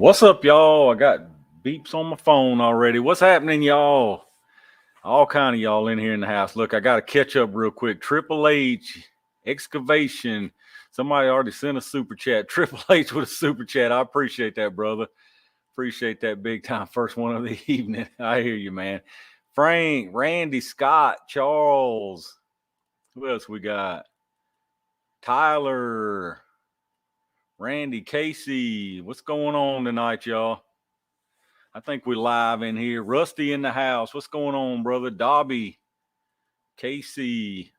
What's up, y'all? I got beeps on my phone already. What's happening, y'all? All kind of y'all in here in the house. Look, I got to catch up real quick. Triple H, excavation. Somebody already sent a super chat. Triple H with a super chat. I appreciate that, brother. Appreciate that big time. First one of the evening. I hear you, man. Frank, Randy, Scott, Charles. Who else we got? Tyler, Randy, Casey. What's going on tonight, y'all? I think we're live in here. Rusty in the house. What's going on, brother? Dobby, Casey,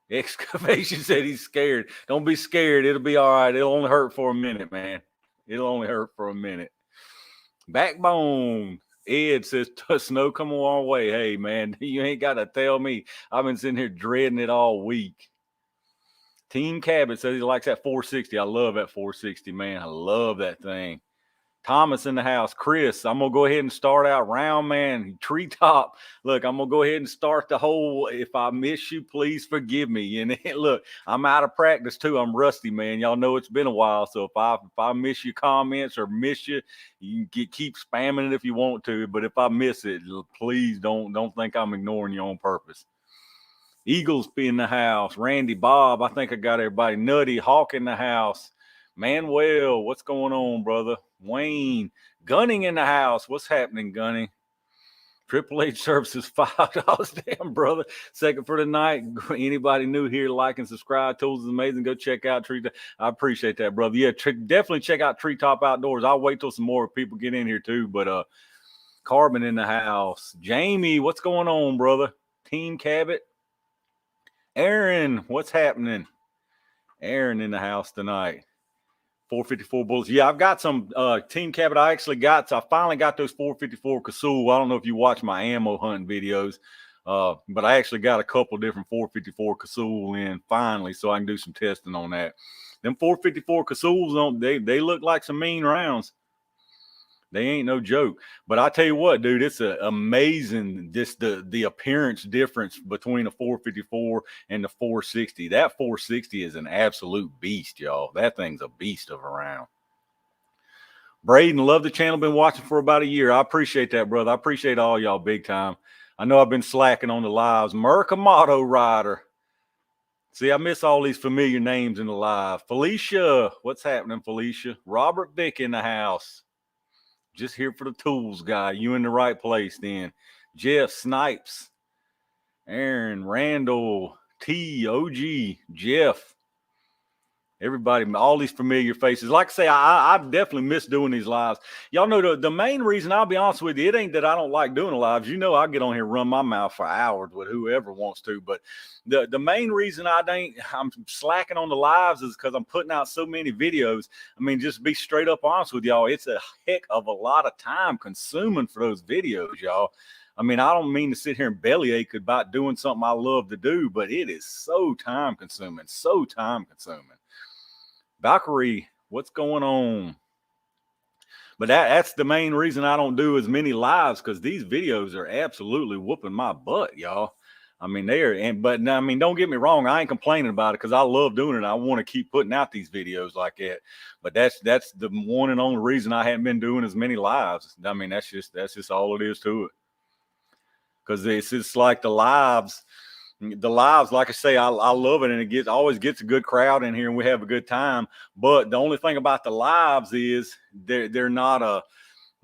excavation said he's scared. Don't be scared. It'll be all right. It'll only hurt for a minute, man. It'll only hurt for a minute. Backbone. Ed says, snow come a long way. Hey, man, you ain't got to tell me. I've been sitting here dreading it all week. Team Cabot says he likes that 460. I love that 460, man. I love that thing. Thomas in the house. Chris, I'm going to go ahead and start out round, man. Treetop. Look, I'm going to go ahead and start the whole, if I miss you, please forgive me. And look, I'm out of practice too. I'm rusty, man. Y'all know it's been a while. So if I miss your comments or miss you, you can keep spamming it if you want to. But if I miss it, please don't think I'm ignoring you on purpose. Eagles be in the house. Randy, Bob, I think I got everybody. Nutty, Hawk in the house. Manuel, what's going on, brother? Wayne, Gunning in the house. What's happening, Gunning? Triple H services $5. Damn, brother. Second for the night. Anybody new here, like and subscribe. Tools is amazing. Go check out Treetop. I appreciate that, brother. Yeah, definitely check out Treetop Outdoors. I'll wait till some more people get in here too. But Carbon in the house. Jamie, what's going on, brother? Team Cabot. Aaron, what's happening? Aaron in the house tonight. 454 bullets. Yeah, I've got some Team Cabot. I finally got those 454 Casull. I don't know if you watch my ammo hunting videos, but I actually got a couple different 454 Casull in finally, so I can do some testing on that. Them 454 Casulls, they look like some mean rounds. They ain't no joke. But I tell you what, dude, it's amazing the appearance difference between a 454 and the 460. That 460 is an absolute beast, y'all. That thing's a beast of a round. Braden, love the channel. Been watching for about a year. I appreciate that, brother. I appreciate all y'all big time. I know I've been slacking on the lives. Murkamato Rider. See, I miss all these familiar names in the live. Felicia, what's happening, Felicia? Robert Vick in the house. Just here for the tools guy. You in the right place then. Jeff Snipes. Aaron, Randall, T, OG, Jeff. Everybody, all these familiar faces. Like I say, I definitely miss doing these lives. Y'all know the main reason, I'll be honest with you, it ain't that I don't like doing the lives. You know, I get on here and run my mouth for hours with whoever wants to. But the main reason I'm slacking on the lives is because I'm putting out so many videos. I mean, just be straight up honest with y'all. It's a heck of a lot of time consuming for those videos, y'all. I mean, I don't mean to sit here and bellyache about doing something I love to do, but it is so time consuming, Valkyrie, what's going on? But that's the main reason I don't do as many lives, because these videos are absolutely whooping my butt, y'all. I mean, don't get me wrong. I ain't complaining about it because I love doing it. I want to keep putting out these videos like that. But that's the one and only reason I haven't been doing as many lives. I mean, that's just all it is to it. Because it's just like the lives, like I say, I love it, and it always gets a good crowd in here, and we have a good time. But the only thing about the lives is they're not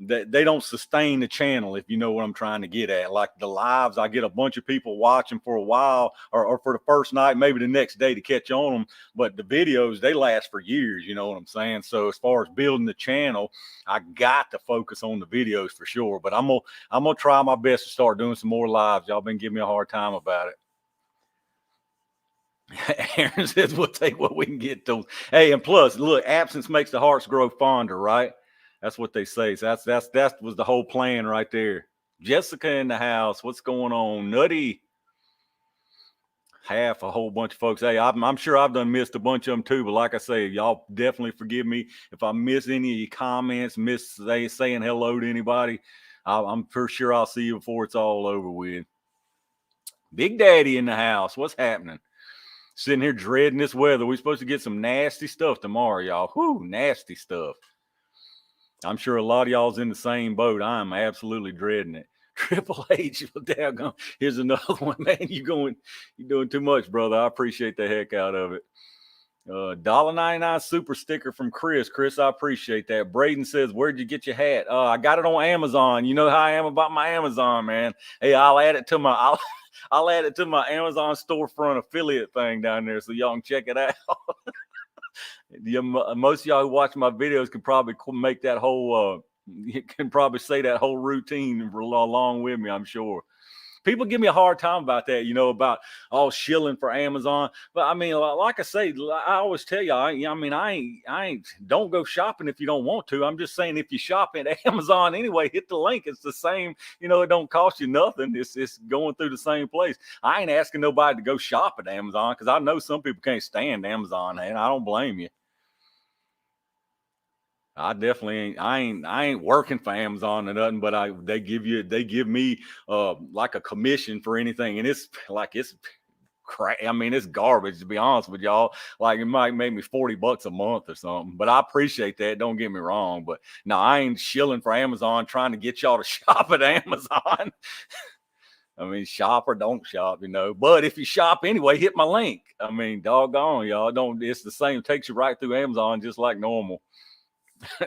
they don't sustain the channel, if you know what I'm trying to get at. Like the lives, I get a bunch of people watching for a while, or for the first night, maybe the next day to catch on them. But the videos, they last for years, you know what I'm saying? So as far as building the channel, I got to focus on the videos for sure. But I'm gonna try my best to start doing some more lives. Y'all been giving me a hard time about it. Aaron says we'll take what we can get to. Hey, and plus, look, absence makes the hearts grow fonder, right? That's what they say. So that was the whole plan right there. Jessica in the house. What's going on? Nutty. A whole bunch of folks. Hey, I'm sure I've missed a bunch of them too. But like I say, y'all definitely forgive me if I miss any of your comments, saying hello to anybody. I'm for sure I'll see you before it's all over with. Big Daddy in the house. What's happening? Sitting here dreading this weather. We're supposed to get some nasty stuff tomorrow, y'all. Whoo, nasty stuff. I'm sure a lot of y'all's in the same boat. I'm absolutely dreading it. Triple H, daggone. Here's another one, man. You're doing too much, brother. I appreciate the heck out of it. $1.99 super sticker from Chris. Chris, I appreciate that. Braden says, where'd you get your hat? I got it on Amazon. You know how I am about my Amazon, man. Hey, I'll add it to my Amazon storefront affiliate thing down there so y'all can check it out. Most of y'all who watch my videos can probably make that whole you can probably say that whole routine along with me, I'm sure. People give me a hard time about that, about all shilling for Amazon. But I mean, like I say, I always tell you, I ain't don't go shopping if you don't want to. I'm just saying, if you shop at Amazon anyway, hit the link. It's the same, it don't cost you nothing. It's going through the same place. I ain't asking nobody to go shop at Amazon because I know some people can't stand Amazon, and I don't blame you. I definitely ain't. I ain't working for Amazon or nothing, but they give me like a commission for anything, and it's crap. I mean, it's garbage, to be honest with y'all. Like, it might make me $40 a month or something, but I appreciate that. Don't get me wrong, but no, I ain't shilling for Amazon trying to get y'all to shop at Amazon. I mean, shop or don't shop, But if you shop anyway, hit my link. I mean, doggone, y'all. Don't. It's the same. It takes you right through Amazon just like normal.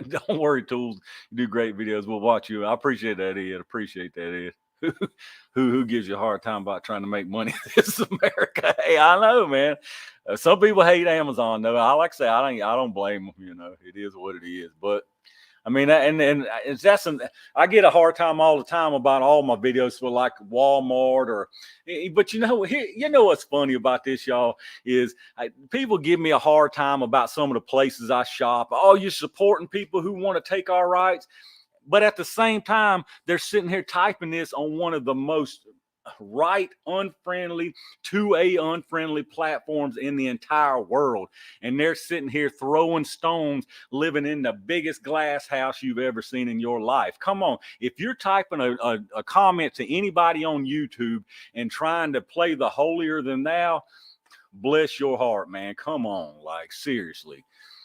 Don't worry, Tools. You do great videos. We'll watch you. I appreciate that, Ed. Appreciate that, Ed. Who gives you a hard time about trying to make money? This is America. Hey, I know, man. Some people hate Amazon, though. I like to say I don't blame them. It is what it is. But I mean, and I get a hard time all the time about all my videos for like Walmart but what's funny about this, y'all, is people give me a hard time about some of the places I shop. Oh, you're supporting people who want to take our rights. But at the same time, they're sitting here typing this on one of the most unfriendly platforms in the entire world. And they're sitting here throwing stones, living in the biggest glass house you've ever seen in your life. Come on. If you're typing a comment to anybody on YouTube and trying to play the holier than thou, bless your heart, man. Come on. Like, seriously.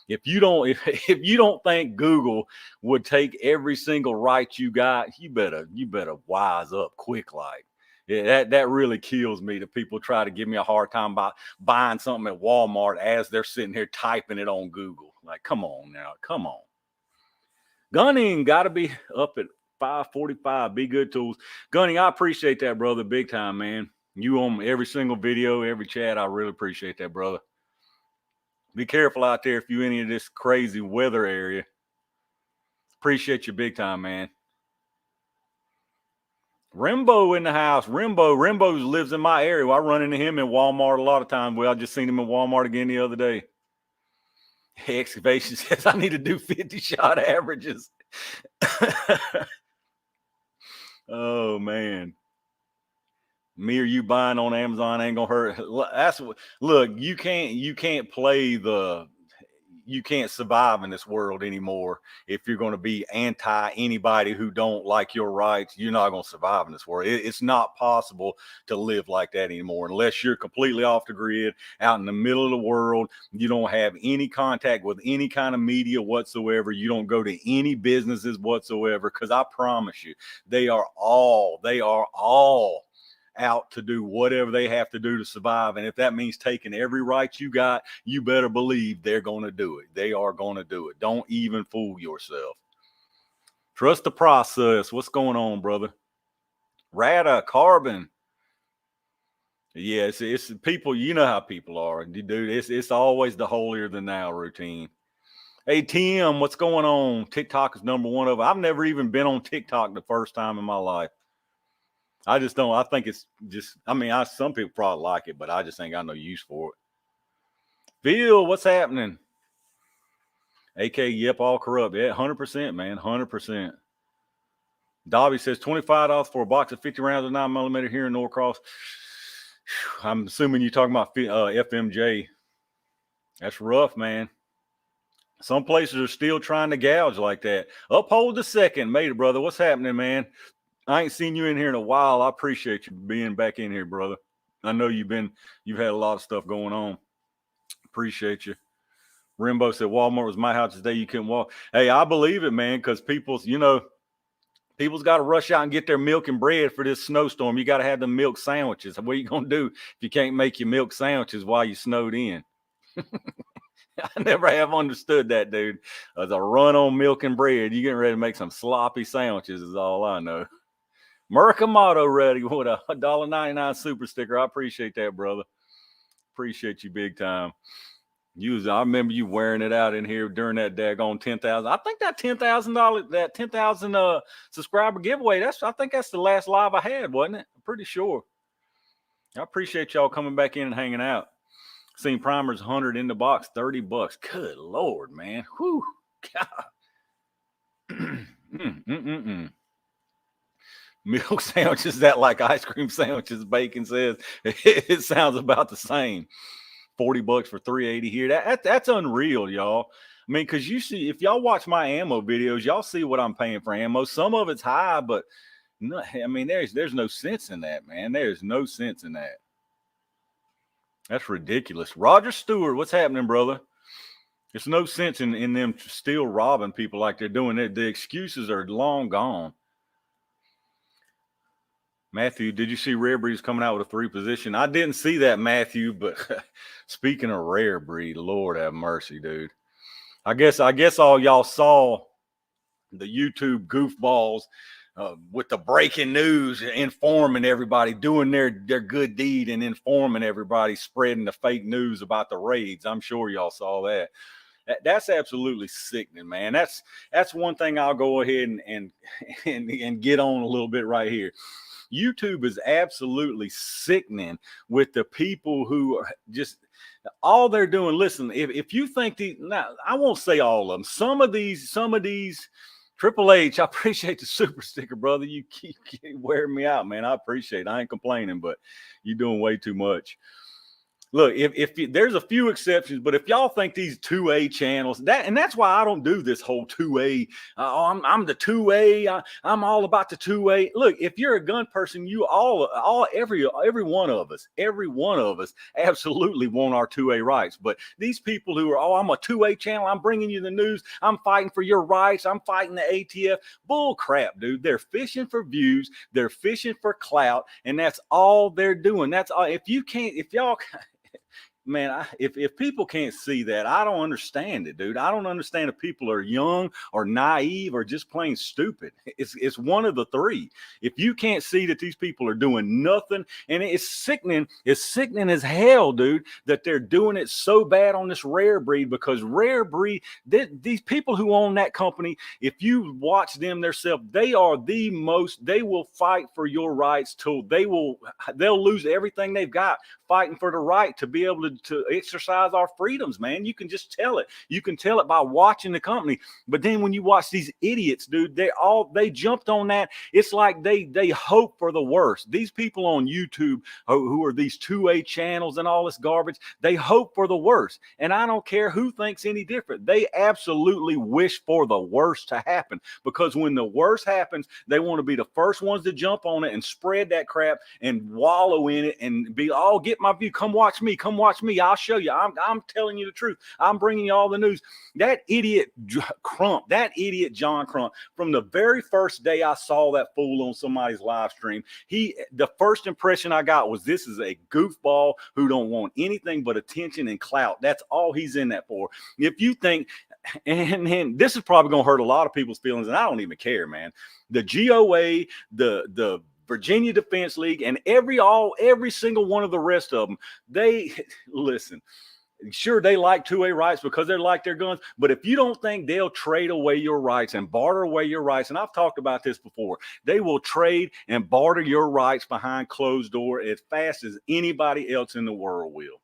If you don't think Google would take every single right you got, you better wise up quick. Like, yeah, that really kills me that people try to give me a hard time about buying something at Walmart as they're sitting here typing it on Google. Like, come on now, come on. Gunning got to be up at 5:45. Be good, Tools. Gunning, I appreciate that, brother, big time, man. You on every single video, every chat. I really appreciate that, brother. Be careful out there if you any of this crazy weather area. Appreciate you big time, man. Rimbo in the house. Rimbo lives in my area. I run into him in Walmart a lot of times. Well, I just seen him in Walmart again the other day. Excavation says I need to do 50 shot averages. Oh man. Me or you buying on Amazon ain't gonna hurt. Look, you can't you can't survive in this world anymore. If you're going to be anti anybody who don't like your rights, you're not going to survive in this world. It's not possible to live like that anymore unless you're completely off the grid, out in the middle of the world. You don't have any contact with any kind of media whatsoever. You don't go to any businesses whatsoever, because I promise you, they are all out to do whatever they have to do to survive. And if that means taking every right you got, you better believe they're going to do it. They are going to do it. Don't even fool yourself. Trust the process. What's going on, brother? Rada, Carbon. Yeah, it's people. You know how people are, dude. It's always the holier than thou routine. Hey, Tim, what's going on? TikTok is number one of. I've never even been on TikTok the first time in my life. I just don't. I think it's just. I mean, some people probably like it, but I just ain't got no use for it. Phil, what's happening? AK, yep, all corrupt. Yeah, 100%, man, 100%. Dobby says $25 for a box of 50 rounds of 9mm here in Norcross. I'm assuming you're talking about FMJ. That's rough, man. Some places are still trying to gouge like that. Uphold the second, mate, brother. What's happening, man? I ain't seen you in here in a while. I appreciate you being back in here, brother. I know you've had a lot of stuff going on. Appreciate you. Rimbo said Walmart was my house today. You couldn't walk. Hey, I believe it, man, because people's got to rush out and get their milk and bread for this snowstorm. You got to have the milk sandwiches. What are you going to do if you can't make your milk sandwiches while you snowed in? I never have understood that, dude. As a run on milk and bread, you getting ready to make some sloppy sandwiches is all I know. Murkamato ready with a $1.99 super sticker. I appreciate that, brother. Appreciate you big time. I remember you wearing it out in here during that daggone 10,000. I think that $10,000, that 10,000 subscriber giveaway. I think that's the last live I had, wasn't it? I'm pretty sure. I appreciate y'all coming back in and hanging out. Seen primers 100 in the box, $30. Good Lord, man. Whew. God. Milk sandwiches, that like ice cream sandwiches, Bacon says. It sounds about the same. $40 for 380 here. That's unreal, y'all. I mean, because you see, if y'all watch my ammo videos, y'all see what I'm paying for ammo. Some of it's high, but no, I mean, there's no sense in that, man. There's no sense in that. That's ridiculous. Roger Stewart, what's happening, brother? There's no sense in them still robbing people like they're doing it. The excuses are long gone. Matthew, did you see Rare Breed's coming out with a 3 position? I didn't see that, Matthew, but speaking of Rare Breed, Lord have mercy, dude. I guess all y'all saw the YouTube goofballs with the breaking news, informing everybody, doing their good deed and informing everybody, spreading the fake news about the raids. I'm sure y'all saw that. That's absolutely sickening, man. That's one thing I'll go ahead and get on a little bit right here. YouTube is absolutely sickening with the people who are just all they're doing. Listen, if you think now I won't say all of them. Some of these Triple H, I appreciate the super sticker, brother. You keep wearing me out, man. I appreciate it. I ain't complaining, but you're doing way too much. Look, if there's a few exceptions, but if y'all think these 2A channels, that's why I don't do this whole 2A. I'm the 2A. I'm all about the 2A. Look, if you're a gun person, you every one of us absolutely want our 2A rights. But these people who are, I'm a 2A channel, I'm bringing you the news, I'm fighting for your rights, I'm fighting the ATF. Bull crap, dude. They're fishing for views, they're fishing for clout, and that's all they're doing. That's all. If y'all. Man, if people can't see that, I don't understand it, dude. I don't understand if people are young or naive or just plain stupid. It's one of the three. If you can't see that these people are doing nothing, and it's sickening as hell, dude, that they're doing it so bad on this Rare Breed, because Rare Breed, these people who own that company, if you watch them themselves, they are they will fight for your rights till they'll lose everything they've got fighting for the right to be able to exercise our freedoms, man. You can just tell it. You can tell it by watching the company. But then when you watch these idiots, dude, they jumped on that. It's like they hope for the worst. These people on YouTube who are these 2A channels and all this garbage, they hope for the worst. And I don't care who thinks any different. They absolutely wish for the worst to happen, because when the worst happens, they want to be the first ones to jump on it and spread that crap and wallow in it and be, oh, get my view. Come watch me. I'll show you. I'm telling you the truth. I'm bringing you all the news. That idiot Crump, that idiot John Crump, from the very first day I saw that fool on somebody's live stream, the first impression I got was, this is a goofball who don't want anything but attention and clout. That's all he's in that for. If you think, and this is probably going to hurt a lot of people's feelings, and I don't even care, man. The GOA, the Virginia Defense League, and every single one of the rest of them, they listen. Sure, they like 2A rights because they like their guns, but if you don't think they'll trade away your rights and barter away your rights, and I've talked about this before, they will trade and barter your rights behind closed door as fast as anybody else in the world will.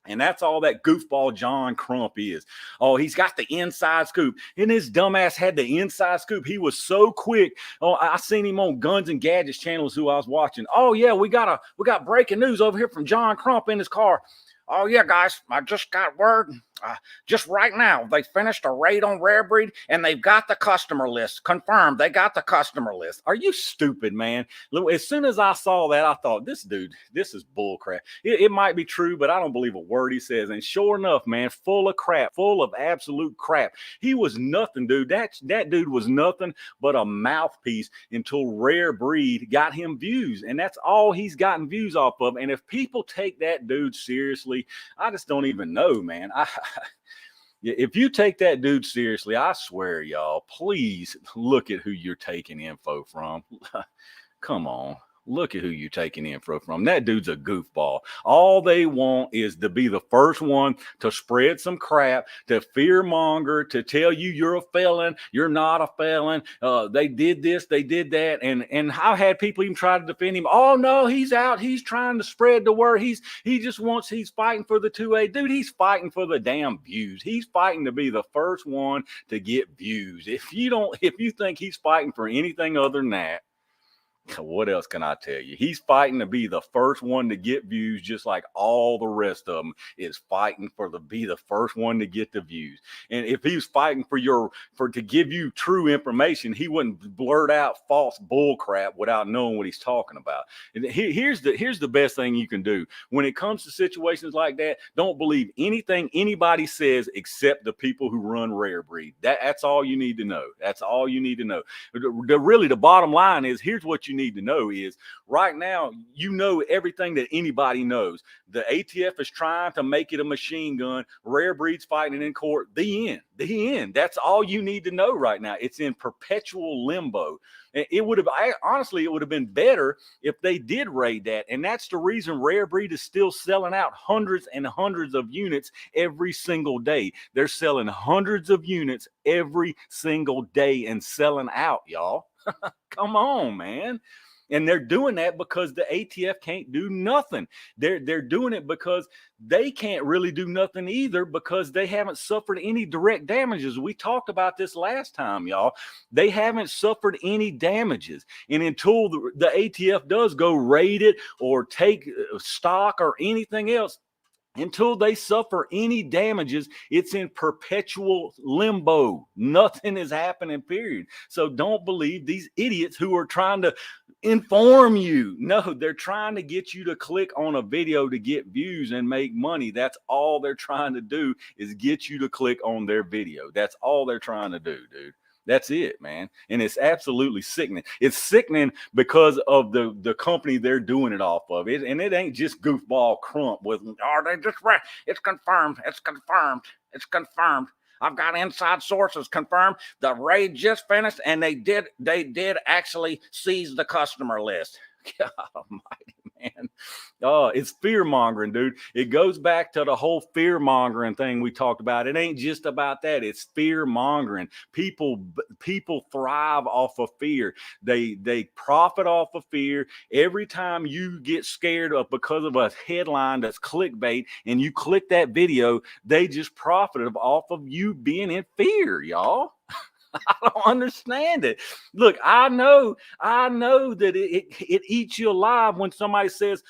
And that's all that goofball John Crump is. Oh, he's got the inside scoop. And his dumbass had the inside scoop. He was so quick. Oh, I seen him on Guns and Gadgets channels who I was watching. Oh, yeah, we got breaking news over here from John Crump in his car. Oh, yeah, guys, I just got word. Just right now, they finished a raid on Rare Breed and they've got the customer list confirmed. They got the customer list. Are you stupid, man? As soon as I saw that, I thought, this dude, this is bull crap. It might be true, but I don't believe a word he says. And sure enough, man, full of crap, full of absolute crap. He was nothing, dude. That dude was nothing but a mouthpiece until Rare Breed got him views. And that's all he's gotten views off of. And if people take that dude seriously, I just don't even know, man. If you take that dude seriously, I swear, y'all, please look at who you're taking info from. Come on. Look at who you're taking info from. That dude's a goofball. All they want is to be the first one to spread some crap, to fearmonger, to tell you you're a felon, you're not a felon. They did this, they did that. And I've had people even try to defend him. Oh, no, he's out. He's trying to spread the word. He's fighting for the 2A. Dude, he's fighting for the damn views. He's fighting to be the first one to get views. If you think he's fighting for anything other than that, what else can I tell you? He's fighting to be the first one to get views, just like all the rest of them is fighting be the first one to get the views. And if he was fighting to give you true information, he wouldn't blurt out false bull crap without knowing what he's talking about. And here's the best thing you can do when it comes to situations like that. Don't believe anything anybody says except the people who run Rare Breed. That's all you need to know. That's all you need to know. Really, the bottom line is, here's what you need to know is, right now, you know everything that anybody knows. The ATF is trying to make it a machine gun. Rare Breed's fighting in court. The end. That's all you need to know right now. It's in perpetual limbo. It would have been better if they did raid that. And that's the reason Rare Breed is still selling out hundreds and hundreds of units every single day. They're selling hundreds of units every single day and selling out, y'all. Come on, man. And they're doing that because the ATF can't do nothing. They're doing it because they can't really do nothing either, because they haven't suffered any direct damages. We talked about this last time, y'all. They haven't suffered any damages. And until the ATF does go raid it or take stock or anything else, until they suffer any damages, it's in perpetual limbo. Nothing is happening, period. So don't believe these idiots who are trying to inform you. No, they're trying to get you to click on a video to get views and make money. That's all they're trying to do, is get you to click on their video. That's all they're trying to do, dude. That's it, man. And it's absolutely sickening. It's sickening because of the company they're doing it off of. And it ain't just goofball Crump with, oh, they just right. It's confirmed. It's confirmed. It's confirmed. I've got inside sources confirmed the raid just finished, and they did actually seize the customer list. God almighty, man. Oh, it's fear mongering, dude. It goes back to the whole fear mongering thing we talked about. It ain't just about that. It's fear mongering. People thrive off of fear. They profit off of fear. Every time you get scared of because of a headline that's clickbait and you click that video, they just profited off of you being in fear, y'all. I don't understand it. Look, I know that it eats you alive when somebody says,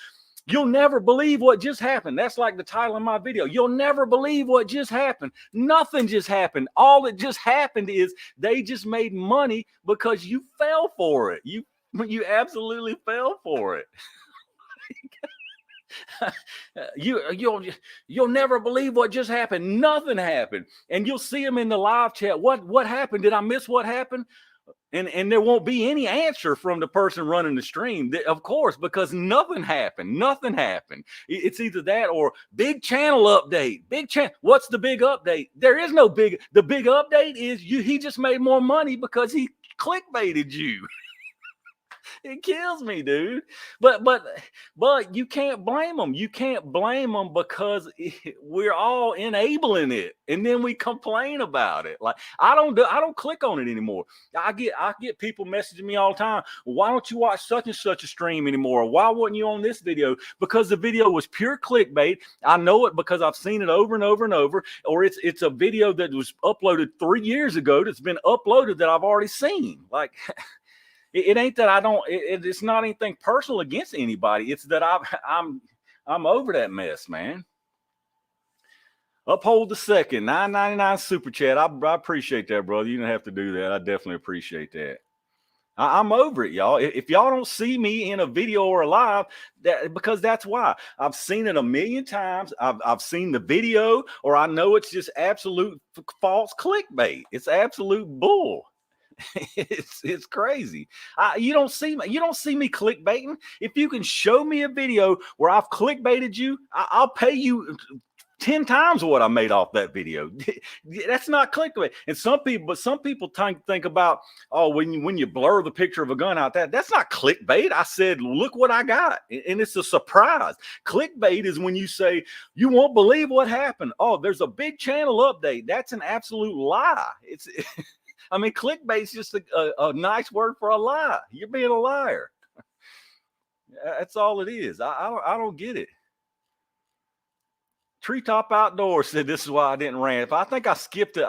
you'll never believe what just happened. That's like the title of my video. You'll never believe what just happened. Nothing just happened. All that just happened is they just made money because you fell for it. You absolutely fell for it. You'll never believe what just happened. Nothing happened. And you'll see them in the live chat. What happened? Did I miss what happened? And there won't be any answer from the person running the stream, of course, because nothing happened. Nothing happened. It's either that or big channel update. Big channel. What's the big update? There is no big. The big update is he just made more money because he clickbaited you. It kills me, dude. But you can't blame them. You can't blame them because we're all enabling it, and then we complain about it. Like I don't click on it anymore. I get people messaging me all the time. Why don't you watch such and such a stream anymore? Why wasn't you on this video? Because the video was pure clickbait. I know it because I've seen it over and over and over. Or it's a video that was uploaded 3 years ago that's been uploaded that I've already seen. Like. It ain't that I don't. It's not anything personal against anybody. It's that I'm over that mess, man. Uphold the second, $9.99 super chat. I appreciate that, brother. You didn't have to do that. I definitely appreciate that. I'm over it, y'all. If y'all don't see me in a video or a live, because that's why. I've seen it a million times. I've seen the video, or I know it's just absolute false clickbait. It's absolute bull. It's crazy. You don't see me clickbaiting. If you can show me a video where I've clickbaited you, I'll pay you 10 times what I made off that video. That's not clickbait. And some people think about, oh, when you blur the picture of a gun out, that's not clickbait. I said, look what I got. And it's a surprise. Clickbait is when you say, you won't believe what happened. Oh, there's a big channel update. That's an absolute lie. I mean, clickbait's just a nice word for a lie. You're being a liar. That's all it is. I don't get it. Treetop Outdoors said this is why I didn't rant. I think I skipped it.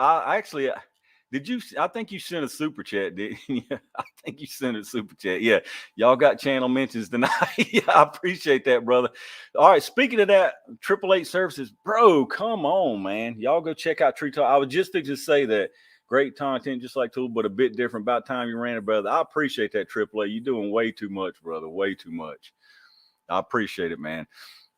Did you? I think you sent a super chat, didn't you? I think you sent a super chat. Yeah, y'all got channel mentions tonight. Yeah, I appreciate that, brother. All right, speaking of that, 888 services, bro, come on, man. Y'all go check out Treetop. I was just to say that. Great content, just like Tool, but a bit different. About time you ran it, brother. I appreciate that, AAA. You're doing way too much, brother. Way too much. I appreciate it, man.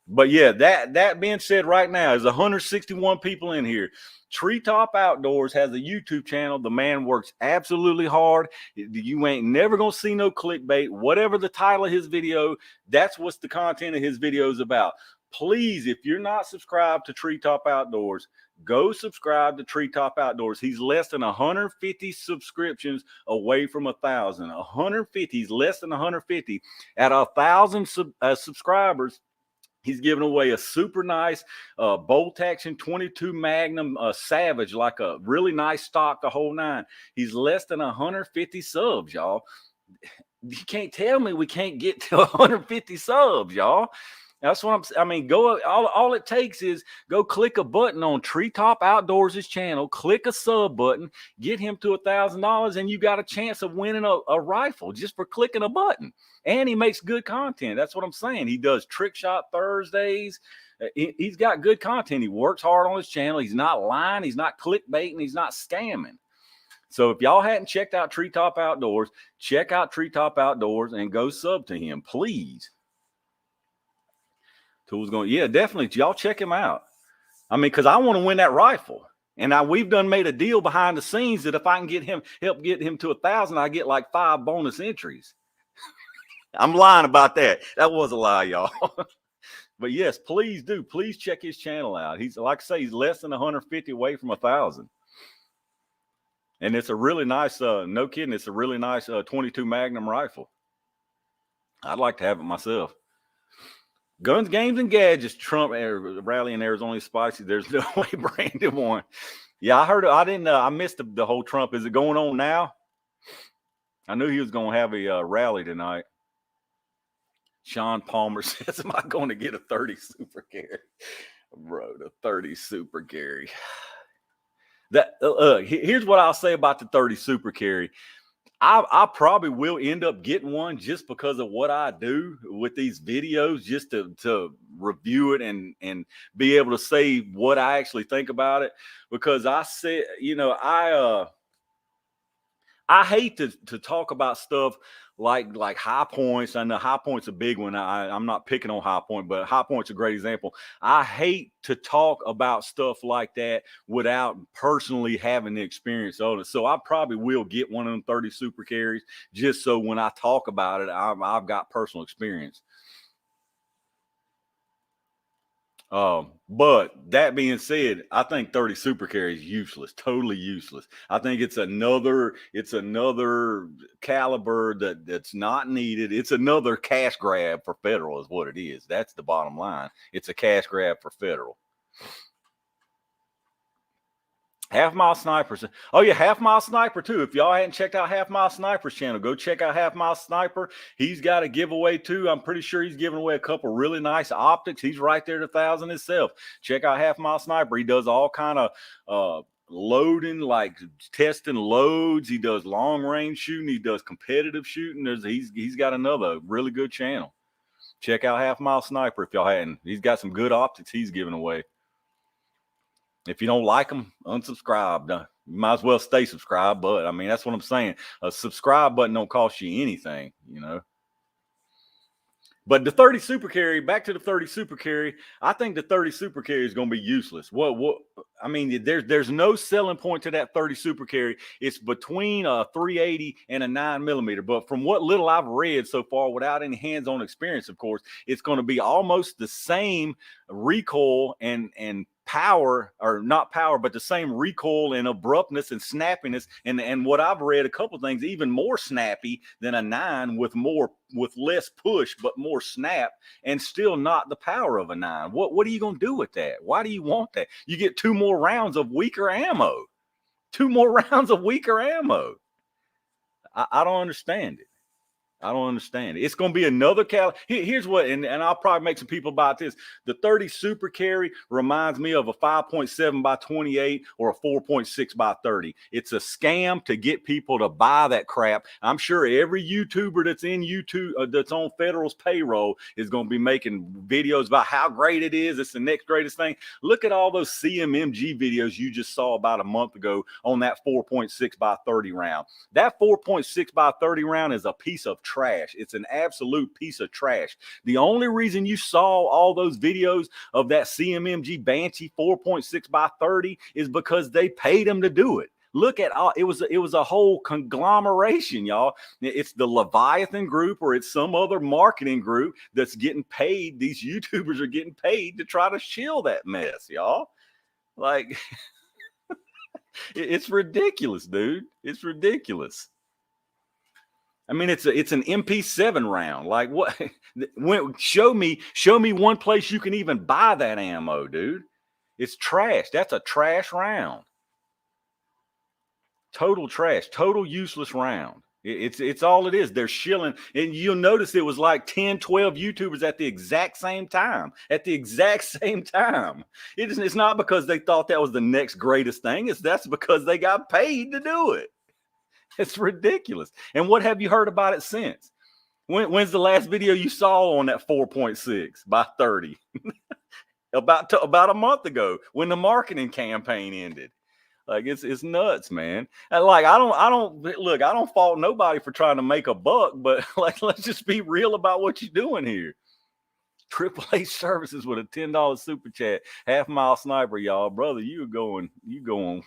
But yeah, that being said, right now, there's 161 people in here. Treetop Outdoors has a YouTube channel. The man works absolutely hard. You ain't never going to see no clickbait. Whatever the title of his video, that's what the content of his video is about. Please, if you're not subscribed to Treetop Outdoors, go subscribe to Treetop Outdoors. He's less than 150 subscriptions away from 1,000. 150, he's less than 150. At 1,000 subscribers, he's giving away a super nice bolt action 22 Magnum Savage, like a really nice stock, the whole nine. He's less than 150 subs, y'all. You can't tell me we can't get to 150 subs, y'all. That's what I mean, all it takes is go click a button on Treetop Outdoors' channel, click a sub button, get him to $1,000, and you got a chance of winning a rifle just for clicking a button. And he makes good content. That's what I'm saying. He does Trick Shot Thursdays. He's got good content. He works hard on his channel. He's not lying. He's not clickbaiting. He's not scamming. So if y'all hadn't checked out Treetop Outdoors, check out Treetop Outdoors and go sub to him, please. Tool's going, yeah, definitely. Y'all check him out. I mean, because I want to win that rifle. And we've done made a deal behind the scenes that if I can help get him to 1,000, I get like 5 bonus entries. I'm lying about that. That was a lie, y'all. But yes, please do. Please check his channel out. He's, like I say, he's less than 150 away from 1,000. And it's a really nice, no kidding, it's a really nice 22 Magnum rifle. I'd like to have it myself. Guns, Games, and Gadgets, Trump rally in Arizona spicy. There's no way Brandon won. Yeah, I heard. I missed the whole Trump. Is it going on now? I knew he was going to have a rally tonight. Sean Palmer says, am I going to get a 30 super carry? Bro, the 30 super carry. Here's what I'll say about the 30 super carry. I probably will end up getting one just because of what I do with these videos, just to review it and be able to say what I actually think about it. Because I said, I hate to talk about stuff like High Points. I know High Point's a big one. I'm not picking on High Point, but High Point's a great example. I hate to talk about stuff like that without personally having the experience on it. So I probably will get one of them 30 super carries just so when I talk about it, I've got personal experience. But that being said, I think 30 super carry is useless, totally useless. I think it's another caliber that's not needed. It's another cash grab for federal is what it is. That's the bottom line. It's a cash grab for federal. Half Mile Sniper. Oh yeah, Half Mile Sniper too. If y'all hadn't checked out Half Mile Sniper's channel, go check out Half Mile Sniper. He's got a giveaway too. I'm pretty sure he's giving away a couple really nice optics. He's right there to 1,000 himself. Check out Half Mile Sniper. He does all kind of loading, like testing loads. He does long range shooting. He does competitive shooting. He's got another really good channel. Check out Half Mile Sniper if y'all hadn't. He's got some good optics he's giving away. If you don't like them, unsubscribe. You might as well stay subscribed. But I mean, that's what I'm saying. A subscribe button don't cost you anything, you know. But the 30 super carry, back to the 30 super carry, I think the 30 super carry is going to be useless. What I mean, there's no selling point to that 30 super carry. It's between a 380 and a 9mm. But from what little I've read so far, without any hands-on experience, of course, it's going to be almost the same recoil and power, or not power, but the same recoil and abruptness and snappiness. And what I've read, a couple of things, even more snappy than a 9 with less push, but more snap, and still not the power of a 9. What are you going to do with that? Why do you want that? You get 2 more rounds of weaker ammo. 2 more rounds of weaker ammo. I don't understand it. I don't understand it. It's going to be another Here's what, and I'll probably make some people about this. The 30 super carry reminds me of a 5.7 by 28 or a 4.6 by 30. It's a scam to get people to buy that crap. I'm sure every YouTuber that's in YouTube, that's on Federal's payroll, is going to be making videos about how great it is. It's the next greatest thing. Look at all those CMMG videos you just saw about a month ago on that 4.6 by 30 round. That 4.6 by 30 round is a piece of trash. It's an absolute piece of trash. The only reason you saw all those videos of that CMMG Banshee 4.6 by 30 is because they paid them to do it. Look at all, it was a whole conglomeration, y'all. It's the Leviathan group, or it's some other marketing group that's getting paid. These YouTubers are getting paid to try to shill that mess, y'all. Like, it's ridiculous, dude. It's ridiculous. I mean, it's an MP7 round. Like, what? Show me one place you can even buy that ammo, dude. It's trash. That's a trash round. Total trash. Total useless round. It's all it is. They're shilling, and you'll notice it was like 10, 12 YouTubers at the exact same time. At the exact same time. It's not because they thought that was the next greatest thing. That's because they got paid to do it. It's ridiculous. And what have you heard about it since? When's the last video you saw on that 4.6 by 30? about a month ago, when the marketing campaign ended. Like, it's nuts, man. And like, I don't fault nobody for trying to make a buck, but like, let's just be real about what you're doing here. AAA Services with a $10 super chat. Half mile sniper, y'all. Brother, you going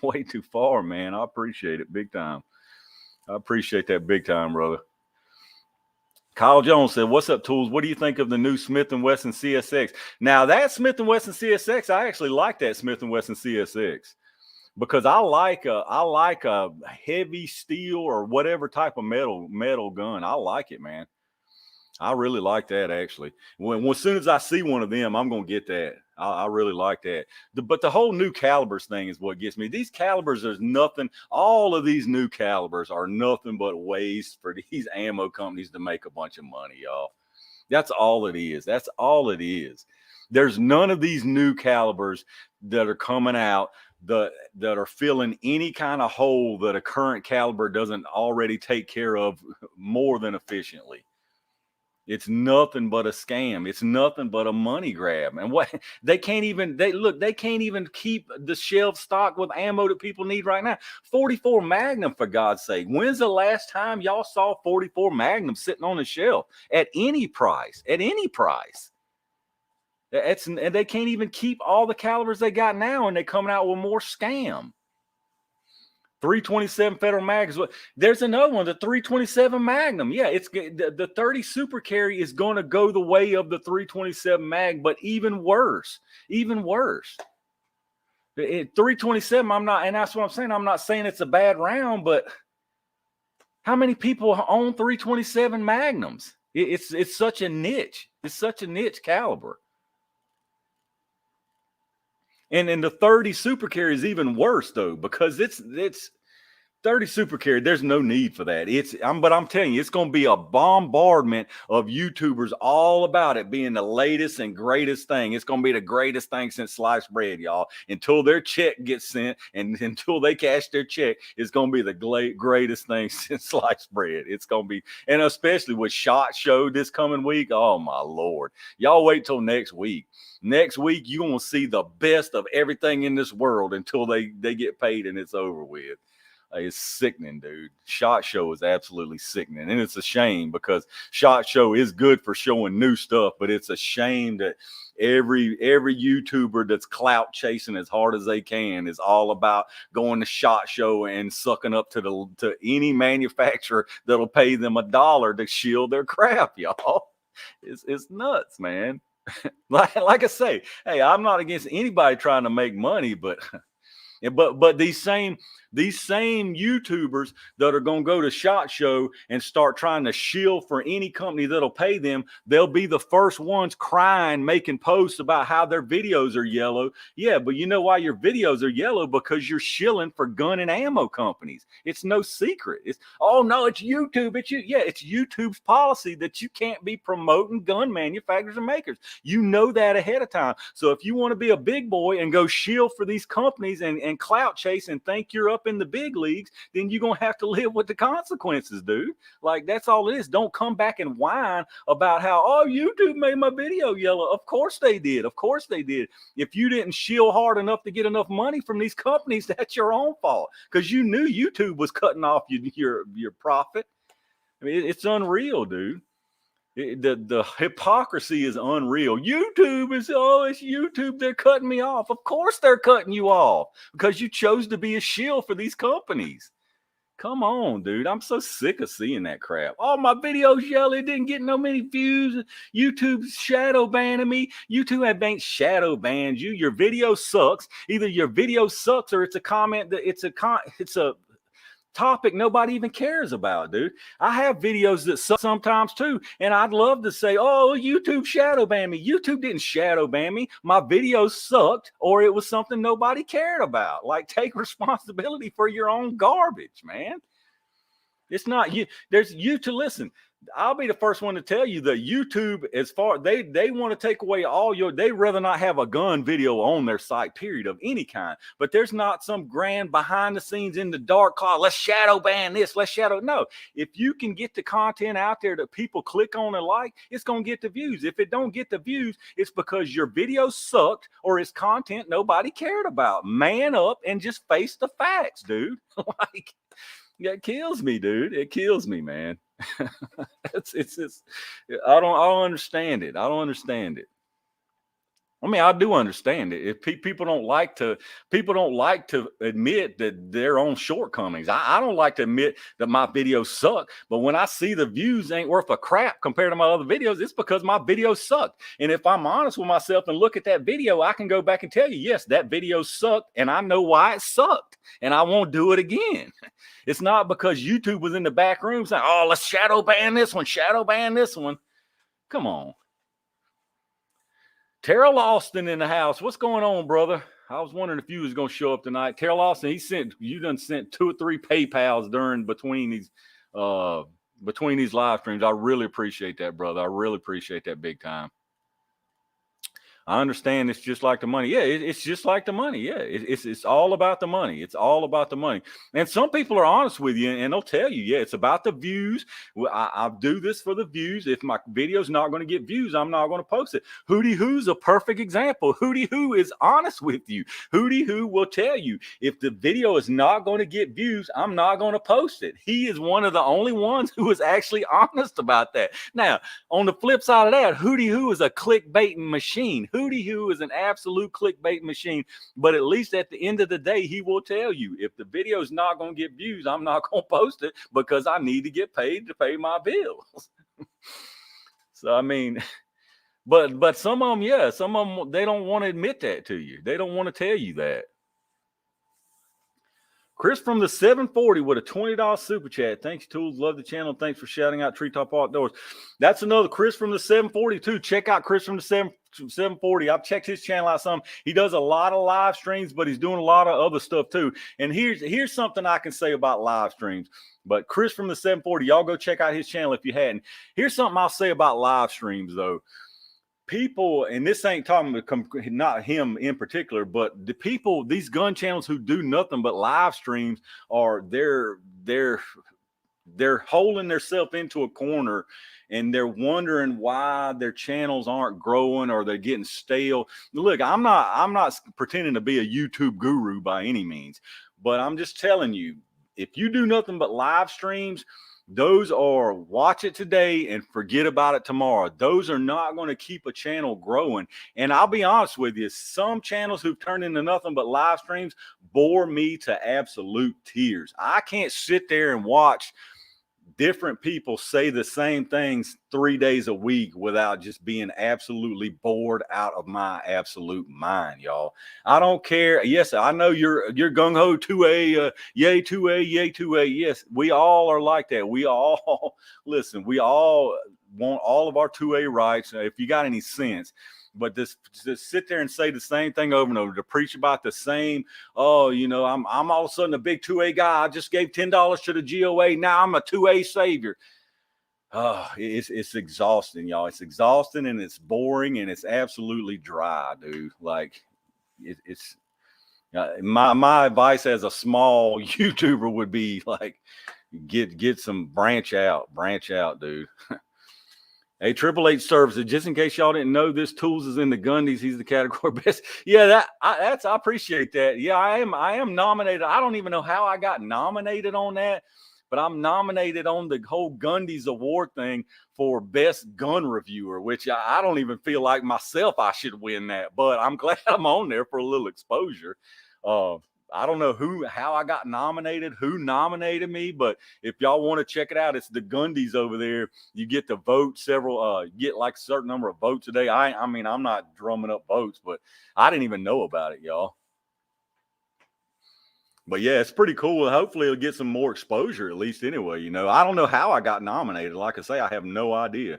way too far, man. I appreciate it big time. I appreciate that big time, brother. Kyle Jones said, "What's up, Tools? What do you think of the new Smith & Wesson CSX?" Now, that Smith & Wesson CSX, I actually like that Smith & Wesson CSX, because I like a heavy steel or whatever type of metal gun. I like it, man. I really like that, actually. As soon as I see one of them, I'm going to get that. I really like that. But the whole new calibers thing is what gets me. These calibers, there's nothing. All of these new calibers are nothing but ways for these ammo companies to make a bunch of money, y'all. That's all it is. That's all it is. There's none of these new calibers that are coming out that are filling any kind of hole that a current caliber doesn't already take care of more than efficiently. It's nothing but a scam. It's nothing but a money grab. And what they can't even keep the shelf stocked with ammo that people need right now. 44 Magnum, for God's sake. When's the last time y'all saw 44 Magnum sitting on the shelf at any price? At any price. And they can't even keep all the calibers they got now, and they're coming out with more scam. 327 Federal Mag is what. There's another one, the 327 Magnum. Yeah, it's the 30 Super Carry is going to go the way of the 327 Mag, but even worse. 327, I'm not, and that's what I'm saying. I'm not saying it's a bad round, but how many people own 327 Magnums? It's such a niche. It's such a niche caliber. And the 30 Super Carry is even worse, though, because it's 30 super carry. There's no need for that. But I'm telling you, it's going to be a bombardment of YouTubers all about it being the latest and greatest thing. It's going to be the greatest thing since sliced bread, y'all. Until their check gets sent and until they cash their check, it's going to be the greatest thing since sliced bread. It's going to be, and especially with SHOT Show this coming week. Oh my Lord. Y'all wait till next week. Next week, you're going to see the best of everything in this world until they get paid and it's over with. It's sickening, dude. SHOT Show is absolutely sickening. And it's a shame because SHOT Show is good for showing new stuff, but it's a shame that every YouTuber that's clout chasing as hard as they can is all about going to SHOT Show and sucking up to any manufacturer that'll pay them $1 to shield their crap, y'all. It's nuts, man. like I say, hey, I'm not against anybody trying to make money, but these same YouTubers that are going to go to SHOT Show and start trying to shield for any company that'll pay them, they'll be the first ones crying, making posts about how their videos are yellow. Yeah, but you know why your videos are yellow? Because you're shilling for gun and ammo companies. It's no secret. It's YouTube. It's YouTube's policy that you can't be promoting gun manufacturers and makers. You know that ahead of time. So if you want to be a big boy and go shield for these companies and clout chase and think you're up in the big leagues, then you're going to have to live with the consequences, dude. Like, that's all it is. Don't come back and whine about how, oh, YouTube made my video yellow. Of course they did. Of course they did. If you didn't shield hard enough to get enough money from these companies, that's your own fault because you knew YouTube was cutting off your profit. I mean, it's unreal, dude. The hypocrisy is unreal. It's YouTube. They're cutting me off. Of course they're cutting you off because you chose to be a shield for these companies. Come on, dude. I'm so sick of seeing that crap. Oh, my video's yellow. It didn't get no many views. YouTube's shadow banning me. YouTube ain't shadow banned you. Your video sucks. Either your video sucks or it's a comment that it's a topic nobody even cares about, dude. I have videos that suck sometimes too, and I'd love to say, oh, YouTube shadow banned me. YouTube didn't shadow ban me. My videos sucked, or it was something nobody cared about. Like, take responsibility for your own garbage, man. It's not you. There's you to listen. I'll be the first one to tell you that YouTube, as far they want to take away they'd rather not have a gun video on their site, period, of any kind. But there's not some grand behind the scenes in the dark call. Let's shadow ban this. No. If you can get the content out there that people click on and like, it's going to get the views. If it don't get the views, it's because your video sucked or it's content nobody cared about. Man up and just face the facts, dude. Like, that kills me, dude. It kills me, man. I don't understand it. I don't understand it. I mean, I do understand it. If people don't like to admit that their own shortcomings. I don't like to admit that my videos suck. But when I see the views ain't worth a crap compared to my other videos, it's because my videos suck. And if I'm honest with myself and look at that video, I can go back and tell you, yes, that video sucked, and I know why it sucked, and I won't do it again. It's not because YouTube was in the back room saying, oh, let's shadow ban this one. Come on. Terrell Austin in the house. What's going on, brother? I was wondering if you was going to show up tonight. Terrell Austin, you done sent 2 or 3 PayPals between these live streams. I really appreciate that, brother. I really appreciate that big time. I understand it's just like the money. Yeah, it's just like the money. Yeah, it's all about the money. It's all about the money. And some people are honest with you, and they'll tell you, yeah, it's about the views. Well, I do this for the views. If my video's not going to get views, I'm not going to post it. Hootie Hoo's a perfect example. Hootie Hoo is honest with you. Hootie Hoo will tell you, if the video is not going to get views, I'm not going to post it. He is one of the only ones who is actually honest about that. Now, on the flip side of that, Hootie Hoo is a clickbaiting machine. Hootie Hoo is an absolute clickbait machine, but at least at the end of the day, he will tell you, if the video is not going to get views, I'm not going to post it because I need to get paid to pay my bills. So, I mean, but some of them, yeah, some of them, they don't want to admit that to you. They don't want to tell you that. Chris from the 740 with a $20 super chat. Thanks, Tools. Love the channel. Thanks for shouting out Treetop Outdoors. That's another Chris from the 742. Check out Chris from the 740. I've checked his channel out some. He does a lot of live streams, but he's doing a lot of other stuff too. And here's something I can say about live streams. But Chris from the 740, y'all go check out his channel if you hadn't. Here's something I'll say about live streams though. People, and this ain't talking about not him in particular, but the people, these gun channels who do nothing but live streams, are they're holding themselves into a corner, and they're wondering why their channels aren't growing or they're getting stale. Look, I'm not pretending to be a YouTube guru by any means, but I'm just telling you, if you do nothing but live streams, those are watch it today and forget about it tomorrow. Those are not going to keep a channel growing. And I'll be honest with you, some channels who've turned into nothing but live streams bore me to absolute tears. I can't sit there and watch different people say the same things 3 days a week without just being absolutely bored out of my absolute mind, y'all. I don't care. Yes, I know you're gung-ho 2A, yay 2A, yay 2A. Yes, we all are like that. We all, listen, we all want all of our 2A rights if you got any sense. But just sit there and say the same thing over and over, to preach about the same, oh, you know, I'm all of a sudden a big 2A guy. I just gave $10 to the GOA. Now I'm a 2A savior. Oh, it's exhausting, y'all. It's exhausting and it's boring and it's absolutely dry, dude. Like it's my advice as a small YouTuber would be like, get some branch out, dude. Hey, Triple H Services, just in case y'all didn't know, this Tools is in the Gundies. He's the category best. Yeah, I appreciate that. Yeah, I am nominated. I don't even know how I got nominated on that, but I'm nominated on the whole Gundies award thing for best gun reviewer, which I don't even feel like myself I should win that, but I'm glad I'm on there for a little exposure. I don't know how I got nominated, who nominated me, but if y'all want to check it out, it's the Gundies over there. You get to vote get like a certain number of votes a day. I mean, I'm not drumming up votes, but I didn't even know about it, y'all. But yeah, it's pretty cool. Hopefully it'll get some more exposure at least anyway. You know, I don't know how I got nominated. Like I say, I have no idea.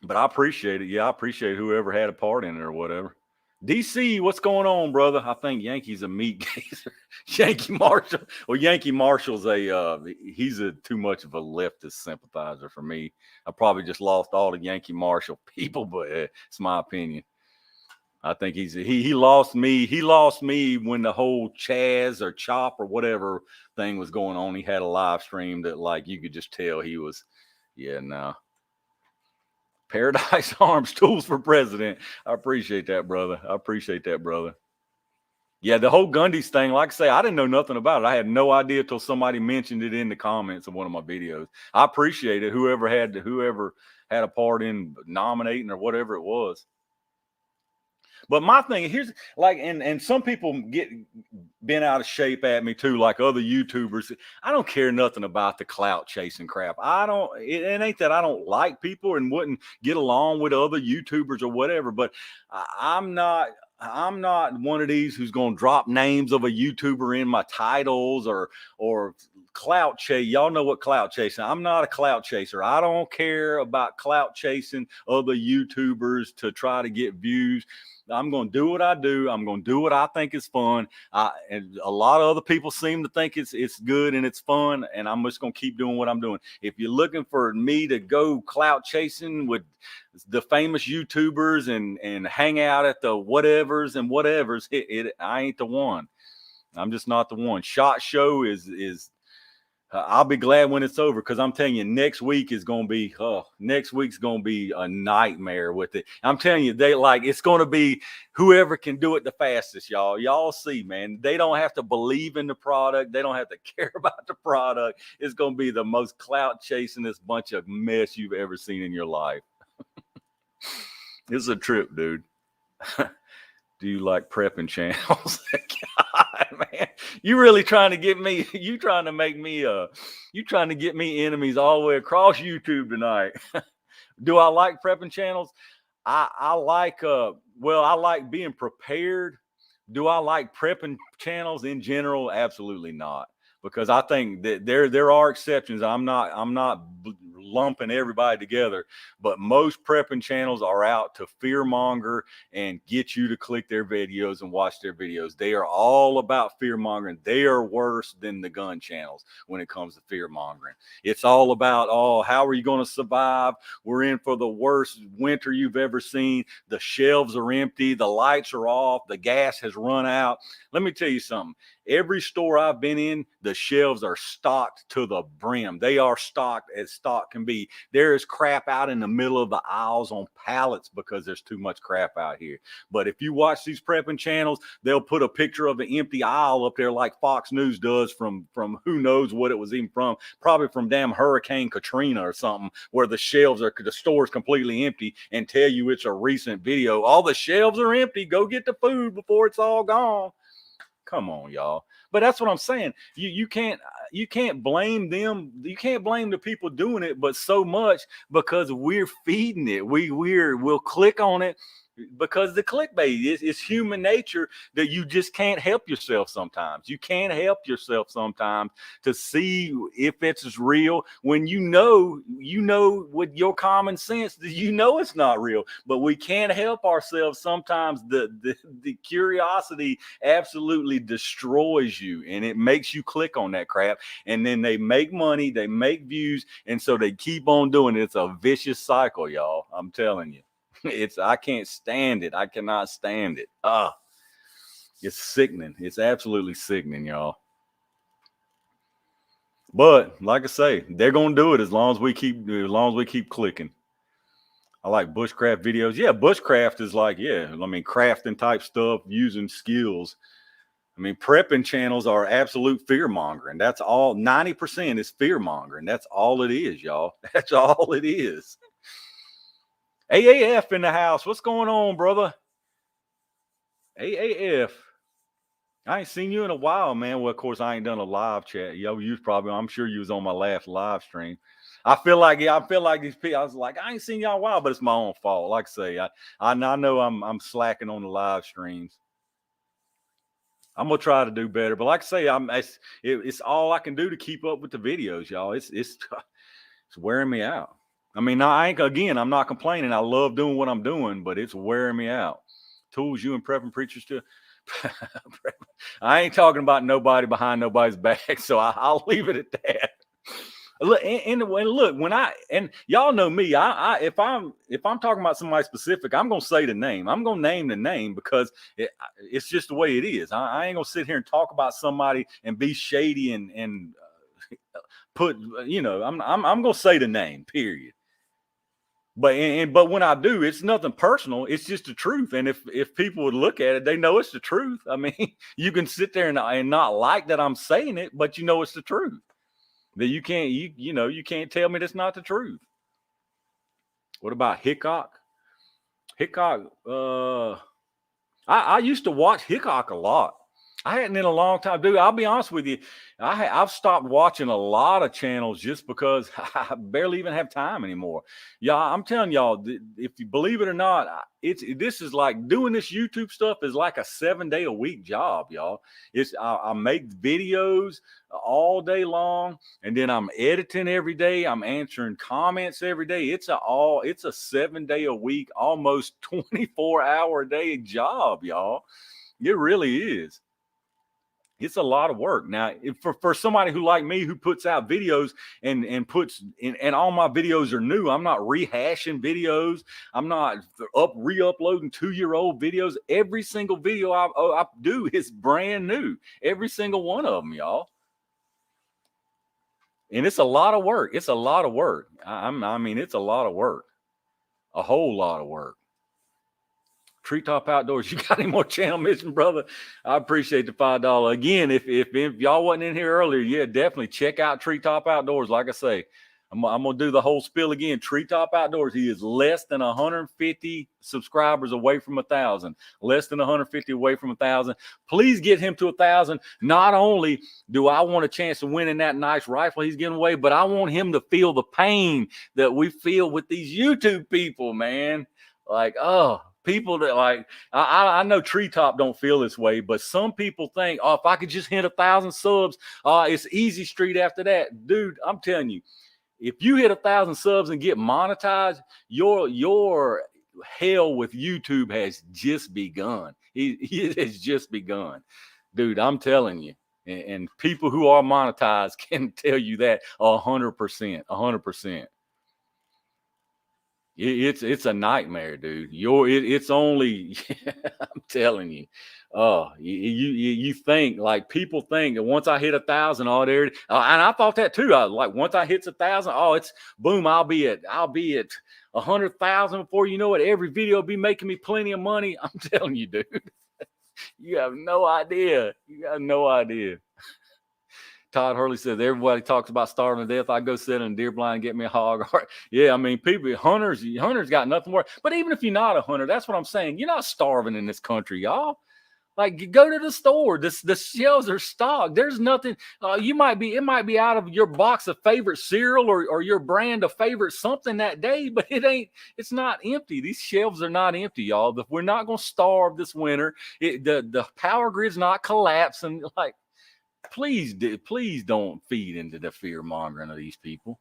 But I appreciate it. Yeah, I appreciate whoever had a part in it or whatever. DC, what's going on, brother? I think Yankee's a meat gazer. Yankee Marshall. Well, Yankee Marshall's he's too much of a leftist sympathizer for me. I probably just lost all the Yankee Marshall people, but it's my opinion. I think he lost me. He lost me when the whole Chaz or Chop or whatever thing was going on. He had a live stream that like you could just tell he was, yeah, no. Paradise Arms, Tools for President. I appreciate that, brother. Yeah, the whole Gundies thing, like I say, I didn't know nothing about it. I had no idea till somebody mentioned it in the comments of one of my videos. I appreciate it. Whoever had a part in nominating or whatever it was. But my thing here's like, and some people get bent out of shape at me too, like other YouTubers. I don't care nothing about the clout chasing crap. It ain't that I don't like people and wouldn't get along with other YouTubers or whatever, but I'm not one of these who's going to drop names of a YouTuber in my titles or clout chase. Y'all know what clout chasing. I'm not a clout chaser. I don't care about clout chasing other YouTubers to try to get views. I'm going to do what I do. I'm going to do what I think is fun. And a lot of other people seem to think it's good and it's fun. And I'm just going to keep doing what I'm doing. If you're looking for me to go clout chasing with the famous YouTubers and hang out at the whatevers, I ain't the one. I'm just not the one. SHOT Show is I'll be glad when it's over, because I'm telling you, next week's going to be a nightmare with it. I'm telling you, it's going to be whoever can do it the fastest, y'all. Y'all see, man, they don't have to believe in the product. They don't have to care about the product. It's going to be the most clout chasing this bunch of mess you've ever seen in your life. It's a trip, dude. Do you like prepping channels? God, man, you really trying to get me? You trying to make me? You trying to get me enemies all the way across YouTube tonight? Do I like prepping channels? I like. Well, I like being prepared. Do I like prepping channels in general? Absolutely not, because I think that there are exceptions. I'm not lumping everybody together, but most prepping channels are out to fearmonger and get you to click their videos and watch their videos. They are all about fearmongering. They are worse than the gun channels when it comes to fearmongering. It's all about, oh, how are you going to survive? We're in for the worst winter you've ever seen. The shelves are empty. The lights are off. The gas has run out. Let me tell you something. Every store I've been in, the shelves are stocked to the brim. They are stocked as stock can be. There is crap out in the middle of the aisles on pallets because there's too much crap out here. But if you watch these prepping channels, they'll put a picture of an empty aisle up there like Fox News does from who knows what it was even from, probably from damn Hurricane Katrina or something, where the store's completely empty, and tell you it's a recent video. All the shelves are empty. Go get the food before it's all gone. Come on, y'all. But that's what I'm saying. You can't blame them. You can't blame the people doing it, but so much because we're feeding it. We'll click on it because the clickbait is human nature that you just can't help yourself sometimes. You can't help yourself sometimes to see if it's real when you know with your common sense that you know it's not real. But we can't help ourselves sometimes. The curiosity absolutely destroys you, and it makes you click on that crap, and then they make money, they make views, and so they keep on doing it. It's a vicious cycle, y'all. I'm telling you. I can't stand it. I cannot stand it. It's sickening. It's absolutely sickening, y'all. But like I say, they're gonna do it as long as we keep clicking. I like bushcraft videos. Yeah, bushcraft is like, crafting type stuff using skills. I mean, prepping channels are absolute fear mongering. That's all. 90% is fear mongering. That's all it is, y'all. That's all it is. AAF in the house. What's going on, brother? AAF. I ain't seen you in a while, man. Well, of course, I ain't done a live chat. Yo, I'm sure you was on my last live stream. I feel like these people, I was like, I ain't seen y'all in a while, but it's my own fault. Like I say, I know I'm slacking on the live streams. I'm gonna try to do better, but like I say, it's all I can do to keep up with the videos, y'all. It's wearing me out. I mean, I'm not complaining. I love doing what I'm doing, but it's wearing me out. Tools, you and prepping preachers too. I ain't talking about nobody behind nobody's back, so I'll leave it at that. Look, look, and y'all know me. If I'm talking about somebody specific, I'm gonna say the name. I'm gonna name the name because it's just the way it is. I ain't gonna sit here and talk about somebody and be shady and put, I'm gonna say the name, period. But when I do, it's nothing personal. It's just the truth. And if people would look at it, they know it's the truth. I mean, you can sit there and not like that I'm saying it, but you know it's the truth. That you can't tell me that's not the truth. What about Hickok? Hickok, I used to watch Hickok a lot. I hadn't in a long time, dude. I'll be honest with you. I've stopped watching a lot of channels just because I barely even have time anymore. Yeah, I'm telling y'all, if you believe it or not, this is like doing this YouTube stuff is like a 7-day-a-week job, y'all. I make videos all day long, and then I'm editing every day. I'm answering comments every day. It's a 7-day-a-week, almost 24-hour-a-day job, y'all. It really is. It's a lot of work. Now, for somebody who like me, who puts out videos and puts in, and all my videos are new. I'm not rehashing videos. I'm not re-uploading 2-year-old videos. Every single video I do is brand new. Every single one of them, y'all. And it's a lot of work. It's a lot of work. I mean, it's a lot of work. A whole lot of work. Treetop Outdoors, you got any more channel mission, brother? I appreciate the $5. Again, if y'all wasn't in here earlier, yeah, definitely check out Treetop Outdoors. Like I say, I'm gonna do the whole spiel again. Treetop Outdoors, he is less than 150 subscribers away from 1,000. Less than 150 away from 1,000. Please get him to 1,000. Not only do I want a chance of winning that nice rifle he's giving away, but I want him to feel the pain that we feel with these YouTube people, man. Like, people that like, I know Treetop don't feel this way, but some people think, if I could just hit 1,000 subs, it's easy street after that. Dude, I'm telling you, if you hit 1,000 subs and get monetized, your hell with YouTube has just begun. It has just begun, dude. I'm telling you, and people who are monetized can tell you that 100%, 100%. It's a nightmare, dude. It's only I'm telling you. You think, like, people think that once I hit 1,000, oh, there, and I thought that too. I like, once I hit 1,000, oh, it's boom. I'll be at 100,000 before you know it. Every video will be making me plenty of money. I'm telling you, dude. You have no idea. You have no idea. Todd Hurley says everybody talks about starving to death. I go sit in a deer blind and get me a hog. Yeah, I mean, people, hunters got nothing more. But even if you're not a hunter, that's what I'm saying. You're not starving in this country, y'all. Like, go to the store. The shelves are stocked. There's nothing. It might be out of your box of favorite cereal or your brand of favorite something that day, but it's not empty. These shelves are not empty, y'all. We're not going to starve this winter. The power grid's not collapsing. Like, please don't feed into the fear mongering of these people.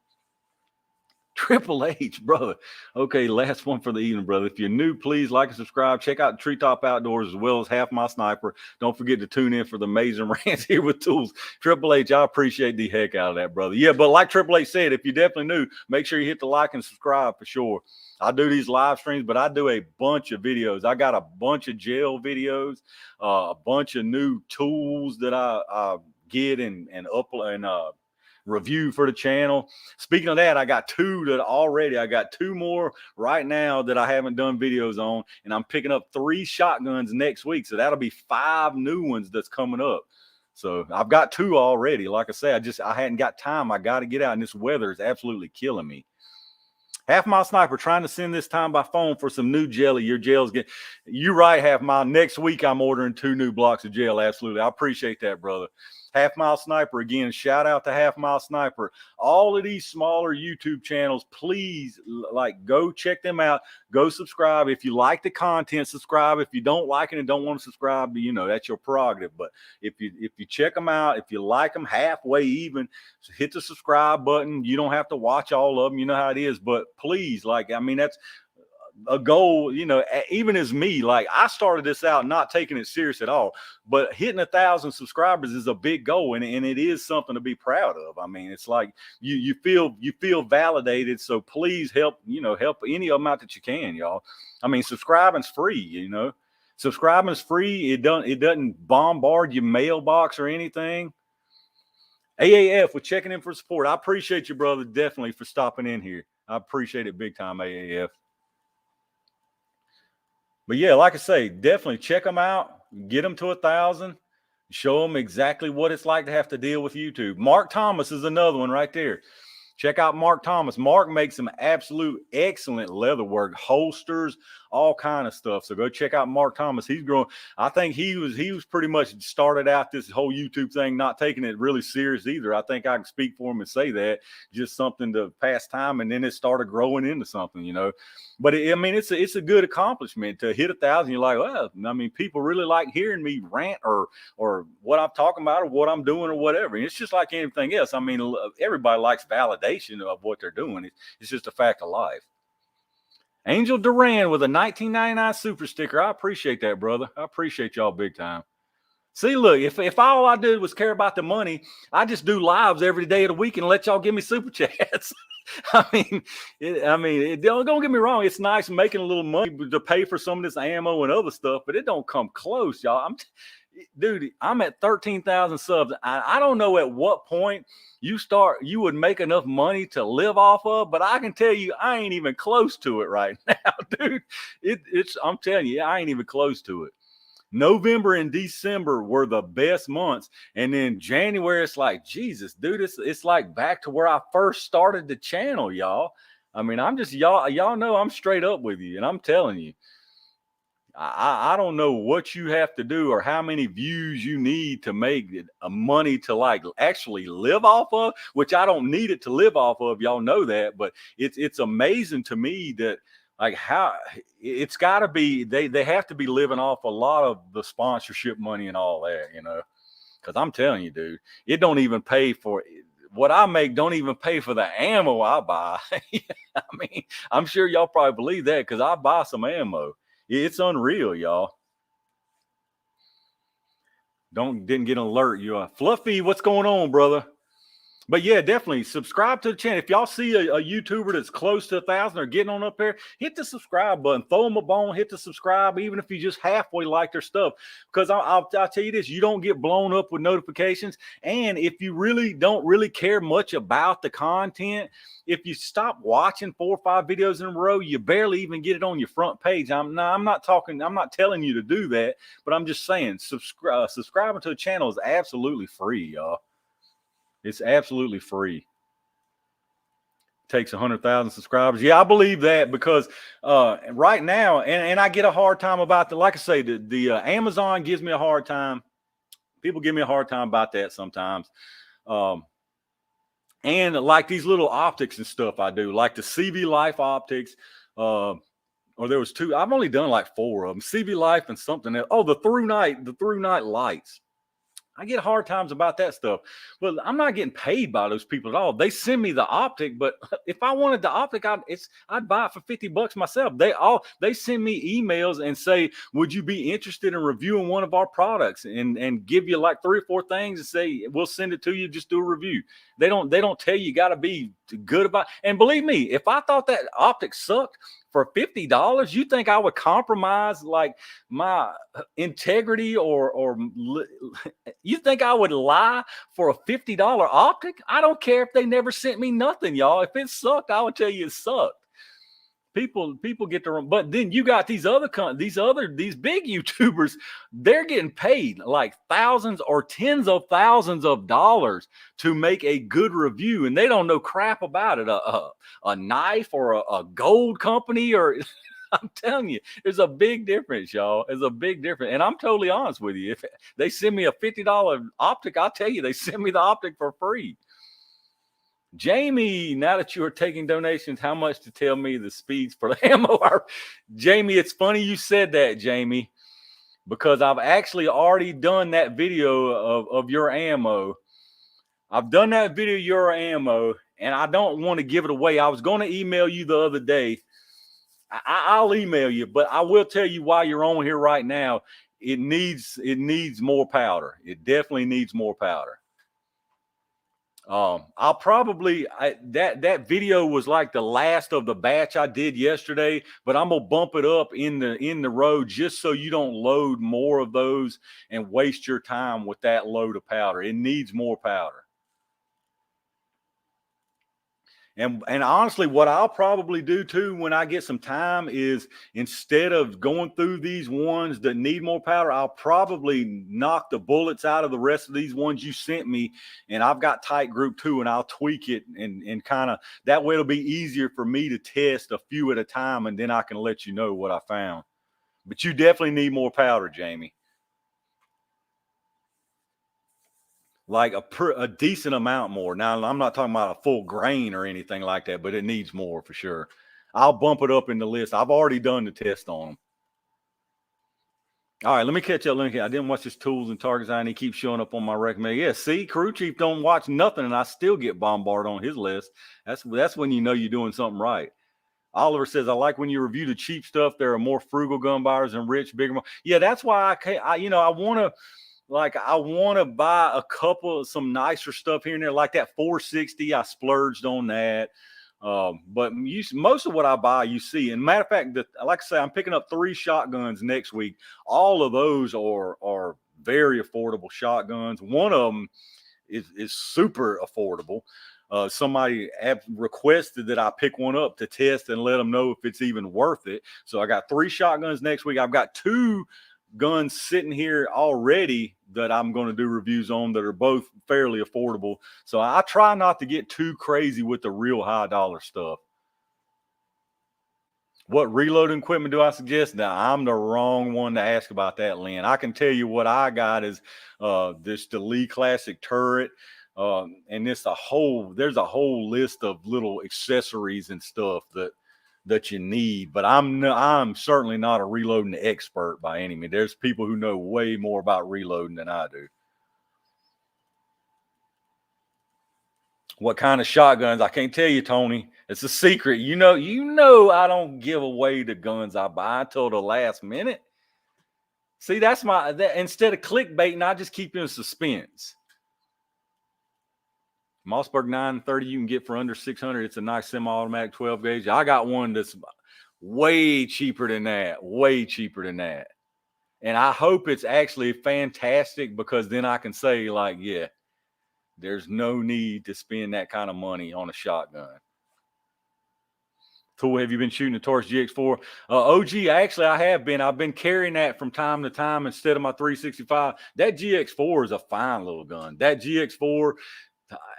Triple H, brother. Okay, last one for the evening, brother. If you're new, please like and subscribe. Check out Treetop Outdoors as well as Half My Sniper. Don't forget to tune in for the amazing rants here with Tools. Triple H, I appreciate the heck out of that, brother. Yeah, but like Triple H said, if you're definitely new, make sure you hit the like and subscribe for sure. I do these live streams, but I do a bunch of videos. I got a bunch of jail videos, a bunch of new tools that I get and upload and review for the channel. Speaking of that, I got two more right now that I haven't done videos on, and I'm picking up 3 shotguns next week. So that'll be 5 new ones that's coming up. So I've got 2 already. Like I say, I hadn't got time. I got to get out, and this weather is absolutely killing me. Half Mile Sniper trying to send this time by phone for some new jelly. Your gel's you right, Half Mile. Next week I'm ordering 2 new blocks of gel. Absolutely. I appreciate that, brother. Half Mile Sniper, again, shout out to Half Mile Sniper. All of these smaller YouTube channels, please, like, go check them out. Go subscribe. If you like the content, subscribe. If you don't like it and don't want to subscribe, that's your prerogative. But if you check them out, if you like them halfway even, hit the subscribe button. You don't have to watch all of them. You know how it is. But please, that's a goal, even as me, like, I started this out not taking it serious at all, but hitting 1,000 subscribers is a big goal, and it is something to be proud of. I mean, it's like you feel validated. So please help any amount that you can, y'all. I mean, subscribing's free, subscribing's free. It doesn't bombard your mailbox or anything. AAF, we're checking in for support. I appreciate you, brother, definitely, for stopping in here. I appreciate it big time, AAF. But yeah, like I say, definitely check them out. Get them to 1,000. Show them exactly what it's like to have to deal with YouTube. Mark Thomas is another one right there. Check out Mark Thomas. Mark makes some absolute excellent leather work, holsters, all kind of stuff. So go check out Mark Thomas. He's growing. I think he was pretty much started out this whole YouTube thing, not taking it really serious either. I think I can speak for him and say that, just something to pass time, and then it started growing into something, But it's a good accomplishment to hit 1,000. You're like, well, people really like hearing me rant or what I'm talking about or what I'm doing or whatever. And it's just like anything else. Everybody likes validation of what they're doing. It's just a fact of life. Angel Duran with a 1999 super sticker. I appreciate that, brother. I appreciate y'all big time. See, look, if all I did was care about the money, I just do lives every day of the week and let y'all give me super chats. Don't get me wrong. It's nice making a little money to pay for some of this ammo and other stuff, but it don't come close, y'all. Dude, I'm at 13,000 subs. I don't know at what point you would make enough money to live off of, but I can tell you, I ain't even close to it right now, dude. I'm telling you, I ain't even close to it. November and December were the best months. And then January, it's like, Jesus, dude, it's like back to where I first started the channel, y'all. I'm just, y'all know I'm straight up with you. And I'm telling you, I don't know what you have to do or how many views you need to make money to like actually live off of, which I don't need it to live off of. Y'all know that, but it's amazing to me that, like, how it's got to be, they have to be living off a lot of the sponsorship money and all that, because I'm telling you, dude, it don't even pay for what I make don't even pay for the ammo I buy. I mean, I'm sure y'all probably believe that because I buy some ammo. It's unreal, y'all. Didn't get an alert. You Fluffy, what's going on, brother? But yeah, definitely subscribe to the channel. If y'all see a YouTuber that's close to 1,000 or getting on up there, hit the subscribe button. Throw them a bone, hit the subscribe, even if you just halfway like their stuff. Because I'll tell you this, you don't get blown up with notifications. And if you really don't really care much about the content, if you stop watching 4 or 5 videos in a row, you barely even get it on your front page. I'm not telling you to do that, but I'm just saying subscribing to the channel is absolutely free, y'all. It's absolutely free. Takes 100,000 subscribers. Yeah, I believe that because right now, and I get a hard time about the, like I say, the Amazon gives me a hard time. People give me a hard time about that sometimes. And like these little optics and stuff I do, like the CV Life optics, or there was 2. I've only done like 4 of them. CV Life and something else. Oh, the through night lights. I get hard times about that stuff, but I'm not getting paid by those people at all. They send me the optic, but if I wanted the optic, I'd buy it for $50 myself. They send me emails and say, would you be interested in reviewing one of our products, and give you like 3 or 4 things and say, we'll send it to you. Just do a review. They don't tell you got to be good about. And believe me, if I thought that optic sucked for $50, you think I would compromise like my integrity or you think I would lie for a $50 optic? I don't care if they never sent me nothing, y'all. If it sucked, I would tell you it sucked. People get the wrong, but then you got these big YouTubers, they're getting paid like thousands or tens of thousands of dollars to make a good review, and they don't know crap about it. A knife or a gold company, or I'm telling you, there's a big difference, y'all. There's a big difference, and I'm totally honest with you. If they send me a $50 optic, I'll tell you they send me the optic for free. Jamie, now that you are taking donations, how much to tell me the speeds for the ammo are? Jamie, it's funny you said that, Jamie, because I've actually already done that video of your ammo. I've done that video of your ammo, and I don't want to give it away. I was going to email you the other day. I'll email you, but I will tell you while you're on here right now, it needs more powder. It definitely needs more powder. I'll probably that video was like the last of the batch I did yesterday, but I'm gonna bump it up in the road just so you don't load more of those and waste your time with that load of powder. It needs more powder. And honestly, what I'll probably do too when I get some time is, instead of going through these ones that need more powder, I'll probably knock the bullets out of the rest of these ones you sent me. And I've got tight group too, and I'll tweak it and kind of, that way it'll be easier for me to test a few at a time, and then I can let you know what I found. But you definitely need more powder, Jamie. Like a decent amount more. Now, I'm not talking about a full grain or anything like that, but it needs more for sure. I'll bump it up in the list. I've already done the test on them. All right, let me catch up. I didn't watch this Tools&Targets, and he keeps showing up on my recommend. Yeah, see, Crew Chief don't watch nothing, and I still get bombarded on his list. That's when you know you're doing something right. Oliver says, I like when you review the cheap stuff. There are more frugal gun buyers and rich, bigger. Yeah, that's why I want to. Like, I want to buy a couple of some nicer stuff here and there, like that 460. I splurged on that. But most of what I buy, you see. And matter of fact, like I say, I'm picking up 3 shotguns next week. All of those are very affordable shotguns. One of them is super affordable. Somebody requested that I pick one up to test and let them know if it's even worth it. So I got 3 shotguns next week. I've got 2 guns sitting here already that I'm going to do reviews on that are both fairly affordable. So I try not to get too crazy with the real high dollar stuff. What reloading equipment do I suggest? Now, I'm the wrong one to ask about that, Lynn. I can tell you what I got is the Lee Classic turret. And there's a whole list of little accessories and stuff that you need, but I'm certainly not a reloading expert by any means. There's people who know way more about reloading than I do. What kind of shotguns? I can't tell you, Tony. It's a secret. You know I don't give away the guns I buy until the last minute. See, that's instead of clickbaiting, I just keep you in suspense. Mossberg 930 you can get for under 600. It's a nice semi-automatic 12 gauge. I got one that's way cheaper than that. Way cheaper than that. And I hope it's actually fantastic, because then I can say, like, yeah, there's no need to spend that kind of money on a shotgun. Tool, have you been shooting the Taurus GX4? OG, actually, I have been. I've been carrying that from time to time instead of my 365. That GX4 is a fine little gun. That GX4,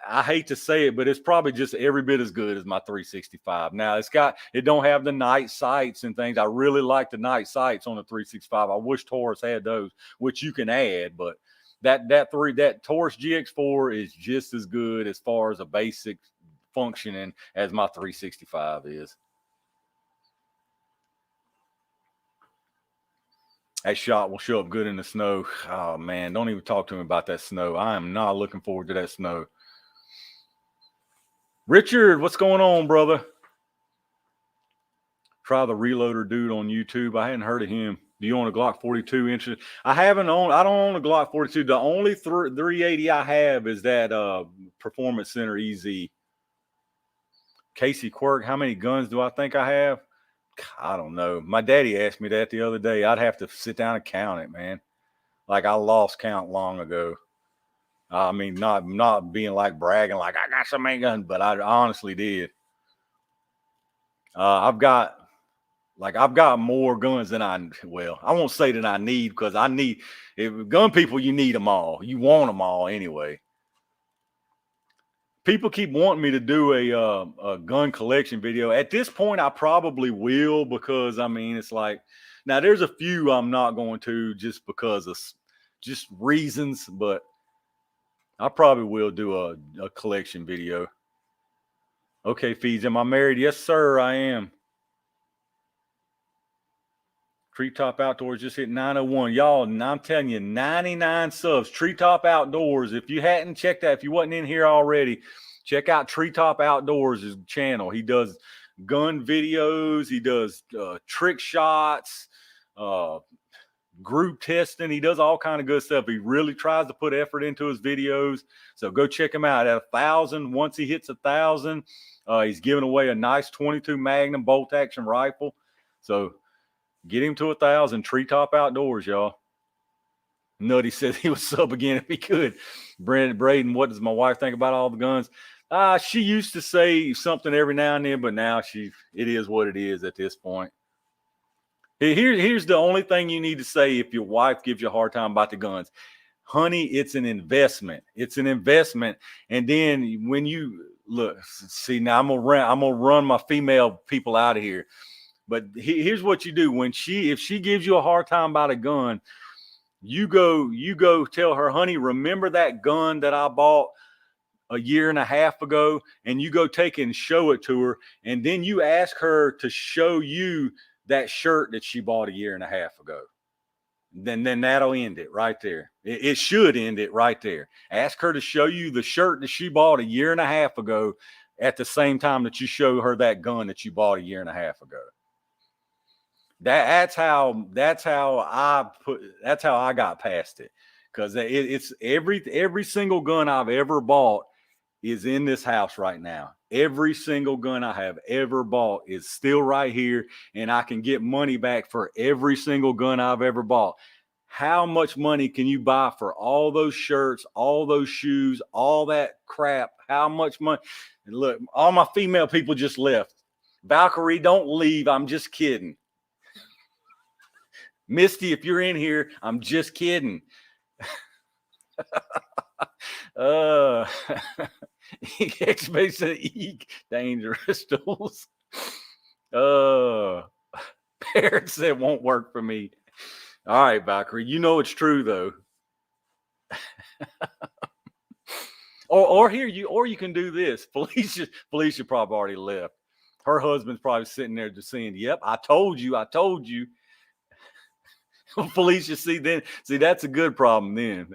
I hate to say it, but it's probably just every bit as good as my 365. Now, it don't have the night sights and things. I really like the night sights on the 365. I wish Taurus had those, which you can add, but that Taurus GX4 is just as good as far as a basic functioning as my 365 is. That shot will show up good in the snow. Oh man, don't even talk to me about that snow. I am not looking forward to that snow. Richard, what's going on, brother? Try the Reloader dude on YouTube. I hadn't heard of him. Do you own a Glock 42 inch? I don't own a Glock 42. The only 380 I have is that Performance Center EZ. Casey Quirk, how many guns do I think I have? I don't know. My daddy asked me that the other day. I'd have to sit down and count it, man. Like, I lost count long ago. I mean, not being like bragging, like I got so many guns, but I honestly did. I've got more guns than I won't say that I need, because if gun people, you need them all. You want them all anyway. People keep wanting me to do a gun collection video. At this point, I probably will, because I mean, it's like, now there's a few I'm not going to, just because of just reasons, but I probably will do a collection video. Okay, Feeds, am I married? Yes, sir, I am. Treetop Outdoors just hit 901. Y'all, I'm telling you, 99 subs. Treetop Outdoors. If you hadn't checked that, if you wasn't in here already, check out Treetop Outdoors' channel. He does gun videos. He does trick shots, group testing. He does all kind of good stuff. He really tries to put effort into his videos. So go check him out. At 1,000, once he hits 1,000, he's giving away a nice 22 Magnum bolt action rifle. So get him to 1,000. Treetop Outdoors, y'all. Nutty said he would sub again if he could. Braden, what does my wife think about all the guns? She used to say something every now and then, but now it is what it is at this point. Here's the only thing you need to say if your wife gives you a hard time about the guns. Honey, it's an investment. It's an investment. And then when you look, see, now I'm gonna run my female people out of here. But here's what you do. If she gives you a hard time about a gun, you go tell her, honey, remember that gun that I bought a year and a half ago? And you go take it and show it to her. And then you ask her to show you that shirt that she bought a year and a half ago. Then that'll end it right there. It should end it right there. Ask her to show you the shirt that she bought a year and a half ago at the same time that you show her that gun that you bought a year and a half ago. That's how I got past it, because it's every single gun I've ever bought is in this house right now. Every single gun I have ever bought is still right here, and I can get money back for every single gun I've ever bought. How much money can you buy for all those shirts, all those shoes, all that crap? How much money? And look, all my female people just left. Valkyrie, don't leave. I'm just kidding. Misty, if you're in here, I'm just kidding. Dangerous tools. Parents said won't work for me. All right, Valkyrie, you know it's true though. or you can do this. Felicia probably already left. Her husband's probably sitting there just saying, "Yep, I told you." Felicia, see, that's a good problem then.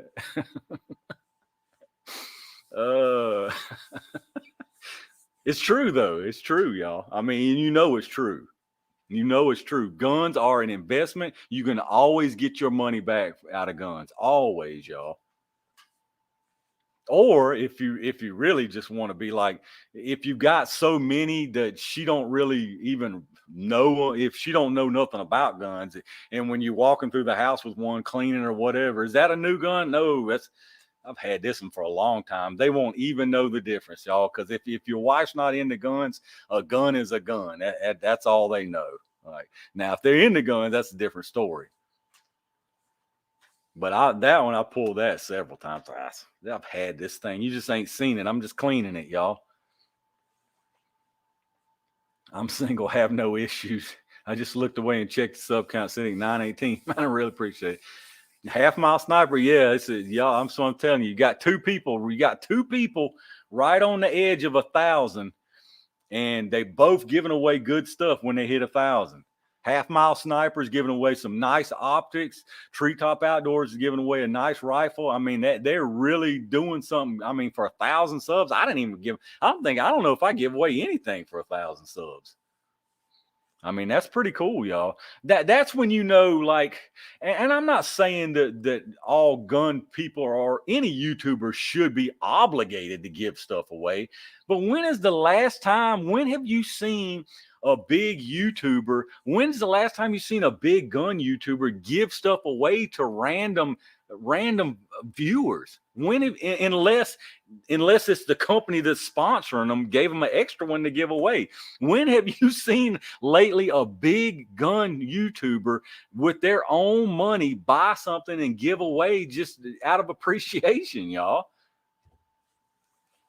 It's true, though. It's true, y'all. I mean, you know it's true. You know it's true. Guns are an investment. You can always get your money back out of guns. Always, y'all. Or if you really just want to be like, if you got so many that she don't really even know, if she don't know nothing about guns, and when you're walking through the house with one cleaning or whatever, is that a new gun? No, I've had this one for a long time. They won't even know the difference, y'all. Because if your wife's not into guns, a gun is a gun. That's all they know. Like, now, if they're into guns, that's a different story. But that one, I pulled that several times. I've had this thing. You just ain't seen it. I'm just cleaning it, y'all. I'm single, have no issues. I just looked away and checked the sub count sitting 918. I really appreciate it. Half mile sniper, yeah. Y'all. I'm telling you, you got two people right on the edge of 1,000, and they both giving away good stuff when they hit 1,000. Half mile snipers giving away some nice optics. Treetop Outdoors is giving away a nice rifle. I mean, they're really doing something. I mean, for 1,000 subs, I don't know if I give away anything for 1,000 subs. I mean, that's pretty cool, y'all. That's when you know, like, and I'm not saying that all gun people or any YouTuber should be obligated to give stuff away. But when have you seen a big YouTuber? When's the last time you seen a big gun YouTuber give stuff away to random viewers? Unless it's the company that's sponsoring them, gave them an extra one to give away. When have you seen lately a big gun YouTuber with their own money buy something and give away just out of appreciation, y'all?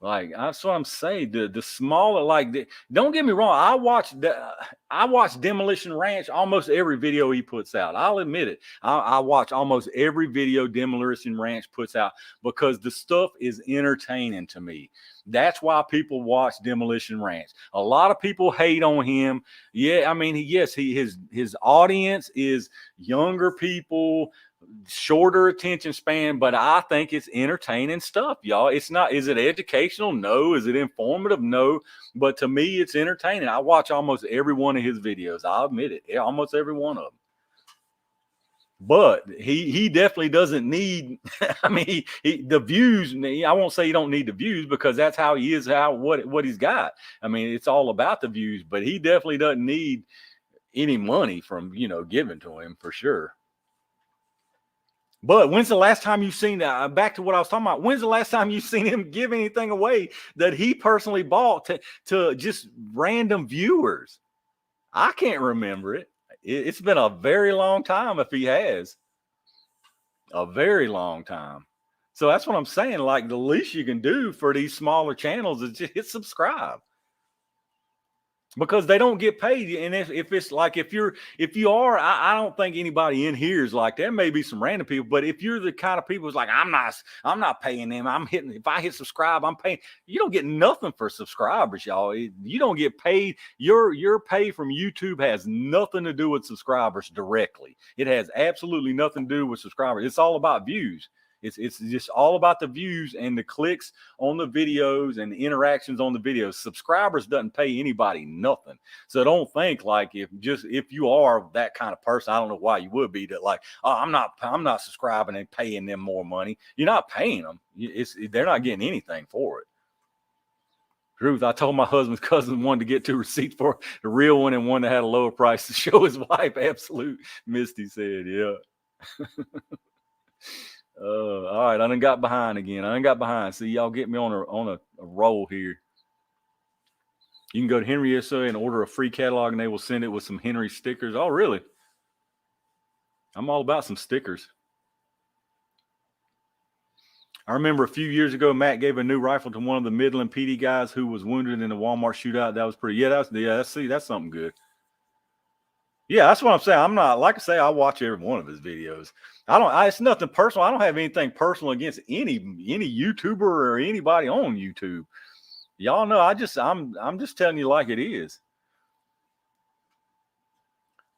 Like, that's what I'm saying. The smaller, don't get me wrong. I watch Demolition Ranch almost every video he puts out. I'll admit it. I watch almost every video Demolition Ranch puts out because the stuff is entertaining to me. That's why people watch Demolition Ranch. A lot of people hate on him. Yeah, I mean, his audience is younger people, shorter attention span, but I think it's entertaining stuff, y'all. It's not, is it educational? No. Is it informative? No. But to me, it's entertaining. I watch almost every one of his videos. I'll admit it. Almost every one of them. But he definitely doesn't need, I mean, the views. I won't say you don't need the views because that's how he is, what he's got. I mean, it's all about the views, but he definitely doesn't need any money from, given to him for sure. But when's the last time you've seen that? Back to what I was talking about. When's the last time you've seen him give anything away that he personally bought to just random viewers? I can't remember it. It's been a very long time if he has. A very long time. So that's what I'm saying. Like, the least you can do for these smaller channels is just hit subscribe. Because they don't get paid. And if it's like, if you are, I don't think anybody in here is like, there may be some random people, but if you're the kind of people who's like, I'm not paying them. If I hit subscribe, I'm paying. You don't get nothing for subscribers, y'all. You don't get paid. Your pay from YouTube has nothing to do with subscribers directly. It has absolutely nothing to do with subscribers. It's all about views. It's just all about the views and the clicks on the videos and the interactions on the videos. Subscribers doesn't pay anybody nothing. So don't think like if you are that kind of person, I don't know why you would be that like, oh, I'm not subscribing and paying them more money. You're not paying them. They're not getting anything for it. Truth, I told my husband's cousin wanted to get 2 receipts for the real one and one that had a lower price to show his wife. Absolute, Misty said, yeah. All right, I done got behind again. See, y'all get me on a roll here. You can go to Henry USA and order a free catalog, and they will send it with some Henry stickers. Oh, really? I'm all about some stickers. I remember a few years ago, Matt gave a new rifle to one of the Midland PD guys who was wounded in a Walmart shootout. That was pretty. Yeah, that's something good. Yeah, that's what I'm saying. I'm not, like I say, I watch every one of his videos. It's nothing personal. I don't have anything personal against any YouTuber or anybody on YouTube. Y'all know, I'm just telling you like it is.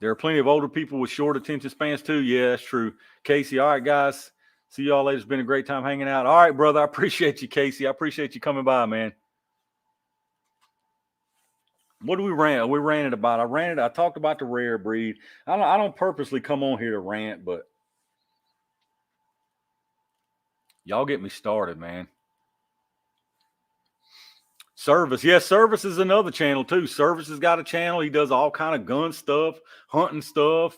There are plenty of older people with short attention spans too. Yeah, that's true. Casey, all right, guys. See y'all later. It's been a great time hanging out. All right, brother. I appreciate you, Casey. I appreciate you coming by, man. What do we rant? We ranted about. I talked about the rare breed. I don't purposely come on here to rant, but y'all get me started, man. Service. Yes, Service is another channel too. Service has got a channel. He does all kind of gun stuff, hunting stuff.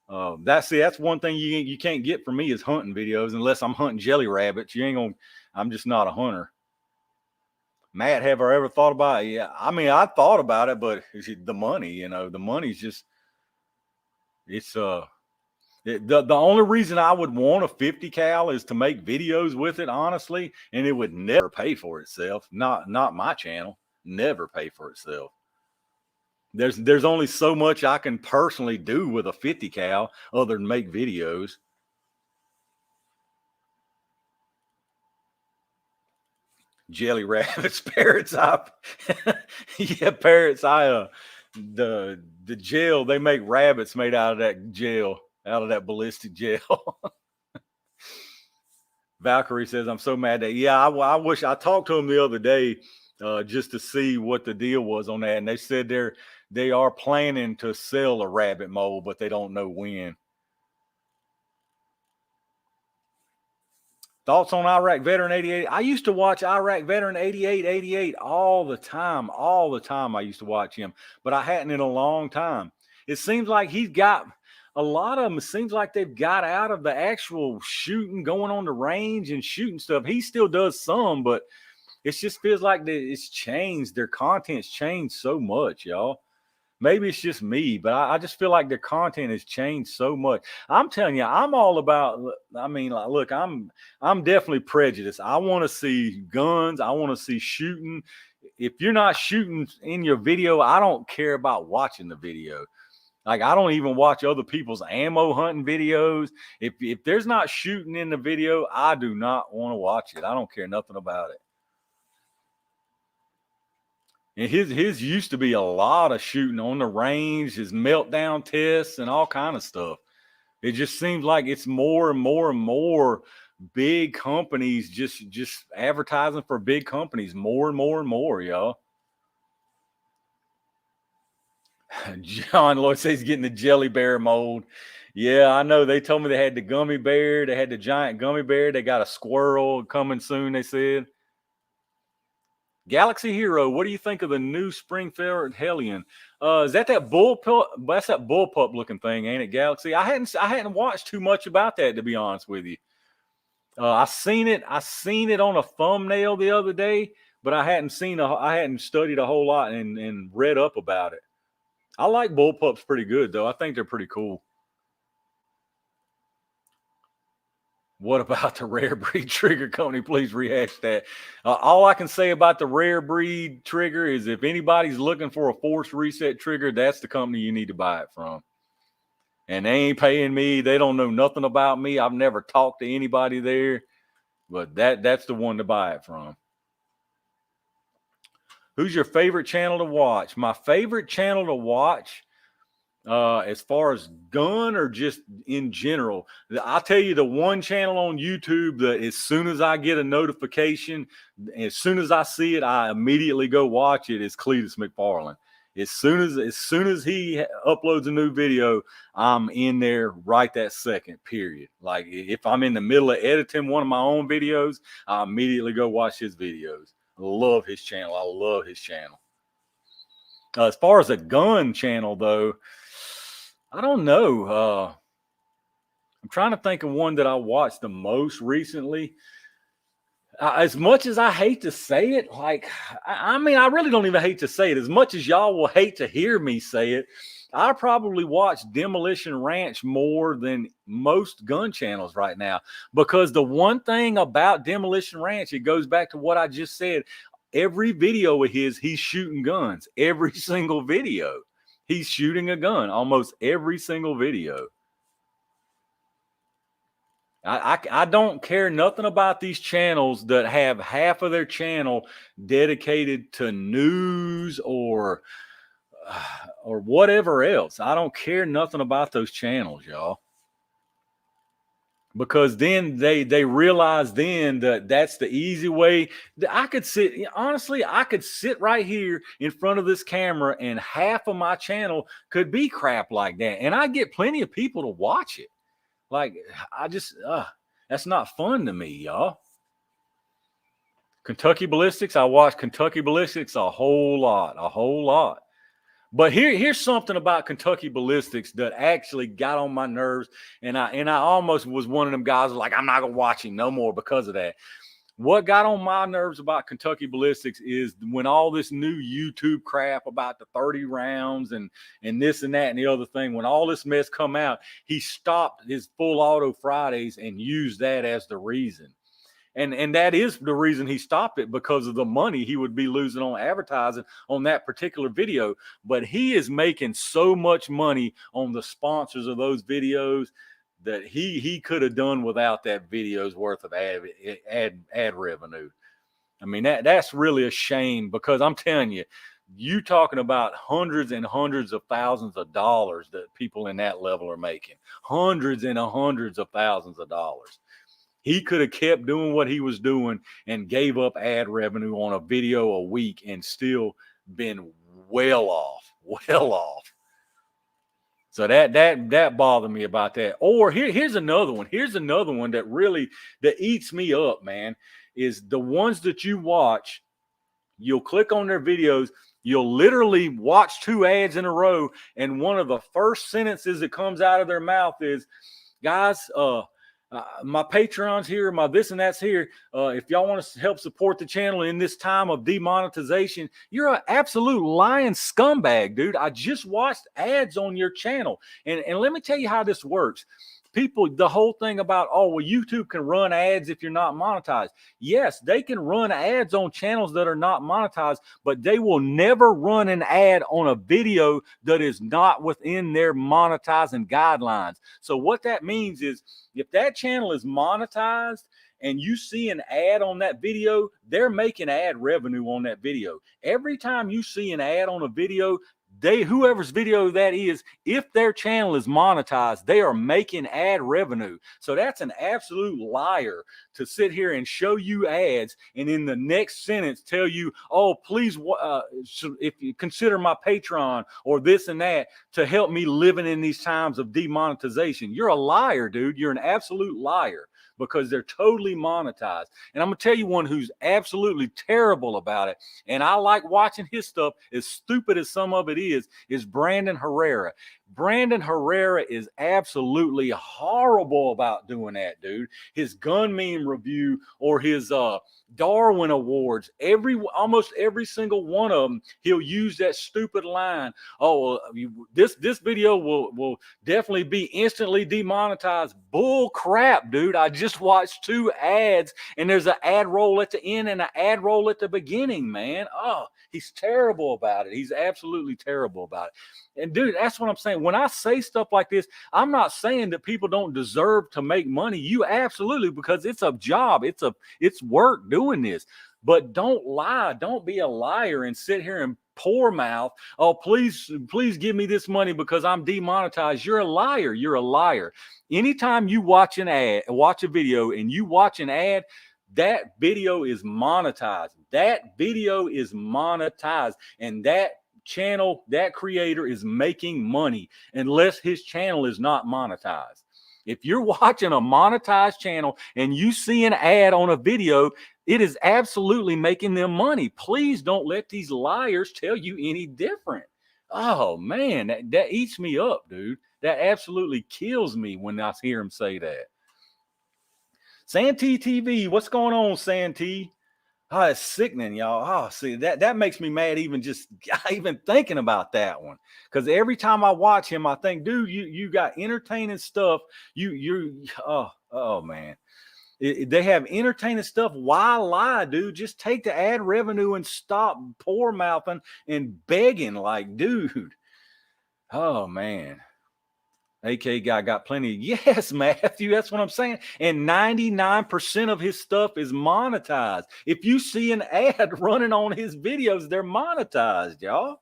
That's one thing you can't get from me is hunting videos unless I'm hunting jelly rabbits. You ain't gonna. I'm just not a hunter. Matt, have I ever thought about it? Yeah, I mean, I thought about it, but the money, the money's just, it's, the only reason I would want a 50 cal is to make videos with it, honestly, and it would never pay for itself. Not my channel, never pay for itself. There's only so much I can personally do with a 50 cal other than make videos. Jelly rabbits, parrots. Yeah, parrots. The gel, they make rabbits made out of that gel, out of that ballistic gel. Valkyrie says, I'm so mad that, yeah, I wish I talked to him the other day just to see what the deal was on that. And they said they are planning to sell a rabbit mold, but they don't know when. Thoughts on Iraq Veteran 88? I used to watch Iraq Veteran 88 all the time. All the time I used to watch him, but I hadn't in a long time. It seems like he's got a lot of them. It seems like they've got out of the actual shooting, going on the range and shooting stuff. He still does some, but it just feels like it's changed. Their content's changed so much, y'all. Maybe it's just me, but I just feel like their content has changed so much. I'm telling you, I'm all about, I mean, like, look, I'm definitely prejudiced. I want to see guns. I want to see shooting. If you're not shooting in your video, I don't care about watching the video. Like, I don't even watch other people's ammo hunting videos. If there's not shooting in the video, I do not want to watch it. I don't care nothing about it. And his used to be a lot of shooting on the range, his meltdown tests and all kind of stuff. It just seems like it's more and more and more big companies just advertising for big companies more and more and more, y'all. John Lloyd says he's getting the jelly bear mold. Yeah, I know. They told me they had the gummy bear. They had the giant gummy bear. They got a squirrel coming soon, they said. Galaxy Hero, what do you think of the new Springfield Hellion? Is that bullpup? That's that bullpup looking thing, ain't it, Galaxy? I hadn't watched too much about that, to be honest with you. I seen it on a thumbnail the other day, but I hadn't studied a whole lot and read up about it. I like bullpups pretty good though. I think they're pretty cool. What about the rare breed trigger company? Please rehash that. All I can say about the rare breed trigger is if anybody's looking for a force reset trigger, that's the company you need to buy it from. And they ain't paying me. They don't know nothing about me. I've never talked to anybody there, but that's the one to buy it from. Who's your favorite channel to watch? My favorite channel to watch, as far as gun or just in general, I'll tell you the one channel on YouTube that as soon as I get a notification, as soon as I see it, I immediately go watch it, is Cletus McFarland. As soon as he uploads a new video, I'm in there right that second, period. Like if I'm in the middle of editing one of my own videos, I immediately go watch his videos. I love his channel. I love his channel. As far as a gun channel, though, I don't know. I'm trying to think of one that I watched the most recently. As much as I hate to say it, like, I mean, I really don't even hate to say it. As much as y'all will hate to hear me say it, I probably watch Demolition Ranch more than most gun channels right now. Because the one thing about Demolition Ranch, it goes back to what I just said. Every video of his, he's shooting guns. Every single video, he's shooting a gun. Almost every single video. I don't care nothing about these channels that have half of their channel dedicated to news or whatever else. I don't care nothing about those channels, y'all. because then they realize then that that's the easy way. I could sit, honestly, I could sit right here in front of this camera and half of my channel could be crap like that. And I get plenty of people to watch it. Like, I just, that's not fun to me, y'all. Kentucky Ballistics, I watch Kentucky Ballistics a whole lot. But here's something about Kentucky Ballistics that actually got on my nerves, and I almost was one of them guys like, I'm not gonna watch him no more because of that. What got on my nerves about Kentucky Ballistics is when all this new YouTube crap about the 30 rounds and this and that and the other thing, when all this mess come out, he stopped his full auto Fridays and used that as the reason. And that is the reason he stopped it, because of the money he would be losing on advertising on that particular video. But he is making so much money on the sponsors of those videos that he could have done without that video's worth of ad revenue. I mean, that's really a shame, because I'm telling you, you talking about hundreds and hundreds of thousands of dollars that people in that level are making. Hundreds and hundreds of thousands of dollars. He could have kept doing what he was doing and gave up ad revenue on a video a week and still been well off. So that bothered me about that. Or here's another one. Here's another one that really that eats me up, man, is the ones that you watch. You'll click on their videos. You'll literally watch 2 ads in a row, and one of the first sentences that comes out of their mouth is, guys, my Patreon's here, my this and that's here. If y'all want to help support the channel in this time of demonetization, you're an absolute lying scumbag, dude. I just watched ads on your channel. And let me tell you how this works. People, the whole thing about, oh, well, YouTube can run ads if you're not monetized. Yes, they can run ads on channels that are not monetized, but they will never run an ad on a video that is not within their monetizing guidelines. So what that means is, if that channel is monetized and you see an ad on that video, they're making ad revenue on that video. Every time you see an ad on a video, whoever's video that is, if their channel is monetized, they are making ad revenue. So that's an absolute liar to sit here and show you ads and in the next sentence tell you, oh, please, if you consider my Patreon or this and that to help me living in these times of demonetization. You're a liar, dude. You're an absolute liar, because they're totally monetized. And I'm going to tell you one who's absolutely terrible about it, and I like watching his stuff, as stupid as some of it is Brandon Herrera. Brandon Herrera is absolutely horrible about doing that, dude. His gun meme review or his Darwin Awards, almost every single one of them, he'll use that stupid line. Oh, this video will definitely be instantly demonetized. Bull crap, dude. I just watched 2 ads and there's an ad roll at the end and an ad roll at the beginning, man. Oh, he's terrible about it. He's absolutely terrible about it. And dude, that's what I'm saying. When I say stuff like this, I'm not saying that people don't deserve to make money. You absolutely, because it's a job. It's work doing this. But don't lie. Don't be a liar and sit here and poor mouth. Oh, please give me this money because I'm demonetized. You're a liar. You're a liar. Anytime you watch a video and you watch an ad, that video is monetized. That video is monetized. And that channel, that creator is making money unless his channel is not monetized. If you're watching a monetized channel and you see an ad on a video, it is absolutely making them money. Please don't let these liars tell you any different. Oh man, that eats me up, dude. That absolutely kills me when I hear him say that. Santee TV, what's going on, Santee? Oh, it's sickening, y'all. Oh, see, that makes me mad even thinking about that one. Because every time I watch him, I think, dude, you got entertaining stuff. Oh man. They have entertaining stuff. Why lie, dude? Just take the ad revenue and stop poor mouthing and begging, like, dude. Oh man. AK guy got plenty. Yes, Matthew, that's what I'm saying. And 99% of his stuff is monetized. If you see an ad running on his videos, they're monetized, y'all.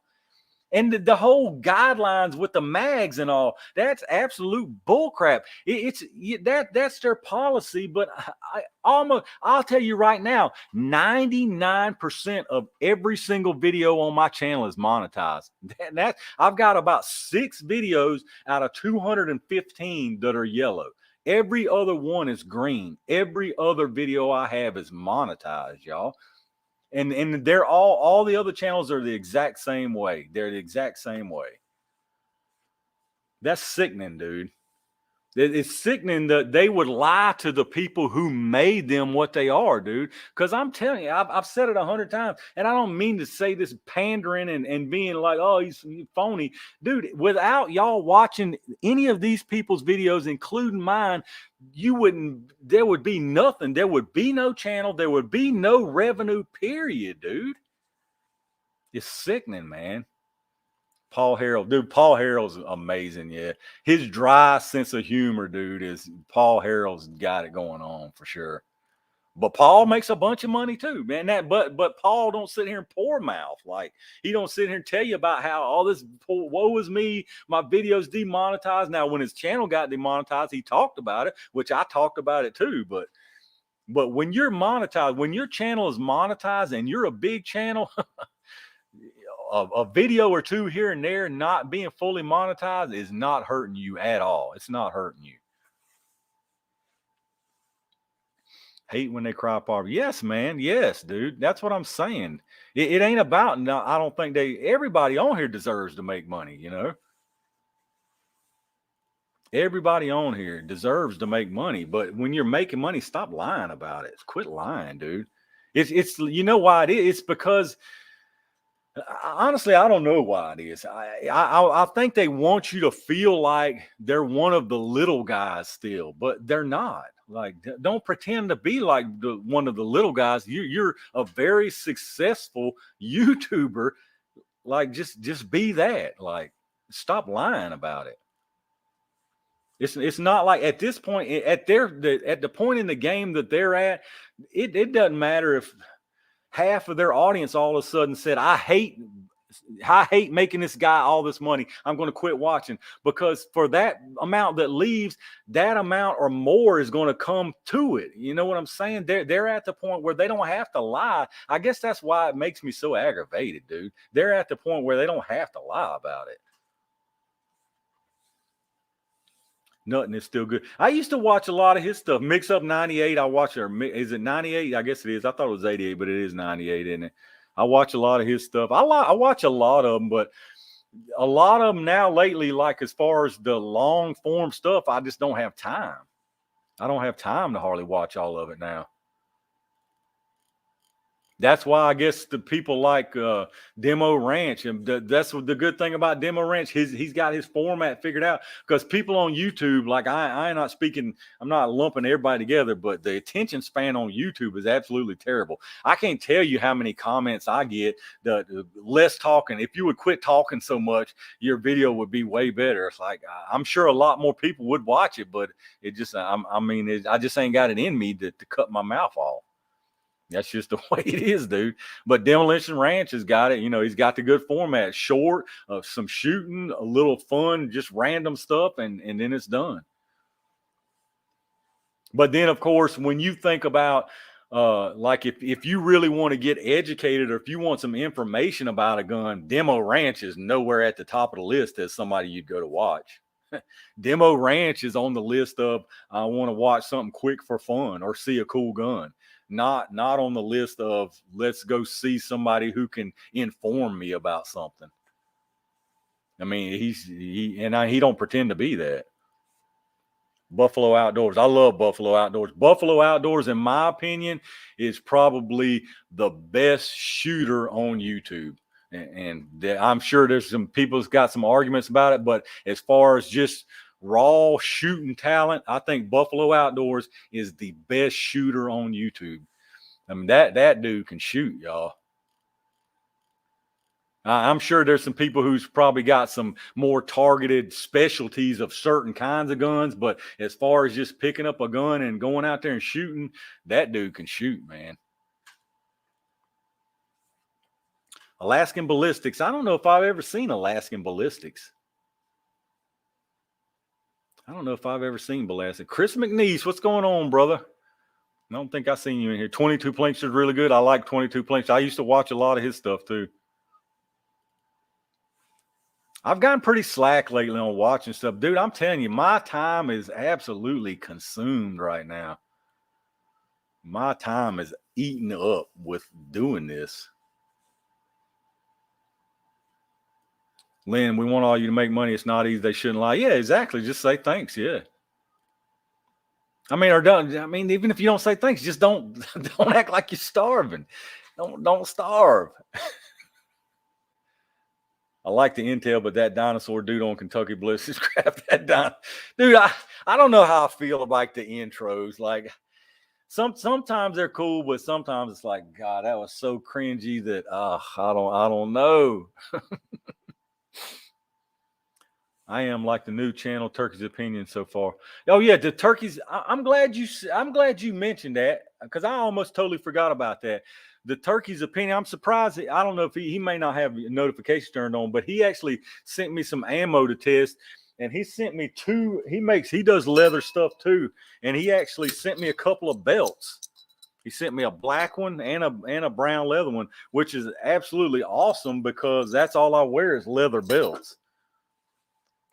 And the whole guidelines with the mags and all, that's absolute bullcrap. That's their policy. But I'll tell you right now, 99% of every single video on my channel is monetized. I've got about 6 videos out of 215 that are yellow. Every other one is green. Every other video I have is monetized, y'all. And they're all the other channels are the exact same way. They're the exact same way. That's sickening, dude. It's sickening that they would lie to the people who made them what they are, dude. Because I'm telling you, I've said it 100 times, and I don't mean to say this pandering and being like, oh, he's phony. Dude, without y'all watching any of these people's videos, including mine, there would be nothing. There would be no channel. There would be no revenue, period, dude. It's sickening, man. Paul Harrell, dude. Paul Harrell's amazing. Yeah, his dry sense of humor, dude. Paul Harrell's got it going on for sure. But Paul makes a bunch of money too, man. But Paul don't sit here and pour mouth. Like, he don't sit here and tell you about how all this woe is me, my videos demonetized. Now, when his channel got demonetized, he talked about it, which I talked about it too. But when you're monetized, when your channel is monetized and you're a big channel. A video or two here and there not being fully monetized is not hurting you at all. It's not hurting you. Hate when they cry poverty. Yes, man. Yes, dude. That's what I'm saying. It ain't about, no, I don't think everybody on here deserves to make money, you know. Everybody on here deserves to make money, but when you're making money, stop lying about it. Quit lying, dude. It's you know why it is? It's because honestly, I don't know why it is. I think they want you to feel like they're one of the little guys still, but they're not. Like, don't pretend to be like one of the little guys. You're a very successful YouTuber. Like, just be that. Like, stop lying about it. It's not like at this point at the point in the game that they're at. It doesn't matter if half of their audience all of a sudden said, I hate making this guy all this money. I'm going to quit watching, because for that amount that leaves, that amount or more is going to come to it. You know what I'm saying? They're at the point where they don't have to lie. I guess that's why it makes me so aggravated, dude. They're at the point where they don't have to lie about it. Nothing is still good. I used to watch a lot of his stuff. Mix Up 98. I watch it. Is it 98? I guess it is. I thought it was 88, but it is 98, isn't it? I watch a lot of his stuff. I watch a lot of them, but a lot of them now lately, like as far as the long form stuff, I just don't have time. I don't have time to hardly watch all of it now. That's why I guess the people like Demo Ranch, and that's the good thing about Demo Ranch. He's got his format figured out, because people on YouTube, like I'm not speaking, I'm not lumping everybody together, but the attention span on YouTube is absolutely terrible. I can't tell you how many comments I get. The less talking. If you would quit talking so much, your video would be way better. It's like, I'm sure a lot more people would watch it, but it just, I just ain't got it in me to cut my mouth off. That's just the way it is, dude. But Demolition Ranch has got it. You know, he's got the good format, short, some shooting, a little fun, just random stuff, and then it's done. But then, of course, when you think about like if you really want to get educated, or if you want some information about a gun, Demo Ranch is nowhere at the top of the list as somebody you'd go to watch. Demo Ranch is on the list of, I want to watch something quick for fun or see a cool gun. Not on the list of, let's go see somebody who can inform me about something. I mean, he don't pretend to be that. Buffalo Outdoors. I love Buffalo Outdoors. Buffalo Outdoors, in my opinion, is probably the best shooter on YouTube. And I'm sure there's some people's got some arguments about it, but as far as just raw shooting talent, I think Buffalo Outdoors is the best shooter on YouTube. I mean, that dude can shoot, y'all. I'm sure there's some people who's probably got some more targeted specialties of certain kinds of guns, but as far as just picking up a gun and going out there and shooting, that dude can shoot, man. Alaskan ballistics. I don't know if I've ever seen Alaskan ballistics. I don't know if I've ever seen ballistic. Chris McNeese, what's going on, brother? I don't think I've seen you in here. 22 Planks is really good. I like 22 Planks. I used to watch a lot of his stuff too. I've gotten pretty slack lately on watching stuff. Dude, I'm telling you, my time is absolutely consumed right now. My time is eaten up with doing this. Lynn, we want all you to make money. It's not easy. They shouldn't lie. Yeah, exactly. Just say thanks. Yeah. I mean, or don't. I mean, even if you don't say thanks, just don't act like you're starving. Don't starve. I like the intel, but that dinosaur dude on Kentucky Bliss is crap. Dude, I don't know how I feel about the intros. Like sometimes they're cool, but sometimes it's like, God, that was so cringy that I don't know. I am like the new channel Turkey's opinion so far. Oh yeah, the turkeys. I'm glad you mentioned that because I almost totally forgot about that. The turkey's opinion. I'm surprised. I don't know if he may not have notifications turned on, but he actually sent me some ammo to test, and he sent me two. He does leather stuff too, and he actually sent me a couple of belts. He sent me a black one and a brown leather one, which is absolutely awesome because that's all I wear is leather belts.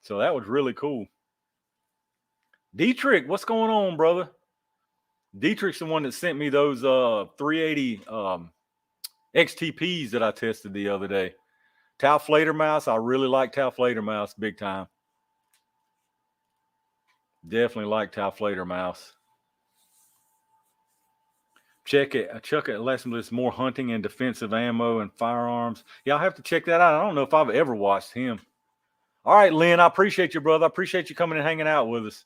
So that was really cool. Dietrich, what's going on, brother? Dietrich's the one that sent me those 380 XTPs that I tested the other day. Tau Fledermaus, I really like Tau Fledermaus big time. Definitely like Tau Fledermaus. Check it. Lesson list more hunting and defensive ammo and firearms. Yeah, I'll have to check that out. I don't know if I've ever watched him. All right, Lynn, I appreciate you, brother. I appreciate you coming and hanging out with us.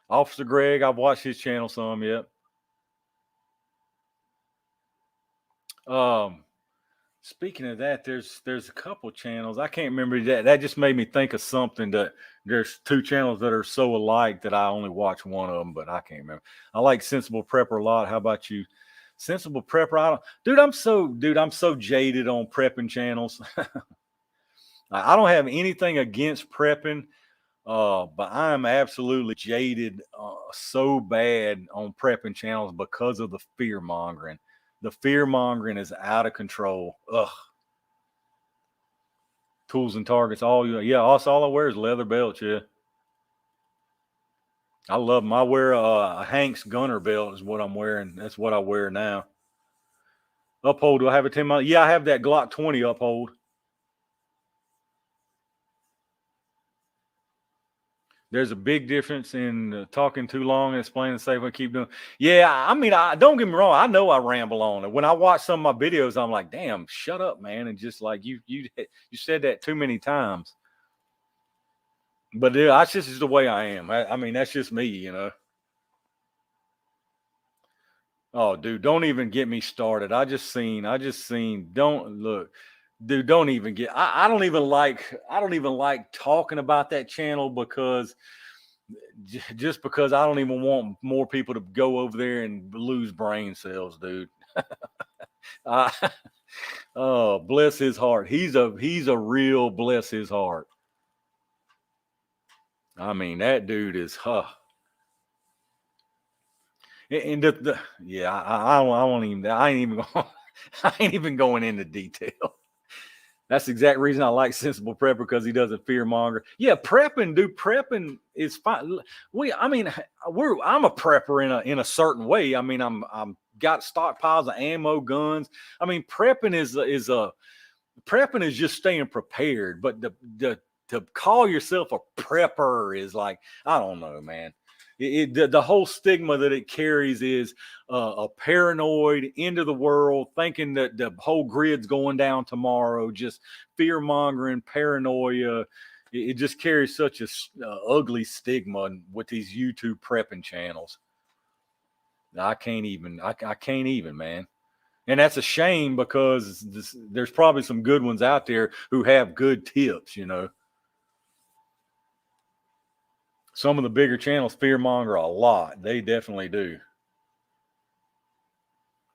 Officer Greg, I've watched his channel some, yep. Speaking of that, there's a couple channels. I can't remember that. That just made me think of something that there's two channels that are so alike that I only watch one of them, but I can't remember. I like Sensible Prepper a lot. How about you? Sensible Prepper, I'm so jaded on prepping channels. I don't have anything against prepping, but I am absolutely jaded so bad on prepping channels because of the fear mongering. The fear mongering is out of control. Ugh. Tools and targets. All I wear is leather belts. Yeah. I love them. I wear a Hank's Gunner belt is what I'm wearing. That's what I wear now. Uphold. Do I have a 10 mile? Yeah, I have that Glock 20 uphold. There's a big difference in talking too long and explaining the safe way. Keep doing. Yeah, I mean, don't get me wrong. I know I ramble on. And when I watch some of my videos, I'm like, damn, shut up, man. And just like you said that too many times. But that's just the way I am. I mean, that's just me, you know. Oh, dude, don't even get me started. I just seen, don't look, dude, don't even get, I don't even like talking about that channel because just because I don't even want more people to go over there and lose brain cells, dude. Oh, bless his heart. He's a real bless his heart. I mean, that dude is, and yeah, I won't even, I ain't even going into detail. That's the exact reason I like Sensible Prepper because he doesn't fear monger. Yeah, prepping, dude. Prepping is fine. I'm a prepper in a certain way. I mean, I'm got stockpiles of ammo, guns. I mean, prepping is just staying prepared. But to call yourself a prepper is like, I don't know, man. The whole stigma that it carries is a paranoid into the world, thinking that the whole grid's going down tomorrow, just fear mongering, paranoia. It just carries such a ugly stigma with these YouTube prepping channels. I can't even, man. And that's a shame because there's probably some good ones out there who have good tips, you know. Some of the bigger channels fearmonger a lot. They definitely do.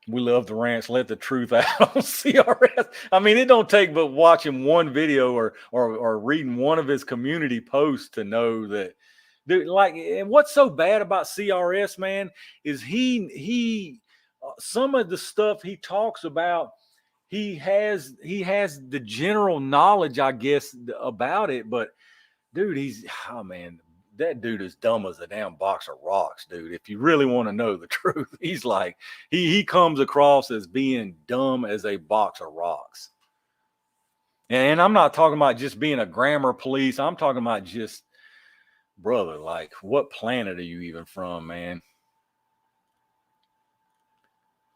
We love the rants. Let the truth out on CRS. I mean, it don't take but watching one video or reading one of his community posts to know that, dude. Like, and what's so bad about CRS, man, is he some of the stuff he talks about, he has the general knowledge, I guess, about it, but dude, oh man, that dude is dumb as a damn box of rocks, dude. If you really want to know the truth, he's like, he comes across as being dumb as a box of rocks. And I'm not talking about just being a grammar police. I'm talking about just, brother, like, what planet are you even from, man?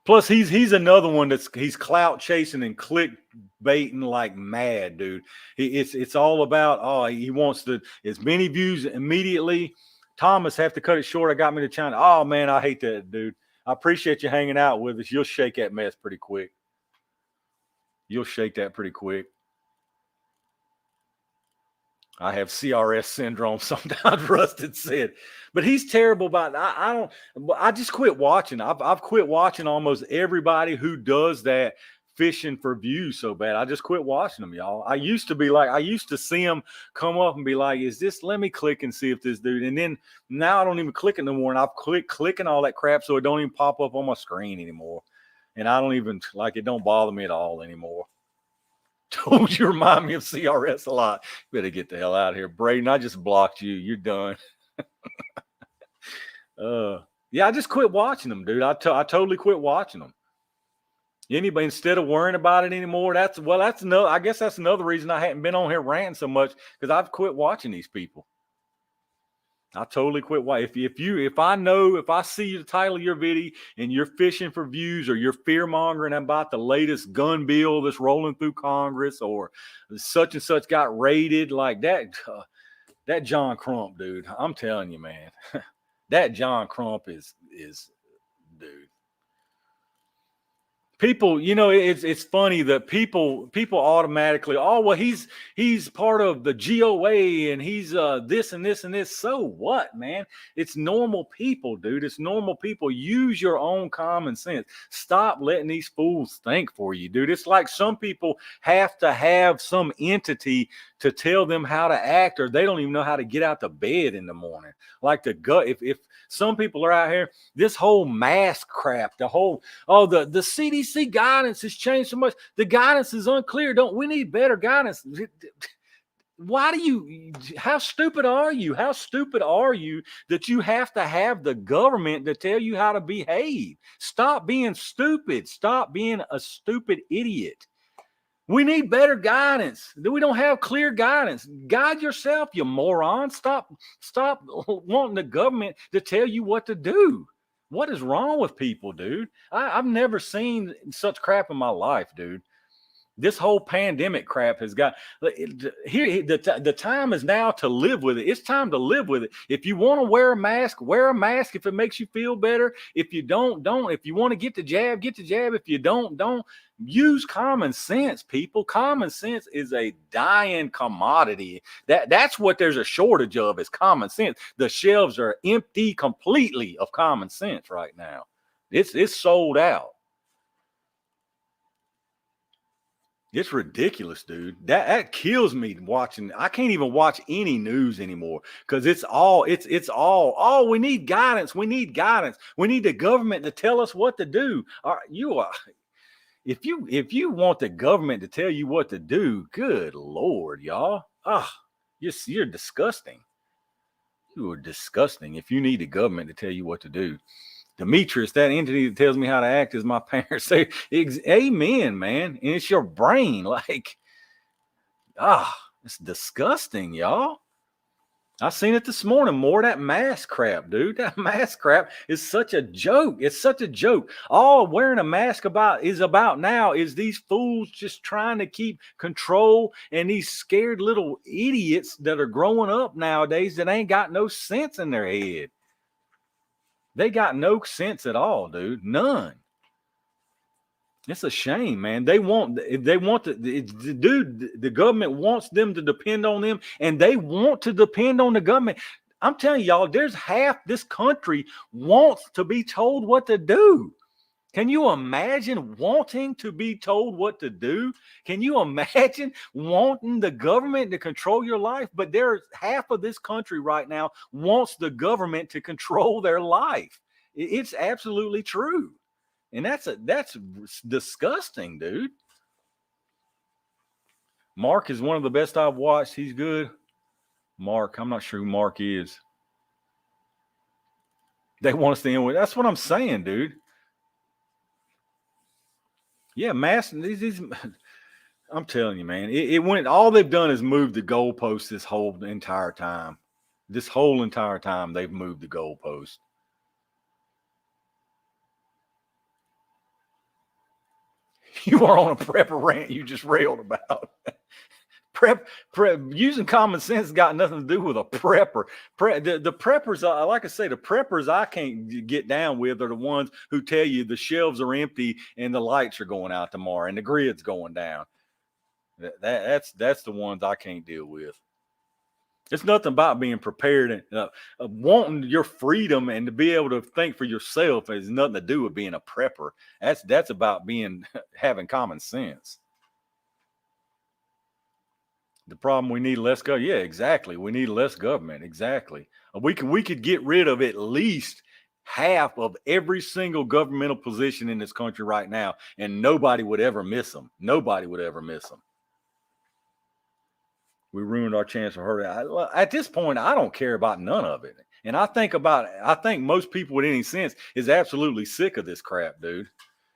Plus, he's another one he's clout chasing and clickbaiting like mad, dude. It's all about, he wants as many views immediately. Thomas, have to cut it short. I got me to China. Oh man, I hate that, dude. I appreciate you hanging out with us. You'll shake that mess pretty quick. You'll shake that pretty quick. I have CRS syndrome sometimes, Rusted said. But he's terrible about it. I just quit watching. I've quit watching almost everybody who does that fishing for views so bad. I just quit watching them, y'all. I used to see them come up and be like, let me click and see if this dude. And then now I don't even click it no more. And I've clicking all that crap so it don't even pop up on my screen anymore. And I don't even, it don't bother me at all anymore. Told you remind me of CRS a lot. Better get the hell out of here, Braden. I just blocked you. You're done. Yeah, I just quit watching them, dude. I totally quit watching them. Anybody, instead of worrying about it anymore, that's another. I guess that's another reason I hadn't been on here ranting so much, because I've quit watching these people. I totally quit. Why? If I see the title of your video and you're fishing for views, or you're fear mongering about the latest gun bill that's rolling through Congress, or such and such got raided, like that John Crump, dude. I'm telling you, man, that John Crump is dude. People, it's funny that people automatically, he's part of the GOA and he's this and this and this. So what, man? It's normal people, dude. It's normal people. Use your own common sense. Stop letting these fools think for you, dude. It's like some people have to have some entity to tell them how to act, or they don't even know how to get out the bed in the morning. Like if some people are out here, this whole mask crap, the CDC guidance has changed so much. The guidance is unclear. We need better guidance? How stupid are you? How stupid are you that you have to have the government to tell you how to behave? Stop being stupid. Stop being a stupid idiot. We need better guidance. We don't have clear guidance. Guide yourself, you moron. Stop wanting the government to tell you what to do. What is wrong with people, dude? I've never seen such crap in my life, dude. This whole pandemic crap has got here. The time is now to live with it. It's time to live with it. If you want to wear a mask, wear a mask. If it makes you feel better. If you don't. If you want to get the jab, get the jab. If you don't. Use common sense, people. Common sense is a dying commodity. That's what there's a shortage of, is common sense. The shelves are empty completely of common sense right now. It's sold out. It's ridiculous, dude. That kills me watching. I can't even watch any news anymore, because it's all we need guidance. We need guidance. We need the government to tell us what to do. If you want the government to tell you what to do, good Lord, y'all. You're disgusting. You are disgusting if you need the government to tell you what to do. Demetrius, that entity that tells me how to act, is my parents. Say, amen, man. And it's your brain. It's disgusting, y'all. I seen it this morning. More of that mask crap, dude. That mask crap is such a joke. It's such a joke. All wearing a mask is about now is these fools just trying to keep control, and these scared little idiots that are growing up nowadays that ain't got no sense in their head. They got no sense at all, dude. None. It's a shame, man. The government wants them to depend on them, and they want to depend on the government. I'm telling y'all, there's half this country wants to be told what to do. Can you imagine wanting to be told what to do? Can you imagine wanting the government to control your life? But there's half of this country right now wants the government to control their life. It's absolutely true. And that's disgusting, dude. Mark is one of the best I've watched. He's good. Mark, I'm not sure who Mark is. They want us to end with. That's what I'm saying, dude. Yeah, these I'm telling you, man, it went. All they've done is move the goalpost this whole entire time. This whole entire time, they've moved the goalpost. You are on a prepper rant you just railed about. Prep, using common sense got nothing to do with a prepper. The preppers, like I say, the preppers I can't get down with are the ones who tell you the shelves are empty and the lights are going out tomorrow and the grid's going down. That's the ones I can't deal with. It's nothing about being prepared and wanting your freedom and to be able to think for yourself. It has nothing to do with being a prepper. That's about having common sense. The problem, we need less government. Yeah, exactly. We need less government. Exactly. We could get rid of at least half of every single governmental position in this country right now, and nobody would ever miss them. Nobody would ever miss them. We ruined our chance of her. At this point, I don't care about none of it. And I think most people with any sense is absolutely sick of this crap, dude.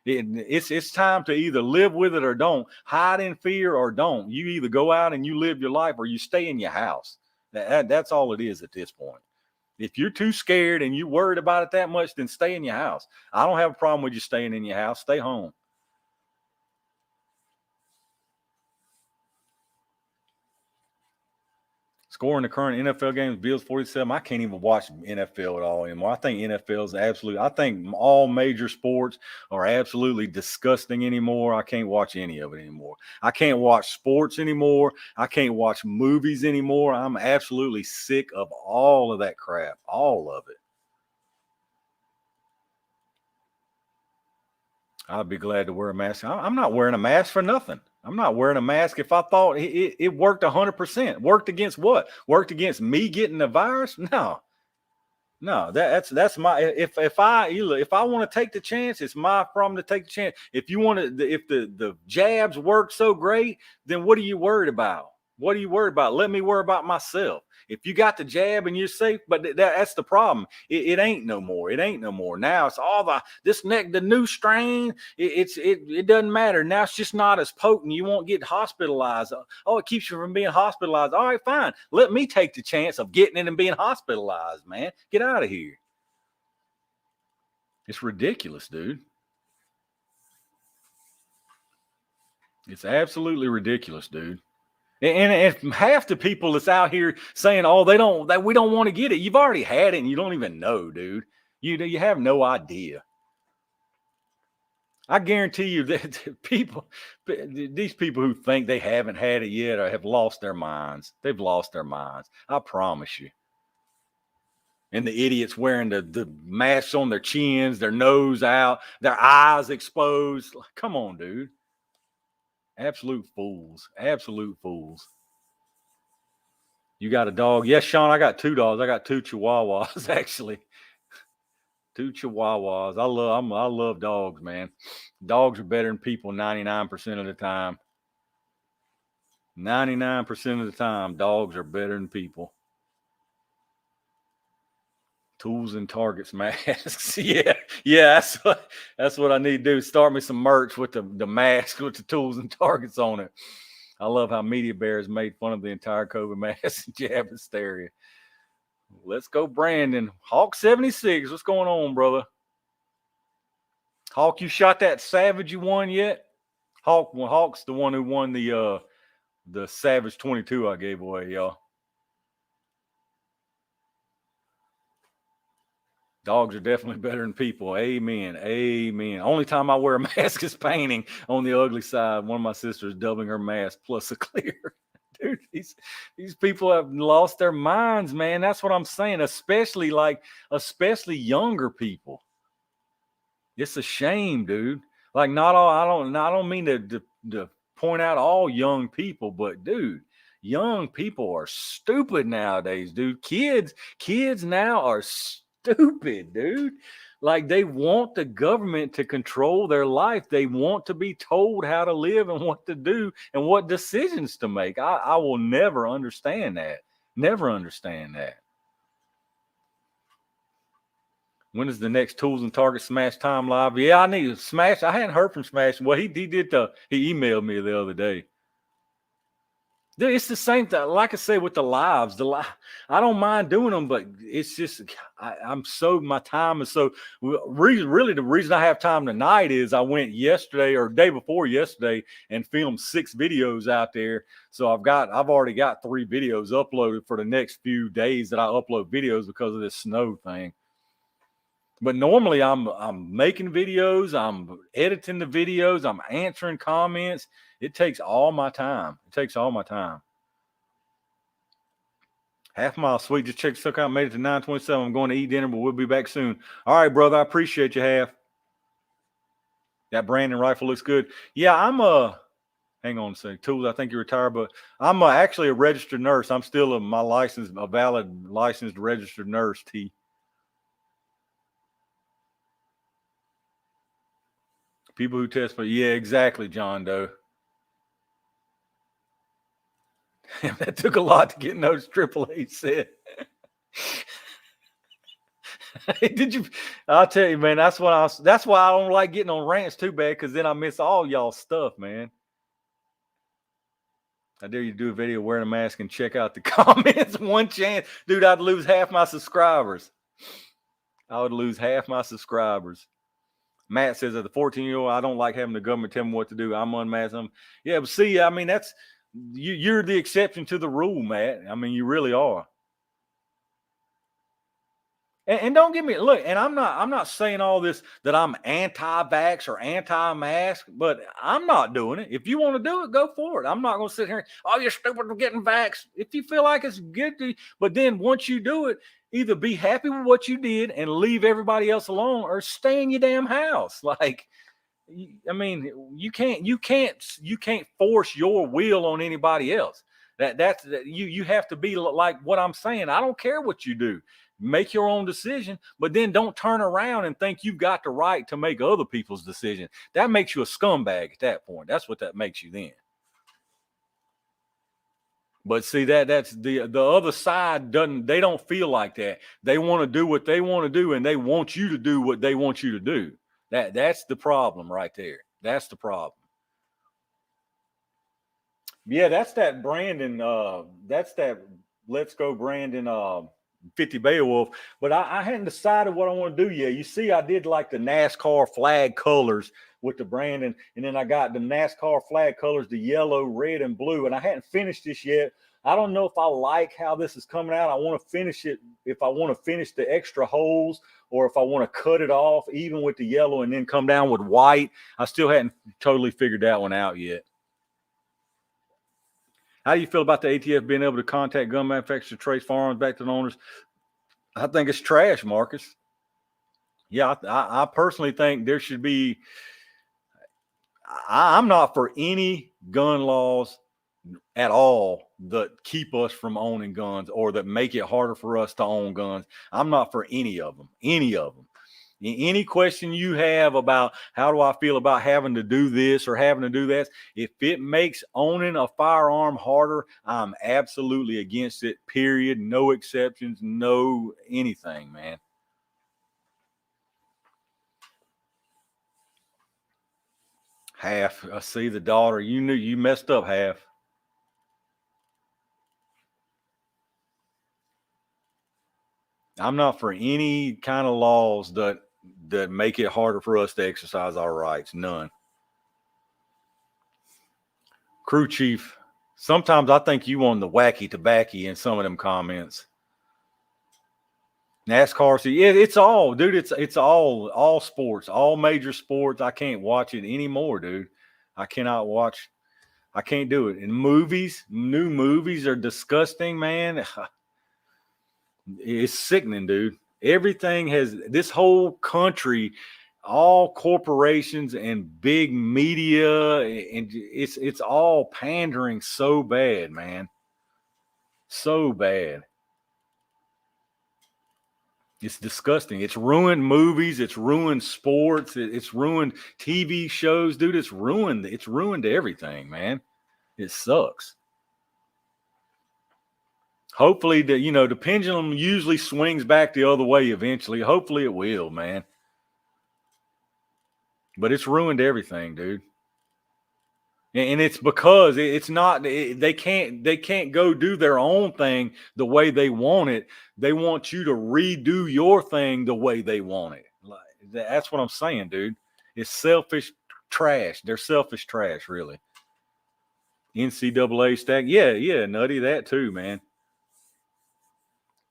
It's time to either live with it or don't. Hide in fear or don't. You either go out and you live your life or you stay in your house. That's all it is at this point. If you're too scared and you worried about it that much, then stay in your house. I don't have a problem with you staying in your house. Stay home. Scoring the current NFL games, Bills 47. I can't even watch NFL at all anymore. I think NFL is absolutely. I think all major sports are absolutely disgusting anymore. I can't watch any of it anymore. I can't watch sports anymore. I can't watch movies anymore. I'm absolutely sick of all of that crap. All of it. I'd be glad to wear a mask. I'm not wearing a mask for nothing. I'm not wearing a mask if I thought it worked 100%. Worked against what? Worked against me getting the virus? No. That's my if I want to take the chance, it's my problem to take the chance. If you want to, if the jabs work so great, then what are you worried about? What are you worried about? Let me worry about myself. If you got the jab and you're safe, but that's the problem. It ain't no more. It ain't no more. Now it's all the new strain. It doesn't matter. Now it's just not as potent. You won't get hospitalized. Oh, it keeps you from being hospitalized. All right, fine. Let me take the chance of getting it and being hospitalized, man. Get out of here. It's ridiculous, dude. It's absolutely ridiculous, dude. And if half the people that's out here saying, "Oh, we don't want to get it," you've already had it and you don't even know, dude. You have no idea. I guarantee you that these people who think they haven't had it yet or have lost their minds. They've lost their minds. I promise you. And the idiots wearing the masks on their chins, their nose out, their eyes exposed. Come on, dude. Absolute fools. Absolute fools. You got a dog? Yes, Sean, I got 2 dogs. I got 2 Chihuahuas, actually. 2 Chihuahuas. I love dogs, man. Dogs are better than people 99% of the time. 99% of the time, dogs are better than people. Tools and Targets masks. yeah, that's what I need to do. Start me some merch with the mask with the Tools and Targets on it. I love how Media Bears made fun of the entire COVID mask and jab hysteria. Let's go, Brandon. Hawk 76. What's going on, brother? Hawk, you shot that Savage you won yet? Hawk's the one who won the Savage 22 I gave away, y'all. Dogs are definitely better than people. Amen. Amen. Only time I wear a mask is painting on the ugly side. One of my sisters dubbing her mask plus a clear. Dude, these people have lost their minds, man. That's what I'm saying. Especially younger people. It's a shame, dude. Like, not all, I don't mean to point out all young people, but dude, young people are stupid nowadays, dude. Kids now are stupid, dude. Like, they want the government to control their life. They want to be told how to live and what to do and what decisions to make. I will never understand that. Never understand that. When is the next Tools and Targets Smash Time Live? Yeah, I need Smash. I hadn't heard from Smash. Well, he did he emailed me the other day. Dude, it's the same thing. Like I said, with the lives, I don't mind doing them, but it's just my time is so really the reason I have time tonight is I went yesterday or day before yesterday and filmed 6 videos out there. So I've already got 3 videos uploaded for the next few days that I upload videos because of this snow thing. But normally I'm making videos, I'm editing the videos, I'm answering comments. It takes all my time. Half mile sweet. Just check stuck out. Made it to 927. I'm going to eat dinner, but we'll be back soon. All right, brother. I appreciate you, Half. That Brandon rifle looks good. Yeah, hang on a second. Tools, I think you're retired, but I'm actually a registered nurse. I'm still a valid licensed registered nurse, T. People who test for, yeah, exactly, John Doe. That took a lot to get noticed. Triple H said. Did you? I'll tell you, man. That's why I don't like getting on rants too bad, because then I miss all y'all stuff, man. I dare you to do a video wearing a mask and check out the comments. One chance, dude, I'd lose half my subscribers. I would lose half my subscribers. Matt says, as a 14-year-old, I don't like having the government tell me what to do. I'm unmasked. Yeah, but see, I mean, that's you're the exception to the rule, Matt. I mean, you really are. And don't get me, look, and I'm not saying all this that I'm anti-vax or anti-mask, but I'm not doing it. If you want to do it, go for it. I'm not going to sit here, oh, you're stupid for getting vaxxed. If you feel like it's good to, but then once you do it, either be happy with what you did and leave everybody else alone, or stay in your damn house. Like, I mean, you can't force your will on anybody else. That's you have to be like what I'm saying. I don't care what you do. Make your own decision, but then don't turn around and think you've got the right to make other people's decision. That makes you a scumbag at that point. That's what that makes you then. But see, that's the other side they don't feel like that. They want to do what they want to do, and they want you to do what they want you to do. That's the problem right there. That's the problem. Yeah, that's that Brandon. That's that Let's Go Brandon 50 Beowulf. But I hadn't decided what I want to do yet. You see, I did like the NASCAR flag colors with the Brandon, and then I got the NASCAR flag colors, the yellow, red, and blue. And I hadn't finished this yet. I don't know if I like how this is coming out. I want to finish it, if I want to finish the extra holes, or if I want to cut it off even with the yellow and then come down with white. I still hadn't totally figured that one out yet. How do you feel about the ATF being able to contact gun manufacturers to trace firearms back to the owners? I think it's trash, Marcus. Yeah, I personally think there should be. I'm not for any gun laws at all that keep us from owning guns or that make it harder for us to own guns. I'm not for any of them. Any question you have about how do I feel about having to do this or having to do that, if it makes owning a firearm harder, I'm absolutely against it, period. No exceptions, no anything, man. Half. I see the daughter. You knew you messed up, Half. I'm not for any kind of laws that make it harder for us to exercise our rights. None. Crew chief, sometimes I think you on the wacky tobacco in some of them comments. NASCAR, see, it's all, dude. It's all sports, all major sports. I can't watch it anymore, dude. I cannot watch. I can't do it. And movies, new movies are disgusting, man. It's sickening, dude. Everything has, this whole country all corporations and big media, and it's all pandering so bad, man. So bad. It's disgusting. It's ruined movies. It's ruined sports. It's ruined TV shows, dude. It's ruined. It's ruined everything, man. It sucks. Hopefully, the pendulum usually swings back the other way eventually. Hopefully, it will, man. But it's ruined everything, dude. And it's because it's not. They can't go do their own thing the way they want it. They want you to redo your thing the way they want it. That's what I'm saying, dude. It's selfish trash. They're selfish trash, really. NCAA stack, yeah, nutty, that too, man.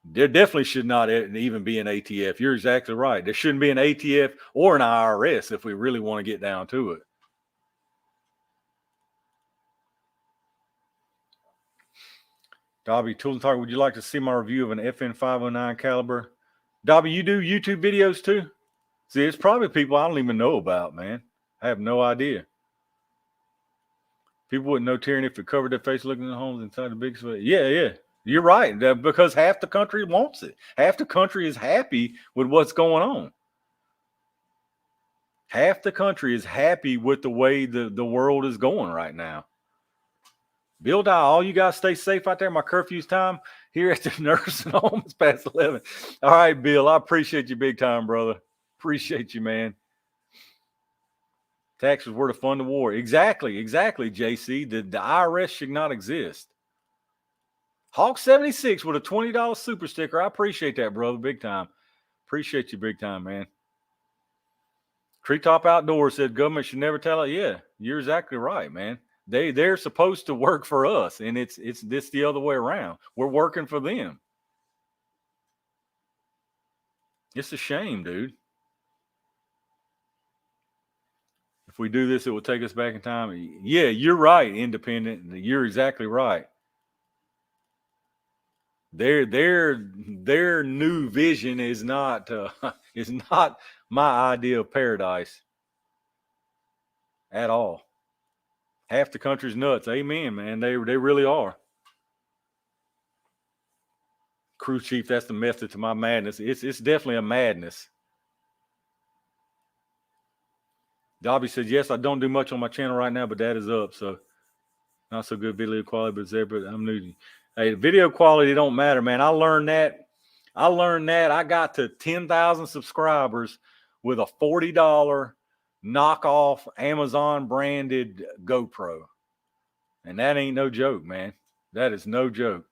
There definitely should not even be an ATF. You're exactly right. There shouldn't be an ATF or an IRS if we really want to get down to it. Dobby, Tools and Target, would you like to see my review of an FN 509 caliber? Dobby, you do YouTube videos too? See, it's probably people I don't even know about, man. I have no idea. People wouldn't know Tyranny if it covered their face looking at the homes inside the big space. Yeah. You're right. Because half the country wants it. Half the country is happy with what's going on. Half the country is happy with the way the world is going right now. Bill Dye, all you guys stay safe out there. My curfew's time here at the nursing home is past 11. All right, Bill, I appreciate you big time, brother. Appreciate you, man. Taxes were to fund the war. Exactly, JC. The IRS should not exist. Hawk 76 with a $20 super sticker. I appreciate that, brother, big time. Appreciate you big time, man. Treetop Outdoors said government should never tell it. Yeah, you're exactly right, man. They're supposed to work for us, and it's this the other way around. We're working for them. It's a shame, dude. If we do this, it will take us back in time. Yeah, you're right, Independent. You're exactly right. Their new vision is not my idea of paradise at all. Half the country's nuts. Amen, man. They really are. Crew chief, that's the method to my madness. It's definitely a madness. Dobby says, yes, I don't do much on my channel right now, but that is up. So not so good video quality, but it's there. But I'm new. Hey, video quality don't matter, man. I learned that. I got to 10,000 subscribers with a $40 knockoff Amazon branded GoPro. And that ain't no joke, man. That is no joke.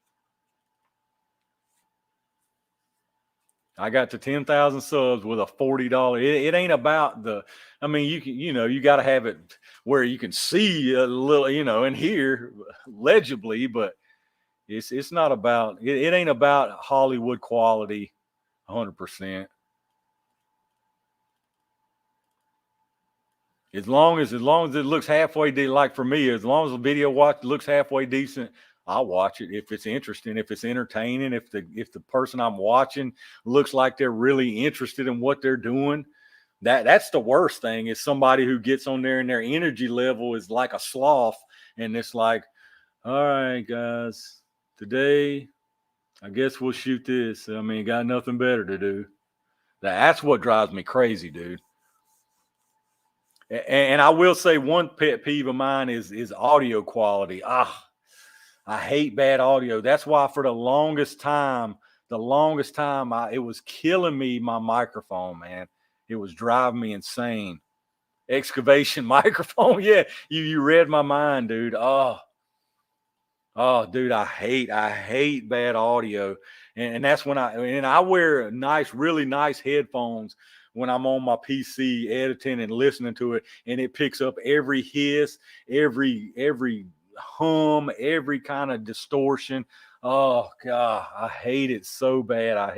I got to 10,000 subs with a $40. It ain't about you got to have it where you can see a little, and hear legibly, but it's not about, it ain't about Hollywood quality 100%. As long as it looks halfway decent, like for me, as long as the video looks halfway decent, I'll watch it if it's interesting, if it's entertaining, if the person I'm watching looks like they're really interested in what they're doing. That's the worst thing, is somebody who gets on there and their energy level is like a sloth, and it's like, all right, guys, today I guess we'll shoot this. I mean, got nothing better to do. That's what drives me crazy, dude. And I will say one pet peeve of mine is audio quality. I hate bad audio. That's why for the longest time, it was killing me, my microphone, man. It was driving me insane. Excavation microphone. Yeah, you read my mind, dude. Oh, dude, I hate bad audio. And that's when I wear really nice headphones when I'm on my PC editing and listening to it, and it picks up every hiss, every hum, every kind of distortion. Oh God, I hate it so bad. I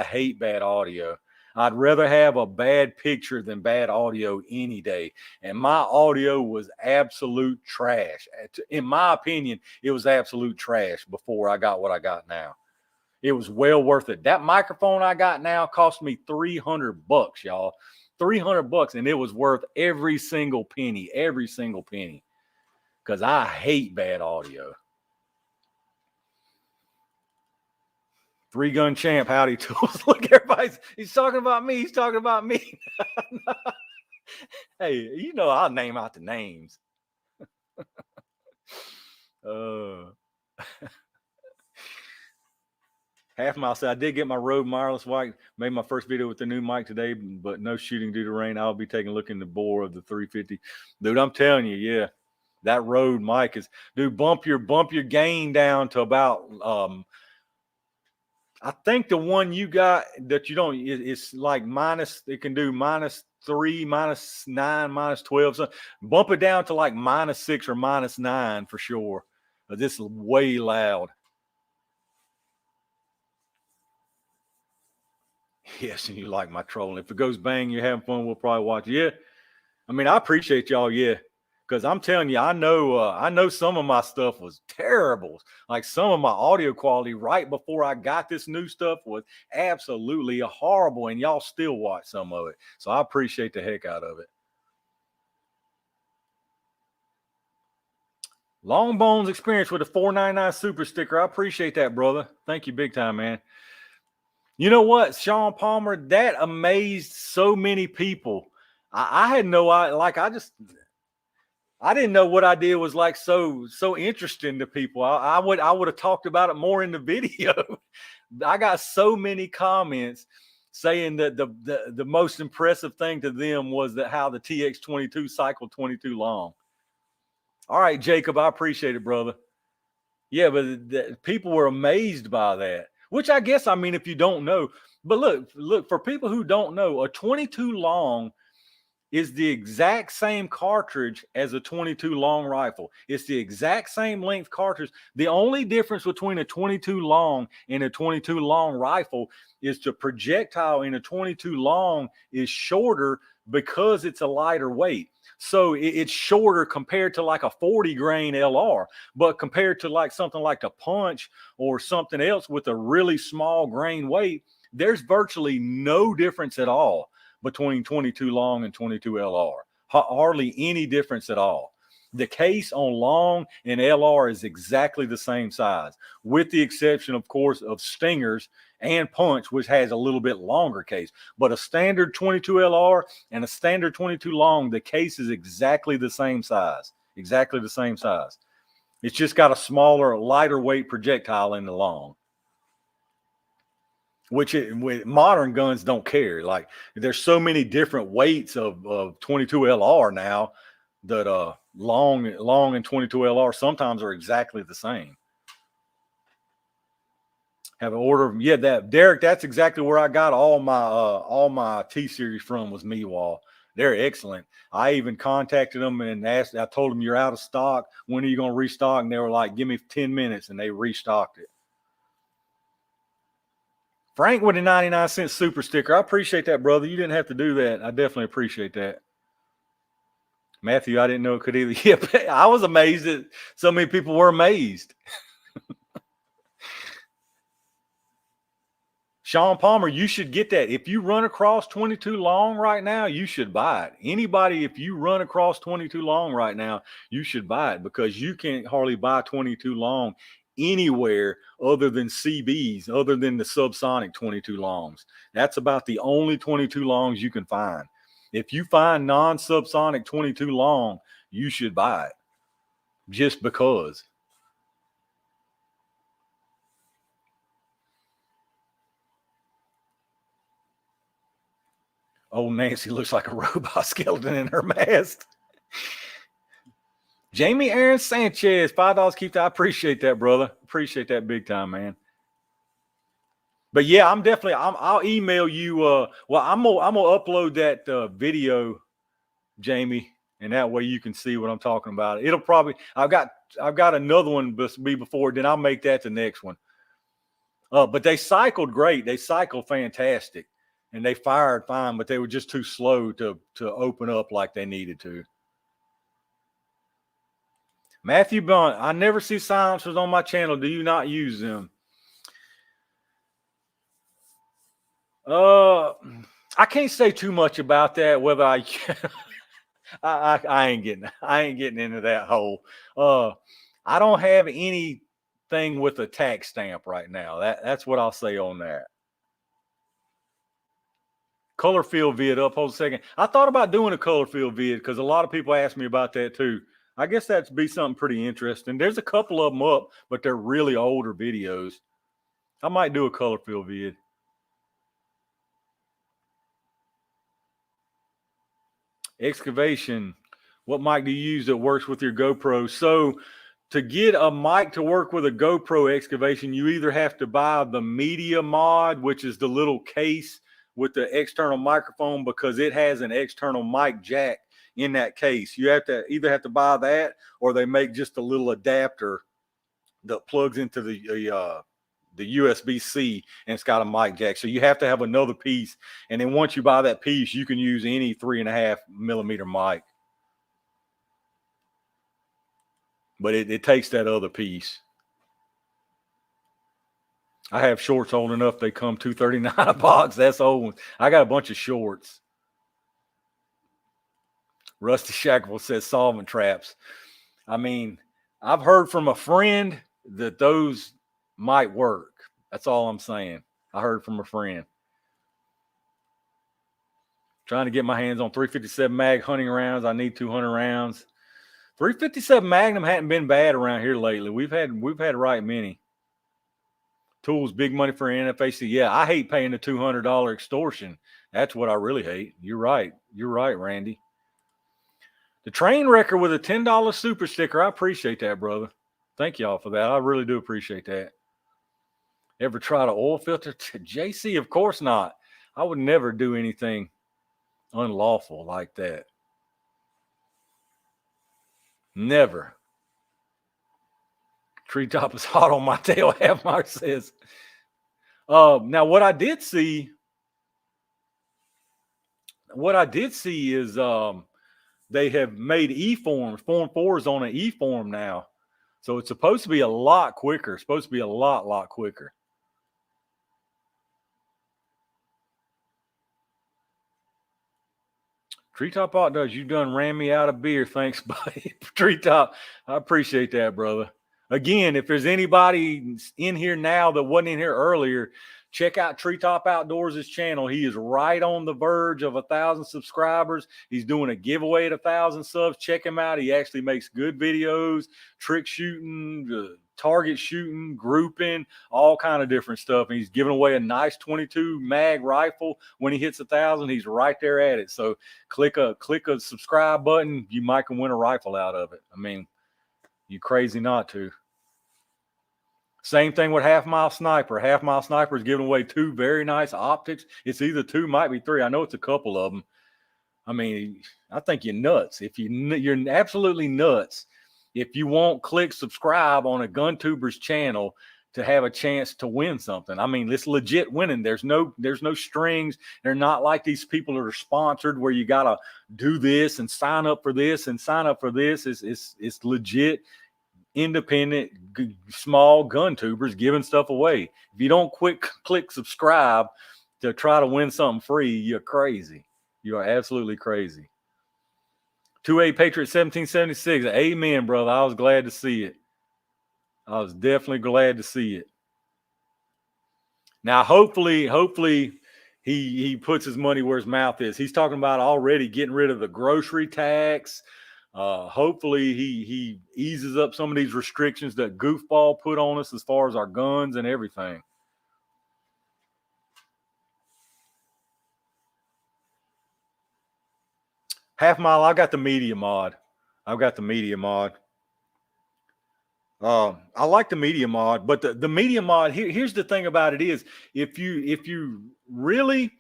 hate bad audio. I'd rather have a bad picture than bad audio any day. And my audio was absolute trash. In my opinion, it was absolute trash before I got what I got now. It was well worth it. That microphone I got now cost me $300, y'all. $300, and it was worth every single penny, because I hate bad audio. Three Gun Champ, howdy Tools. Look, he's talking about me. He's talking about me. Hey, you know I'll name out the names. Half mile said I did get my Rode wireless mic. Made my first video with the new mic today, but no shooting due to rain. I'll be taking a look in the bore of the 350. Dude, I'm telling you, yeah, that Rode mic is, dude, bump your gain down to about I think the one you got that you don't, it's like minus, it can do -3, -9, -12. So bump it down to like -6 or -9 for sure. But this is way loud. Yes, and you like my trolling. If it goes bang, you're having fun, we'll probably watch. Yeah. I mean, I appreciate y'all, yeah. Because I'm telling you, I know some of my stuff was terrible. Like some of my audio quality right before I got this new stuff was absolutely horrible, and y'all still watch some of it. So I appreciate the heck out of it. Long Bones experience with a $4.99 super sticker. I appreciate that, brother. Thank you big time, man. You know what, Sean Palmer, that amazed so many people. I had no idea. Like I didn't know what I did was like so interesting to people. I would have talked about it more in the video. I got so many comments saying that the most impressive thing to them was that how the TX22 cycled 22 long. All right, Jacob, I appreciate it, brother. Yeah, but people were amazed by that, which I guess, I mean, if you don't know, but look, for people who don't know, a 22 long is the exact same cartridge as a 22 long rifle. It's the exact same length cartridge. The only difference between a 22 long and a 22 long rifle is the projectile in a 22 long is shorter because it's a lighter weight. So it's shorter compared to like a 40 grain LR, but compared to like something like the Punch or something else with a really small grain weight, there's virtually no difference at all between 22 long and 22 LR. Hardly any difference at all. The case on long and LR is exactly the same size, with the exception, of course, of Stingers and Punch, which has a little bit longer case. But a standard 22 LR and a standard 22 long, the case is exactly the same size. Exactly the same size. It's just got a smaller, lighter weight projectile in the long. Which with modern guns don't care. Like there's so many different weights of 22 LR now that long and 22 LR sometimes are exactly the same. Have an order. Yeah, that Derek, that's exactly where I got all my T series from was Meewall. They're excellent. I even contacted them and asked, I told them you're out of stock. When are you going to restock? And they were like, give me 10 minutes, and they restocked it. Frank with a 99-cent super sticker. I appreciate that, brother. You didn't have to do that. I definitely appreciate that. Matthew, I didn't know it could either. Yeah, I was amazed that so many people were amazed. Sean Palmer, you should get that. If you run across 22 long right now, you should buy it. Anybody, if you run across 22 long right now, you should buy it because you can't hardly buy 22 long anywhere other than CBs, other than the subsonic 22 longs. That's about the only 22 longs you can find. If you find non-subsonic 22 long, you should buy it just because. Old Nancy looks like a robot skeleton in her mask. Jamie Aaron Sanchez, $5 keep that. I appreciate that, brother. Appreciate that big time, man. But yeah, I'll email you. Well, I'm gonna upload that video, Jamie, and that way you can see what I'm talking about. It'll probably I've got another one be before, then I'll make that the next one. But they cycled great. They cycled fantastic, and they fired fine, but they were just too slow to open up like they needed to. Matthew Bunt, I never see silencers on my channel. Do you not use them? I can't say too much about that. Whether I ain't getting into that hole. I don't have anything with a tax stamp right now. That's what I'll say on that. Color field vid up. Hold a second. I thought about doing a color field vid because a lot of people ask me about that too. I guess that'd be something pretty interesting. There's a couple of them up, but they're really older videos. I might do a color field vid. Excavation. What mic do you use that works with your GoPro? So to get a mic to work with a GoPro excavation, you either have to buy the media mod, which is the little case with the external microphone, because it has an external mic jack in that case. You have to either have to buy that, or they make just a little adapter that plugs into the USB-C, and it's got a mic jack. So you have to have another piece. And then once you buy that piece, you can use any 3.5mm mic. But it takes that other piece. I have shorts old enough. They come $239 a box. That's old. I got a bunch of shorts. Rusty Shackle says solvent traps. I mean, I've heard from a friend that those might work. That's all I'm saying. I heard from a friend. Trying to get my hands on 357 mag hunting rounds. I need 200 rounds. 357 Magnum hadn't been bad around here lately. We've had right many. Tools, big money for NFAC. Yeah, I hate paying the $200 extortion. That's what I really hate. You're right. You're right, Randy. The train wrecker with a $10 super sticker. I appreciate that, brother. Thank y'all for that. I really do appreciate that. Ever tried an oil filter? JC, of course not. I would never do anything unlawful like that. Never. Treetop is hot on my tail, Halfmark says. Now what I did see is they have made e-forms, Form 4s on an e-form now. So it's supposed to be a lot quicker. It's supposed to be a lot quicker. Treetop Hot Dogs, you done ran me out of beer. Thanks, buddy. Treetop, I appreciate that, brother. Again, if there's anybody in here now that wasn't in here earlier, check out Treetop Outdoors' channel. He is right on the verge of 1,000 subscribers. He's doing a giveaway at 1,000 subs. Check him out. He actually makes good videos, trick shooting, target shooting, grouping, all kind of different stuff. And he's giving away a nice 22 mag rifle when he hits 1,000. He's right there at it. So click a subscribe button. You might can win a rifle out of it. I mean, you crazy not to. Same thing with Half Mile Sniper. Half Mile Sniper is giving away 2 very nice optics. It's either 2, might be 3. I know it's a couple of them. I mean, I think you're nuts. You're absolutely nuts if you won't click subscribe on a GunTuber's channel to have a chance to win something. I mean, it's legit winning. There's no strings. They're not like these people that are sponsored where you gotta do this and sign up for this and sign up for this. It's legit. Independent, small gun tubers giving stuff away. If you don't click subscribe to try to win something free, you're crazy. You are absolutely crazy. 2A Patriot 1776. Amen, brother. I was glad to see it. I was definitely glad to see it. Now, hopefully he puts his money where his mouth is. He's talking about already getting rid of the grocery tax. Hopefully he eases up some of these restrictions that goofball put on us as far as our guns and everything. Half Mile, I got the media mod. I've got the media mod. I like the media mod, but the media mod, here's the thing about it is if you really,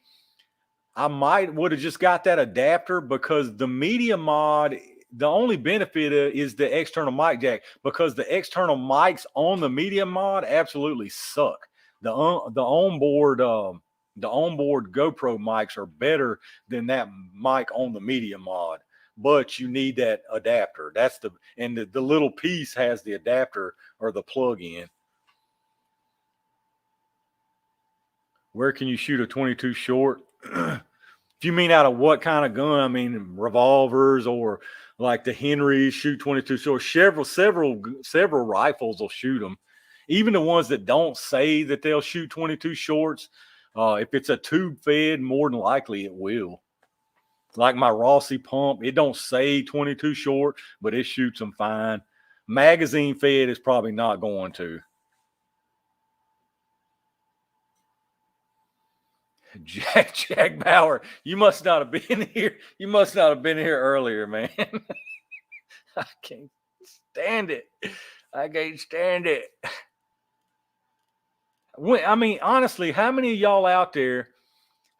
I might would have just got that adapter, because the media mod, the only benefit is the external mic jack, because the external mics on the media mod absolutely suck. The onboard GoPro mics are better than that mic on the media mod, but you need that adapter. That's the little piece has the adapter or the plug-in. Where can you shoot a 22 short? If you mean out of what kind of gun, I mean revolvers or like the Henrys shoot 22 short. Several rifles will shoot them. Even the ones that don't say that they'll shoot 22 shorts, if it's a tube fed, more than likely it will. Like my Rossi pump, it don't say 22 short, but it shoots them fine. Magazine fed is probably not going to. Jack Bauer, you must not have been here. You must not have been here earlier, man. I can't stand it. I can't stand it. I mean, honestly, how many of y'all out there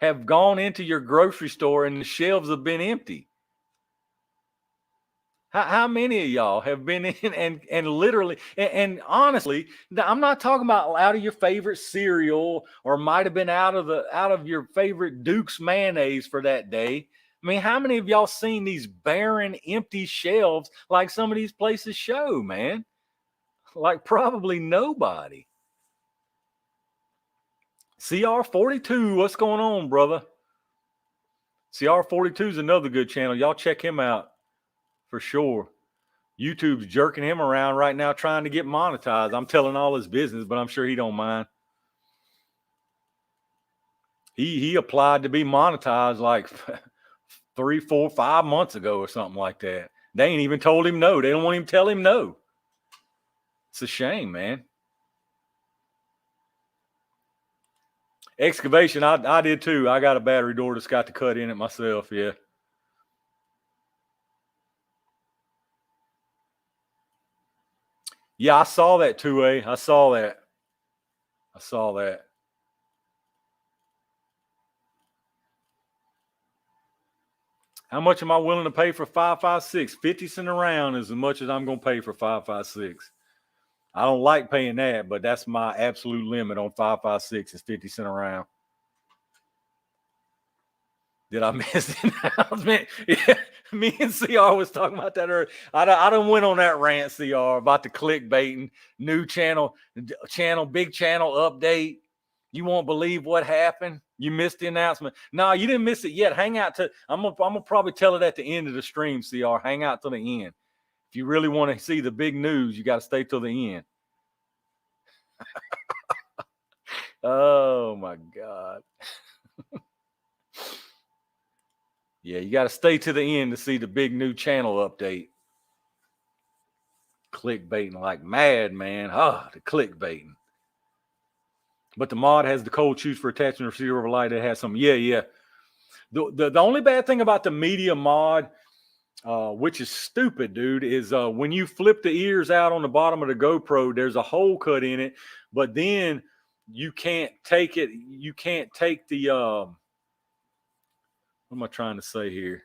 have gone into your grocery store and the shelves have been empty? How many of y'all have been in and literally and honestly, I'm not talking about out of your favorite cereal or might have been out of your favorite Duke's mayonnaise for that day. I mean, how many of y'all seen these barren, empty shelves like some of these places show, man? Like probably nobody. CR42, what's going on, brother? CR42 is another good channel. Y'all check him out for sure. YouTube's jerking him around right now trying to get monetized. I'm telling all his business, but I'm sure he don't mind. He applied to be monetized like 3, 4, 5 months ago or something like that. They ain't even told him no. They don't want him to tell him no. It's a shame, man. Excavation, I did too. I got a battery door that's got the cut in it myself, yeah. Yeah, I saw that 2A. I saw that. How much am I willing to pay for 5.56? 50 cents a round is as much as I'm going to pay for 5.56. I don't like paying that, but that's my absolute limit on 5.56 is 50 cents a round. Did I miss it? Man, yeah, me and CR was talking about that earlier. I done went on that rant, CR, about the clickbaiting, new channel, big channel update. You won't believe what happened. You missed the announcement. No, you didn't miss it yet. Hang out to. I'm gonna probably tell it at the end of the stream, CR. Hang out till the end. If you really want to see the big news, you got to stay till the end. Oh my God. Yeah, you got to stay to the end to see the big new channel update. Clickbaiting like mad, man. The clickbaiting. But the mod has the cold choose for attachment receiver overlay. It has some. Yeah. The only bad thing about the media mod, which is stupid, dude, is when you flip the ears out on the bottom of the GoPro, there's a hole cut in it, but then you can't take it. You can't take the what am I trying to say here?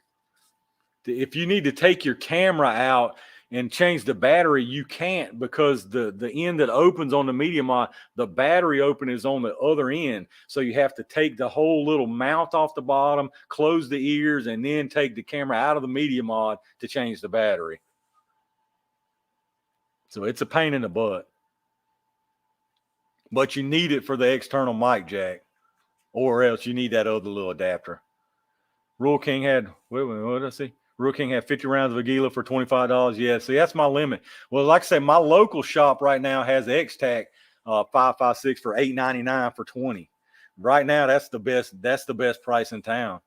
If you need to take your camera out and change the battery, you can't, because the end that opens on the media mod, the battery open is on the other end. So you have to take the whole little mount off the bottom, close the ears, and then take the camera out of the media mod to change the battery. So it's a pain in the butt. But you need it for the external mic jack, or else you need that other little adapter. Rule King had, what did I see? Rule King had 50 rounds of Aguila for $25. Yeah, see, that's my limit. Well, like I said, my local shop right now has X-Tac 5.56 for $8.99 for 20. Right now, that's the best. That's the best price in town.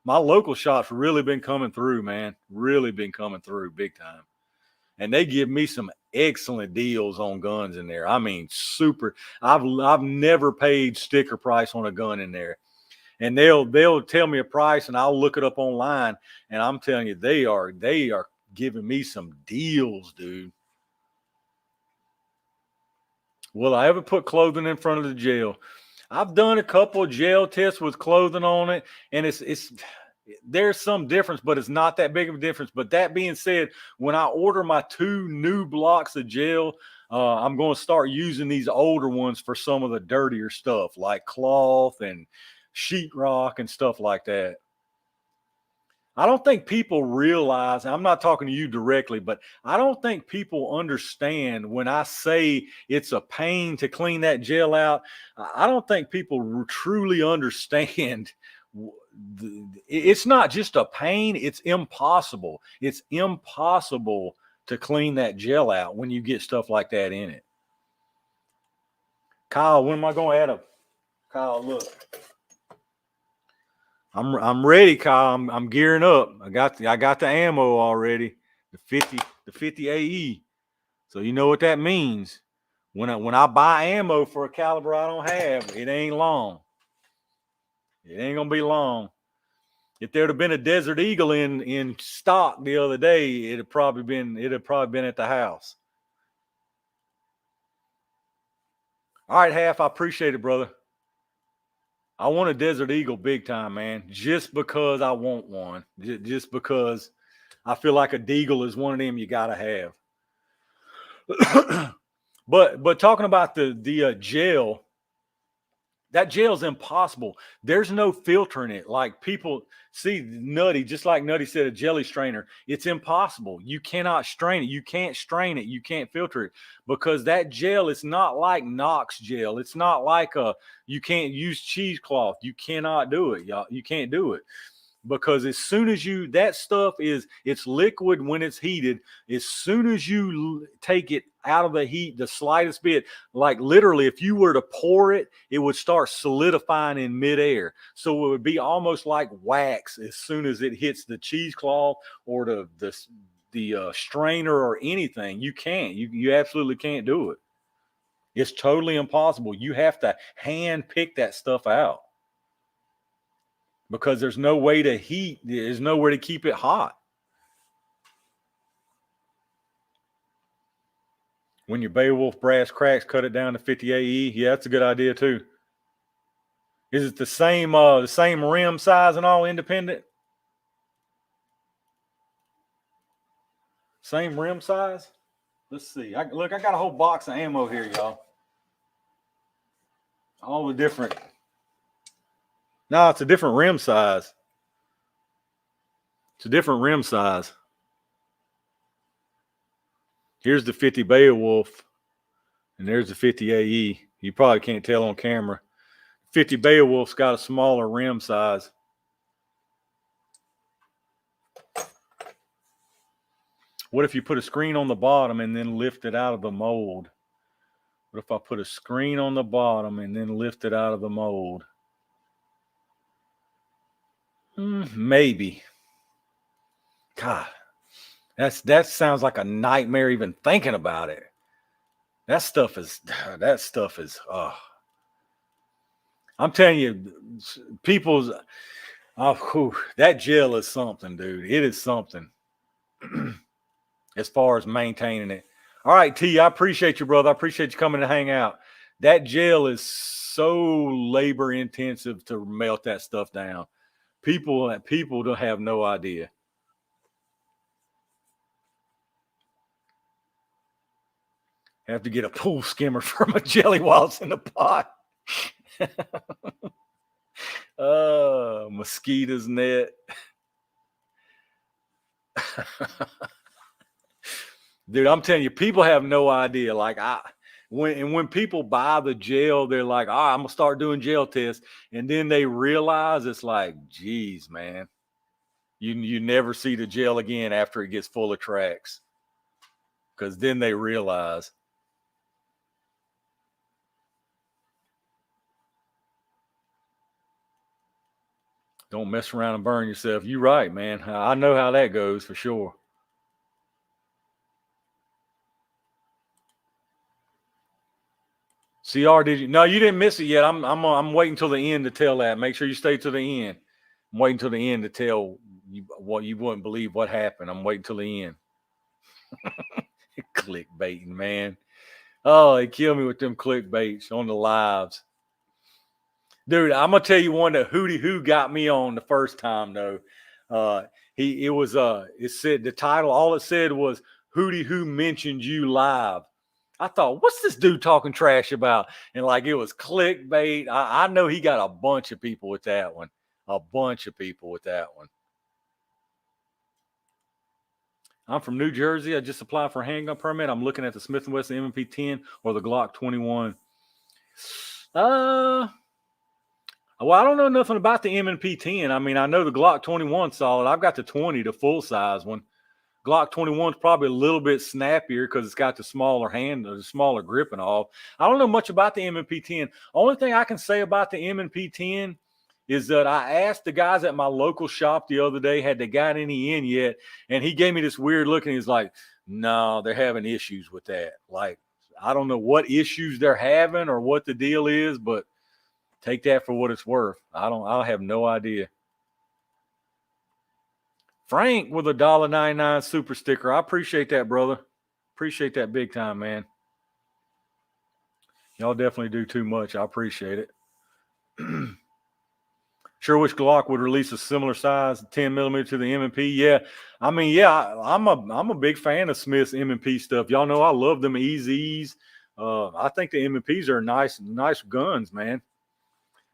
My local shop's really been coming through, man. Really been coming through big time. And they give me some excellent deals on guns in there. I mean, super. I've never paid sticker price on a gun in there. And they'll tell me a price and I'll look it up online, and I'm telling you, they are giving me some deals, dude. Will I ever put clothing in front of the gel? I've done a couple of gel tests with clothing on it, and it's there's some difference, but it's not that big of a difference. But that being said, when I order my 2 new blocks of gel, I'm going to start using these older ones for some of the dirtier stuff like cloth and sheetrock and stuff like that. I don't think people realize, I'm not talking to you directly, but I don't think people understand when I say it's a pain to clean that gel out. I don't think people truly understand. It's not just a pain, it's impossible. It's impossible to clean that gel out when you get stuff like that in it. Kyle, when am I going to add a Kyle? Look, I'm ready, Kyle. I'm gearing up. I got the ammo already. The 50 AE. So you know what that means. When I buy ammo for a caliber I don't have, it ain't long. It ain't gonna be long. If there'd have been a Desert Eagle in stock the other day, it'd have probably been at the house. All right, Half, I appreciate it, brother. I want a Desert Eagle big time, man. Just because I want one. Just because I feel like a Deagle is one of them you gotta have. But talking about the gel, that gel's impossible. There's no filter in it. Like people see Nutty, just like Nutty said, a jelly strainer. It's impossible. You cannot strain it. You can't strain it. You can't filter it because that gel is not like Knox gel. It's not like you can't use cheesecloth. You cannot do it, y'all. You can't do it. Because as soon as that stuff it's liquid when it's heated. As soon as you take it out of the heat, the slightest bit, like literally, if you were to pour it, it would start solidifying in midair. So it would be almost like wax as soon as it hits the cheesecloth or the strainer or anything. You absolutely can't do it. It's totally impossible. You have to hand pick that stuff out. Because there's no way to heat, there's nowhere to keep it hot. When your Beowulf brass cracks, cut it down to 50 AE. Yeah, that's a good idea too. Is it the same rim size and all independent? Same rim size? Let's see. Look, I got a whole box of ammo here, y'all. All the different. No, it's a different rim size. It's a different rim size. Here's the 50 Beowulf, and there's the 50 AE. You probably can't tell on camera. 50 Beowulf's got a smaller rim size. What if you put a screen on the bottom and then lift it out of the mold? What if I put a screen on the bottom and then lift it out of the mold? Maybe. God, that sounds like a nightmare even thinking about it. That stuff is I'm telling you, that gel is something, dude. It is something. As far as maintaining it. All right, T, I appreciate you, brother. I appreciate you coming to hang out. That gel is so labor intensive to melt that stuff down. People don't have no idea. Have to get a pool skimmer from a jelly while it's in the pot. Mosquitoes net. Dude, I'm telling you, people have no idea. Like when people buy the gel, they're like, I'm gonna start doing gel tests, and then they realize it's like, geez, man, you never see the gel again after it gets full of tracks, because then they realize. Don't mess around and burn yourself. You're right, man. I know how that goes for sure. CR, did you? No, you didn't miss it yet. I'm waiting till the end to tell that. Make sure you stay to the end. I'm waiting till the end to tell you what you wouldn't believe what happened. I'm waiting till the end. Clickbaiting, man. Oh, they kill me with them clickbaits on the lives. Dude, I'm gonna tell you one that Hootie Who got me on the first time though. It said the title, all it said was Hootie Who mentioned you live. I thought, what's this dude talking trash about? And like it was clickbait. I know he got a bunch of people with that one. A bunch of people with that one. I'm from New Jersey. I just applied for a handgun permit. I'm looking at the Smith & Wesson M&P 10 or the Glock 21. Well, I don't know nothing about the M&P 10. I mean, I know the Glock 21 solid. I've got the 20, the full size one. Glock 21 is probably a little bit snappier because it's got the smaller hand, the smaller grip and all. I don't know much about the M&P 10. Only thing I can say about the M&P 10 is that I asked the guys at my local shop the other day, had they got any in yet? And he gave me this weird look and he's like, no, they're having issues with that. Like, I don't know what issues they're having or what the deal is, but take that for what it's worth. I have no idea. Frank with a $1.99 super sticker. I appreciate that, brother. Appreciate that big time, man. Y'all definitely do too much. I appreciate it. Sure wish Glock would release a similar size 10 millimeter to the M&P. Yeah, I mean, yeah, I'm a big fan of Smith's M&P stuff. Y'all know I love them EZs. I think the M&Ps are nice guns, man.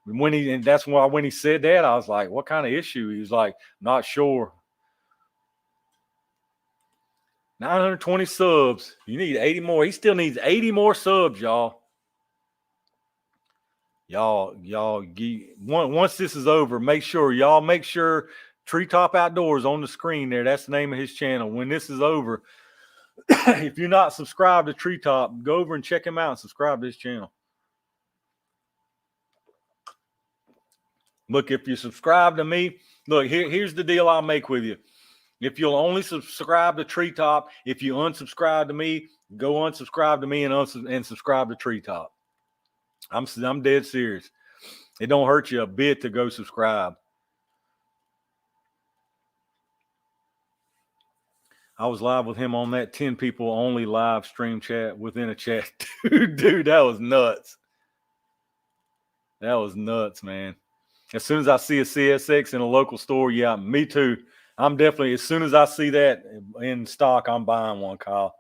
And that's why when he said that, I was like, what kind of issue? He was like, not sure. 920 subs. You need 80 more. He still needs 80 more subs, y'all. Once this is over, make sure Treetop Outdoors on the screen there. That's the name of his channel. When this is over, if you're not subscribed to Treetop, go over and check him out and subscribe to his channel. Look, if you subscribe to me, look, here's the deal I'll make with you. If you'll only subscribe to Treetop, if you unsubscribe to me, go unsubscribe to me and subscribe to Treetop. I'm dead serious. It don't hurt you a bit to go subscribe. I was live with him on that 10 people only live stream chat within a chat. Dude, that was nuts. That was nuts, man. As soon as I see a CSX in a local store, yeah, me too. I'm definitely, as soon as I see that in stock, I'm buying one, Kyle.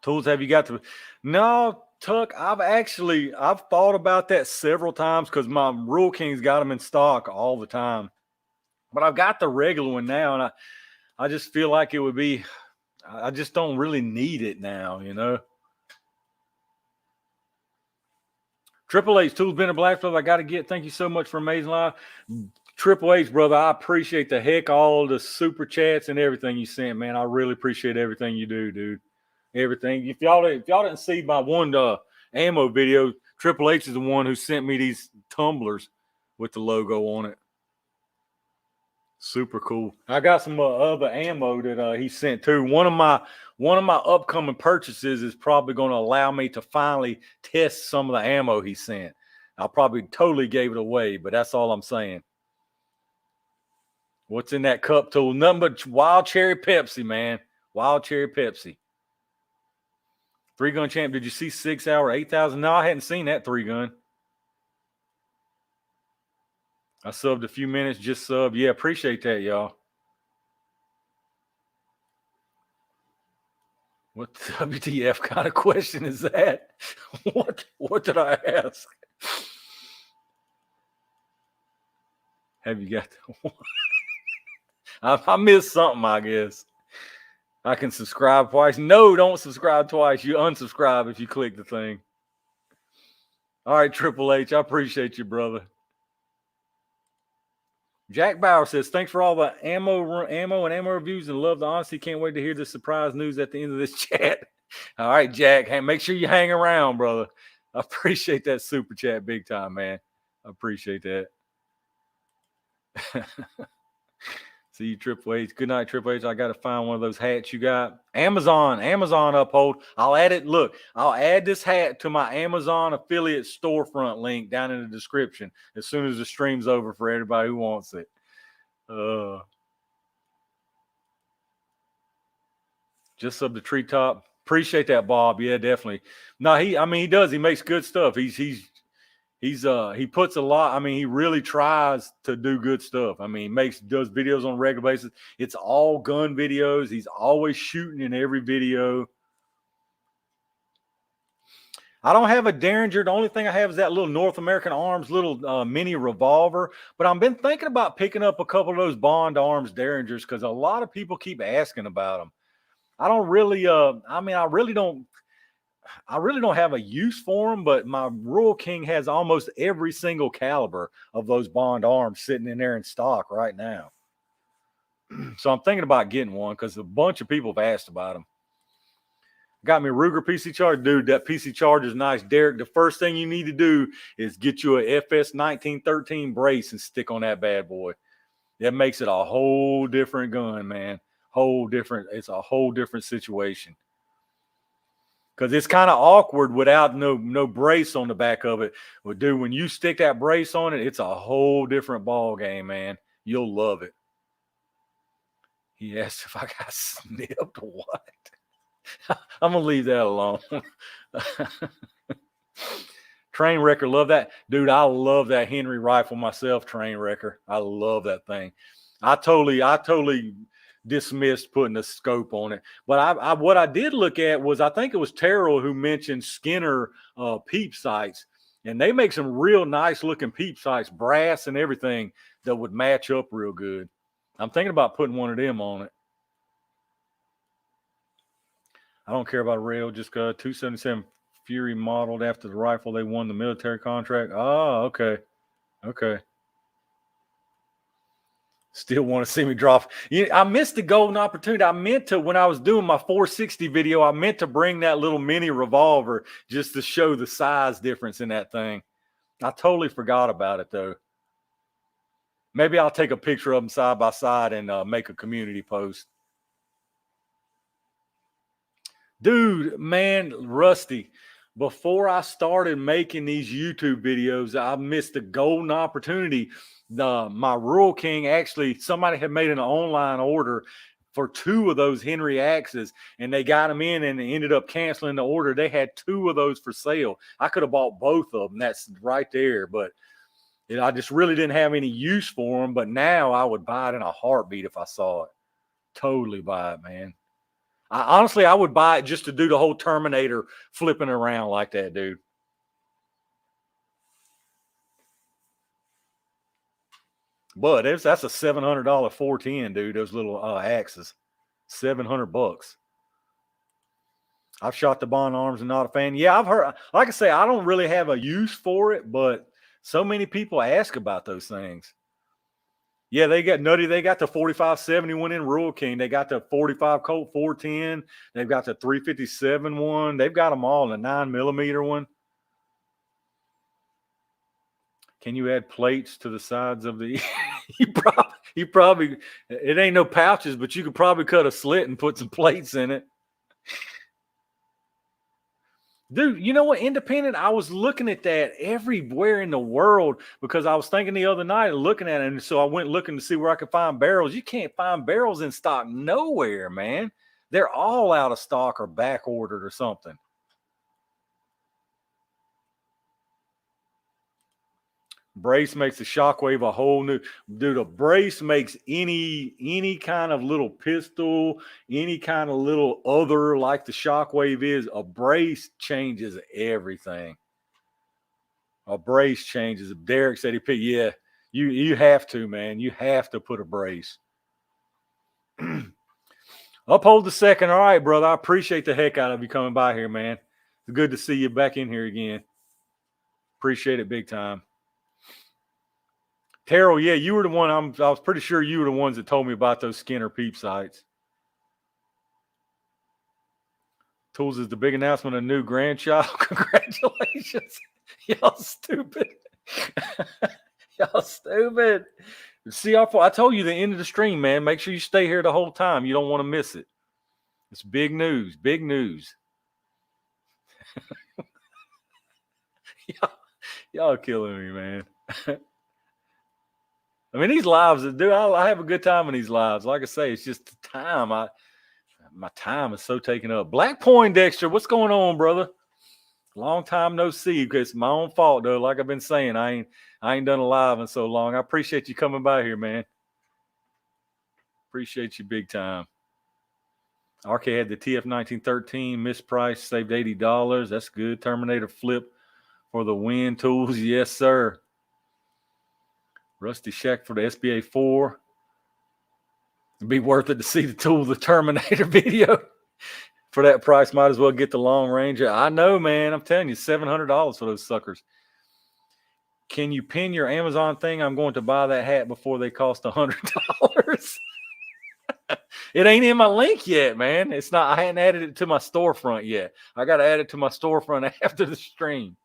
Tools, have you got to? No, Tuck, I've thought about that several times because my Rule King's got them in stock all the time. But I've got the regular one now, and I just feel like it would be, I just don't really need it now, you know? Triple H, Tools been a blast, brother. I got to get. Thank you so much for amazing live. Triple H, brother, I appreciate the heck all the super chats and everything you sent, man. I really appreciate everything you do, dude. Everything. If y'all didn't see my one ammo video, Triple H is the one who sent me these tumblers with the logo on it. Super cool. I got some other ammo that he sent too. One of my upcoming purchases is probably going to allow me to finally test some of the ammo he sent. I probably totally gave it away, but that's all I'm saying. What's in that cup, Tool? Nothing but Wild Cherry Pepsi, man. Wild Cherry Pepsi. 3-gun champ. Did you see 6 hour 8,000? No, I hadn't seen that 3-gun. I subbed a few minutes, just subbed. Yeah, appreciate that, y'all. What WTF kind of question is that? What did I ask? Have you got I missed something, I guess. I can subscribe twice. No, don't subscribe twice. You unsubscribe if you click the thing. All right, Triple H, I appreciate you, brother. Jack Bauer says, thanks for all the ammo and ammo reviews and love the honesty. Can't wait to hear the surprise news at the end of this chat. All right, Jack. Hey, make sure you hang around, brother. I appreciate that super chat big time, man. I appreciate that. See you, Triple H. Good night, Triple H. I got to find one of those hats you got. Amazon uphold. I'll add it. Look, I'll add this hat to my Amazon affiliate storefront link down in the description as soon as the stream's over for everybody who wants it. Just sub the Treetop. Appreciate that, Bob. Yeah, definitely. No, he does. He makes good stuff. He puts a lot. I mean, he really tries to do good stuff. I mean, does videos on a regular basis. It's all gun videos. He's always shooting in every video. I don't have a Derringer. The only thing I have is that little North American Arms little mini revolver. But I've been thinking about picking up a couple of those Bond Arms Derringers because a lot of people keep asking about them. I don't really, I really don't have a use for them, but my Rural King has almost every single caliber of those Bond Arms sitting in there in stock right now. So I'm thinking about getting one because a bunch of people have asked about them. Got me Ruger PC charge. Dude, that PC charge is nice. Derek, the first thing you need to do is get you a FS 1913 brace and stick on that bad boy. That makes it a whole different gun, man. It's a whole different situation. Because it's kind of awkward without no brace on the back of it. But dude, when you stick that brace on it, it's a whole different ball game, man. You'll love it. He asked if I got snipped or what. I'm gonna leave that alone. Train wrecker, love that. Dude, I love that Henry rifle myself, train wrecker. I love that thing. I totally dismissed putting a scope on it. But what I did look at was, I think it was Terrell who mentioned Skinner peep sights. And they make some real nice looking peep sights, brass and everything, that would match up real good. I'm thinking about putting one of them on it. I don't care about a rail, just 277 Fury modeled after the rifle they won the military contract. Oh, okay. Okay. Still want to see me drop. I missed the golden opportunity. I meant to, when I was doing my 460 video, I meant to bring that little mini revolver just to show the size difference in that thing. I totally forgot about it, though. Maybe I'll take a picture of them side by side and make a community post. Dude, man, Rusty, before I started making these YouTube videos, I missed a golden opportunity. My Rural King, actually, somebody had made an online order for 2 of those Henry axes, and they got them in and they ended up canceling the order. They had 2 of those for sale. I could have bought both of them. That's right there. But I just really didn't have any use for them. But now I would buy it in a heartbeat if I saw it. Totally buy it, man. Honestly, I would buy it just to do the whole Terminator flipping around like that, dude. But that's a $700 410, dude. Those little axes, $700. I've shot the Bond Arms and not a fan. Yeah, I've heard. Like I say, I don't really have a use for it, but so many people ask about those things. Yeah, they got nutty. They got the 4571 in Rural King. They got the 45 Colt 410. They've got the 357 one. They've got them all. The 9mm one. Can you add plates to the sides of the? you probably. It ain't no pouches, but you could probably cut a slit and put some plates in it. Dude, you know what? Independent, I was looking at that everywhere in the world because I was thinking the other night of looking at it. And so I went looking to see where I could find barrels. You can't find barrels in stock nowhere, man. They're all out of stock or back ordered or something. Brace makes the Shockwave a whole new, dude. A brace makes any kind of little pistol, any kind of little other like the Shockwave is. A brace changes everything. A brace changes. Derek said he picked. Yeah, you have to, man. You have to put a brace. Uphold the second. All right, brother. I appreciate the heck out of you coming by here, man. It's good to see you back in here again. Appreciate it big time. Terrell, yeah, you were the one. I was pretty sure you were the ones that told me about those Skinner peep sights. Tools is the big announcement of new grandchild. Congratulations. Y'all stupid. Y'all stupid. See how far I told you the end of the stream, man. Make sure you stay here the whole time. You don't want to miss it. It's big news. Big news. Y'all killing me, man. I mean, these lives, dude, I have a good time in these lives. Like I say, it's just the time. My time is so taken up. Black Poindexter, what's going on, brother? Long time no see. It's my own fault, though. Like I've been saying, I ain't done a live in so long. I appreciate you coming by here, man. Appreciate you big time. RK had the TF 1913 mispriced, saved $80. That's good. Terminator flip for the win. Tools, yes, sir. Rusty Shack for the SBA 4. It'd be worth it to see the Tool the Terminator video. For that price, might as well get the long ranger. I know, man. I'm telling you, $700 for those suckers. Can you pin your Amazon thing? I'm going to buy that hat before they cost $100. It ain't in my link yet, man. It's not. I hadn't added it to my storefront yet. I got to add it to my storefront after the stream.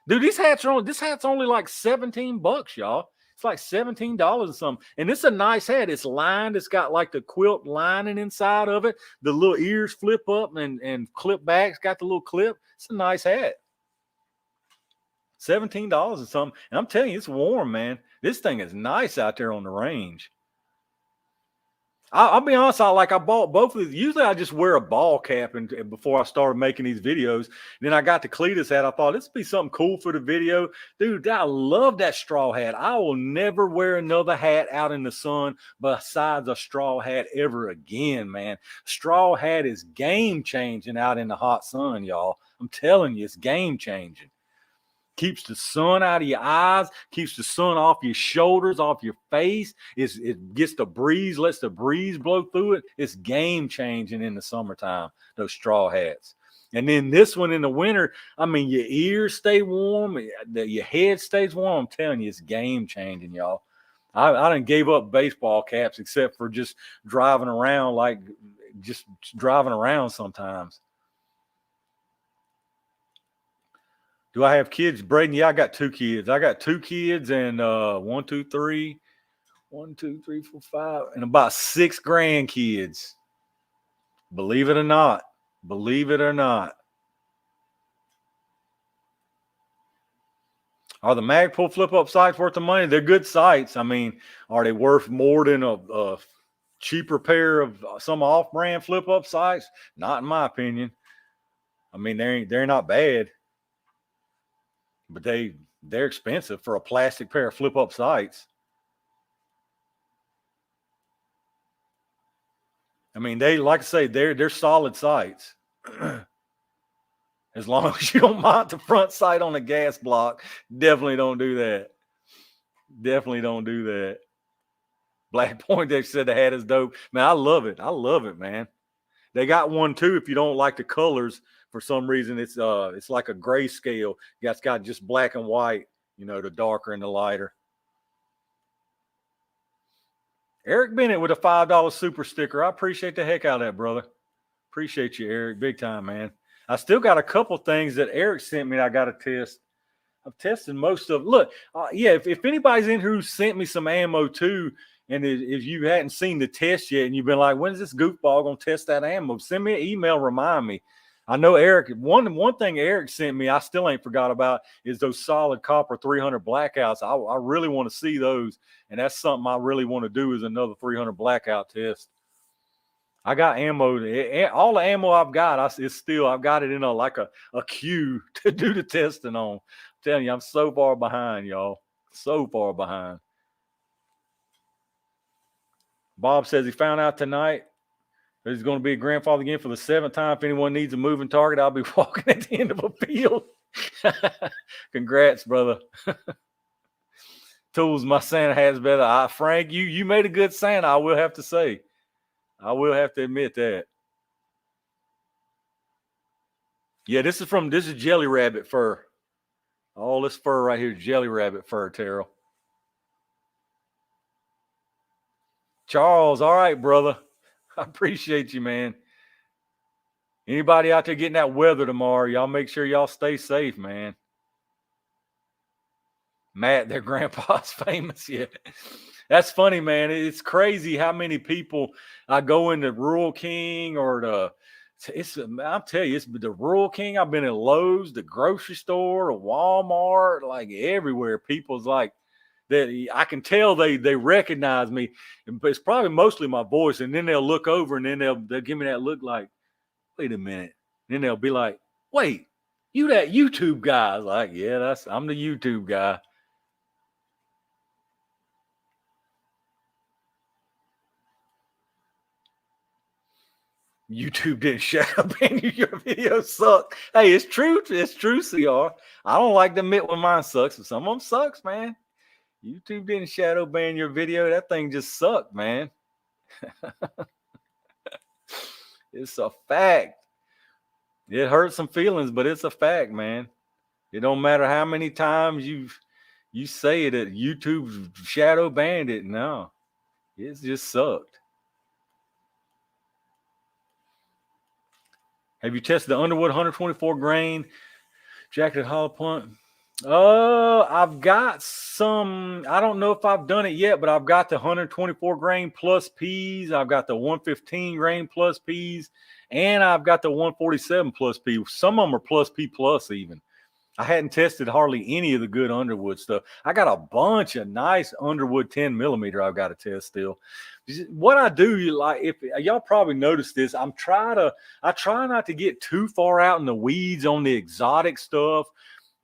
Dude, this hat's only like $17, y'all. It's like $17 or something. And it's a nice hat. It's lined. It's got like the quilt lining inside of it. The little ears flip up and clip back. It's got the little clip. It's a nice hat. $17 or something. And I'm telling you, it's warm, man. This thing is nice out there on the range. I'll be honest. I bought both of these. Usually I just wear a ball cap and before I started making these videos. Then I got the Cletus hat. I thought this would be something cool for the video. Dude, I love that straw hat. I will never wear another hat out in the sun besides a straw hat ever again, man. Straw hat is game changing out in the hot sun, y'all. I'm telling you, it's game changing. Keeps the sun out of your eyes, keeps the sun off your shoulders, off your face. It gets the breeze, lets the breeze blow through it. It's game changing in the summertime, those straw hats. And then this one in the winter, I mean, your ears stay warm, your head stays warm. I'm telling you, it's game changing, y'all. I done gave up baseball caps except for just driving around sometimes. Do I have kids, Braden? Yeah, I got 2 kids. I got 2 kids and 1, 2, 3, 4, 5, and about 6 grandkids. Believe it or not. Believe it or not. Are the Magpul flip-up sites worth the money? They're good sites. I mean, are they worth more than a cheaper pair of some off-brand flip-up sites? Not in my opinion. I mean, they're not bad. But they're expensive for a plastic pair of flip-up sights. I mean, they're solid sights. As long as you don't mount the front sight on a gas block, definitely don't do that. Definitely don't do that. Black Point, they said the hat is dope. Man, I love it. I love it, man. They got one too. If you don't like the colors for some reason, it's like a grayscale. It's got just black and white, the darker and the lighter. Eric Bennett with a $5 super sticker. I appreciate the heck out of that, brother. Appreciate you, Eric. Big time, man. I still got a couple things that Eric sent me that I got to test. I've tested most of. Look, if anybody's in here who sent me some ammo too, and if you hadn't seen the test yet and you've been like, when's this goofball going to test that ammo? Send me an email, remind me. I know Eric, one thing Eric sent me, I still ain't forgot about, is those solid copper 300 blackouts. I really want to see those, and that's something I really want to do is another 300 blackout test. I got ammo. All the ammo I've got, I've got it in a queue to do the testing on. I'm telling you, I'm so far behind, y'all. So far behind. Bob says he found out tonight that he's going to be a grandfather again for the 7th time. If anyone needs a moving target, I'll be walking at the end of a field. Congrats, brother. Tools, my Santa hat's better. Frank, you made a good Santa, I will have to say. I will have to admit that. Yeah, this is jelly rabbit fur. All this fur right here is jelly rabbit fur, Terrell. Charles, all right, brother. I appreciate you, man. Anybody out there getting that weather tomorrow, y'all make sure y'all stay safe, man. Matt, their grandpa's famous. Yeah. That's funny, man. It's crazy how many people I go into Rural King or I'll tell you, it's the Rural King. I've been in Lowe's, the grocery store, Walmart, like everywhere. People's like, that I can tell they recognize me, but it's probably mostly my voice. And then they'll look over and then they'll give me that look like, wait a minute. And then they'll be like, wait, you that YouTube guy? I was like, yeah, I'm the YouTube guy. YouTube didn't shadow ban you. Your video sucked. Hey, it's true. It's true, CR. I don't like to admit when mine sucks, but some of them sucks, man. YouTube didn't shadow ban your video. That thing just sucked, man. It's a fact. It hurts some feelings, but it's a fact, man. It don't matter how many times you say it that YouTube shadow banned it. No, it just sucked. Have you tested the Underwood 124 grain jacketed hollow point? I've got some. I don't know if I've done it yet, but I've got the 124 grain plus P's. I've got the 115 grain plus P's, and I've got the 147 plus P. Some of them are plus P plus even. I hadn't tested hardly any of the good Underwood stuff. I got a bunch of nice Underwood 10 millimeter I've got to test still. What I do, like, if y'all probably noticed this, I try not to get too far out in the weeds on the exotic stuff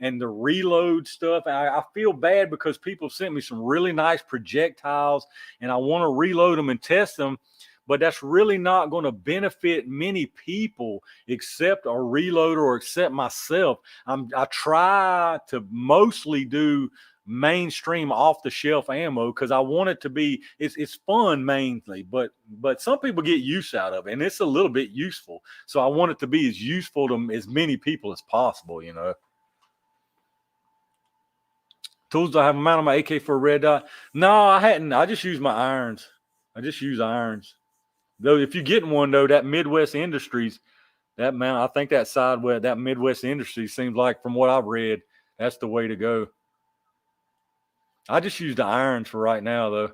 and the reload stuff. I feel bad because people sent me some really nice projectiles and I want to reload them and test them. But that's really not going to benefit many people except a reloader or except myself. I try to mostly do mainstream off-the-shelf ammo because I want it to be, it's fun mainly, but some people get use out of it, and it's a little bit useful. So I want it to be as useful to as many people as possible, you know. Tools, do I have a mount on my AK for a red dot? No, I hadn't. I just use my irons. I just use irons. Though, if you're getting one, though, that Midwest Industries, that mount, I think that sideway, that Midwest Industries seems like, from what I've read, that's the way to go. I just use the irons for right now, though.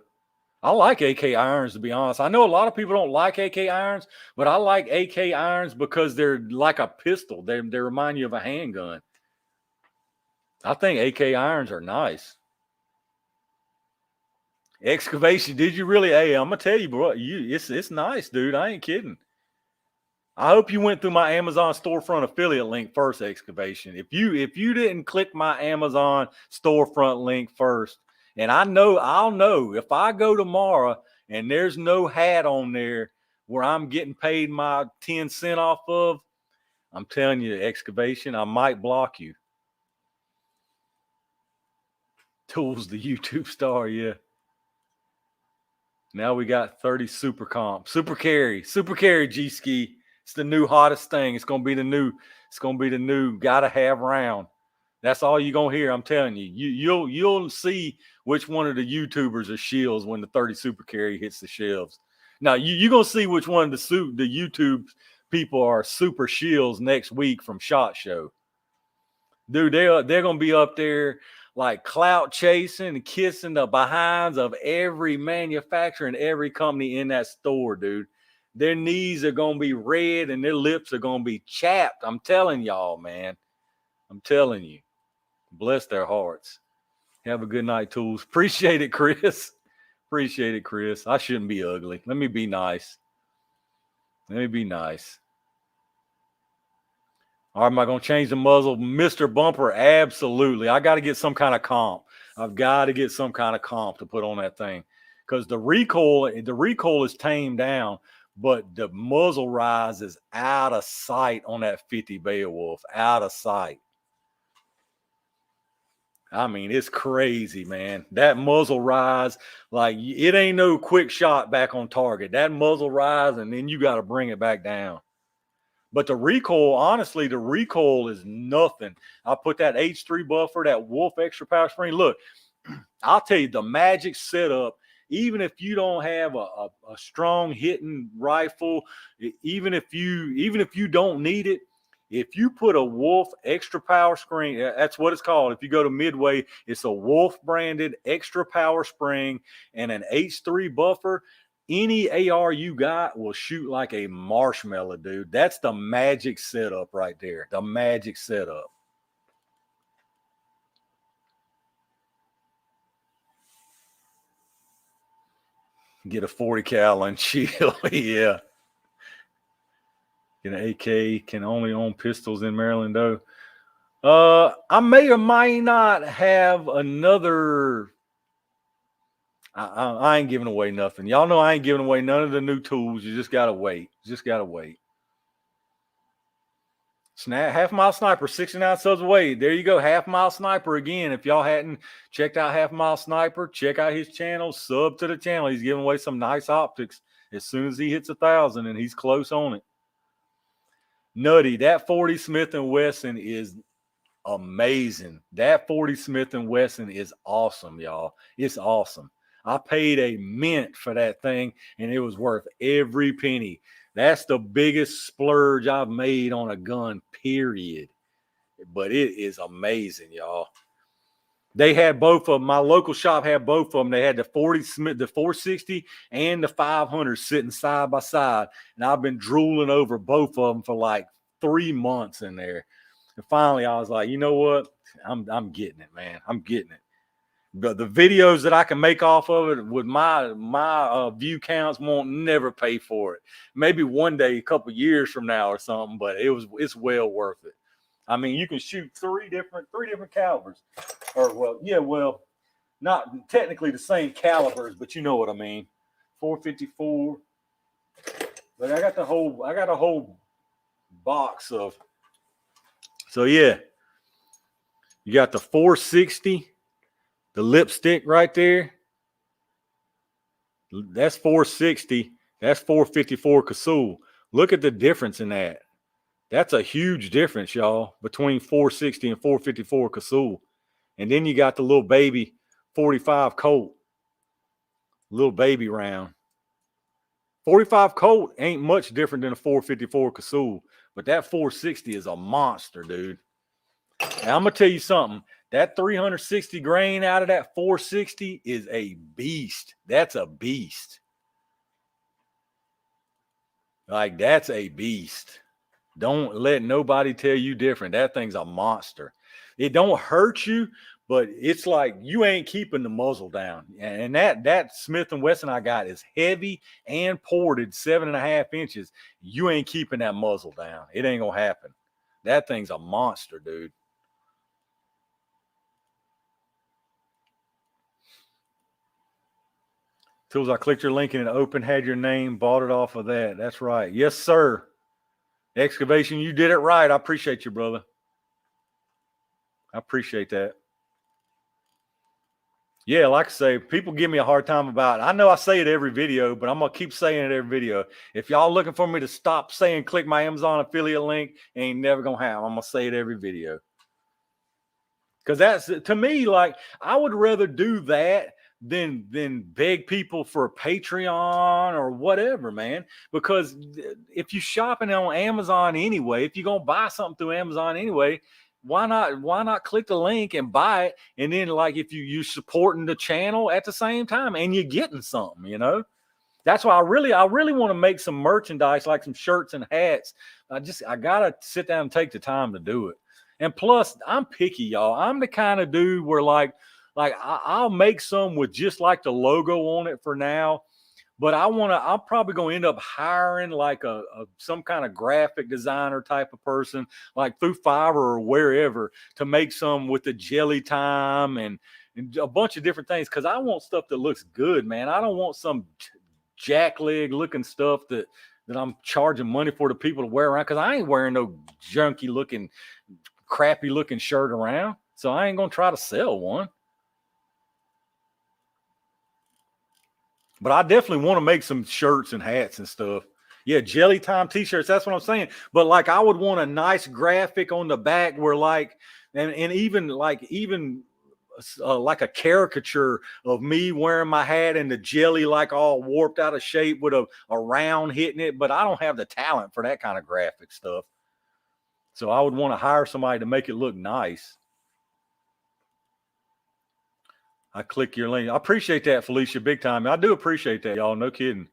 I like AK irons, to be honest. I know a lot of people don't like AK irons, but I like AK irons because they're like a pistol. They remind you of a handgun. I think AK irons are nice. Excavation, did you really? Hey, I'm gonna tell you, bro. It's nice, dude. I ain't kidding. I hope you went through my Amazon storefront affiliate link first, Excavation. If you didn't click my Amazon storefront link first, and I'll know if I go tomorrow and there's no hat on there where I'm getting paid my 10 cents off of, I'm telling you, Excavation, I might block you. Tools, the YouTube star, yeah. Now we got 30 super comp, super carry G-Ski. It's the new hottest thing. It's gonna be the new gotta have round. That's all you're gonna hear. I'm telling you. You'll see which one of the YouTubers are shills when the 30 super carry hits the shelves. Now you're gonna see which one of the YouTube people are super shills next week from SHOT Show. Dude, they're gonna be up there like clout chasing and kissing the behinds of every manufacturer and every company in that store, dude. Their knees are going to be red and their lips are going to be chapped. I'm telling y'all, man. I'm telling you. Bless their hearts. Have a good night, Tools. Appreciate it, Chris. Appreciate it, Chris. I shouldn't be ugly. Let me be nice. Let me be nice. All right, am I going to change the muzzle? Mr. Bumper, absolutely. I got to get some kind of comp. I've got to get some kind of comp to put on that thing because the recoil is tamed down, but the muzzle rise is out of sight on that 50 Beowulf, out of sight. I mean, it's crazy, man. That muzzle rise, like it ain't no quick shot back on target. That muzzle rise, and then you got to bring it back down. But the recoil, honestly, the recoil is nothing. I put that H3 buffer, that Wolf extra power spring. Look, I'll tell you, the magic setup, even if you don't have a strong hitting rifle, even if you don't need it, if you put a Wolf extra power spring, that's what it's called. If you go to Midway, it's a Wolf branded extra power spring and an H3 buffer. Any AR you got will shoot like a marshmallow, dude. That's the magic setup right there. The magic setup. Get a 40 cal and chill. Yeah. Get an AK. Can only own pistols in Maryland, though. I may or might not have another. I ain't giving away nothing. Y'all know I ain't giving away none of the new tools. You just gotta wait. Half Mile Sniper, 69 subs away. There you go. Half Mile Sniper again. If y'all hadn't checked out Half Mile Sniper, check out his channel. Sub to the channel. He's giving away some nice optics as soon as he hits 1,000, and he's close on it. Nutty, that 40 Smith & Wesson is amazing. That 40 Smith & Wesson is awesome, y'all. It's awesome. I paid a mint for that thing, and it was worth every penny. That's the biggest splurge I've made on a gun, period. But it is amazing, y'all. They had both of them. My local shop had both of them. They had the 40 Smith, the 460 and the 500 sitting side by side. And I've been drooling over both of them for like 3 months in there. And finally, I was like, you know what? I'm getting it, man. I'm getting it. The videos that I can make off of it with my view counts won't never pay for it. Maybe one day, a couple years from now or something, but it's well worth it. I mean, you can shoot three different calibers, or not technically the same calibers, but you know what I mean. 454. But I got a whole box of. So yeah, you got the 460. The lipstick right there, that's 460. That's 454 Casull. Look at the difference in that. That's a huge difference, y'all, between 460 and 454 Casull. And then you got the little baby 45 Colt. Little baby round. 45 Colt ain't much different than a 454 Casull, but that 460 is a monster, dude. Now, I'm going to tell you something. That 360 grain out of that 460 is a beast. That's a beast. Like, that's a beast. Don't let nobody tell you different. That thing's a monster. It don't hurt you, but it's like you ain't keeping the muzzle down. And that Smith & Wesson I got is heavy and ported 7.5 inches. You ain't keeping that muzzle down. It ain't going to happen. That thing's a monster, dude. Tools, I clicked your link and it opened, had your name, bought it off of that. That's right. Yes, sir. Excavation, you did it right. I appreciate you, brother. I appreciate that. Yeah, like I say, people give me a hard time about it. I know I say it every video, but I'm going to keep saying it every video. If y'all looking for me to stop saying click my Amazon affiliate link, ain't never going to happen. I'm going to say it every video. Because that's, to me, like, I would rather do that than beg people for a Patreon or whatever, man. Because if you're shopping on Amazon anyway, if you're gonna buy something through Amazon anyway, why not click the link and buy it? And then, like, if you're supporting the channel at the same time and you're getting something, you know. That's why I really want to make some merchandise, like some shirts and hats. I gotta sit down and take the time to do it. And plus, I'm picky, y'all. I'm the kind of dude where like I'll make some with just like the logo on it for now, but I'm probably gonna end up hiring like some kind of graphic designer type of person, like through Fiverr or wherever, to make some with the jelly time and a bunch of different things. Cause I want stuff that looks good, man. I don't want some jackleg looking stuff that I'm charging money for the people to wear around. Cause I ain't wearing no junky looking, crappy looking shirt around. So I ain't gonna try to sell one. But I definitely want to make some shirts and hats and stuff. Yeah, jelly time t-shirts. That's what I'm saying. But like, I would want a nice graphic on the back where like, and even like a caricature of me wearing my hat and the jelly like all warped out of shape with a round hitting it. But I don't have the talent for that kind of graphic stuff. So I would want to hire somebody to make it look nice. I click your link. I appreciate that, Felicia, big time. I do appreciate that, y'all. No kidding.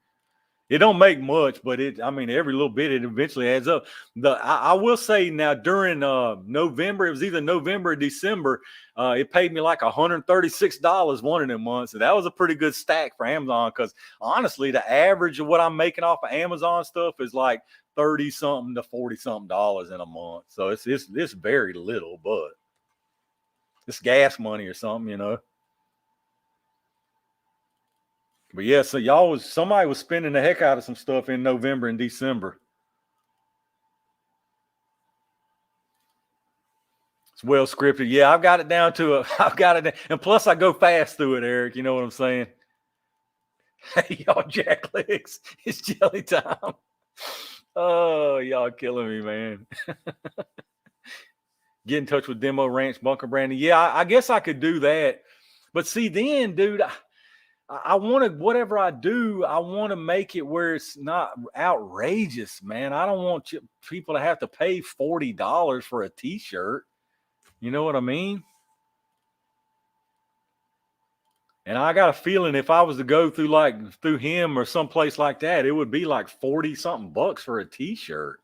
It don't make much, but every little bit, it eventually adds up. I will say now during November, it was either November or December, it paid me like $136 one of them months. And that was a pretty good stack for Amazon, because honestly, the average of what I'm making off of Amazon stuff is like 30 something to 40 something dollars in a month. So it's very little, but it's gas money or something, you know. But yeah, so somebody was spending the heck out of some stuff in November and December. It's well scripted. Yeah, I've got it down to I've got it. And plus I go fast through it, Eric. You know what I'm saying? Hey, y'all jack legs. It's jelly time. Oh, y'all killing me, man. Get in touch with Demo Ranch, Bunker Branding. Yeah, I guess I could do that. But see, then, dude, I want to, whatever I do, I want to make it where it's not outrageous, man. I don't want people to have to pay $40 for a t-shirt. You know what I mean? And I got a feeling if I was to go through him or someplace like that, it would be like 40 something bucks for a t-shirt.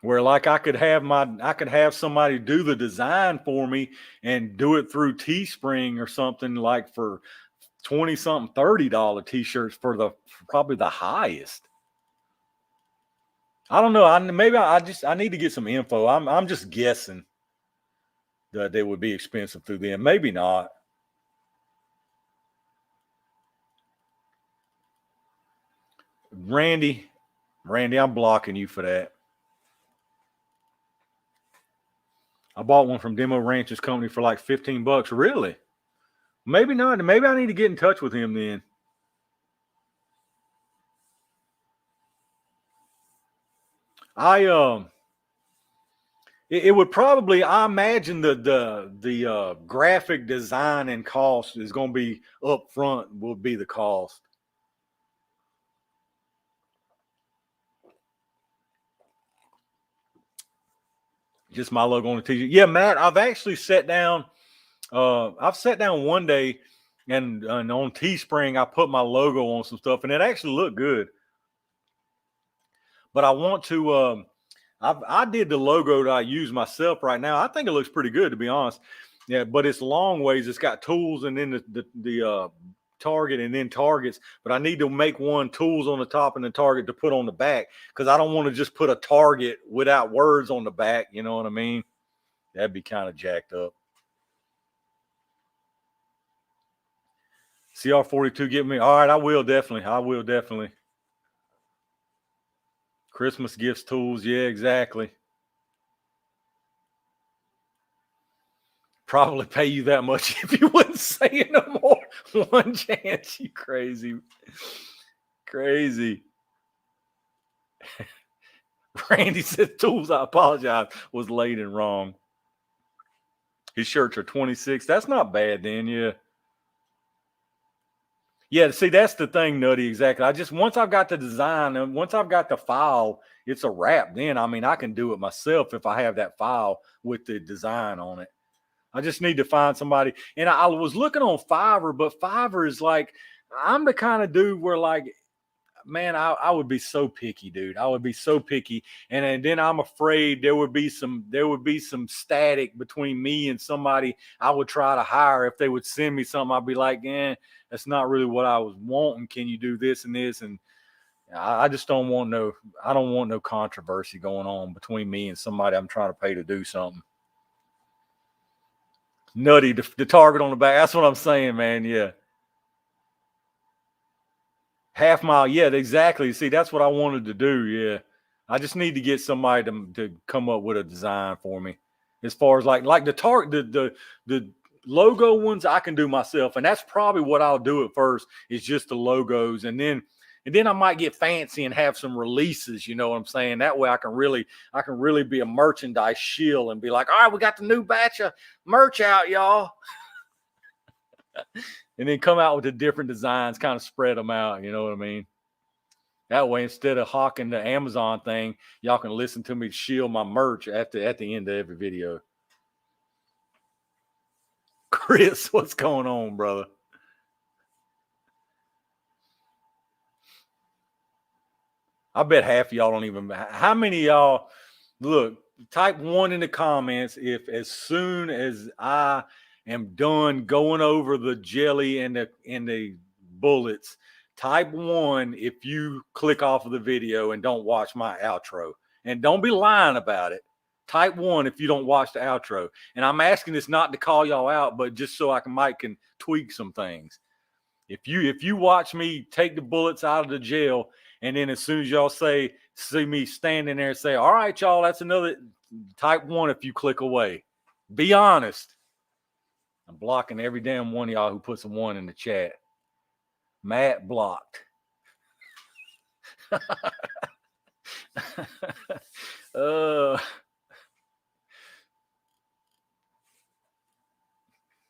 Where like I could have somebody do the design for me and do it through Teespring or something, like for 20 something, $30 t-shirts for probably the highest. I don't know. I need to get some info. I'm just guessing that they would be expensive through them. Maybe not. Randy, I'm blocking you for that. I bought one from Demo Ranch's company for like $15. Really? Maybe not. Maybe I need to get in touch with him then. It would probably, I imagine the graphic design and cost is going to be up front, will be the cost. Just my logo on the t-shirt. Yeah, Matt, I've actually sat down. I've sat down one day and on Teespring, I put my logo on some stuff and it actually looked good. But I want to, I did the logo that I use myself right now. I think it looks pretty good, to be honest. Yeah, but it's long ways. It's got tools and then the target and then targets. But I need to make one tools on the top and the target to put on the back, because I don't want to just put a target without words on the back. You know what I mean? That'd be kind of jacked up. CR42, get me. All right, I will definitely. Christmas gifts, tools. Yeah, exactly. Probably pay you that much if you wouldn't say it no more. One chance, you crazy. Randy said tools, I apologize, was late and wrong. His shirts are 26. That's not bad then, yeah. Yeah, see, that's the thing, Nutty, exactly. Once I've got the design and once I've got the file, it's a wrap. Then, I mean, I can do it myself if I have that file with the design on it. I just need to find somebody. And I was looking on Fiverr, but Fiverr is like, I'm the kind of dude where, like, man, I would be so picky, dude. I would be so picky. And then I'm afraid there would be some static between me and somebody I would try to hire. If they would send me something, I'd be like, that's not really what I was wanting. Can you do this and this? And I just don't want no controversy going on between me and somebody I'm trying to pay to do something. Nutty, the target on the back. That's what I'm saying, man. Yeah. Half mile. Yeah, exactly. See, that's what I wanted to do. Yeah. I just need to get somebody to come up with a design for me. As far as like the logo ones, I can do myself. And that's probably what I'll do at first, is just the logos. And then I might get fancy and have some releases, you know what I'm saying? That way I can really be a merchandise shill and be like, all right, we got the new batch of merch out, y'all. And then come out with the different designs, kind of spread them out, you know what I mean? That way, instead of hawking the Amazon thing, y'all can listen to me shill my merch at the end of every video. Chris, what's going on, brother? I bet half of y'all don't even. How many of y'all, look, type 1 in the comments if as soon as I am done going over the jelly and the bullets, type 1 if you click off of the video and don't watch my outro. And don't be lying about it. Type 1 if you don't watch the outro. And I'm asking this not to call y'all out, but just so I can tweak some things. If you watch me take the bullets out of the gel, and then as soon as y'all see me standing there and say, all right, y'all, that's another, type 1 if you click away. Be honest. I'm blocking every damn one of y'all who puts a 1 in the chat. Matt blocked.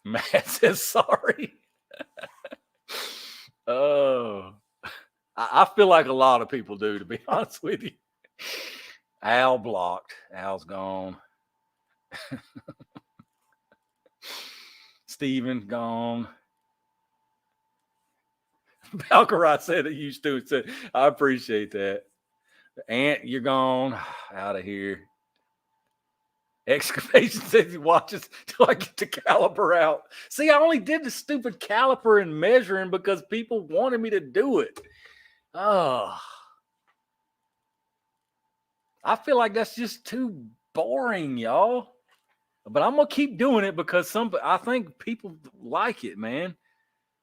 Matt says sorry. I feel like a lot of people do, to be honest with you. Al blocked. Al's gone. Steven gone. Valkyrie said it used to. Said, I appreciate that. Ant, you're gone. Out of here. Excavation says he watches till I get the caliper out. See, I only did the stupid caliper and measuring because people wanted me to do it. Oh, I feel like that's just too boring, y'all. But I'm gonna keep doing it because I think people like it, man.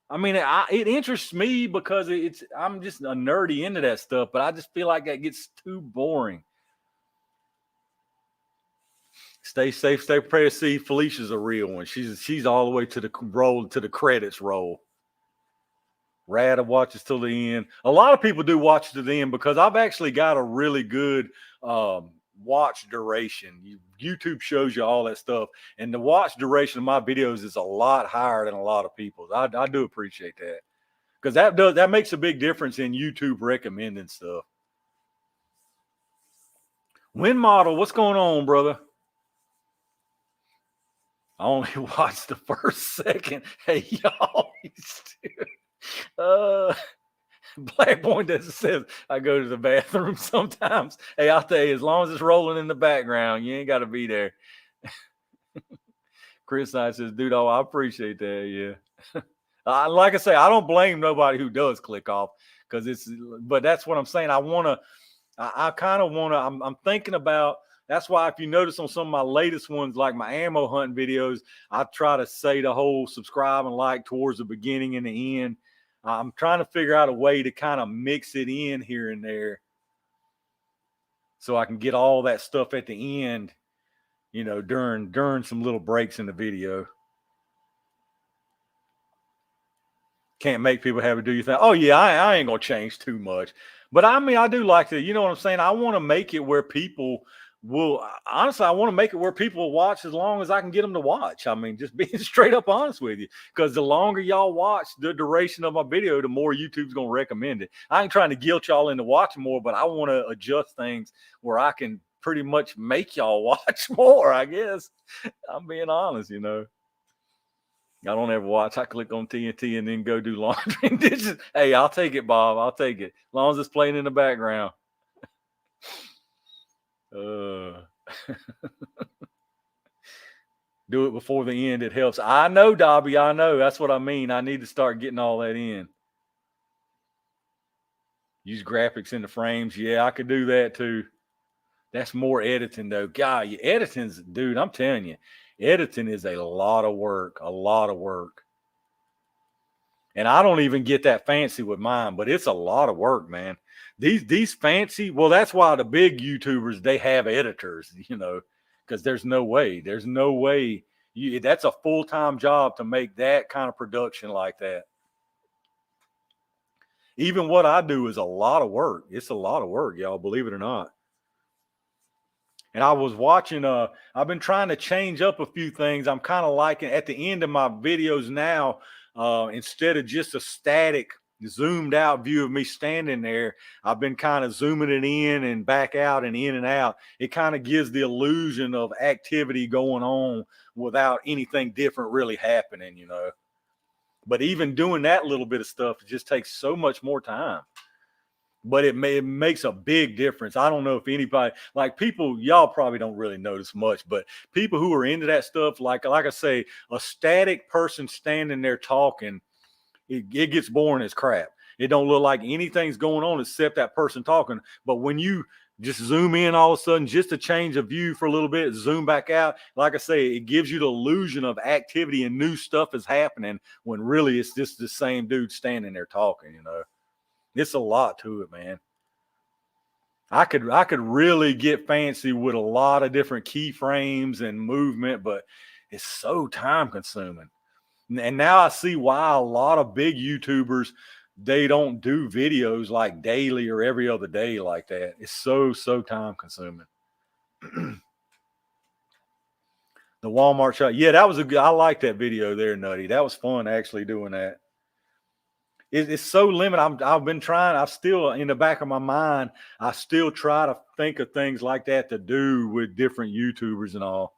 I mean, it interests me because I'm just a nerdy into that stuff, but I just feel like that gets too boring. Stay safe, stay prepared. See, Felicia's a real one. She's all the way to the credits roll. Rad watches till the end. A lot of people do watch to the end because I've actually got a really good watch duration. YouTube shows you all that stuff, and the watch duration of my videos is a lot higher than a lot of people's. I do appreciate that because that makes a big difference in YouTube recommending stuff. Wind model, what's going on, brother? I only watched the first second. Hey, y'all. Black Boy doesn't say I go to the bathroom sometimes. Hey, I'll tell you, as long as it's rolling in the background, you ain't got to be there. Chris I says, dude, I appreciate that. Yeah. Like I say, I don't blame nobody who does click off but that's what I'm saying. I kind of want to, I'm thinking about, that's why if you notice on some of my latest ones, like my ammo hunting videos, I try to say the whole subscribe and like towards the beginning and the end. I'm trying to figure out a way to kind of mix it in here and there so I can get all that stuff at the end, during some little breaks in the video. Can't make people have to do your thing. Oh, yeah, I ain't going to change too much. But I mean, I do like to, you know what I'm saying? I want to make it where people honestly, I want to make it where people will watch as long as I can get them to watch. I mean, just being straight up honest with you, because the longer y'all watch the duration of my video, the more YouTube's going to recommend it. I ain't trying to guilt y'all into watching more, but I want to adjust things where I can pretty much make y'all watch more, I guess. I'm being honest, I don't ever watch. I click on T&T and then go do laundry and dishes. Hey, I'll take it, Bob. I'll take it. As long as it's playing in the background. Do it before the end. It helps. I know, Dobby. I know. That's what I mean. I need to start getting all that in. Use graphics in the frames. Yeah, I could do that too. That's more editing though. God, editing's, dude, I'm telling you, editing is a lot of work. A lot of work. And I don't even get that fancy with mine, but it's a lot of work, man. These fancy, well, that's why the big YouTubers, they have editors, because there's no way that's a full-time job to make that kind of production like that. Even what I do is a lot of work. It's a lot of work, y'all, believe it or not. And I was watching, I've been trying to change up a few things. I'm kind of liking at the end of my videos now, instead of just a static zoomed out view of me standing there, I've been kind of zooming it in and back out and in and out. It kind of gives the illusion of activity going on without anything different really happening, But even doing that little bit of stuff, it just takes so much more time. But it makes a big difference. I don't know if anybody, like people, y'all probably don't really notice much, but people who are into that stuff, like I say, a static person standing there talking, it gets boring as crap. It don't look like anything's going on except that person talking. But when you just zoom in all of a sudden, just to change a view for a little bit, zoom back out, like I say, it gives you the illusion of activity and new stuff is happening when really it's just the same dude standing there talking, It's a lot to it, man. I could really get fancy with a lot of different keyframes and movement, but it's so time consuming. And now I see why a lot of big YouTubers, they don't do videos like daily or every other day like that. It's so time consuming. The Walmart shot. Yeah, that was a good, I like that video there, Nutty. That was fun actually doing that. It's so limited. I've been trying. I still, in the back of my mind, I still try to think of things like that to do with different YouTubers and all.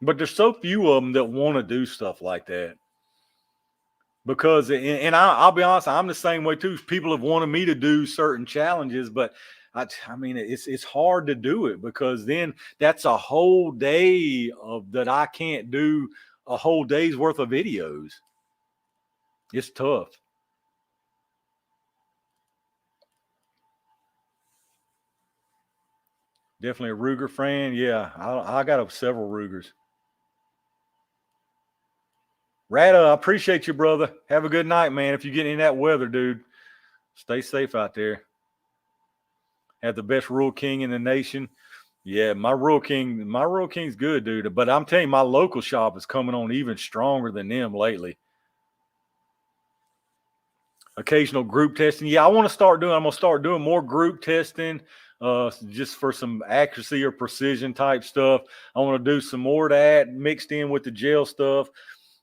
But there's so few of them that want to do stuff like that. Because, and I'll be honest, I'm the same way too. People have wanted me to do certain challenges, but I mean, it's hard to do it because then that's a whole day of that I can't do a whole day's worth of videos. It's tough. Definitely a Ruger fan. Yeah, I got several Rugers. Rada, I appreciate you, brother. Have a good night, man. If you get in that weather, dude, stay safe out there. Have the best Rural King in the nation. Yeah, my Rural King's good, dude. But I'm telling you, my local shop is coming on even stronger than them lately. Occasional group testing. Yeah, I'm going to start doing more group testing, just for some accuracy or precision type stuff. I want to do some more of that mixed in with the gel stuff.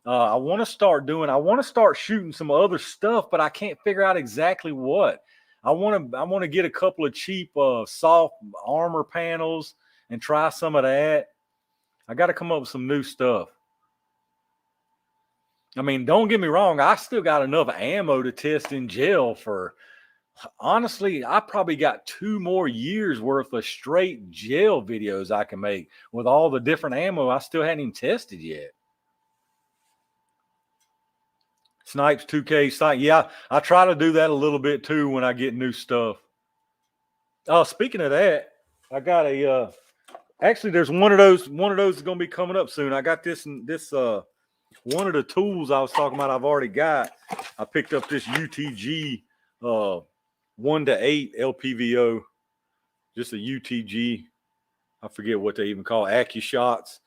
I want to start shooting some other stuff, but I can't figure out exactly what. I want to get a couple of cheap, soft armor panels and try some of that. I got to come up with some new stuff. I mean, don't get me wrong. I still got enough ammo to test in gel for, honestly, I probably got 2 more years worth of straight gel videos I can make with all the different ammo I still hadn't even tested yet. Snipes 2K site. Yeah, I try to do that a little bit too when I get new stuff. Oh, speaking of that, I got a actually there's one of those is going to be coming up soon. I got this one of the tools I was talking about I've already got. I picked up this UTG 1-8 LPVO, just a UTG. I forget what they even call AccuShots.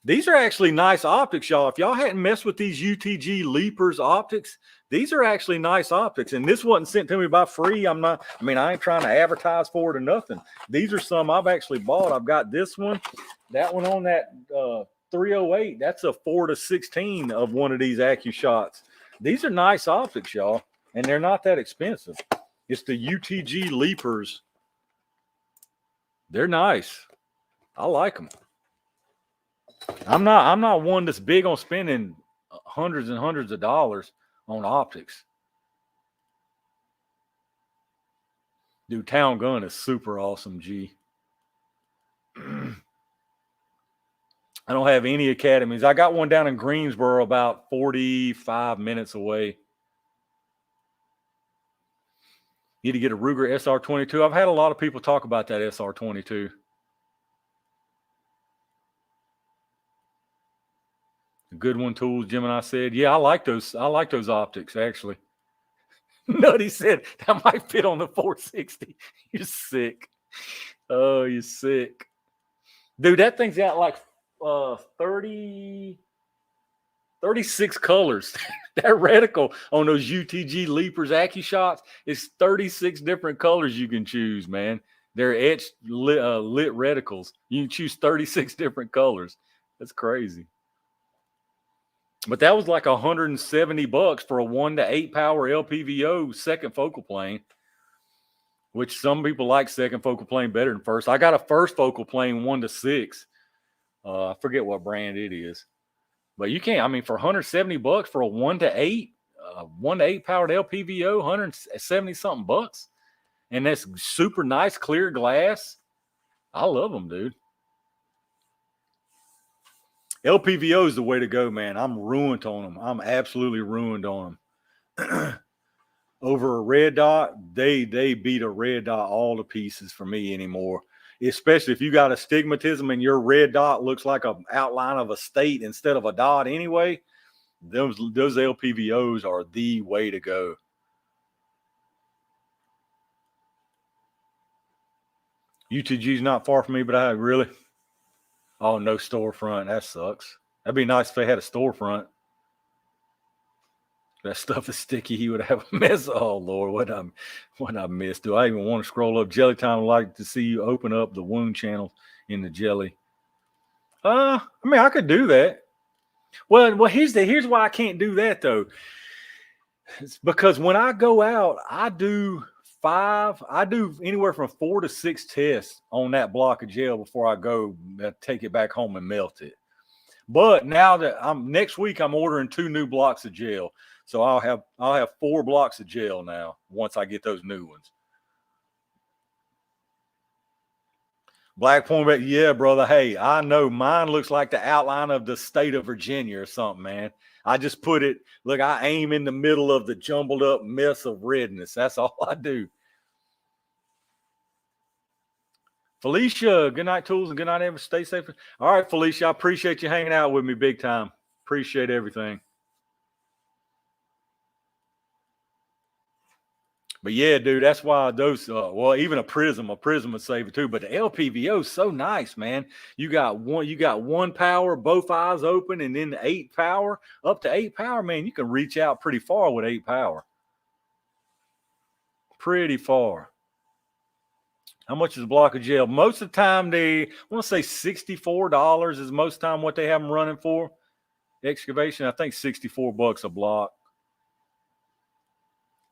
These are actually nice optics, y'all. If y'all hadn't messed with these UTG Leapers optics, these are actually nice optics. And this wasn't sent to me by free. I ain't trying to advertise for it or nothing. These are some I've actually bought. I've got this one, that one on that 308. That's a 4-16 of one of these AccuShots. These are nice optics, y'all. And they're not that expensive. It's the UTG Leapers. They're nice. I like them. I'm not one that's big on spending hundreds and hundreds of dollars on optics. Dude, Town Gun is super awesome, G. I don't have any academies. I got one down in Greensboro about 45 minutes away. Need to get a Ruger SR22. I've had a lot of people talk about that SR22. Good one, Tools. Gemini said, yeah, I like those optics, actually. Nutty said, that might fit on the 460. You're sick. Oh, you're sick. Dude, that thing's got like 36 colors. That reticle on those UTG Leapers AccuShots is 36 different colors you can choose, man. They're etched lit reticles. You can choose 36 different colors. That's crazy. But that was like $170 for a 1-8 power LPVO second focal plane, which some people like second focal plane better than first. I got a first focal plane 1-6. I forget what brand it is, but you can't. I mean, for $170 for a 1-8, 1-8 powered LPVO, 170 something bucks, and that's super nice clear glass. I love them, dude. LPVO is the way to go, man. I'm ruined on them. I'm absolutely ruined on them. Over a red dot, they beat a red dot all to pieces for me anymore. Especially if you got astigmatism and your red dot looks like an outline of a state instead of a dot anyway, those LPVOs are the way to go. UTG's not far from me, but I really. Oh, no storefront. That sucks. That'd be nice if they had a storefront. That stuff is sticky. He would have a mess. Oh Lord, what I missed? Do I even want to scroll up? Jelly time would like to see you open up the wound channel in the jelly. I mean, I could do that. Well, here's why I can't do that though. It's because when I go out, I do anywhere from 4 to 6 tests on that block of gel before I go take it back home and melt it. But now that next week, I'm ordering 2 new blocks of gel. So I'll have 4 blocks of gel now once I get those new ones. Black Point, but yeah, brother. Hey, I know mine looks like the outline of the state of Virginia or something, man. I just put it, look, I aim in the middle of the jumbled up mess of redness. That's all I do. Felicia, good night, Tools, and good night, everyone. Stay safe. All right, Felicia, I appreciate you hanging out with me big time. Appreciate everything. But yeah, dude, that's why those, even a prism would save it too. But the LPVO is so nice, man. You got one power, both eyes open, and then the 8 power, up to 8 power, man. You can reach out pretty far with 8 power. Pretty far. How much is a block of gel? Most of the time, I want to say $64 is most time what they have them running for. Excavation, I think $64 a block.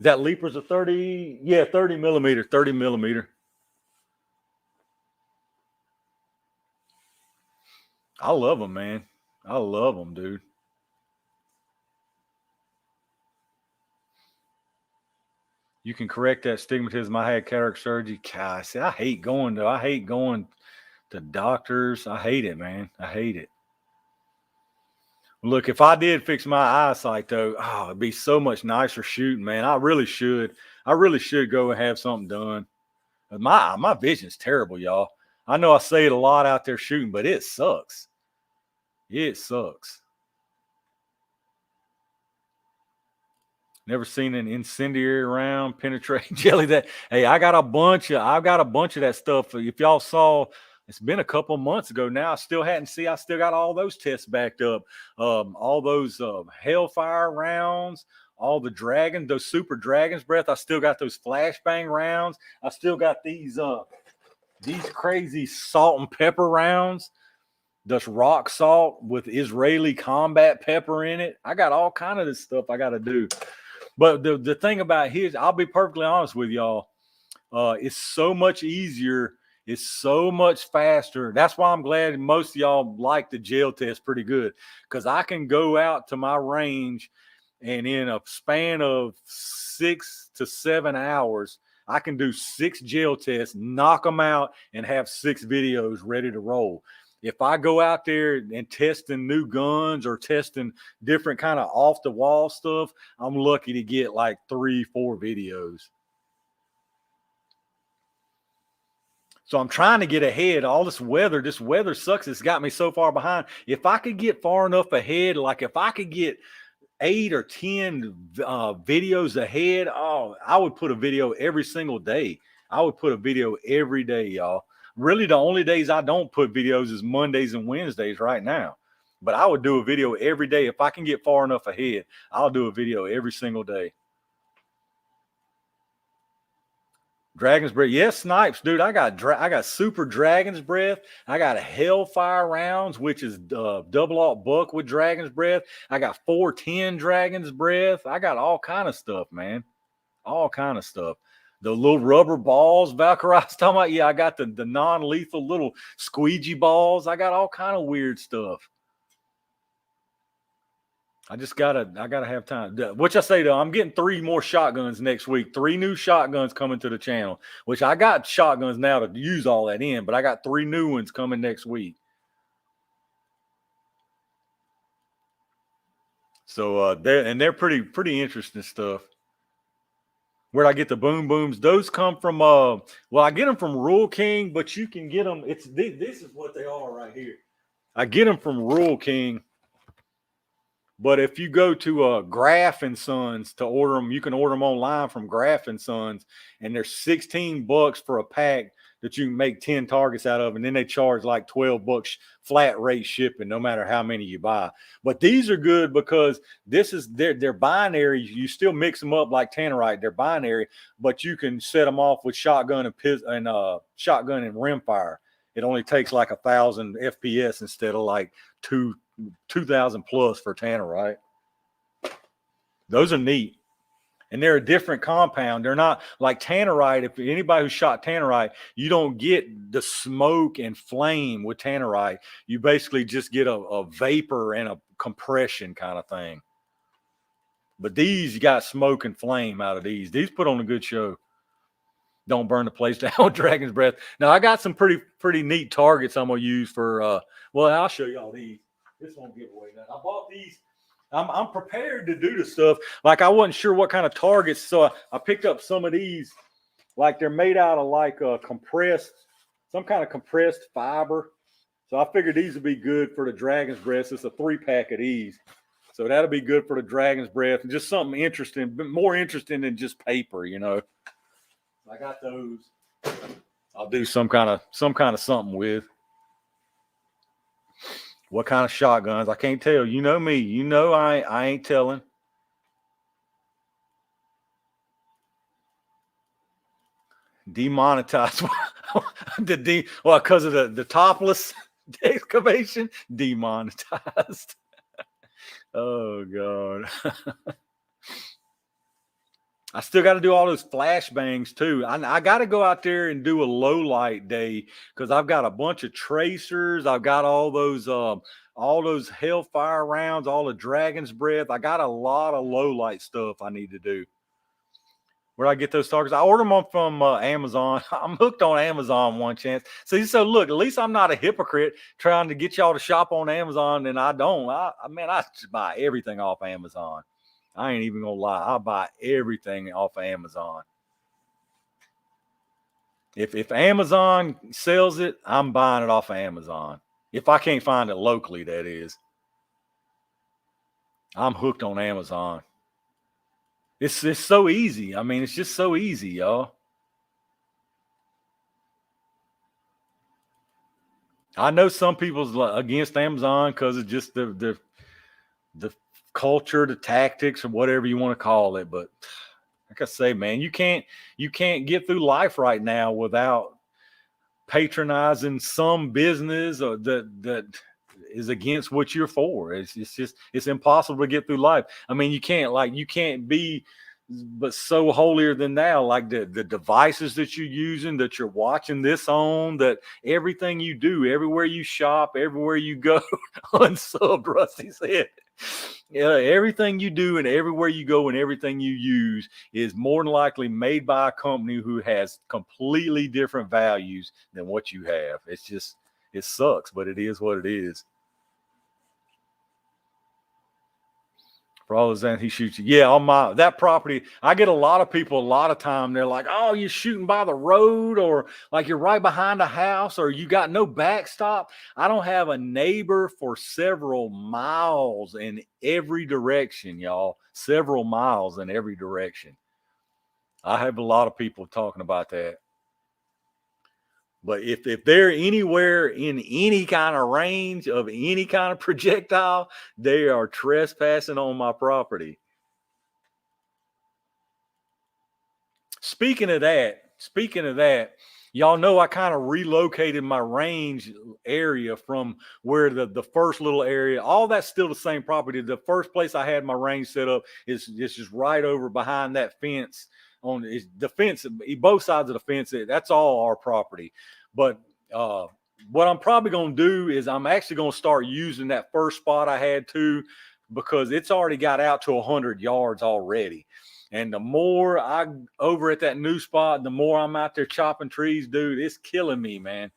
That Leaper's a 30, yeah, 30 millimeter, 30 millimeter. I love them, man. I love them, dude. You can correct that stigmatism. I had cataract surgery. Gosh, I hate going to doctors. I hate it, man. I hate it. Look, if I did fix my eyesight, though, it'd be so much nicer shooting, man. I really should go and have something done. My vision's terrible, y'all. I know I say it a lot out there shooting, but it sucks. It sucks. Never seen an incendiary round penetrate jelly. That hey, I've got a bunch of that stuff. If y'all saw, it's been a couple months ago now. I still got all those tests backed up. All those Hellfire rounds, all the those Super Dragon's Breath. I still got those flashbang rounds. I still got these crazy salt and pepper rounds. That's rock salt with Israeli combat pepper in it. I got all kind of this stuff I got to do. But the thing about his, I'll be perfectly honest with y'all. It's so much easier. It's so much faster. That's why I'm glad most of y'all like the gel test pretty good, because I can go out to my range and in a span of 6 to 7 hours, I can do 6 gel tests, knock them out, and have 6 videos ready to roll. If I go out there and testing new guns or testing different kind of off the wall stuff, I'm lucky to get like 3-4 videos. So I'm trying to get ahead. All this weather sucks. It's got me so far behind. If I could get far enough ahead, like if I could get 8 or 10 videos ahead, I would put a video every single day. I would put a video every day, y'all. Really, the only days I don't put videos is Mondays and Wednesdays right now. But I would do a video every day. If I can get far enough ahead, I'll do a video every single day. Dragon's Breath. Yes, Snipes, dude. I got Super Dragon's Breath. I got Hellfire rounds, which is double-aught buck with Dragon's Breath. I got 410 Dragon's Breath. I got all kind of stuff, man. All kind of stuff. The little rubber balls Valkyrie's talking about. Yeah, I got the non-lethal little squeegee balls. I got all kind of weird stuff. I gotta have time. Which I say though, I'm getting 3 more shotguns next week. 3 new shotguns coming to the channel. Which I got shotguns now to use all that in, but I got 3 new ones coming next week. So they're pretty interesting stuff. Where'd I get the boom booms? Those come from I get them from Rural King, but you can get them. This is what they are right here. I get them from Rural King, but if you go to Graff and Sons to order them, you can order them online from Graff and Sons, and they're $16 for a pack. that you can make 10 targets out of, and then they charge like $12 flat rate shipping no matter how many you buy. But these are good because this is they're binary. You still mix them up like tannerite. They're binary, but you can set them off with shotgun and shotgun and rimfire. It only takes like 1,000 FPS instead of like 2,000 plus for tannerite. Those are neat. And they're a different compound. They're not like tannerite. If anybody who shot tannerite, you don't get the smoke and flame with tannerite. You basically just get a vapor and a compression kind of thing. But these, you got smoke and flame out of these. These put on a good show. Don't burn the place down with Dragon's Breath. Now, I got some pretty neat targets I'm going to use for, well, I'll show y'all these. This won't give away nothing. I bought these. I'm prepared to do the stuff. Like, I wasn't sure what kind of targets, so I picked up some of these. Like, they're made out of like some kind of compressed fiber. So I figured these would be good for the Dragon's Breath. It's a 3-pack of these. So that'll be good for the Dragon's Breath. And just something interesting, more interesting than just paper, you know. I got those. I'll do some kind of something with. What kind of shotguns? I can't tell. You know me. You know I ain't telling. Demonetized. Well, because of the topless excavation, demonetized. Oh God. I still got to do all those flashbangs too. I got to go out there and do a low light day because I've got a bunch of tracers. I've got all those Hellfire rounds, all the Dragon's Breath. I got a lot of low light stuff I need to do. Where I get those targets? I order them from Amazon. I'm hooked on Amazon one chance. See, so look, at least I'm not a hypocrite trying to get y'all to shop on Amazon, and I don't. I just buy everything off Amazon. I ain't even gonna lie. I buy everything off of Amazon. If Amazon sells it, I'm buying it off of Amazon. If I can't find it locally, that is. I'm hooked on Amazon. It's so easy. I mean, it's just so easy, y'all. I know some people's against Amazon because of just the culture, the tactics, or whatever you want to call it. But like I say, man, you can't get through life right now without patronizing some business or that is against what you're for. It's impossible to get through life. I mean, you can't be but so holier than thou, like the devices that you're using, that you're watching this on, that everything you do, everywhere you shop, everywhere you go, unsubbed Rusty said. Yeah, everything you do and everywhere you go and everything you use is more than likely made by a company who has completely different values than what you have. It sucks, but it is what it is. For all those that he shoots you. Yeah, on that property, I get a lot of people a lot of time. They're like, oh, you're shooting by the road, or like you're right behind a house, or you got no backstop. I don't have a neighbor for several miles in every direction, y'all. Several miles in every direction. I have a lot of people talking about that. But if they're anywhere in any kind of range of any kind of projectile, they are trespassing on my property. Speaking of that, y'all know I kind of relocated my range area from where the first little area, all that's still the same property. The first place I had my range set up is just right over behind that fence. On the fence, both sides of the fence, that's all our property. But what I'm probably going to do is I'm actually going to start using that first spot I had too, because it's already got out to 100 yards already. And the more I over at that new spot, the more I'm out there chopping trees, dude, it's killing me, man.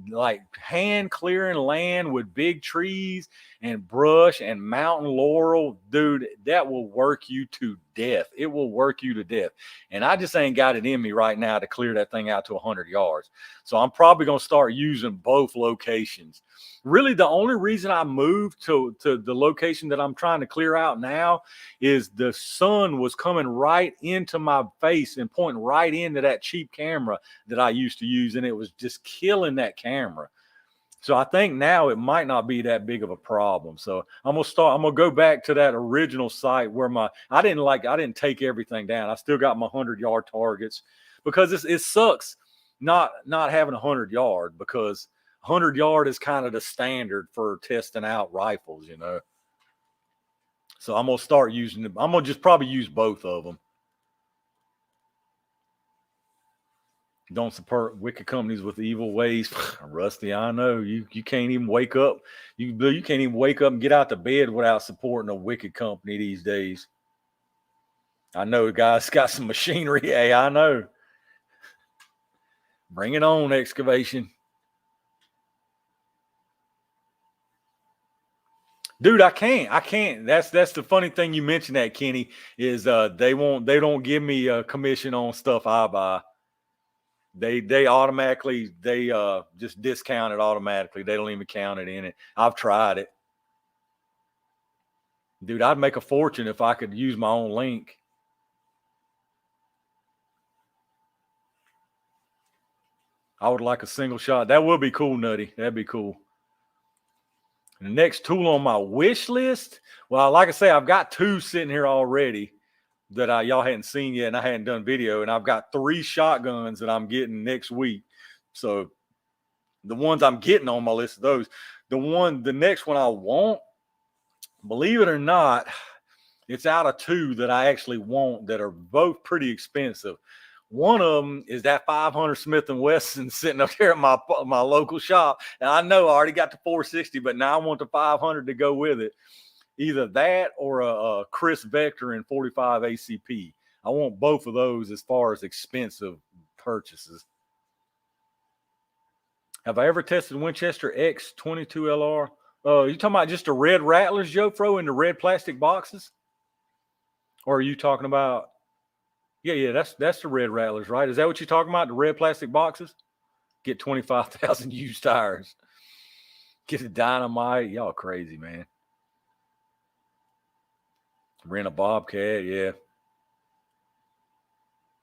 Like hand clearing land with big trees and brush and mountain laurel, dude, that will work you to death. It will work you to death. And I just ain't got it in me right now to clear that thing out to 100 yards. So I'm probably going to start using both locations. Really, the only reason I moved to the location that I'm trying to clear out now is the sun was coming right into my face and pointing right into that cheap camera that I used to use, and it was just killing that camera. So I think now it might not be that big of a problem. So I'm gonna go back to that original site where I didn't take everything down. I still got my 100-yard targets, because it sucks not having 100-yard, because 100-yard is kind of the standard for testing out rifles, you know. So I'm gonna start using them. I'm gonna just probably use both of them. Don't support wicked companies with evil ways. Rusty, I know you can't even wake up. You can't even wake up and get out the bed without supporting a wicked company these days. I know guys got some machinery. Hey, I know. Bring it on, excavation. Dude, I can't. That's the funny thing you mentioned that, Kenny, is they don't give me a commission on stuff I buy. They automatically just discount it automatically. They don't even count it in it. I've tried it. Dude, I'd make a fortune if I could use my own link. I would like a single shot. That would be cool, Nutty. That'd be cool. And the next tool on my wish list, well, like I say, I've got 2 sitting here already that y'all hadn't seen yet, and I hadn't done video. And I've got 3 shotguns that I'm getting next week. So the ones I'm getting on my list of those, the next one I want, believe it or not, it's out of 2 that I actually want that are both pretty expensive. One of them is that 500 Smith & Wesson sitting up there at my local shop. And I know I already got the 460, but now I want the 500 to go with it. Either that or a Chris Vector and 45 ACP. I want both of those as far as expensive purchases. Have I ever tested Winchester X22LR? You talking about just the red Rattlers, Joe Fro, in the red plastic boxes? Or are you talking about? Yeah, that's the red Rattlers, right? Is that what you're talking about? The red plastic boxes? Get 25,000 used tires. Get a dynamite. Y'all crazy, man. Rent a Bobcat, yeah.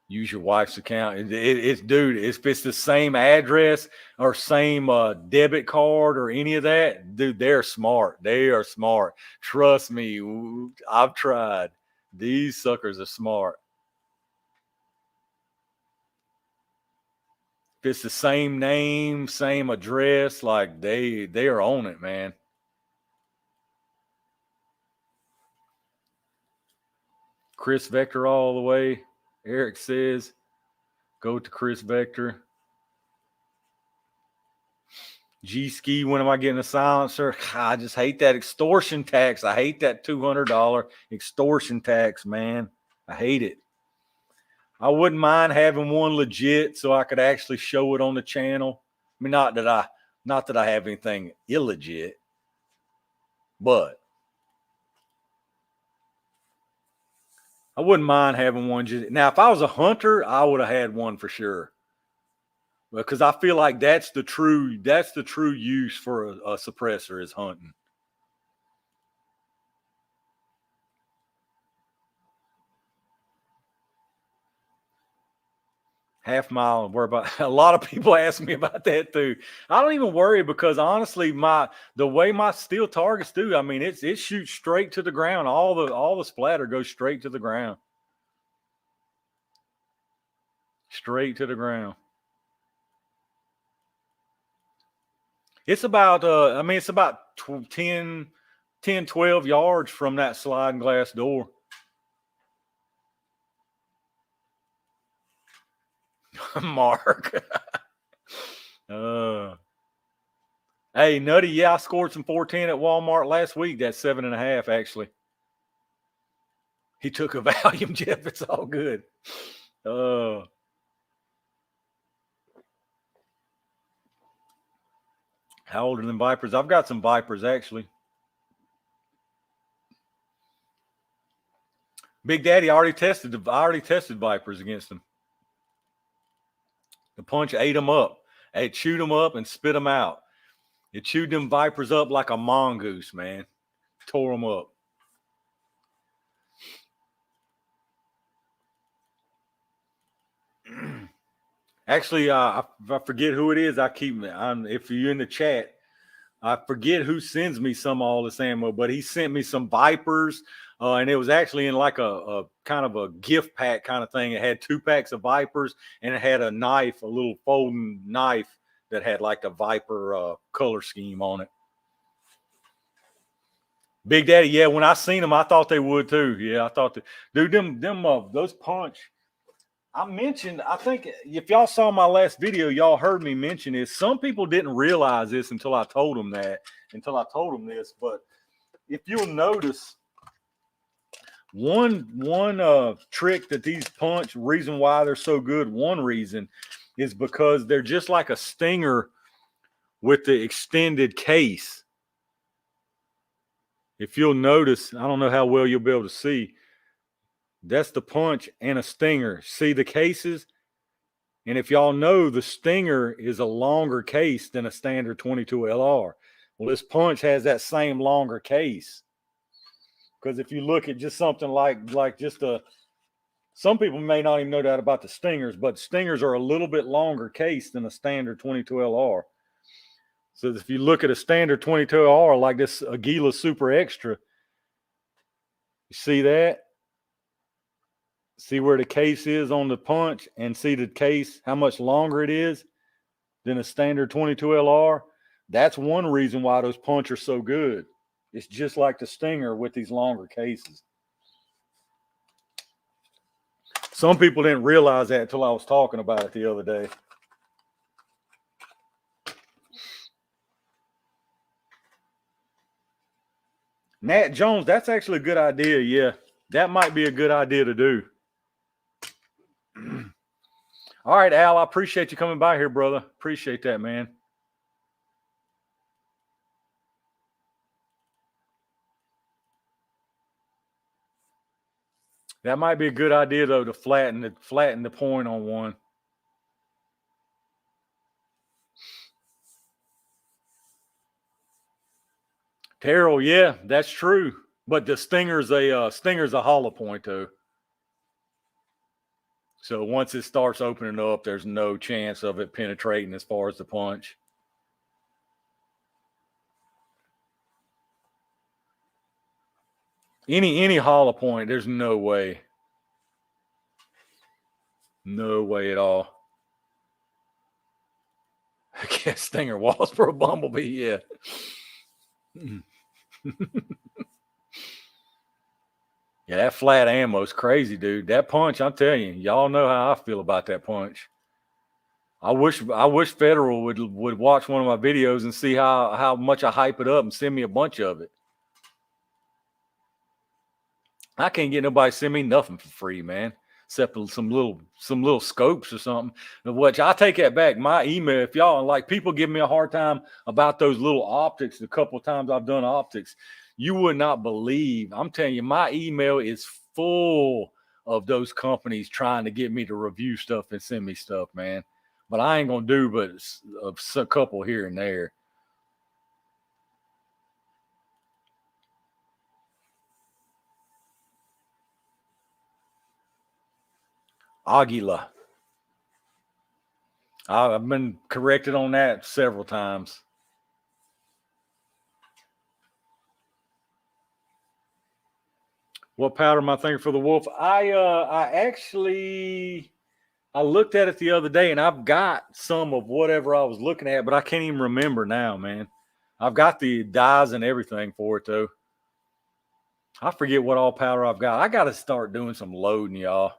Use your wife's account. Dude, if it's the same address or same debit card or any of that, dude, they're smart. They are smart. Trust me. I've tried. These suckers are smart. If it's the same name, same address, like they are on it, man. Chris Vector all the way. Eric says, go to Chris Vector. G-Ski, when am I getting a silencer? I just hate that extortion tax. I hate that $200 extortion tax, man. I hate it. I wouldn't mind having one legit so I could actually show it on the channel. I mean, not that I have anything illegit, but I wouldn't mind having one. Now, if I was a hunter, I would have had one for sure. Because I feel like that's the true use for a suppressor is hunting. Half mile. Worry about a lot of people ask me about that too. I don't even worry because honestly, the way my steel targets do, I mean, it shoots straight to the ground. All the splatter goes straight to the ground. Straight to the ground. It's about it's about 10, 12 yards from that sliding glass door. Mark. Hey, Nutty, yeah, I scored some 410 at Walmart last week. That's 7.5, actually. He took a Valium, Jeff. It's all good. How old are them Vipers? I've got some Vipers, actually. Big Daddy I already tested vipers against them. The punch ate them up. It chewed them up and spit them out. It chewed them vipers up like a mongoose, man. Tore them up. Actually, I forget who it is. If you're in the chat, I forget who sends me some of all this ammo, but he sent me some vipers, and it was actually in like a kind of a gift pack kind of thing. It had 2 packs of vipers, and it had a knife, a little folding knife that had like the viper color scheme on it. Big Daddy, yeah. When I seen them, I thought they would too. Yeah, I thought dude, those punch. I think if y'all saw my last video, y'all heard me mention this. Some people didn't realize this until I told them this. But if you'll notice, one trick that these punch, reason why they're so good, one reason is because they're just like a stinger with the extended case. If you'll notice, I don't know how well you'll be able to see. That's the punch and a stinger. See the cases? And if y'all know, the stinger is a longer case than a standard 22 LR. Well, this punch has that same longer case. Because if you look at just something like just some people may not even know that about the stingers, but stingers are a little bit longer case than a standard 22 LR. So if you look at a standard 22 LR like this Aguila Super Extra, you see that? See where the case is on the punch and see the case, how much longer it is than a standard 22 LR. That's one reason why those punch are so good. It's just like the stinger with these longer cases. Some people didn't realize that until I was talking about it the other day. Nat Jones, that's actually a good idea. Yeah, that might be a good idea to do. All right, Al, I appreciate you coming by here, brother. Appreciate that, man. That might be a good idea, though, to flatten the point on one. Terrell, yeah, that's true. But the stinger's a hollow point, though. So once it starts opening up, there's no chance of it penetrating as far as the punch. Any hollow point, there's no way. No way at all. I guess stinger walls for a bumblebee, yeah. Yeah, that flat ammo is crazy, dude. That punch, I'm telling you, y'all know how I feel about that punch. I wish Federal would watch one of my videos and see how much I hype it up and send me a bunch of it. I can't get nobody to send me nothing for free, man, except some little scopes or something. Which I take that back. My email, if y'all like, people give me a hard time about those little optics. The couple of times I've done optics, you would not believe. I'm telling you, my email is full of those companies trying to get me to review stuff and send me stuff, man. But I ain't gonna do but a couple here and there. Aguila. I've been corrected on that several times. What powder am I thinking for the wolf? I looked at it the other day, and I've got some of whatever I was looking at, but I can't even remember now, man. I've got the dyes and everything for it, though. I forget what all powder I've got. I got to start doing some loading, y'all.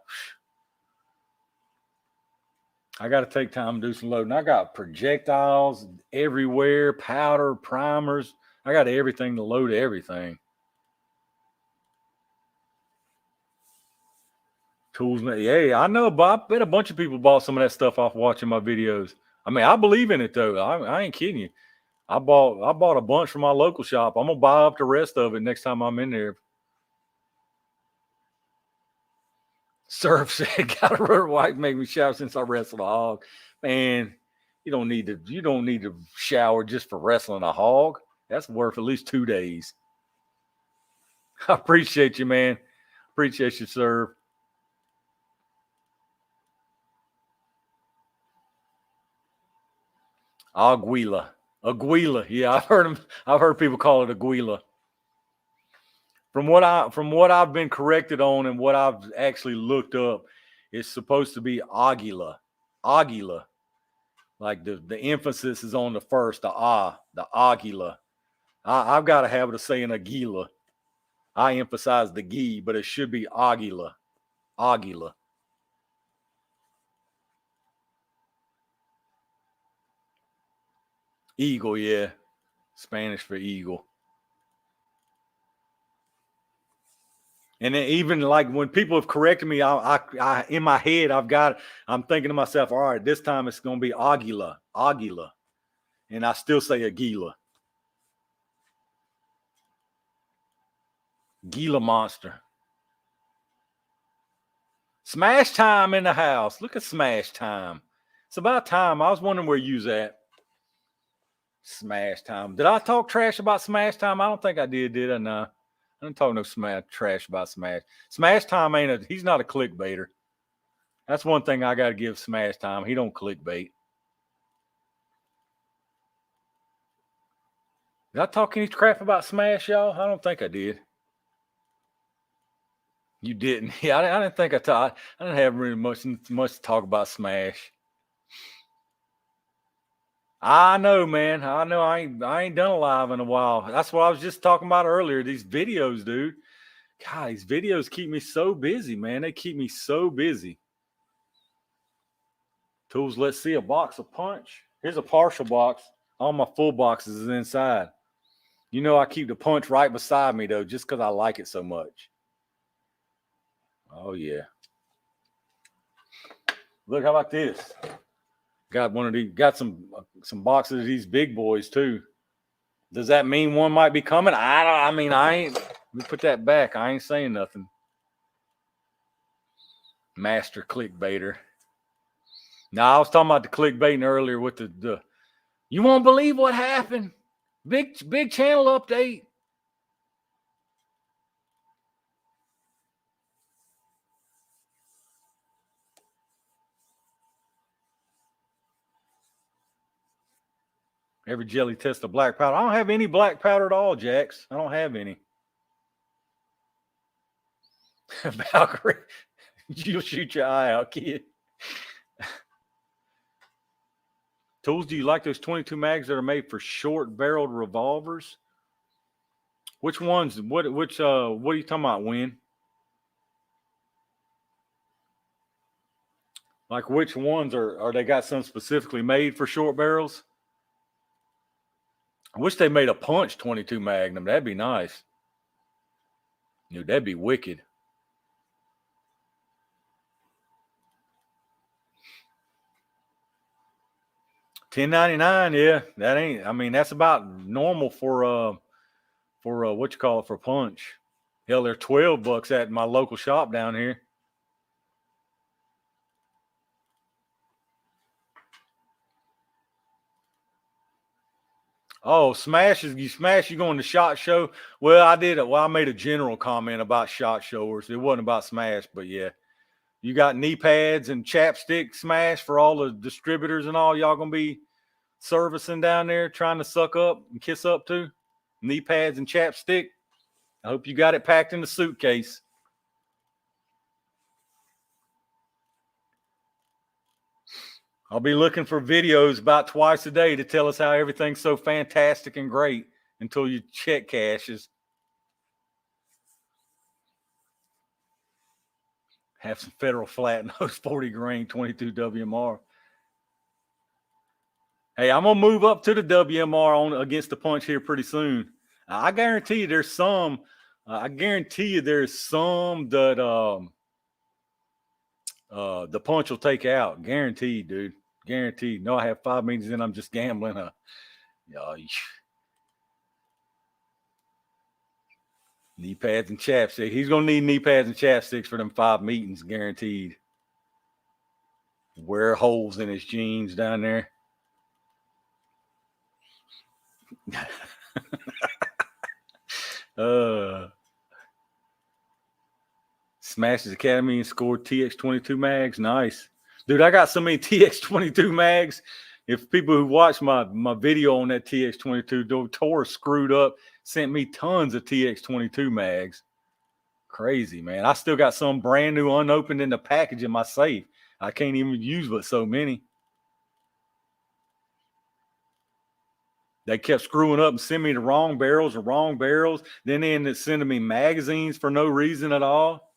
I got to take time to do some loading. I got projectiles everywhere, powder, primers. I got everything to load everything. Tools, yeah, I know, Bob. I bet a bunch of people bought some of that stuff off watching my videos. I mean, I believe in it, though. I ain't kidding you. I bought a bunch from my local shop. I'm gonna buy up the rest of it next time I'm in there. Surf said, got a rubber wipe make me shower since I wrestled a hog. Man, you don't need to shower just for wrestling a hog. That's worth at least 2 days. I appreciate you, man. Appreciate you, sir. Aguila. Yeah, I've heard people call it aguila. From what I've been corrected on and what I've actually looked up, it's supposed to be Aguila. Aguila. Like the emphasis is on the first, the Aguila. I've got a habit of saying Aguila. I emphasize the gi, but it should be Aguila. Aguila. Eagle, yeah. Spanish for eagle. And then even like when people have corrected me, I in my head, I'm thinking to myself, all right, this time it's going to be Aguila. And I still say Aguila. Gila monster. Smash time in the house. Look at smash time. It's about time. I was wondering where you's at. Smash time. Did I talk trash about smash time? I don't think I did I? No. I didn't talk no trash about smash. Smash time he's not a clickbaiter. That's one thing I got to give smash time. He don't clickbait. Did I talk any crap about smash, y'all? I don't think I did. You didn't. Yeah, I didn't think I talked. I didn't have really much to talk about smash. I know, man. I know I ain't done a live in a while. That's what I was just talking about earlier. These videos, dude. God, these videos keep me so busy, man. They keep me so busy. Tools, let's see a box of punch. Here's a partial box. All my full boxes is inside. You know I keep the punch right beside me, though, just because I like it so much. Oh, yeah. Look, how about this? Got one of these. Got some boxes of these big boys too. Does that mean one might be coming? I ain't. Let me put that back. I ain't saying nothing. Master clickbaiter. Now I was talking about the clickbaiting earlier with the. You won't believe what happened. Big channel update. Every jelly test of black powder. I don't have any black powder at all, Jax. I don't have any. Valkyrie, you'll shoot your eye out, kid. Tools, do you like those 22 mags that are made for short-barreled revolvers? Which ones? What are you talking about, Win? Like which ones are they got some specifically made for short barrels? I wish they made a punch 22 Magnum. That'd be nice. Dude, that'd be wicked. $10.99, yeah. That ain't. I mean, that's about normal for what you call it, for punch. Hell, they're $12 at my local shop down here. Oh, you going to SHOT Show? Well, I made a general comment about SHOT Showers. It wasn't about Smash, but yeah. You got knee pads and chapstick Smash for all the distributors and all y'all gonna be servicing down there, trying to suck up and kiss up to? Knee pads and chapstick. I hope you got it packed in the suitcase. I'll be looking for videos about twice a day to tell us how everything's so fantastic and great until your check cashes. Have some Federal Flat Nose 40 grain 22 WMR. Hey, I'm gonna move up to the WMR on against the punch here pretty soon. I guarantee you there's some. There's some that the punch will take out. Guaranteed, dude. Guaranteed. No, I have 5 meetings and I'm just gambling. Knee pads and chapstick. He's going to need knee pads and chapsticks for them 5 meetings, guaranteed. Wear holes in his jeans down there. Smashes Academy and scored TX22 mags. Nice. Dude, I got so many TX22 mags. If people who watch my video on that TX22, Tor screwed up, sent me tons of TX22 mags. Crazy, man. I still got some brand new unopened in the package in my safe. I can't even use but so many. They kept screwing up and sending me the wrong barrels. Then they ended up sending me magazines for no reason at all.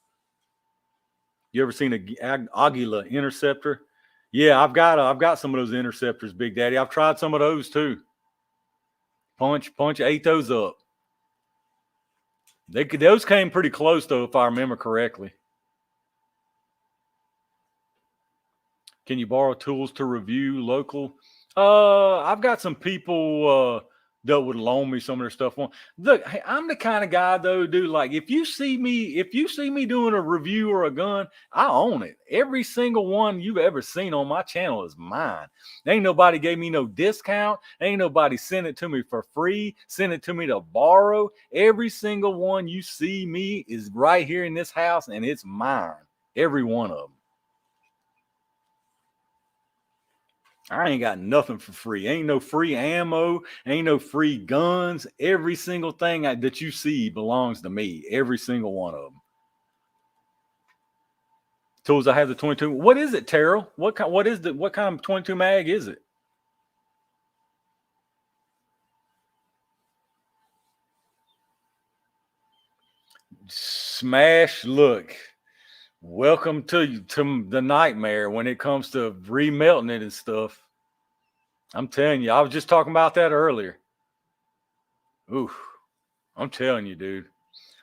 You ever seen a Aguila interceptor? Yeah, I've got some of those interceptors, Big Daddy. I've tried some of those too. Punch ate those up. Those came pretty close though, if I remember correctly. Can you borrow tools to review local? I've got some people that would loan me some of their stuff. Look, hey, I'm the kind of guy though, dude. Like if you see me doing a review or a gun, I own it. Every single one you've ever seen on my channel is mine. Ain't nobody gave me no discount. Ain't nobody sent it to me for free. Sent it to me to borrow. Every single one you see me is right here in this house, and it's mine. Every one of them. I ain't got nothing for free. Ain't no free ammo. Ain't no free guns. Every single thing that you see belongs to me. Every single one of them. Tools, I have the 22. What is it, Terrell? What kind of 22 mag is it? Smash, look. Welcome to the nightmare when it comes to remelting it and stuff. I'm telling you, I was just talking about that earlier. Ooh, I'm telling you, dude.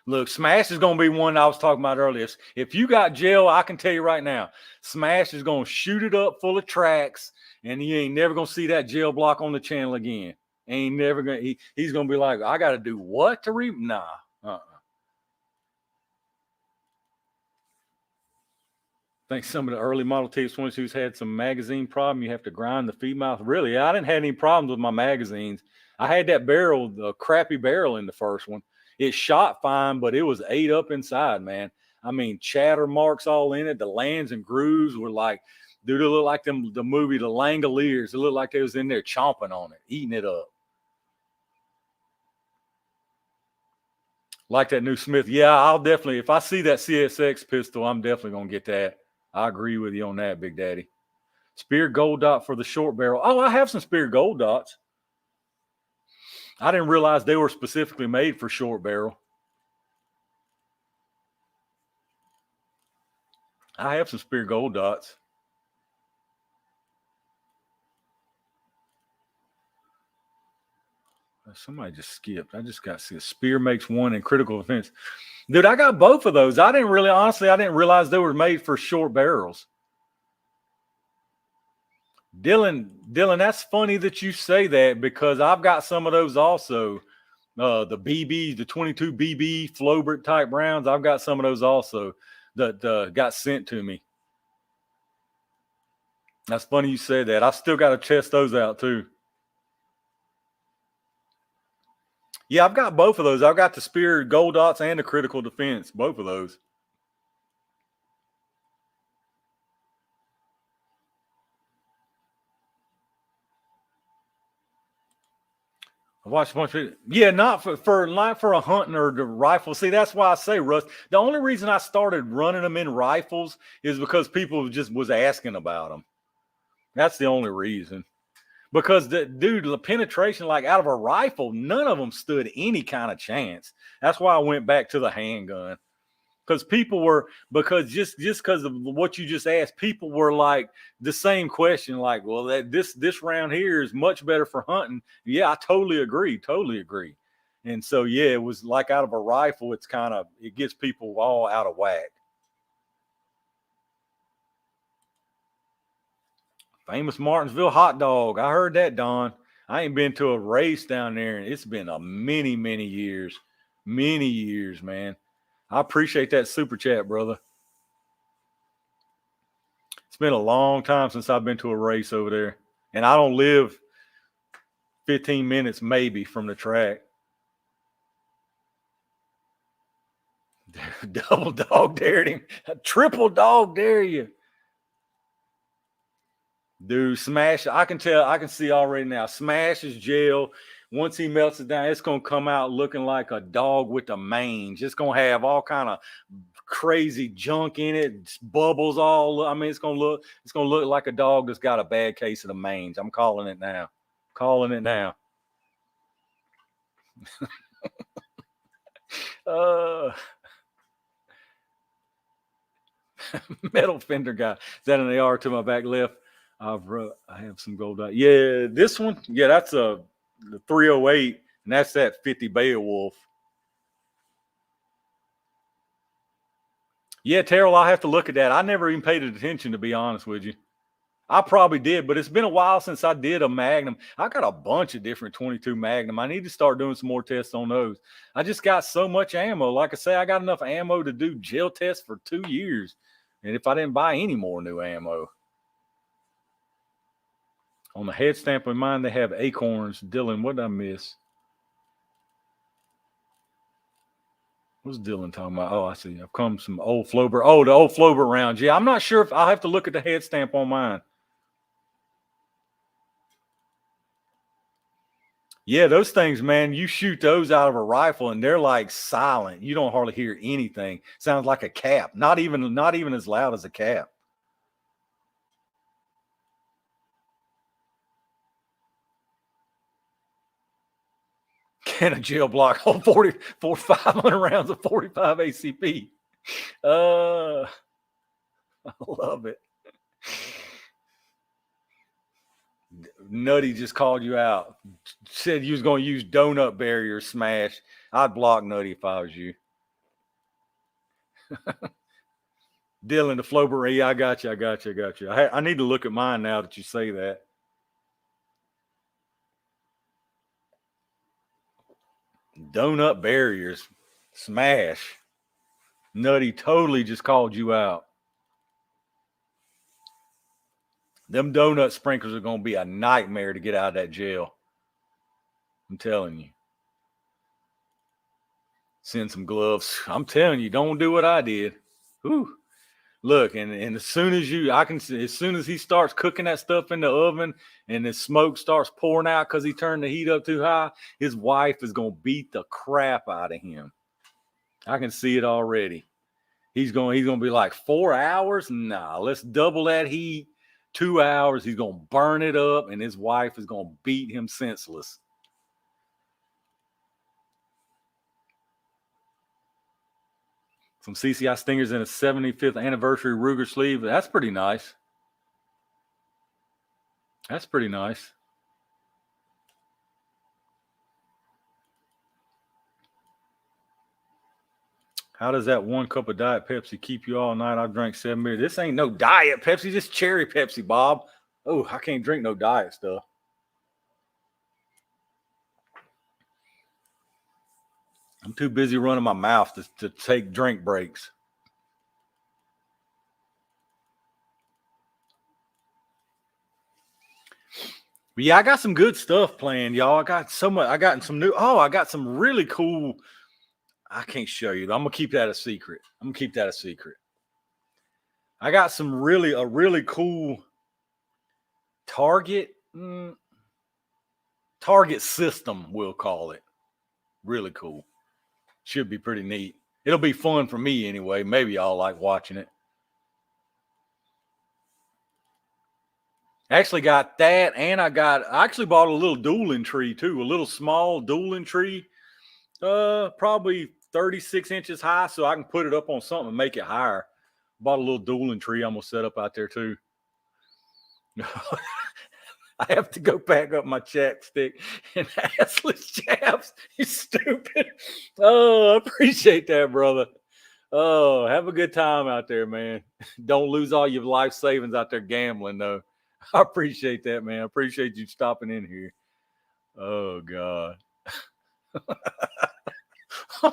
Look, Smash is going to be one I was talking about earlier. If you got gel, I can tell you right now, Smash is going to shoot it up full of tracks, and you ain't never going to see that gel block on the channel again. Ain't never going to. He's going to be like, I got to do what to Nah. I think some of the early model TX22s had some magazine problem. You have to grind the feed mouth. Really, I didn't have any problems with my magazines. I had that barrel, the crappy barrel in the first one. It shot fine, but it was ate up inside, man. I mean, chatter marks all in it. The lands and grooves were like, dude, it looked like the movie The Langoliers. It looked like they was in there chomping on it, eating it up. Like that new Smith. Yeah, I'll definitely, if I see that CSX pistol, I'm definitely going to get that. I agree with you on that, Big Daddy. Spear gold dot for the short barrel. Oh, I have some Spear gold dots. I didn't realize they were specifically made for short barrel. I have some Spear gold dots. Somebody just skipped. I just got to see. Spear makes one in critical defense. Dude, I got both of those. I didn't realize they were made for short barrels. Dylan, that's funny that you say that because I've got some of those also. The BB, the 22 BB Flowbert type rounds. I've got some of those also that got sent to me. That's funny you said that. I still got to test those out too. Yeah, I've got both of those. I've got the Spear gold dots and the critical defense, both of those. I watched a bunch of it. Yeah, not for a hunting or the rifle. See, that's why I say, Russ, the only reason I started running them in rifles is because people just was asking about them. That's the only reason. Because the penetration, like out of a rifle, none of them stood any kind of chance. That's why I went back to the handgun. Because just because of what you just asked, people were like the same question, like, well, this round here is much better for hunting. Yeah, I totally agree. And so, yeah, it was like out of a rifle, it gets people all out of whack. Famous Martinsville hot dog. I heard that, Don. I ain't been to a race down there, and it's been a many, many years. Many years, man. I appreciate that super chat, brother. It's been a long time since I've been to a race over there. And I don't live 15 minutes maybe from the track. Double dog dared him. Triple dog dare you. Dude, Smash, I can see already now. Smash is jail. Once he melts it down, it's going to come out looking like a dog with a mange. It's going to have all kind of crazy junk in it, bubbles all. I mean, it's going to look like a dog that's got a bad case of the mange. I'm calling it now. Metal fender guy. Is that an AR to my back left? I have some gold. Yeah, this one. Yeah, that's the 308, and that's that 50 Beowulf. Yeah, Terrell, I'll have to look at that. I never even paid attention, to be honest with you. I probably did, but it's been a while since I did a Magnum. I got a bunch of different 22 Magnum. I need to start doing some more tests on those. I just got so much ammo. Like I say, I got enough ammo to do gel tests for 2 years. And if I didn't buy any more new ammo. On the head stamp of mine, they have acorns. Dylan, what did I miss? What's Dylan talking about? Oh, I see. I've come some old Flober. Oh, the old Flober rounds. Yeah, I'm not sure if I'll have to look at the head stamp on mine. Yeah, those things, man, you shoot those out of a rifle and they're like silent. You don't hardly hear anything. Sounds like a cap. Not even as loud as a cap. Can a jail block hold 500 rounds of 45 ACP? I love it. Nutty just called you out. Said you was going to use donut barrier Smash. I'd block Nutty if I was you. Dylan, the Flober. Yeah, I got you. I need to look at mine now that you say that. Donut barriers. Smash. Nutty totally just called you out. Them donut sprinklers are going to be a nightmare to get out of that jail. I'm telling you. Send some gloves. I'm telling you, don't do what I did. Whew. Look, and as soon as he starts cooking that stuff in the oven and the smoke starts pouring out because he turned the heat up too high, his wife is going to beat the crap out of him. I can see it already. He's going to be like 4 hours. Nah, let's double that heat. 2 hours. He's going to burn it up and his wife is going to beat him senseless. Some CCI Stingers in a 75th anniversary Ruger sleeve. That's pretty nice. How does that 1 cup of Diet Pepsi keep you all night? I drank 7 beers. This ain't no Diet Pepsi. This cherry Pepsi, Bob. Oh, I can't drink no diet stuff. I'm too busy running my mouth to take drink breaks. But yeah, I got some good stuff planned, y'all. I got some really cool. I can't show you. I'm gonna keep that a secret. I got a really cool target system, we'll call it. Really cool. Should be pretty neat. It'll be fun for me anyway. Maybe y'all like watching it. Actually got that, and I actually bought a little dueling tree too, a little small dueling tree, probably 36 inches high, so I can put it up on something and make it higher. Bought a little dueling tree I'm gonna set up out there too. I have to go back up my chapstick and assless chaps. You stupid. Oh, I appreciate that, brother. Oh, have a good time out there, man. Don't lose all your life savings out there gambling, though. I appreciate that, man. I appreciate you stopping in here. Oh, God. I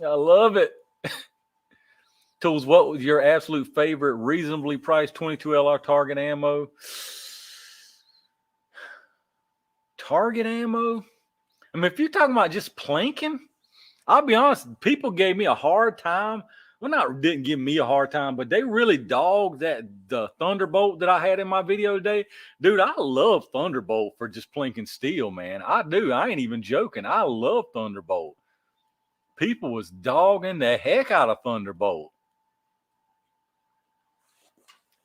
love it. Tools, what was your absolute favorite reasonably priced 22 LR target ammo? Target ammo? I mean, if you're talking about just planking, I'll be honest, people gave me a hard time. Well, didn't give me a hard time, but they really dogged the Thunderbolt that I had in my video today. Dude, I love Thunderbolt for just plinking steel, man. I do. I ain't even joking. I love Thunderbolt. People was dogging the heck out of Thunderbolt.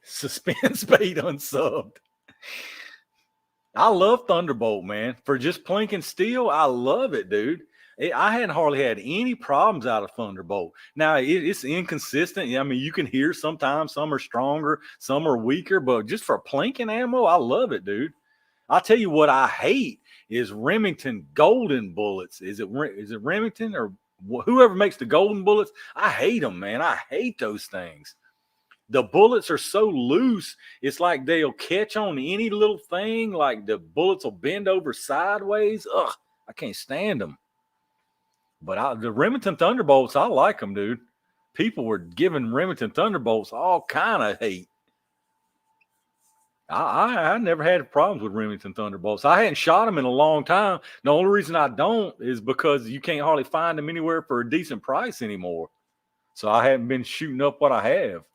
Suspense bait unsubbed. I love Thunderbolt, man. For just plinking steel, I love it, dude. I hadn't hardly had any problems out of Thunderbolt. Now, it's inconsistent. I mean, you can hear sometimes some are stronger, some are weaker, but just for plinking ammo, I love it, dude. I'll tell you what I hate is Remington golden bullets. Is it Remington or whoever makes the golden bullets? I hate them, man. I hate those things. The bullets are so loose, it's like they'll catch on any little thing. Like the bullets will bend over sideways. Ugh, I can't stand them. But the Remington Thunderbolts, I like them, dude. People were giving Remington Thunderbolts all kind of hate. I never had problems with Remington Thunderbolts. I hadn't shot them in a long time. The only reason I don't is because you can't hardly find them anywhere for a decent price anymore. So I haven't been shooting up what I have.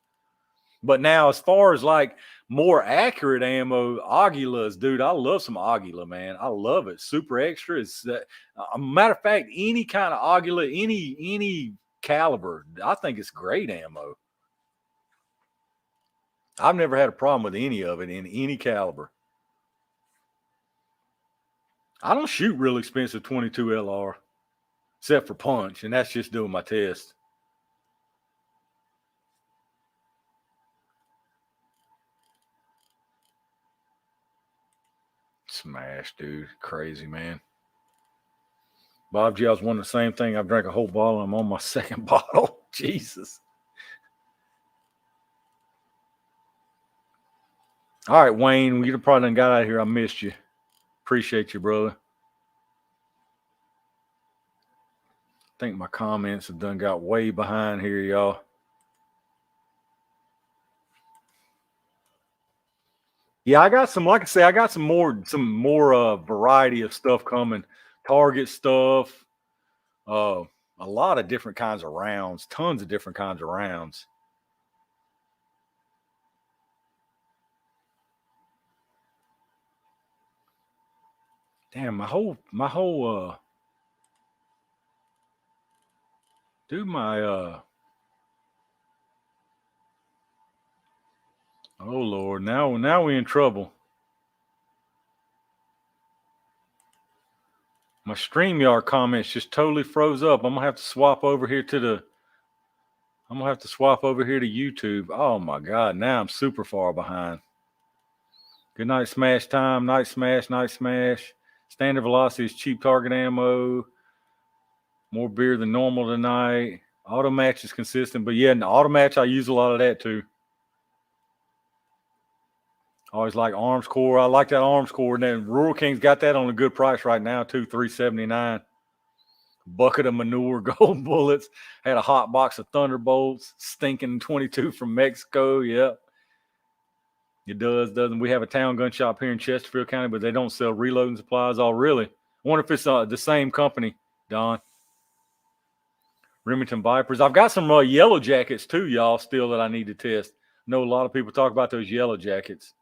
But now, as far as like more accurate ammo, Aguilas, dude, I love some Aguila, man. I love it. Super extra. It's a matter of fact, any kind of Aguila, any caliber, I think it's great ammo. I've never had a problem with any of it in any caliber. I don't shoot real expensive 22 LR, except for punch, and that's just doing my test. Smash, dude. Crazy, man. Bob G, I was wondering the same thing. I've drank a whole bottle. I'm on my second bottle. Jesus. All right, Wayne, you probably done got out of here. I missed you. Appreciate you, brother. I think my comments have done got way behind here, y'all. Yeah, I got some, like I say, I got some more variety of stuff coming. Target stuff, a lot of different kinds of rounds, tons of different kinds of rounds. Damn, my whole dude, my oh Lord, now we're in trouble. My StreamYard comments just totally froze up. I'm gonna have to swap over here to YouTube. Oh my God, now I'm super far behind. Good night, smash time. Night smash, night smash. Standard velocity is cheap target ammo. More beer than normal tonight. Auto match is consistent, but yeah, in the auto match, I use a lot of that too. Always like Arms Core. I like that Arms Core. And then Rural King's got that on a good price right now too, $379. Bucket of manure, gold bullets. Had a hot box of Thunderbolts, stinking 22 from Mexico. Yep. It doesn't. We have a town gun shop here in Chesterfield County, but they don't sell reloading supplies. Oh, really? I wonder if it's the same company, Don. Remington Vipers. I've got some yellow jackets too, y'all, still that I need to test. I know a lot of people talk about those yellow jackets.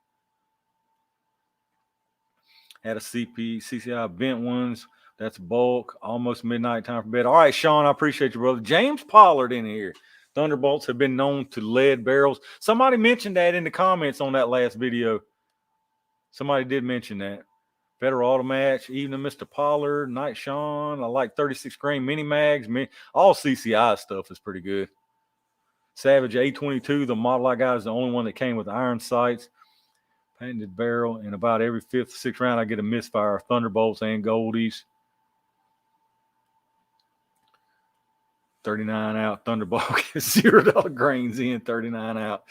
Had a CCI bent ones. That's bulk. Almost midnight, time for bed. All right, Sean, I appreciate you, brother. James Pollard in here. Thunderbolts have been known to lead barrels. Somebody mentioned that in the comments on that last video. Somebody did mention that. Federal Auto Match, Evening Mr. Pollard, Night Sean. I like 36 grain mini mags. All CCI stuff is pretty good. Savage A22, the model I got is the only one that came with iron sights. Patented barrel. And about every fifth, sixth round, I get a misfire. Thunderbolts and Goldies. 39 out. Thunderbolt $0 grains in, 39 out.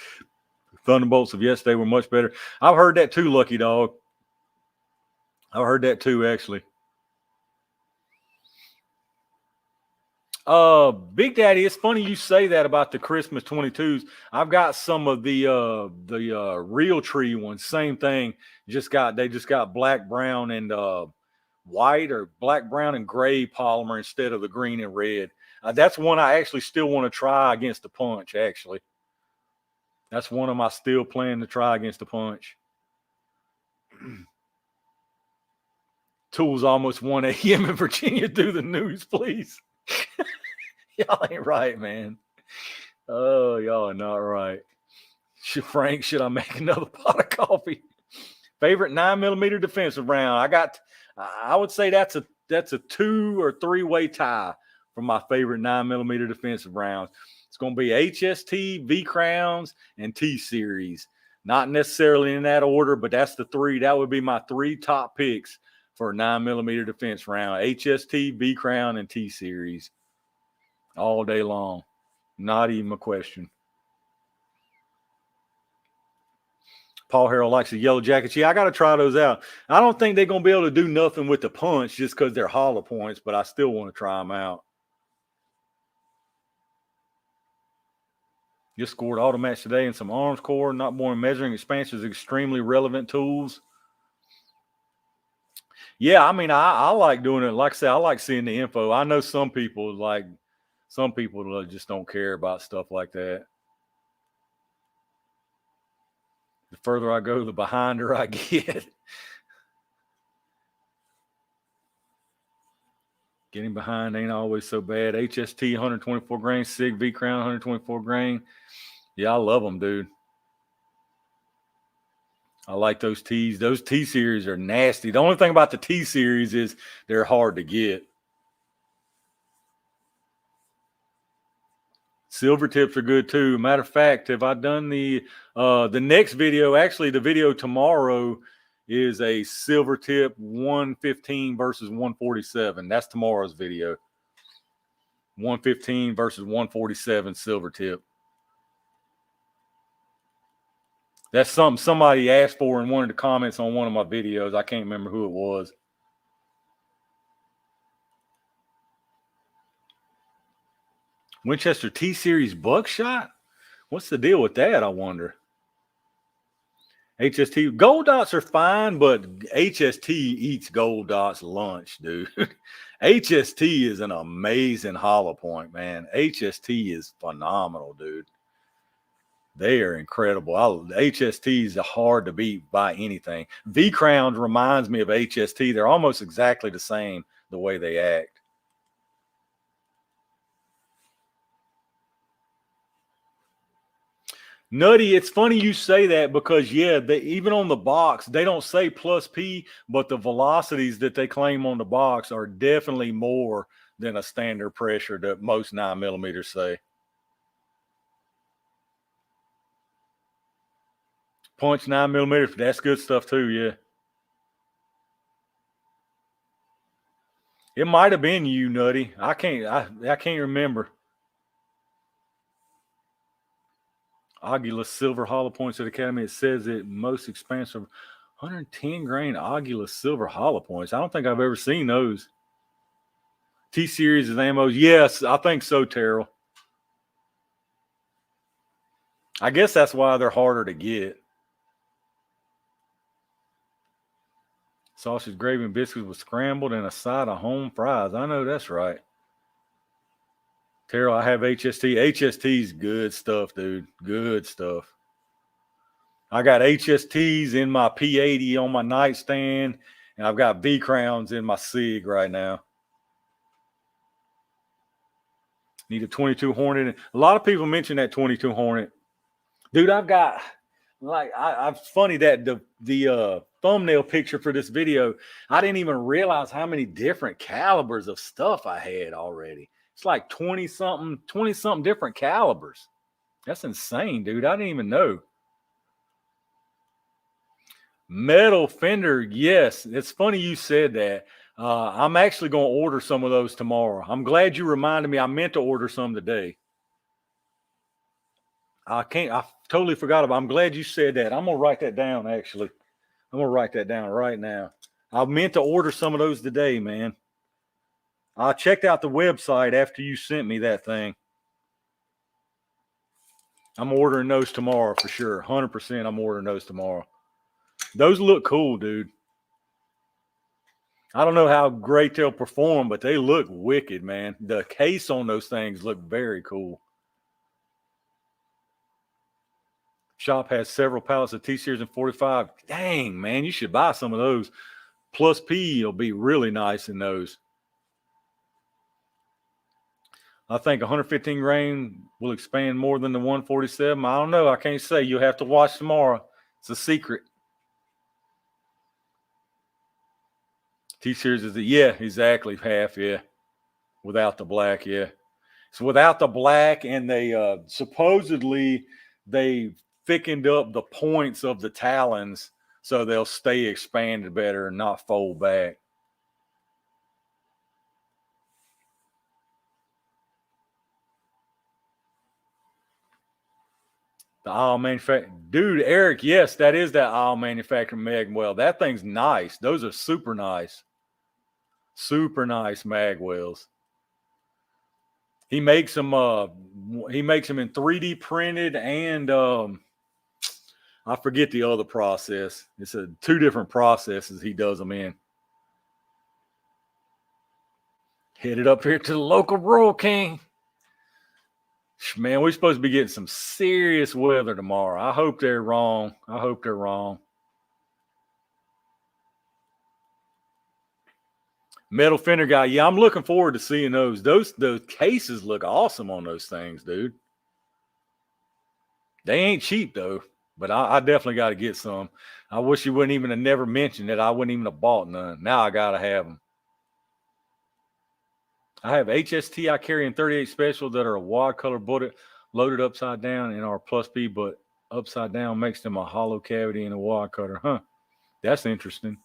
Thunderbolts of yesterday were much better. I've heard that too, Lucky Dog. I've heard that too, actually. Big Daddy, it's funny you say that about the Christmas 22s. I've got some of the real tree ones. Same thing. They just got black, brown, and white, or black, brown, and gray polymer instead of the green and red. That's one I actually still want to try against the punch. Actually, that's one of my still planning to try against the punch. Tools almost 1 a.m. in Virginia. Do the news, please. Y'all ain't right, man. Oh, y'all are not right. Frank, should I make another pot of coffee? Favorite 9mm defensive round. I would say that's a 2 or 3-way tie for my favorite 9mm defensive rounds. It's going to be HST, V Crowns, and T Series. Not necessarily in that order, but that's the 3. That would be my 3 top picks for a 9mm defense round. HST, V Crown, and T Series. All day long. Not even a question. Paul Harrell likes the yellow jackets. Yeah, I got to try those out. I don't think they're going to be able to do nothing with the punch just because they're hollow points, but I still want to try them out. Just scored auto match today in some arms core. Not more measuring expansions, extremely relevant tools. Yeah, I mean, I like doing it. Like I said, I like seeing the info. I know some people just don't care about stuff like that. The further I go, the behinder I get. Getting behind ain't always so bad. HST 124 grain, SIG V Crown 124 grain. Yeah, I love them, dude. I like those T's. Those T series are nasty. The only thing about the T series is they're hard to get. Silver tips are good too. Matter of fact, have I done the next video? Actually, the video tomorrow is a silver tip 115 versus 147. That's tomorrow's video. 115 versus 147 silver tip. That's something somebody asked for in one of the comments on one of my videos. I can't remember who it was. Winchester T-Series buckshot? What's the deal with that, I wonder? HST. Gold dots are fine, but HST eats gold dots lunch, dude. HST is an amazing hollow point, man. HST is phenomenal, dude. They are incredible. HSTs are hard to beat by anything. V Crowns reminds me of HST. They're almost exactly the same the way they act. Nutty, it's funny you say that because, yeah, even on the box, they don't say plus P, but the velocities that they claim on the box are definitely more than a standard pressure that most 9mm say. Punch 9mm, that's good stuff too, yeah. It might have been you, Nutty. I can't remember. Aguila silver hollow points at Academy. It says it most expansive 110 grain Aguila silver hollow points. I don't think I've ever seen those. T series of ammo. Yes, I think so, Terrell. I guess that's why they're harder to get. Sausage, gravy, and biscuits with scrambled and a side of home fries. I know that's right. Terrell, I have HST. HST's good stuff, dude. Good stuff. I got HSTs in my P80 on my nightstand, and I've got V Crowns in my SIG right now. Need a 22 Hornet. A lot of people mention that 22 Hornet. Dude, I've got, it's funny that the thumbnail picture for this video, I didn't even realize how many different calibers of stuff I had already. It's like 20-something different calibers. That's insane, dude. I didn't even know. Metal fender, yes. It's funny you said that. I'm actually going to order some of those tomorrow. I'm glad you reminded me. I meant to order some today. I totally forgot about it. I'm glad you said that. I'm going to write that down, actually. I'm going to write that down right now. I meant to order some of those today, man. I checked out the website after you sent me that thing. I'm ordering those tomorrow for sure. 100% I'm ordering those tomorrow. Those look cool, dude. I don't know how great they'll perform, but they look wicked, man. The case on those things look very cool. Shop has several pallets of T-Series and 45. Dang, man, you should buy some of those. Plus P will be really nice in those. I think 115 grain will expand more than the 147. I don't know. I can't say. You'll have to watch tomorrow. It's a secret. T-Series is yeah, exactly half, yeah. Without the black, yeah. So without the black, and they supposedly they thickened up the points of the talons so they'll stay expanded better and not fold back. The all manufactured, dude, Eric, yes, that is that all manufactured Magwell. That thing's nice. Those are super nice. Super nice Magwells. He makes them in 3D printed and I forget the other process. It's two different processes he does them in. Headed up here to the local Royal King. Man, we're supposed to be getting some serious weather tomorrow. I hope they're wrong. I hope they're wrong. Metal fender guy. Yeah, I'm looking forward to seeing those. Those cases look awesome on those things, dude. They ain't cheap though, but I definitely got to get some. I wish you wouldn't even have never mentioned it. I wouldn't even have bought none. Now I got to have them. I have HST I carry in 38 special that are a wad color bullet loaded upside down and are plus B, but upside down makes them a hollow cavity in a wad cutter. Huh. That's interesting.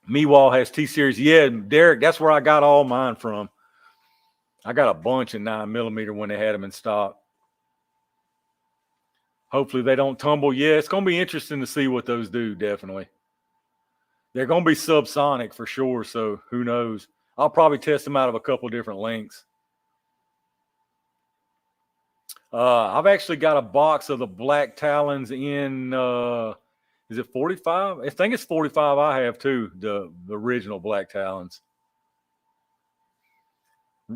Meewall has T-Series. Yeah, Derek, that's where I got all mine from. I got a bunch in 9mm when they had them in stock. Hopefully they don't tumble. Yeah, it's going to be interesting to see what those do, definitely. They're going to be subsonic for sure, so who knows. I'll probably test them out of a couple different lengths. I've actually got a box of the black talons in, is it 45? I think it's 45 I have too, the original black talons.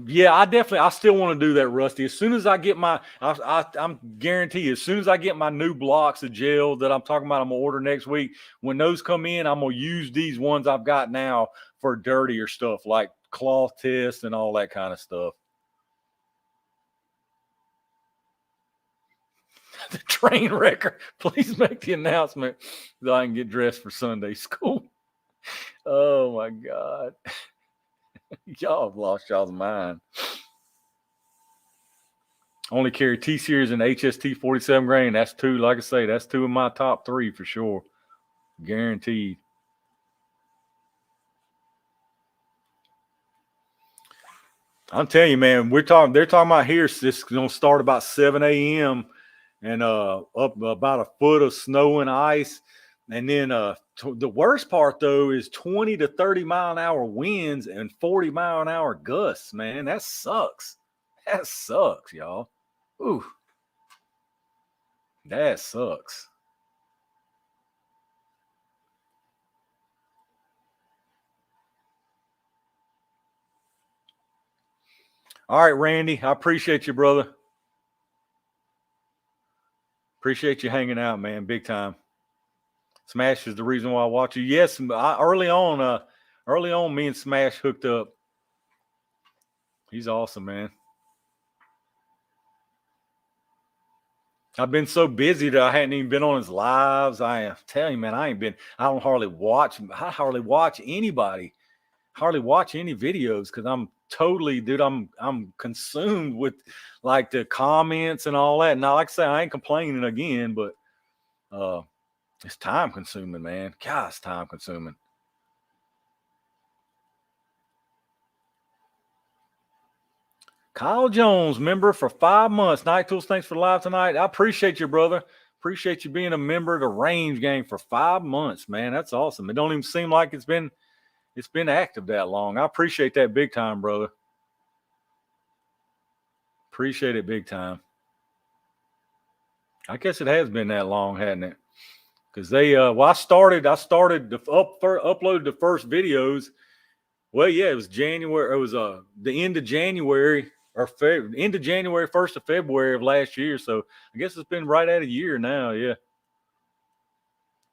Yeah, I still want to do that, Rusty. As soon as I get I'm guaranteed, as soon as I get my new blocks of gel that I'm talking about, I'm going to order next week. When those come in, I'm going to use these ones I've got now for dirtier stuff like cloth test and all that kind of stuff. The train wrecker, please make the announcement that I can get dressed for Sunday school. Oh my God. Y'all have lost y'all's mind. Only carry T-Series and HST 47 grain. That's two, like I say, that's two of my top three for sure. Guaranteed. I'm telling you, man, they're talking about here, it's going to start about 7 a.m. and up about a foot of snow and ice. And then the worst part, though, is 20 to 30 mile an hour winds and 40 mile an hour gusts, man. That sucks. That sucks, y'all. Ooh. That sucks. All right, Randy, I appreciate you, brother. Appreciate you hanging out, man. Big time. Smash is the reason why I watch you. Yes, early on, me and Smash hooked up. He's awesome, man. I've been so busy that I hadn't even been on his lives. I tell you, man, I don't hardly watch anybody, hardly watch any videos because I'm totally, dude, I'm consumed with like the comments and all that. Now, like I say, I ain't complaining again, but it's time consuming, man. God, it's time consuming. Kyle Jones, member for 5 months. Night Tools, thanks for live tonight. I appreciate you, brother. Appreciate you being a member of the Range Gang for 5 months, man. That's awesome. It don't even seem like it's been It's been active that long. I appreciate that big time, brother. Appreciate it big time. I guess it has been that long, hasn't it? Because they, I started to upload the first videos. Well, yeah, it was January. It was the end of January or end of January, 1st of February of last year. So I guess it's been right at a year now. Yeah,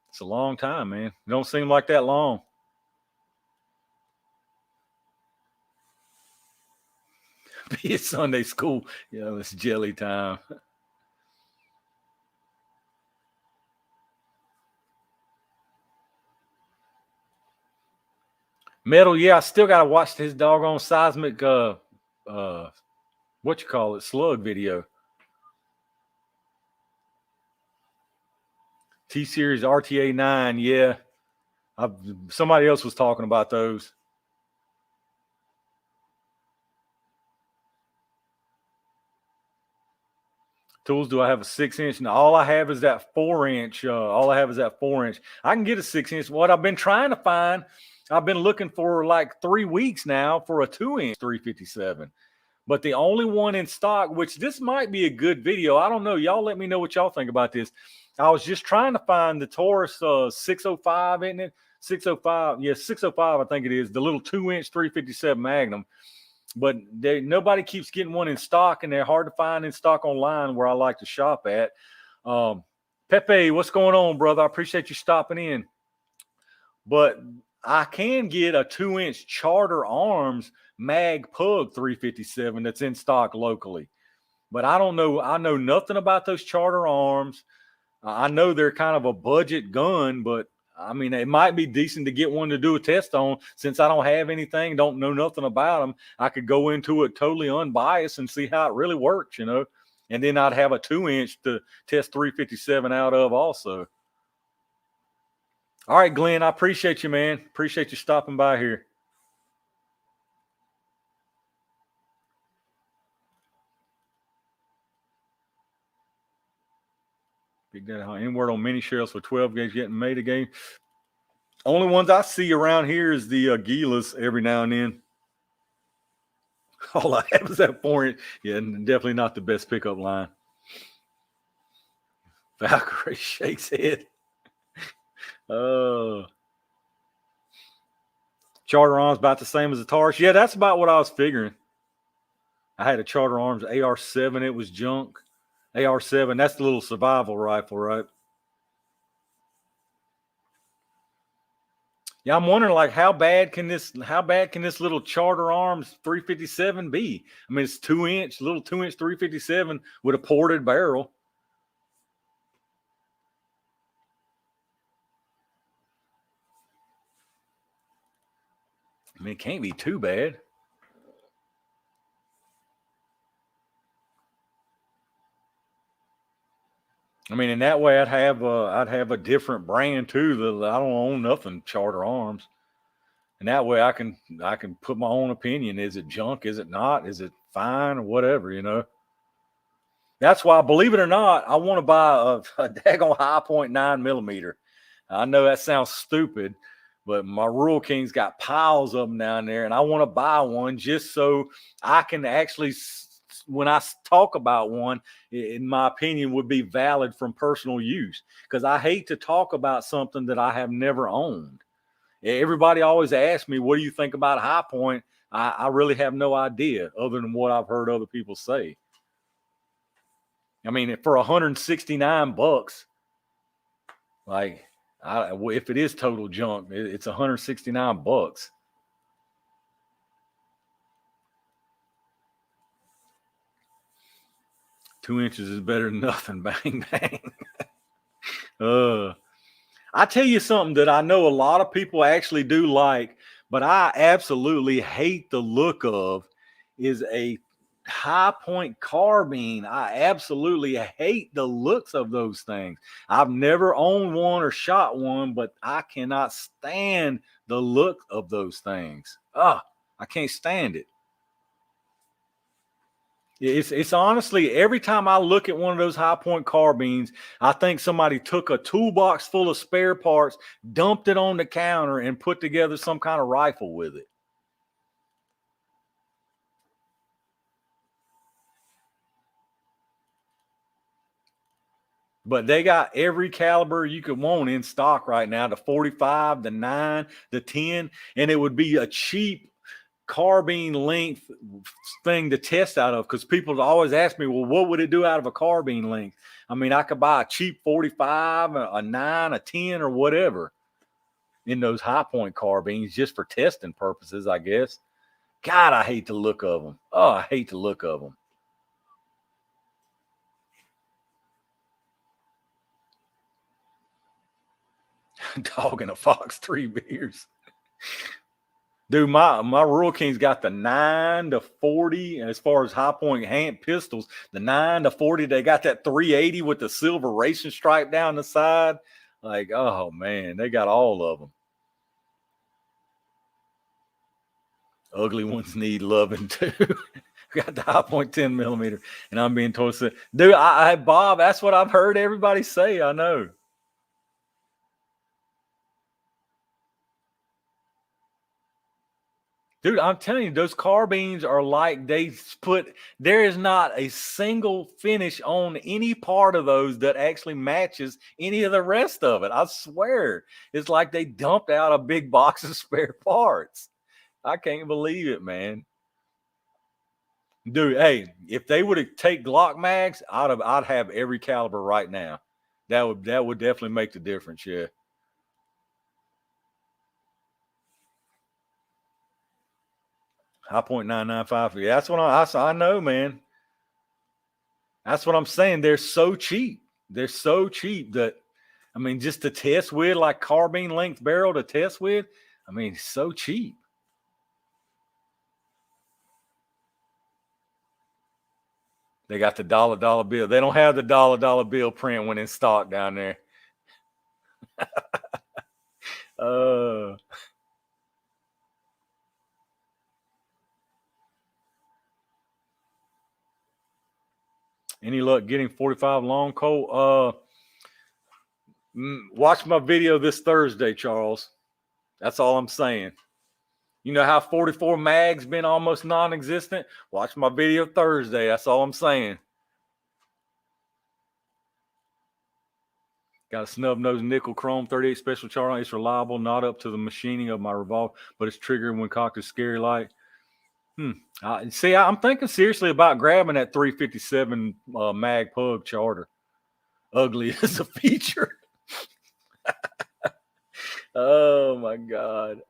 it's a long time, man. It don't seem like that long. Be it Sunday school. Yeah, it's jelly time. Metal, yeah, I still gotta watch his doggone seismic what you call it, slug video. T-Series RTA 9, yeah. Somebody else was talking about those. Tools, do I have a 6-inch? No, all I have is that 4-inch. I can get a 6-inch. What I've been trying to find, I've been looking for like 3 weeks now for a 2-inch 357. But the only one in stock, which this might be a good video. I don't know. Y'all let me know what y'all think about this. I was just trying to find the Taurus 605, isn't it? 605. Yeah, 605, I think it is. The little 2-inch 357 Magnum. But nobody keeps getting one in stock, and they're hard to find in stock online where I like to shop at. Pepe, what's going on, brother? I appreciate you stopping in. But I can get a 2-inch Charter Arms Mag Pug 357 that's in stock locally. But I don't know. I know nothing about those Charter Arms. I know they're kind of a budget gun, but I mean, it might be decent to get one to do a test on. Since I don't have anything, don't know nothing about them, I could go into it totally unbiased and see how it really works, you know. And then I'd have a 2-inch to test 357 out of also. All right, Glenn, I appreciate you, man. Appreciate you stopping by here. Big Daddy, any word on mini shells for 12 gauge getting made again? Only ones I see around here is the Gilas every now and then. All I have is that 4-inch. Yeah, definitely not the best pickup line. Valkyrie shakes head. Charter Arms about the same as the Taurus. Yeah, that's about what I was figuring. I had a Charter Arms AR7. It was junk. AR7, that's the little survival rifle, right? Yeah, I'm wondering, like, how bad can this little Charter Arms 357 be? I mean, it's 2-inch, little 2-inch 357 with a ported barrel. I mean, it can't be too bad. I mean, in that way, I'd have a different brand too. That I don't own nothing Charter Arms, and that way I can put my own opinion. Is it junk? Is it not? Is it fine or whatever? You know. That's why, believe it or not, I want to buy a daggone Hi-Point 9mm. I know that sounds stupid, but my Rural King's got piles of them down there, and I want to buy one just so I can actually, when I talk about one, in my opinion, would be valid from personal use. Because I hate to talk about something that I have never owned. Everybody always asks me, what do you think about Hi-Point? I really have no idea other than what I've heard other people say. I mean, for $169, like, if it is total junk, it's $169. 2 inches is better than nothing. Bang, bang. I tell you something that I know a lot of people actually do like, but I absolutely hate the look of, is a Hi-Point carbine. I absolutely hate the looks of those things. I've never owned one or shot one, but I cannot stand the look of those things. I can't stand it. It's honestly, every time I look at one of those high point carbines, I think somebody took a toolbox full of spare parts, dumped it on the counter, and put together some kind of rifle with it. But they got every caliber you could want in stock right now, the 45, the 9, the 10, and it would be a cheap carbine length thing to test out of, because people always ask me, well, what would it do out of a carbine length? I mean, I could buy a cheap 45, a 9, a 10, or whatever in those high point carbines just for testing purposes, I guess. God, I hate the look of them. Oh, I hate the look of them. Dog and a fox, 3 beers. Dude, my Rural King's got the 9 to 40 as far as high point hand pistols. The 9 to 40, they got that 380 with the silver racing stripe down the side. Like, oh man, they got all of them. Ugly ones need loving too. Got the high point 10 millimeter, and I'm being told, dude, Bob, that's what I've heard everybody say. I know. Dude, I'm telling you, those carbines are like there is not a single finish on any part of those that actually matches any of the rest of it. I swear. It's like they dumped out a big box of spare parts. I can't believe it, man. Dude, hey, if they would have take Glock mags, I'd have every caliber right now. That would definitely make the difference, yeah. High point 995. Yeah, that's what I know, man. That's what I'm saying. They're so cheap. They're so cheap that, I mean, just to test with, like carbine length barrel to test with, I mean, it's so cheap. They got the dollar bill. They don't have the dollar bill print when in stock down there. Any luck getting 45 long Colt? Watch my video this Thursday, Charles. That's all I'm saying. You know how 44 mags been almost non-existent? Watch my video Thursday. That's all I'm saying. Got a snub nose nickel chrome 38 special charge. It's reliable, not up to the machining of my revolver, but it's triggering when cocked is scary light. See, I'm thinking seriously about grabbing that 357 mag pug charter. Ugly as a feature. Oh my God.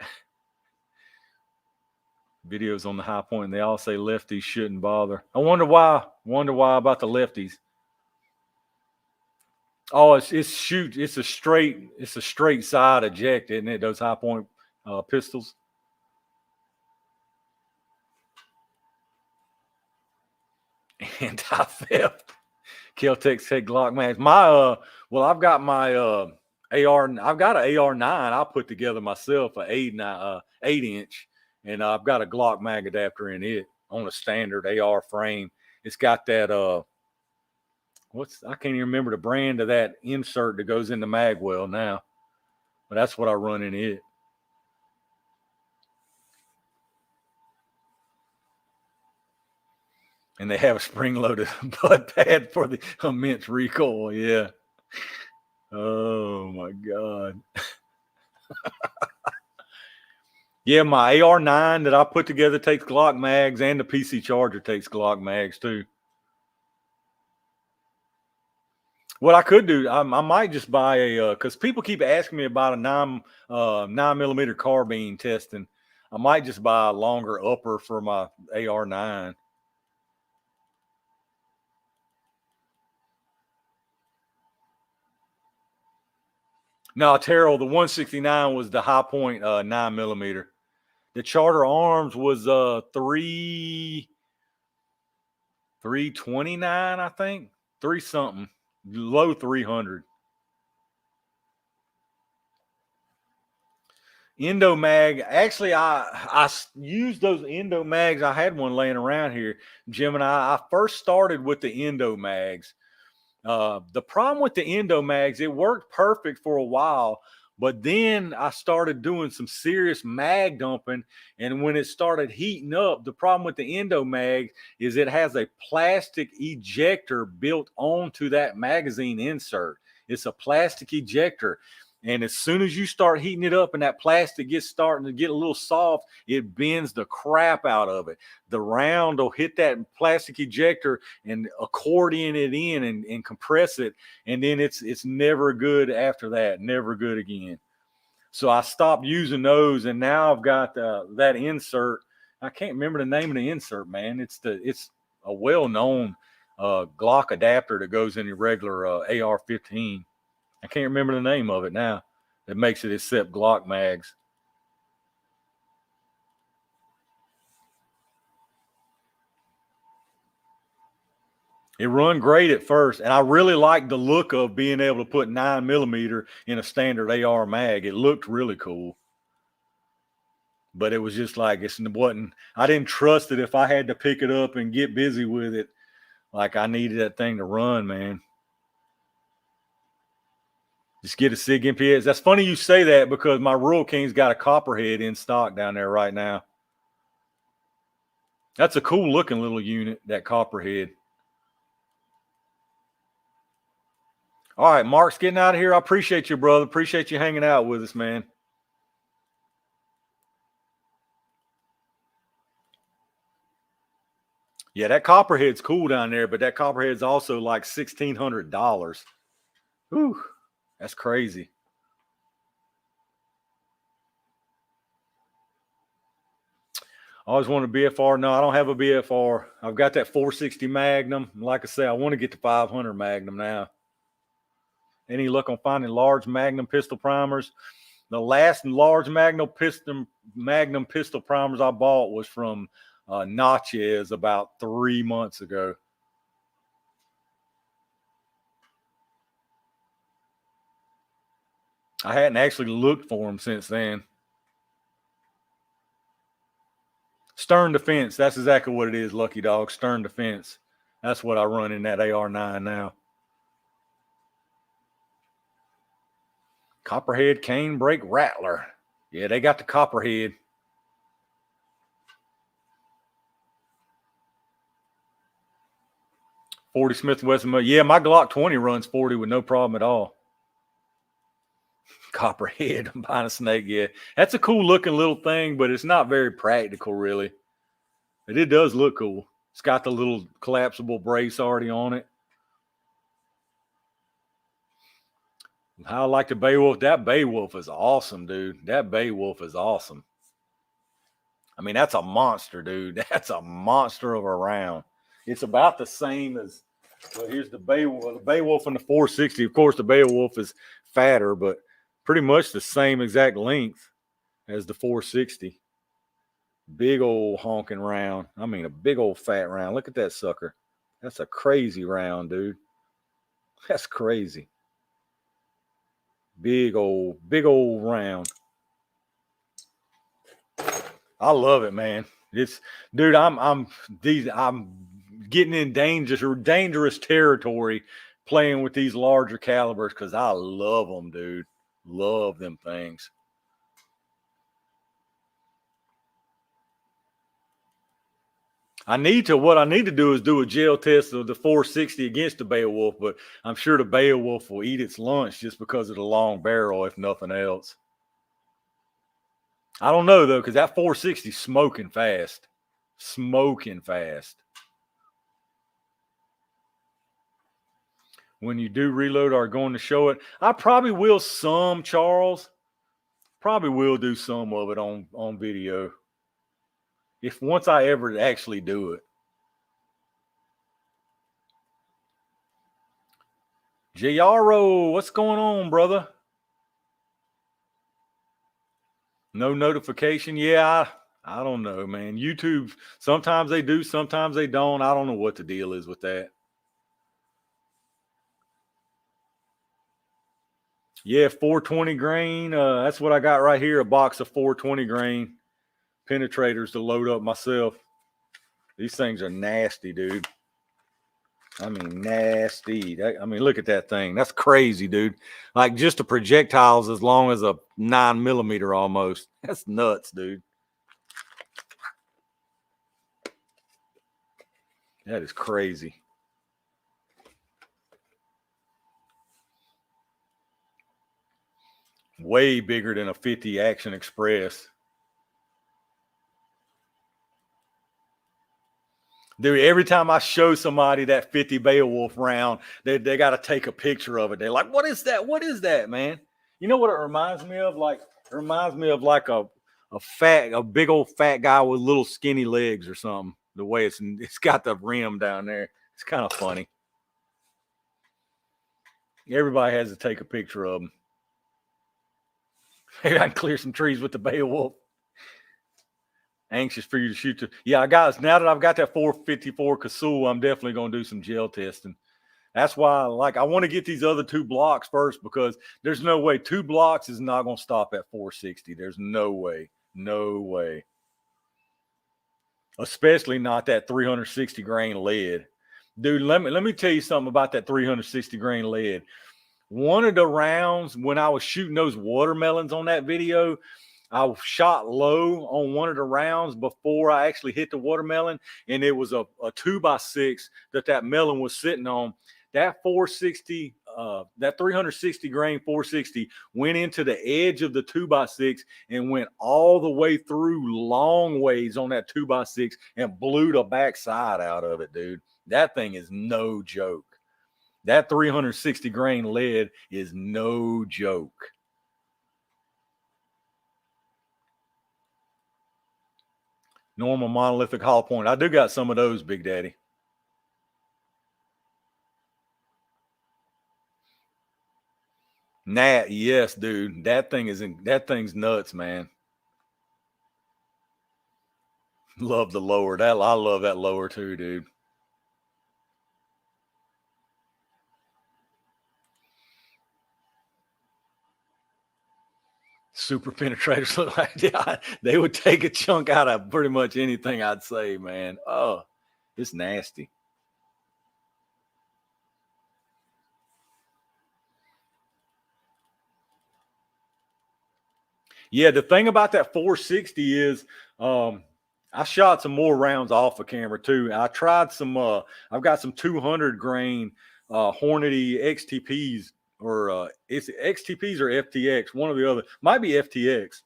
Videos on the high point, and they all say lefties shouldn't bother. I wonder why. About the lefties. Oh, it's a straight side eject, isn't it? Those high point pistols. Anti-theft. Kel-Tec said Glock mags. I've got my AR. I've got an AR-9. I put together myself an 8-inch, and I've got a Glock mag adapter in it on a standard AR frame. It's got that I can't even remember the brand of that insert that goes in the magwell now, but that's what I run in it. And they have a spring-loaded butt pad for the immense recoil. Yeah. Oh my God. Yeah, my AR-9 that I put together takes Glock mags, and the PC Charger takes Glock mags too. What I could do, I might just buy because people keep asking me about a 9mm carbine testing. I might just buy a longer upper for my AR-9. No, Terrell, the 169 was the high point 9mm. The Charter Arms was 329, I think. 3 something. Low 300. Endo mag. Actually, I used those Endo mags. I had one laying around here, Jim, and I first started with the Endo mags. The problem with the Endo mags, it worked perfect for a while, but then I started doing some serious mag dumping, and when it started heating up, the problem with the Endo mag is it has a plastic ejector built onto that magazine insert. It's a plastic ejector. And as soon as you start heating it up and that plastic gets starting to get a little soft, it bends the crap out of it. The round will hit that plastic ejector and accordion it in and compress it. And then it's never good after that, never good again. So I stopped using those, and now I've got that insert. I can't remember the name of the insert, man. It's a well-known Glock adapter that goes in your regular AR-15. I can't remember the name of it now. That makes it accept Glock mags. It run great at first, and I really liked the look of being able to put 9mm in a standard AR mag. It looked really cool. But it was just like, it wasn't, I didn't trust it if I had to pick it up and get busy with it. Like, I needed that thing to run, man. Just get a SIG MPS. That's funny you say that, because my Rural King's got a Copperhead in stock down there right now. That's a cool looking little unit, that Copperhead. All right, Mark's getting out of here. I appreciate you, brother. Appreciate you hanging out with us, man. Yeah, that Copperhead's cool down there, but that Copperhead's also like $1,600. Whew, that's crazy. I always wanted a BFR. No, I don't have a BFR. I've got that 460 Magnum. Like I say, I want to get the 500 Magnum now. Any luck on finding large Magnum pistol primers? The last large Magnum pistol primers I bought was from Natchez about 3 months ago. I hadn't actually looked for them since then. Stern Defense. That's exactly what it is, Lucky Dog. Stern Defense. That's what I run in that AR-9 now. Copperhead Cane Brake Rattler. Yeah, they got the Copperhead. .40 Smith & Wesson. Yeah, my Glock 20 runs 40 with no problem at all. Copperhead. I'm buying a snake. Yeah, that's a cool looking little thing, but it's not very practical, really. But it does look cool. It's got the little collapsible brace already on it. How I like the Beowulf. That Beowulf is awesome, dude. That Beowulf is awesome. I mean, that's a monster, dude. That's a monster of a round. It's about the same as, well, here's the Beowulf. The Beowulf and the 460. Of course, the Beowulf is fatter, but pretty much the same exact length as the 460. Big old honking round. I mean, a big old fat round. Look at that sucker. That's a crazy round, dude. That's crazy. Big old round. I love it, man. It's, dude, I'm getting in dangerous territory playing with these larger calibers, because I love them, dude. Love them things. What I need to do is do a gel test of the 460 against the Beowulf, but I'm sure the Beowulf will eat its lunch just because of the long barrel, if nothing else. I don't know, though, because that 460 is smoking fast. Smoking fast. When you do reload, are going to show it? I probably will some, Charles. Probably will do some of it on video. If once I ever actually do it. Jayaro, what's going on, brother? No notification? Yeah, I don't know, man. YouTube, sometimes they do, sometimes they don't. I don't know what the deal is with that. Yeah, 420 grain. That's what I got right here. A box of 420 grain penetrators to load up myself. These things are nasty, dude. I mean, nasty. I mean, look at that thing. That's crazy, dude. Like just a projectile's as long as a 9mm almost. That's nuts, dude. That is crazy. Way bigger than a 50 Action Express. Dude, every time I show somebody that 50 Beowulf round, they got to take a picture of it. They're like, what is that? What is that, man? You know what it reminds me of? Like, it reminds me of like a big old fat guy with little skinny legs or something. The way it's got the rim down there. It's kind of funny. Everybody has to take a picture of them. Maybe I can clear some trees with the Beowulf. Anxious for you to shoot. Yeah, guys, now that I've got that 454 Casull, I'm definitely going to do some gel testing. That's why, like, I want to get these other 2 blocks first because there's no way 2 blocks is not going to stop at 460. There's no way. No way. Especially not that 360 grain lead. Dude, let me tell you something about that 360 grain lead. One of the rounds when I was shooting those watermelons on that video, I shot low on one of the rounds before I actually hit the watermelon, and it was a 2x6 that melon was sitting on. That 460, that 360 grain 460 went into the edge of the 2x6 and went all the way through long ways on that 2x6 and blew the backside out of it, dude. That thing is no joke. That 360 grain lead is no joke. Normal monolithic hollow point. I do got some of those, Big Daddy. Nat, yes, dude. That thing's nuts, man. Love the lower. I love that lower too, dude. Super penetrators look like they would take a chunk out of pretty much anything I'd say, man. Oh, it's nasty. Yeah, the thing about that 460 is I shot some more rounds off of camera too. I tried some I've got some 200 grain Hornady XTPs or it's XTPs or FTX, one or the other. Might be FTX.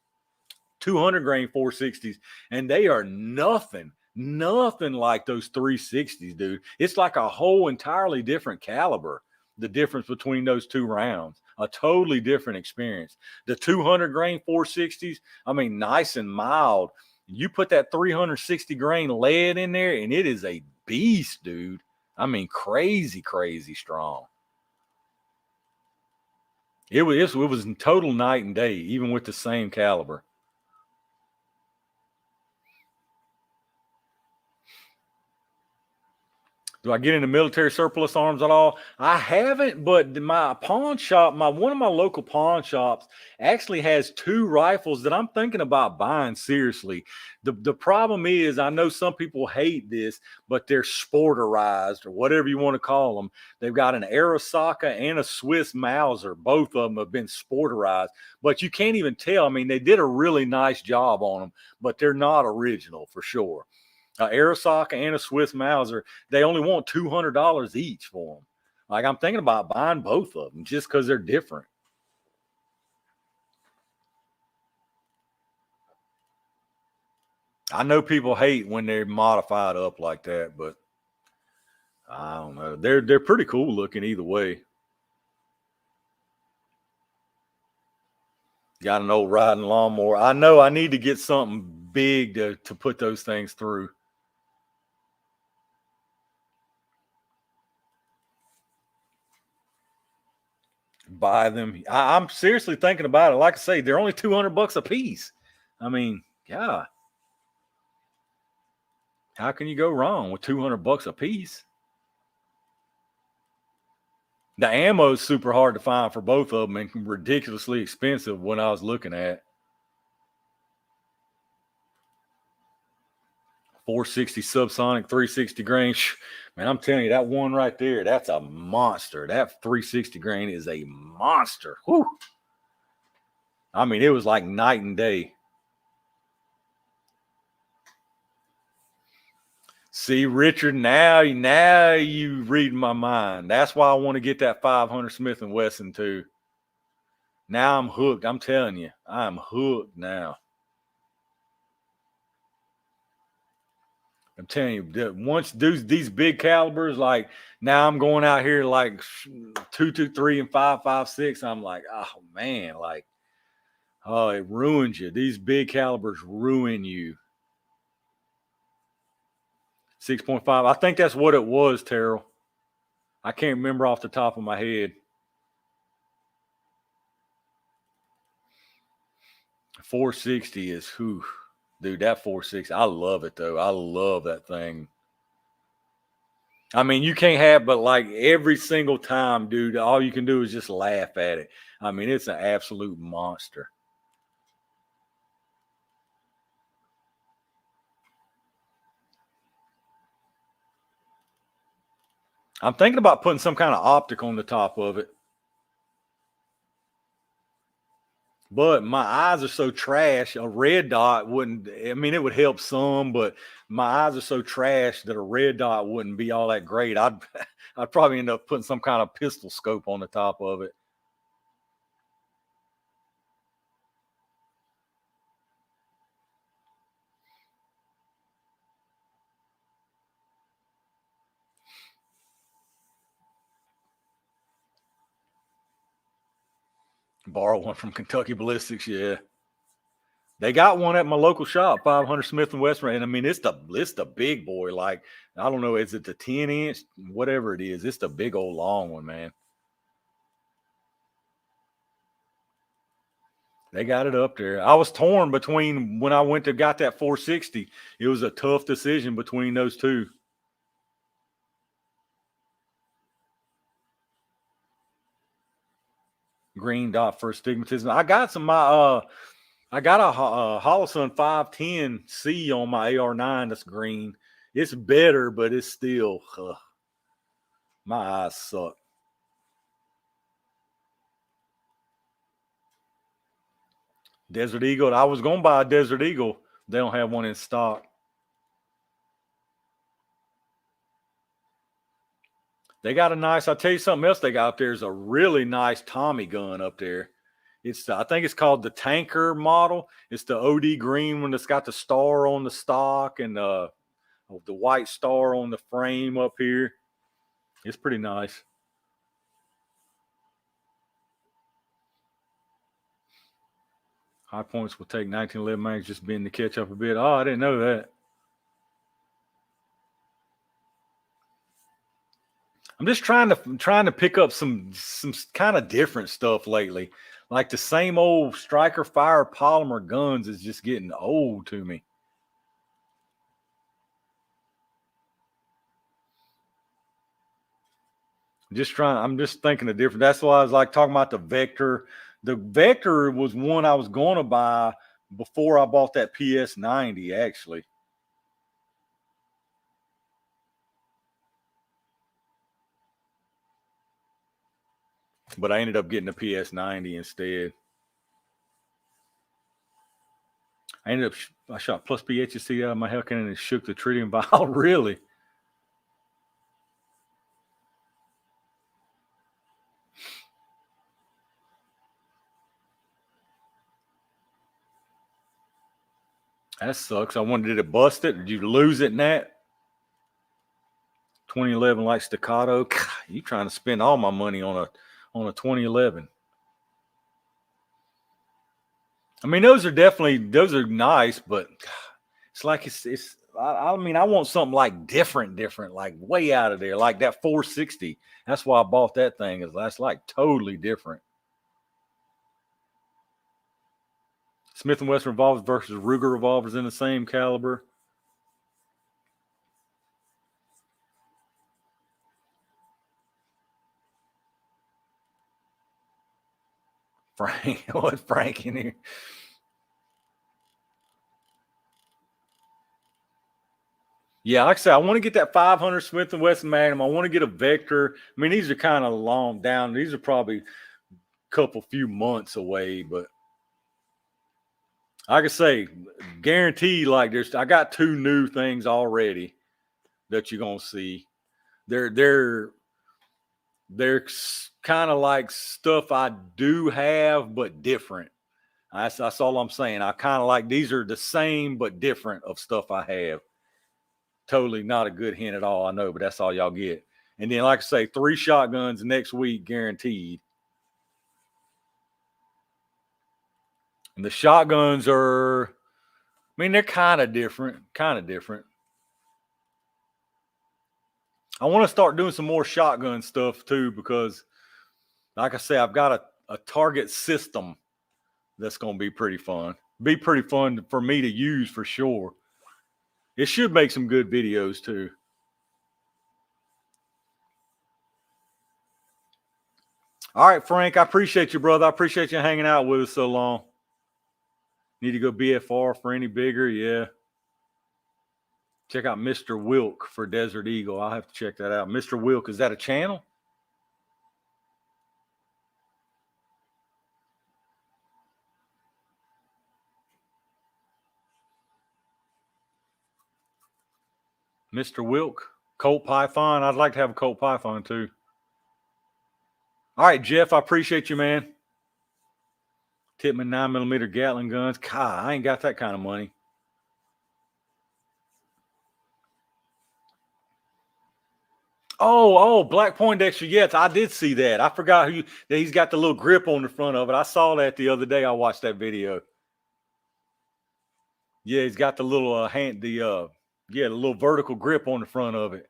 200 grain 460s, and they are nothing like those 360s, dude. It's like a whole entirely different caliber. The difference between those 2 rounds, a totally different experience. The 200 grain 460s, I mean, nice and mild. You put that 360 grain lead in there, and it is a beast, dude. I mean, crazy strong. It was total night and day, even with the same caliber. Do I get into military surplus arms at all? I haven't, but my pawn shop, one of my local pawn shops actually has 2 rifles that I'm thinking about buying seriously. The problem is, I know some people hate this, but they're sporterized or whatever you want to call them. They've got an Arisaka and a Swiss Mauser. Both of them have been sporterized, but you can't even tell. I mean, they did a really nice job on them, but they're not original for sure. Arisaka and a Swiss Mauser, they only want $200 each for them. Like, I'm thinking about buying both of them just because they're different. I know people hate when they're modified up like that, but I don't know. They're pretty cool looking either way. Got an old riding lawnmower. I know I need to get something big to put those things through. Buy them. I'm seriously thinking about it. Like I say, they're only $200 a piece. I mean, yeah. How can you go wrong with $200 a piece? The ammo is super hard to find for both of them and ridiculously expensive when I was looking at. 460 subsonic, 360 grain. Man, I'm telling you, that one right there, that's a monster. That 360 grain is a monster. Whew. I mean, it was like night and day. See, Richard, now you read my mind. That's why I want to get that 500 Smith & Wesson too. Now I'm hooked. I'm telling you, I'm hooked now. I'm telling you, once these big calibers, like now I'm going out here like 223 and 5.56. I'm like, oh man, like, oh, it ruins you. These big calibers ruin you. 6.5. I think that's what it was, Terrell. I can't remember off the top of my head. 460 is whew. Dude, that 460, I love it though. I love that thing. I mean, you can't have, but like every single time, dude, all you can do is just laugh at it. I mean, it's an absolute monster. I'm thinking about putting some kind of optic on the top of it. But my eyes are so trash, a red dot wouldn't, I mean, it would help some, but my eyes are so trash that a red dot wouldn't be all that great. I'd probably end up putting some kind of pistol scope on the top of it. Borrow one from Kentucky Ballistics, yeah. They got one at my local shop, 500 Smith & Wesson, and I mean it's the big boy. Like I don't know, is it the 10-inch, whatever it is? It's the big old long one, man. They got it up there. I was torn between when I went to got that 460. It was a tough decision between those two. Green dot for astigmatism. I got some I got a Holosun 510C on my AR9 that's green. It's better, but it's still my eyes suck. Desert Eagle. I was going to buy a Desert Eagle. They don't have one in stock. They got a nice, I'll tell you something else they got up there is a really nice Tommy gun up there. It's I think it's called the Tanker model. It's the OD green one that's got the star on the stock and the white star on the frame up here. It's pretty nice. High points will take 1911 mags just being to catch up a bit. Oh, I didn't know that. I'm just trying to pick up some kind of different stuff lately. Like the same old Striker Fire polymer guns is just getting old to me. I'm just thinking of different. That's why I was like talking about the Vector. The Vector was one I was going to buy before I bought that PS90, actually. But I ended up getting the PS90 instead. I shot plus PHC out of my Hellcat and it shook the tritium vial. Really? That sucks. I wondered, did it bust it? Did you lose it in that? 2011 like staccato. God, you trying to spend all my money on a 2011. I mean, those are nice, but it's like it's I mean, I want something like different, like way out of there, like that 460. That's why I bought that thing, is that's like totally different. Smith & Wesson revolvers versus Ruger revolvers in the same caliber. Frank in here. Yeah, like I said, I want to get that 500 Smith & Wesson Magnum. I want to get a Vector. I mean, these are kind of long down. These are probably a few months away, but like I say, guarantee like there's. I got 2 new things already that you're gonna see. They're kind of like stuff I do have, but different. That's all I'm saying. I kind of like these are the same but different of stuff I have. Totally not a good hint at all, I know, but that's all y'all get. And then, like I say, 3 shotguns next week guaranteed. And the shotguns are, I mean, they're kind of different. I want to start doing some more shotgun stuff too, because like I say, I've got a target system that's going to be pretty fun. Be pretty fun for me to use for sure. It should make some good videos too. All right, Frank, I appreciate you, brother. I appreciate you hanging out with us so long. Need to go BFR for any bigger? Yeah. Check out Mr. Wilk for Desert Eagle. I'll have to check that out. Mr. Wilk, is that a channel? Mr. Wilk, Colt Python. I'd like to have a Colt Python too. All right, Jeff, I appreciate you, man. Tippmann 9mm Gatling guns. God, I ain't got that kind of money. Oh, Black Poindexter. Yes, I did see that. I forgot that he's got the little grip on the front of it. I saw that the other day. I watched that video. Yeah, he's got the little the little vertical grip on the front of it.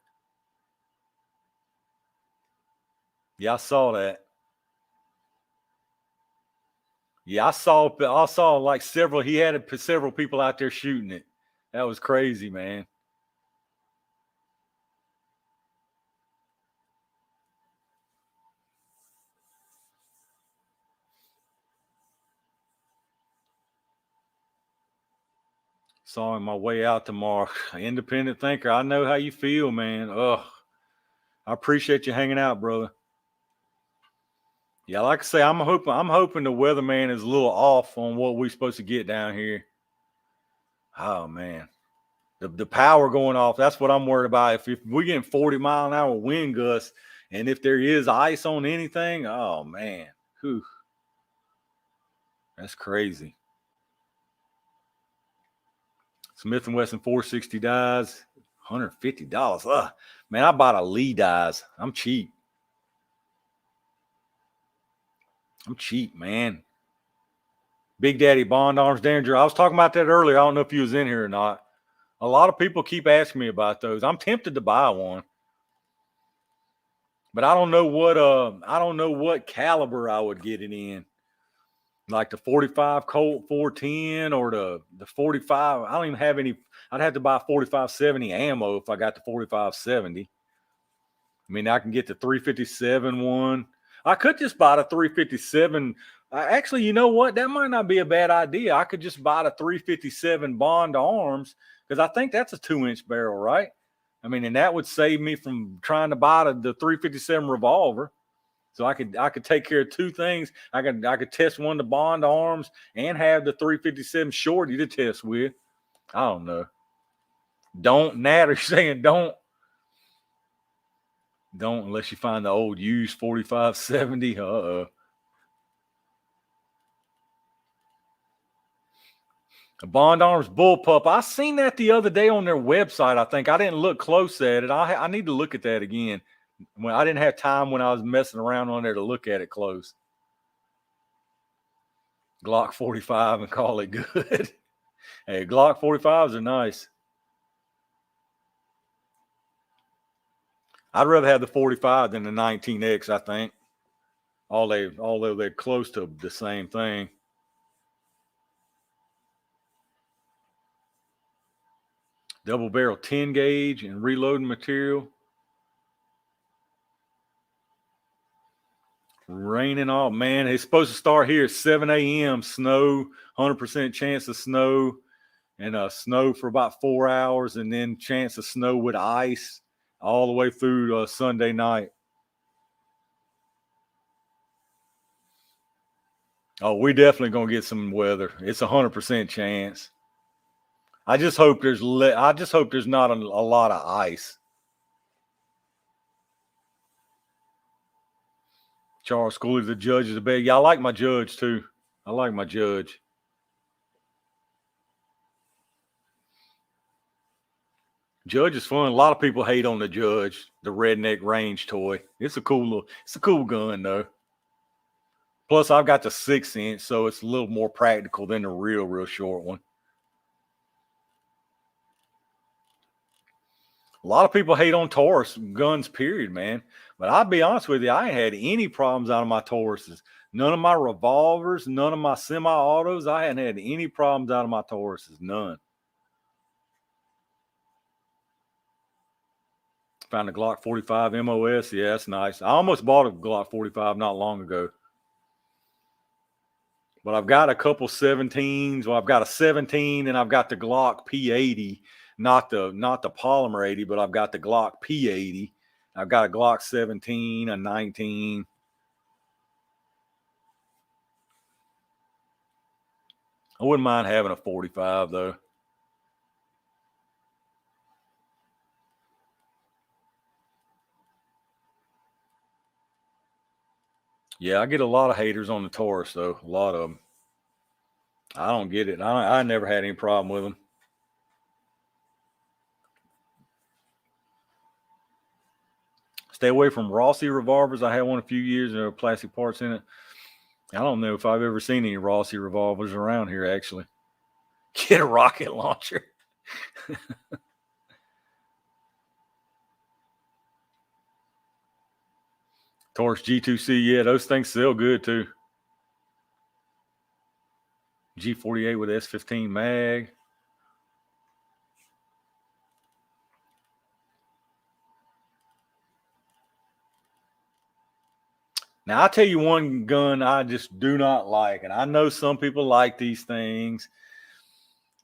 Yeah, I saw that. Yeah, I saw like several. He had several people out there shooting it. That was crazy, man. Saw him my way out tomorrow. Independent thinker. I know how you feel, man. Ugh. I appreciate you hanging out, brother. Yeah, like I say, I'm hoping the weatherman is a little off on what we're supposed to get down here. Oh man. The power going off, that's what I'm worried about. If we're getting 40-mile-an-hour wind gusts, and if there is ice on anything, oh man. Whew. That's crazy. Smith & Wesson 460 dies, $150. Ugh. Man, I bought a Lee dies. I'm cheap. Man. Big Daddy Bond Arms Danger. I was talking about that earlier. I don't know if you was in here or not. A lot of people keep asking me about those. I'm tempted to buy one, but I don't know what caliber I would get it in. Like the 45 Colt 410 or the 45. I don't even have any. I'd have to buy 4570 ammo if I got the 4570. I mean, I can get the 357 one. I could just buy the 357. Actually, you know what? That might not be a bad idea. I could just buy the 357 Bond Arms, because I think that's a 2-inch barrel, right? I mean, and that would save me from trying to buy the 357 revolver. So I could take care of 2 things. I could test one of the Bond Arms and have the 357 shorty to test with. I don't know. Don't Natter saying don't unless you find the old used 4570. A Bond Arms bullpup. I seen that the other day on their website. I think I didn't look close at it. I need to look at that again. When I didn't have time when I was messing around on there to look at it close. Glock 45 and call it good. Hey, Glock 45s are nice. I'd rather have the 45 than the 19X, I think. Although they're close to the same thing. Double barrel 10 gauge and reloading material. Raining off, man. It's supposed to start here at 7 a.m. Snow, 100% chance of snow, and snow for about 4 hours, and then chance of snow with ice all the way through Sunday night. Oh, we definitely gonna get some weather. It's 100% chance. I just hope there's not a lot of ice. Charles Schooley, the judge is the best. Yeah, I like my judge too. I like my judge. Judge is fun. A lot of people hate on the judge, the redneck range toy. It's a cool gun though. Plus, I've got the 6-inch, so it's a little more practical than the real short one. A lot of people hate on Taurus guns, period, man. But I'll be honest with you, I ain't had any problems out of my Tauruses. None of my revolvers, none of my semi-autos. I hadn't had any problems out of my Tauruses. None. Found a Glock 45 MOS. Yeah, that's nice. I almost bought a Glock 45 not long ago. But I've got a couple 17s. Well, I've got a 17 and I've got the Glock P80, not the polymer 80, but I've got the Glock P80. I've got a Glock 17, a 19. I wouldn't mind having a 45 though. Yeah, I get a lot of haters on the Taurus though. A lot of them. I don't get it. I never had any problem with them. Stay away from Rossi revolvers. I had one a few years. There were plastic parts in it. I don't know if I've ever seen any Rossi revolvers around here, actually. Get a rocket launcher. Taurus G2C, yeah, those things sell good too. G48 with S15 mag. Now, I'll tell you one gun I just do not like, and I know some people like these things.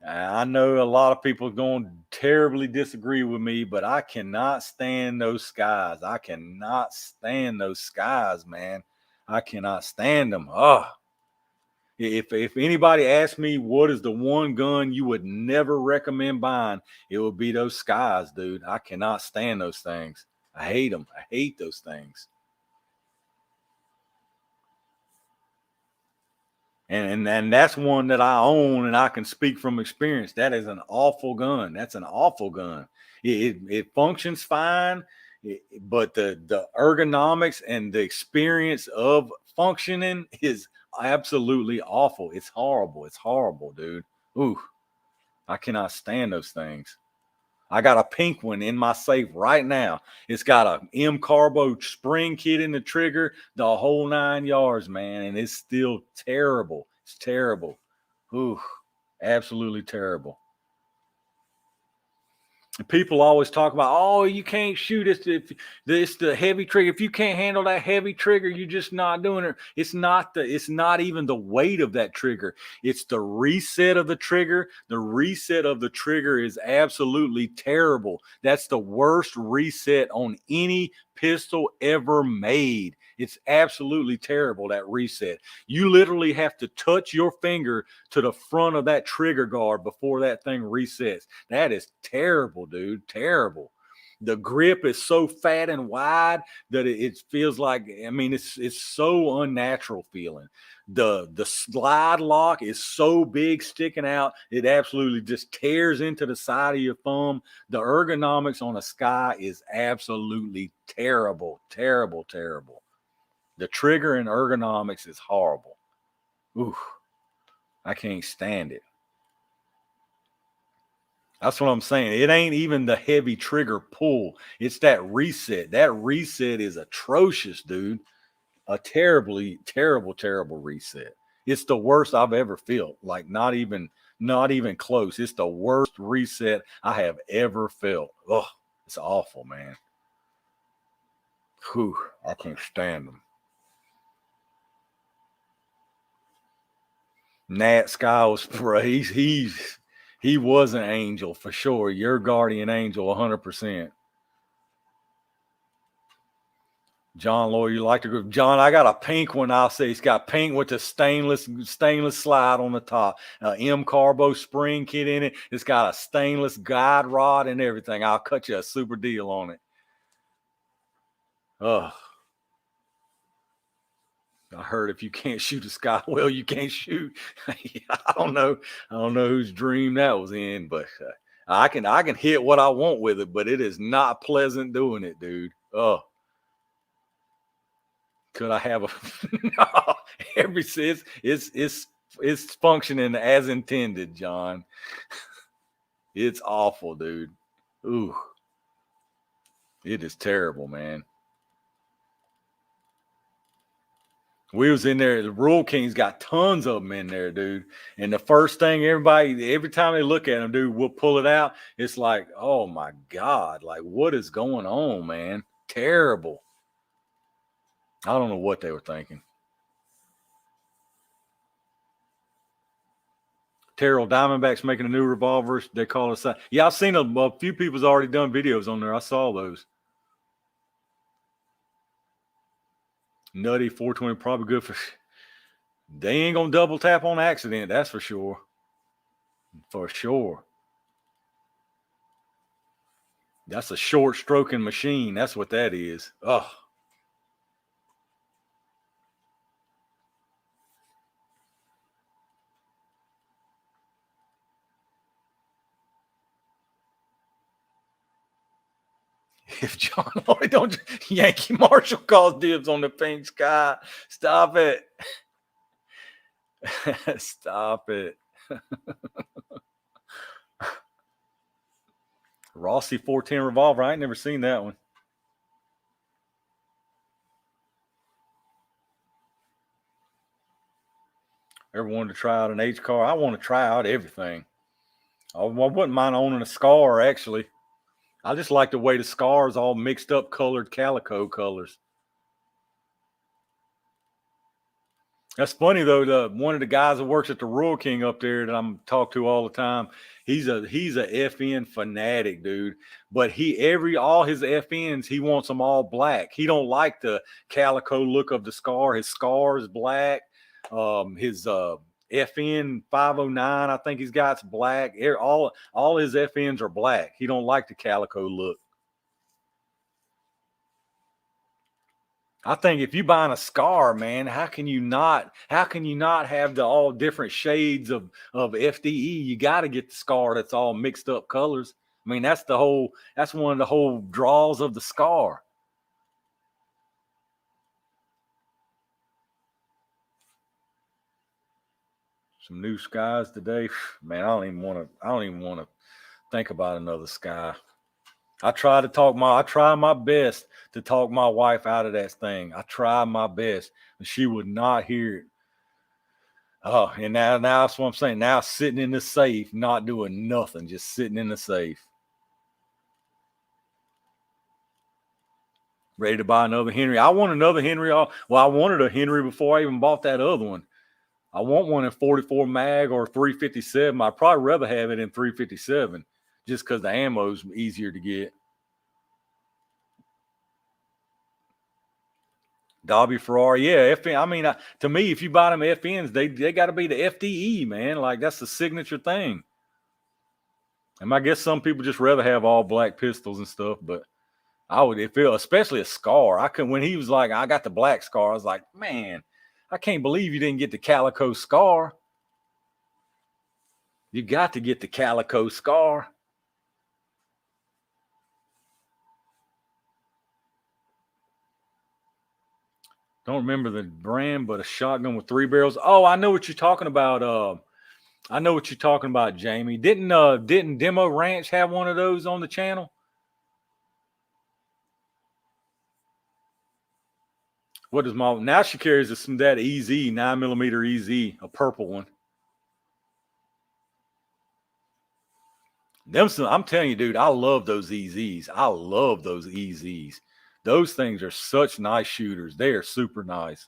I know a lot of people are going to terribly disagree with me, but I cannot stand those skies. I cannot stand those skies, man. I cannot stand them. Oh, if anybody asks me what is the one gun you would never recommend buying, it would be those skies, dude. I cannot stand those things. I hate them. I hate those things. And that's one that I own, and I can speak from experience. That is an awful gun. That's an awful gun. It functions fine, but the ergonomics and the experience of functioning is absolutely awful. It's horrible. It's horrible, dude. Ooh, I cannot stand those things. I got a pink one in my safe right now. It's got a M Carbo spring kit in the trigger, the whole 9 yards, man. And it's still terrible. It's terrible. Ooh, absolutely terrible. People always talk about, oh, you can't shoot it's the heavy trigger. If you can't handle that heavy trigger, you're just not doing it. It's not even the weight of that trigger. It's the reset of the trigger. The reset of the trigger is absolutely terrible. That's the worst reset on any pistol ever made. It's absolutely terrible, that reset. You literally have to touch your finger to the front of that trigger guard before that thing resets. That is terrible, dude. Terrible. The grip is so fat and wide that it feels like, I mean, it's so unnatural feeling. The slide lock is so big sticking out, it absolutely just tears into the side of your thumb. The ergonomics on a Sky is absolutely terrible, terrible, terrible. The trigger and ergonomics is horrible. Ooh, I can't stand it. That's what I'm saying. It ain't even the heavy trigger pull. It's that reset. That reset is atrocious, dude. A terribly, terrible, terrible reset. It's the worst I've ever felt. Like not even close. It's the worst reset I have ever felt. Oh, it's awful, man. Whew, I can't stand them. Nat Sky was he was an angel for sure. Your guardian angel, 100%. John Lloyd, you like to go? John, I got a pink one. I'll say it's got pink with the stainless slide on the top. M Carbo spring kit in it. It's got a stainless guide rod and everything. I'll cut you a super deal on it. I heard if you can't shoot a sky well, you can't shoot. I don't know whose dream that was in, but I can hit what I want with it, but it is not pleasant doing it, dude. Could I have a no, it's functioning as intended, John. It's awful, dude. Ooh. It is terrible, man. We was in there. The Rule King's got tons of them in there, dude. And the first thing every time they look at them, dude, we'll pull it out. It's like, oh my God, like what is going on, man? Terrible. I don't know what they were thinking. Terrell Diamondbacks making a new revolver. They call it. Yeah, I've seen a few people's already done videos on there. I saw those. Nutty 420, probably good for. They ain't gonna double tap on accident. That's for sure. For sure. That's a short stroking machine. That's what that is. Oh. If John Lloyd don't, Yankee Marshall calls dibs on the pink sky. Stop it. Stop it. Rossi 410 revolver. I ain't never seen that one. Ever wanted to try out an H car? I want to try out everything. I wouldn't mind owning a Scar, actually. I just like the way the Scar's all mixed up colored calico colors. That's funny though. One of the guys that works at the Royal King up there that I'm talk to all the time, he's a FN fanatic, dude. But all his FNs, he wants them all black. He don't like the calico look of the Scar. His Scar is black. His FN 509, I think he's got black. All his FNs are black. He don't like the calico look. I think if you buying a Scar, man, how can you not have the all different shades of FDE? You got to get the Scar that's all mixed up colors. I mean, that's one of the whole draws of the Scar. Some new skies today, man. I don't even want to think about another sky. I try my best to talk my wife out of that thing. I try my best, but she would not hear it. Oh, and now that's what I'm saying. Now sitting in the safe, not doing nothing, just sitting in the safe. Ready to buy another Henry. I want another Henry. Well, I wanted a Henry before I even bought that other one. I want one in 44 mag or 357. I'd probably rather have it in 357 just because the ammo's easier to get. Dobby Ferrari, yeah. FN, I mean, to me, if you buy them FNs, they got to be the FDE, man. Like that's the signature thing. And I guess some people just rather have all black pistols and stuff, but I would, especially a Scar. When he was like, I got the black Scar, I was like, man, I can't believe you didn't get the calico Scar. You got to get the calico Scar. Don't remember the brand, but a shotgun with 3 barrels. Oh, I know what you're talking about. I know what you're talking about, Jamie. Didn't Demo Ranch have one of those on the channel? What does now she carries that EZ 9mm EZ, a purple one. I'm telling you, dude, I love those EZs. I love those EZs. Those things are such nice shooters. They are super nice.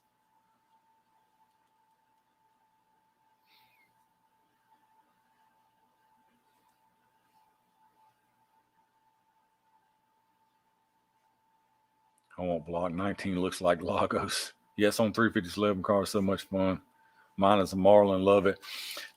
I won't block. 19 looks like Lagos. Yes, on 357 car, so much fun. Mine is a Marlin, love it.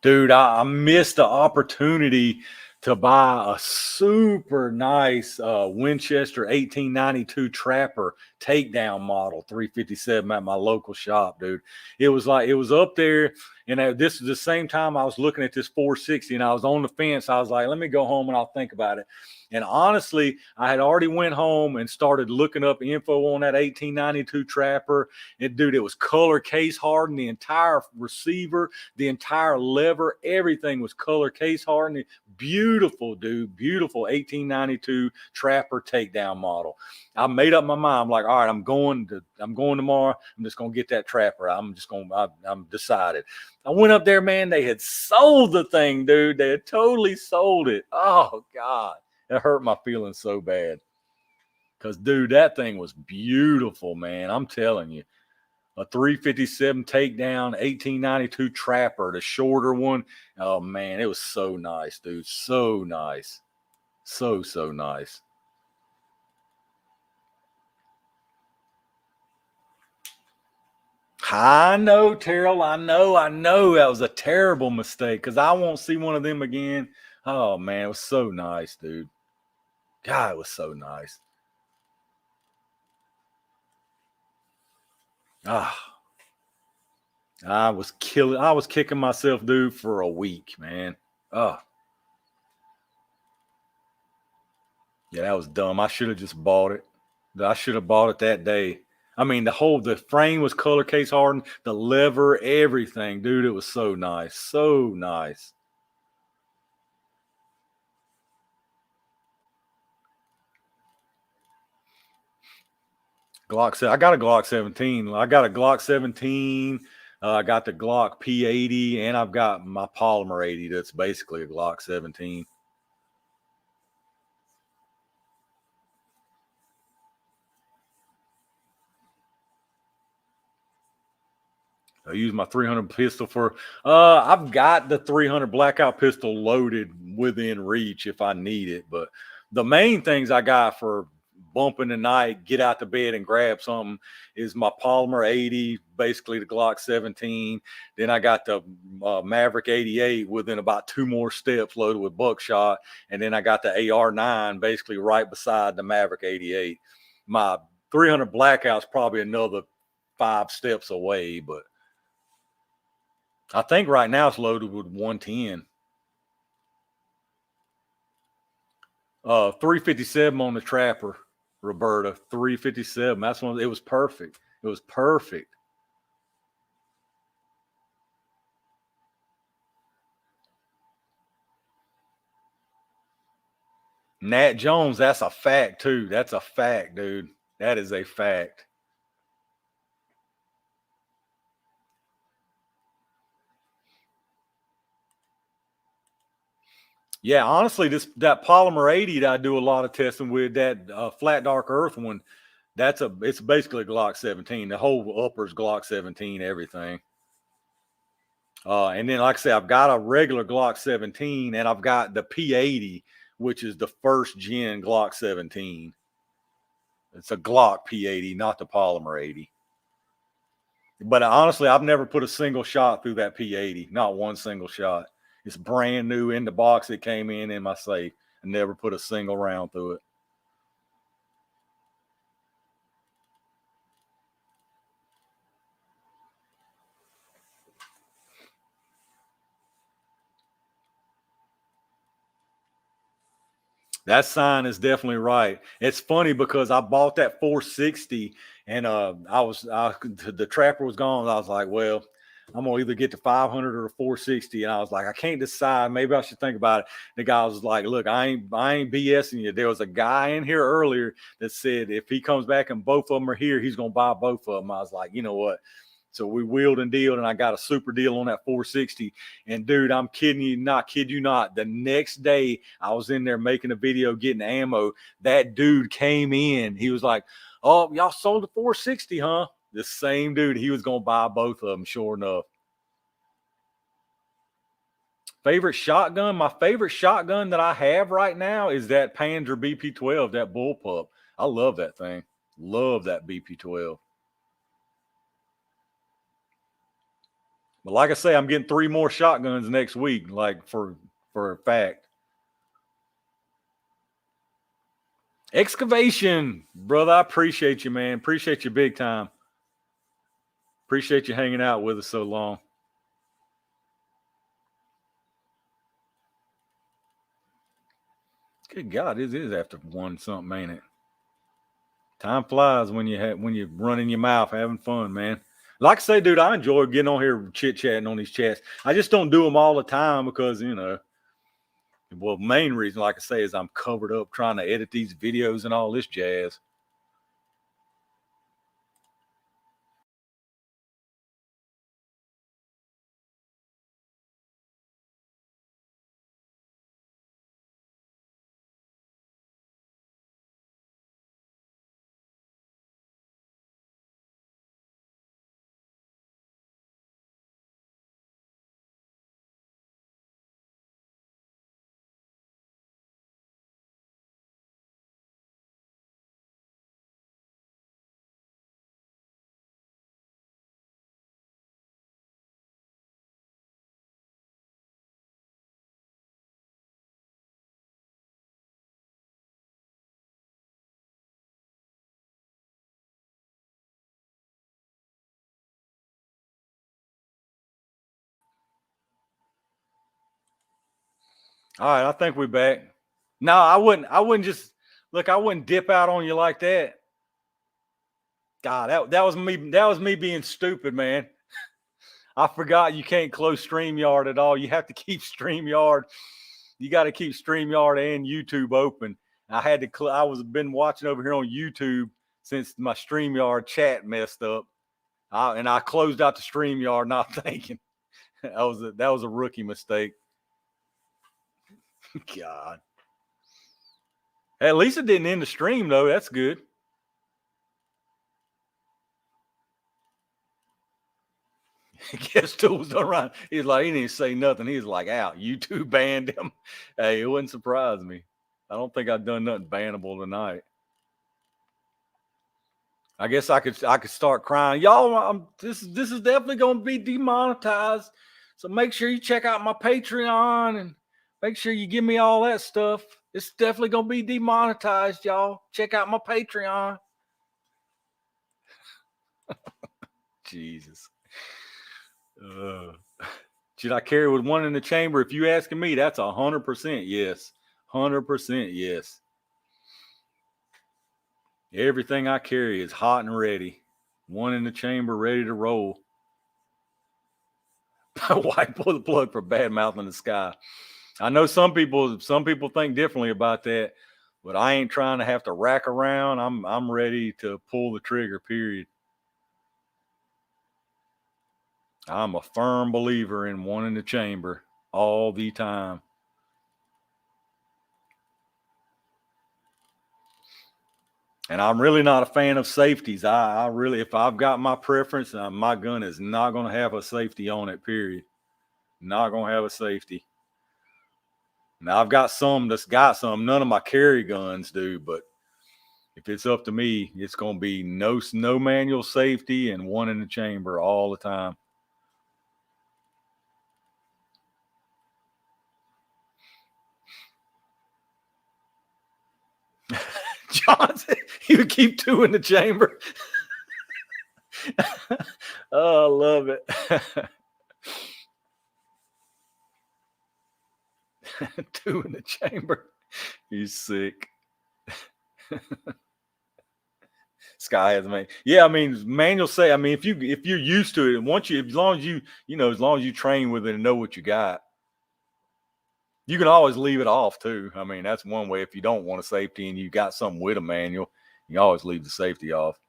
Dude, I missed the opportunity to buy a super nice Winchester 1892 Trapper takedown model 357 at my local shop, dude. It was up there, and this is the same time I was looking at this 460, and I was on the fence. I was like, let me go home and I'll think about it. And honestly, I had already went home and started looking up info on that 1892 Trapper. And dude, it was color case hardened, the entire receiver, the entire lever, everything was color case hardened. Beautiful, dude. Beautiful 1892 Trapper takedown model. I made up my mind. I'm like, all right, I'm going tomorrow. I'm just gonna get that Trapper. I'm decided. I went up there, man. They had sold the thing, dude. They had totally sold it. Oh God. It hurt my feelings so bad. Because, dude, that thing was beautiful, man. I'm telling you. A 357 takedown, 1892 Trapper, the shorter one. Oh, man, it was so nice, dude. So nice. So nice. I know, Terrell. I know. That was a terrible mistake because I won't see one of them again. Oh, man, it was so nice, dude. God, it was so nice. I was kicking myself, dude, for a week, man. Yeah, that was dumb. I should have just bought it. I should have bought it that day. I mean, the frame was color case hardened, the lever, everything, dude. It was so nice. So nice. I got a Glock 17. I got a Glock 17. I got the Glock P80, and I've got my Polymer 80. That's basically a Glock 17. I use my 300 pistol for. I've got the 300 blackout pistol loaded within reach if I need it. But the main things I got for bumping the night, get out the bed and grab something is my Polymer 80, basically the Glock 17. Then I got the Maverick 88 within about 2 more steps loaded with buckshot. And then I got the AR9 basically right beside the Maverick 88. My 300 blackout's probably another 5 steps away, but I think right now it's loaded with 110. 357 on the Trapper, Roberta. 357. That's one. It was perfect. It was perfect. Nat Jones, that's a fact too. That's a fact, dude. That is a fact. Yeah, honestly, that Polymer 80 that I do a lot of testing with, that flat dark earth one, it's basically a Glock 17. The whole upper's Glock 17, everything. And then, like I say, I've got a regular Glock 17, and I've got the P80, which is the first gen Glock 17. It's a Glock P80, not the Polymer 80. But honestly, I've never put a single shot through that P80, not one single shot. It's brand new in the box it came in my safe. I never put a single round through it. That sign is definitely right. It's funny because I bought that 460 and the Trapper was gone. I was like, well, I'm gonna either get the 500 or the 460, and I was like, I can't decide. Maybe I should think about it. The guy was like, look, I ain't BSing you. There was a guy in here earlier that said if he comes back and both of them are here, he's gonna buy both of them. I was like, you know what? So we wheeled and dealed, and I got a super deal on that 460. And dude, I'm kid you not. The next day, I was in there making a video, getting ammo. That dude came in. He was like, "Oh, y'all sold the 460, huh?" The same dude. He was gonna buy both of them. Sure enough. Favorite shotgun? My favorite shotgun that I have right now is that Panzer BP12, that bullpup. I love that thing. Love that BP12. But like I say, I'm getting 3 more shotguns next week, like for a fact. Excavation, brother, I appreciate you, man. Appreciate you big time. Appreciate you hanging out with us so long. Good God, it is after 1 something, ain't it? Time flies when you're running your mouth, having fun, man. Like I say, dude, I enjoy getting on here chit-chatting on these chats. I just don't do them all the time because, well, main reason, like I say, is I'm covered up trying to edit these videos and all this jazz. All right, I think we're back. No, I wouldn't just look, I wouldn't dip out on you like that. God, that was me. That was me being stupid, man. I forgot you can't close StreamYard at all. You have to keep StreamYard. You got to keep StreamYard and YouTube open. I had to. I was been watching over here on YouTube since my StreamYard chat messed up, and I closed out the StreamYard not thinking. That was a rookie mistake. God. At least it didn't end the stream though. That's good. Guess Tools done right. He's like, he didn't say nothing. He's like, out. YouTube banned him. Hey, it wouldn't surprise me. I don't think I've done nothing bannable tonight. I guess I could start crying. Y'all, this is definitely gonna be demonetized. So make sure you check out my Patreon and make sure you give me all that stuff. It's definitely gonna be demonetized, y'all. Check out my Patreon. Jesus. Should I carry with 1 in the chamber? If you asking me, that's 100% yes. 100% yes. Everything I carry is hot and ready. 1 in the chamber, ready to roll. Why pull the plug for bad mouth in the sky? I know some people think differently about that, but I ain't trying to have to rack around. I'm ready to pull the trigger, period. I'm a firm believer in 1 in the chamber all the time. And I'm really not a fan of safeties. I really, if I've got my preference, my gun is not going to have a safety on it, period. Not going to have a safety. Now, I've got some that's got some. None of my carry guns do, but if it's up to me, it's going to be no manual safety and 1 in the chamber all the time. Johnson, you would keep 2 in the chamber. Oh, I love it. 2 in the chamber. He's sick. Sky has made. Yeah, I mean, manual say. I mean, if you're used to it, and as long as you train with it and know what you got, you can always leave it off too. I mean, that's one way. If you don't want a safety and you got something with a manual, you can always leave the safety off.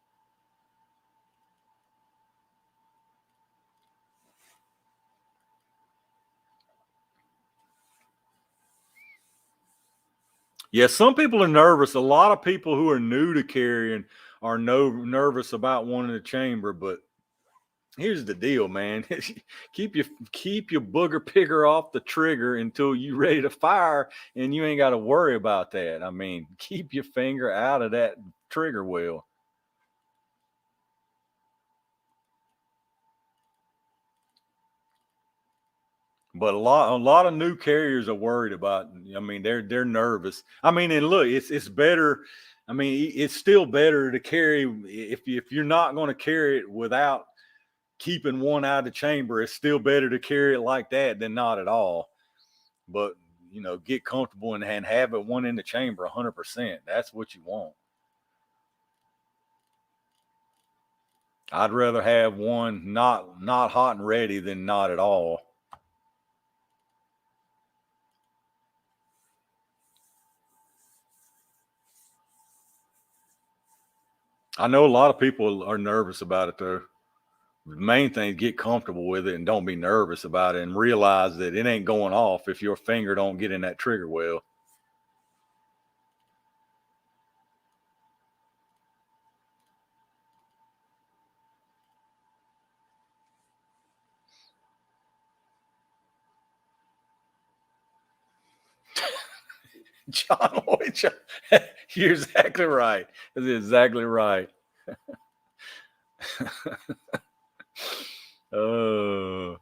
Yeah, some people are nervous. A lot of people who are new to carrying are nervous about wanting a chamber, but here's the deal, man. keep your booger picker off the trigger until you're ready to fire, and you ain't got to worry about that. I mean, keep your finger out of that trigger wheel. But a lot of new carriers are worried about. I mean, they're nervous. I mean, and look, it's better. I mean, it's still better to carry if you're not going to carry it without keeping one out of the chamber. It's still better to carry it like that than not at all. But get comfortable and have it one in the chamber 100%. That's what you want. I'd rather have one not hot and ready than not at all. I know a lot of people are nervous about it though. The main thing is get comfortable with it and don't be nervous about it and realize that it ain't going off if your finger don't get in that trigger well. John Lloyd, you're exactly right. That's exactly right. Oh.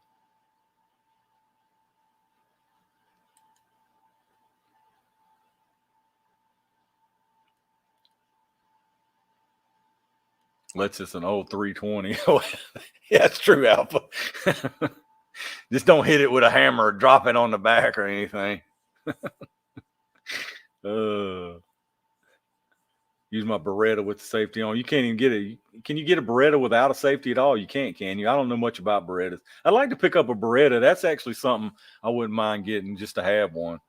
Let's just an old 320. Yeah, that's true, Alpha. Just don't hit it with a hammer or drop it on the back or anything. Use my Beretta with the safety on. You can't even get it. Can you get a Beretta without a safety at all? You can't, can you? I don't know much about Berettas. I'd like to pick up a Beretta. That's actually something I wouldn't mind getting just to have one.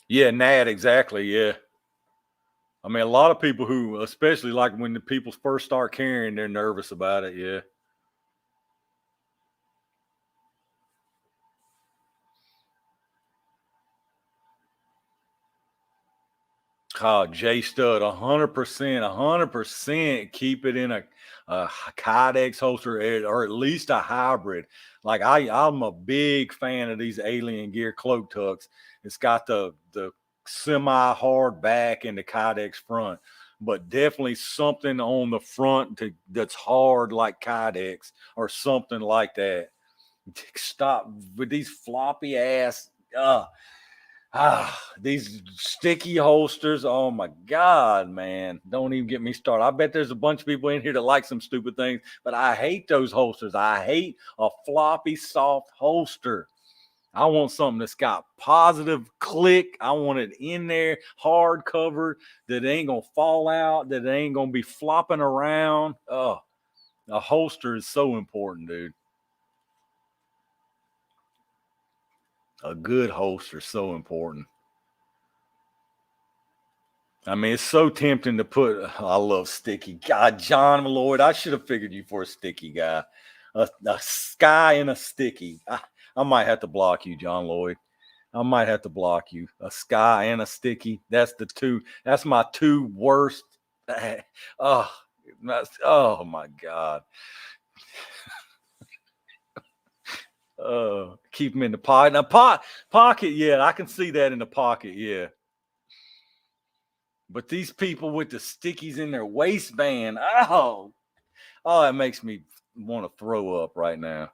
Yeah, Nat, exactly. Yeah. I mean, a lot of people who, especially like when the people first start carrying, they're nervous about it. Yeah. Oh, J Stud, 100%, keep it in a Kydex holster or at least a hybrid. Like I'm a big fan of these Alien Gear cloak tucks. It's got the semi hard back and the Kydex front, but definitely something on the front that's hard like Kydex or something like that. Stop with these floppy ass. These sticky holsters. Oh my God, man. Don't even get me started. I bet there's a bunch of people in here that like some stupid things, but I hate those holsters. I hate a floppy, soft holster. I want something that's got positive click. I want it in there, hard covered, that it ain't going to fall out, that it ain't going to be flopping around. Oh, a holster is so important, dude. A good holster is so important. I mean, it's so tempting to put. I love sticky. God, John Lloyd, I should have figured you for a sticky guy. A sky and a sticky. I might have to block you, John Lloyd. I might have to block you. A sky and a sticky. That's the two. That's my two worst. Oh, oh my God. Keep them in the pocket. Now, pocket. Yeah, I can see that in the pocket. Yeah. But these people with the stickies in their waistband, oh, it makes me want to throw up right now.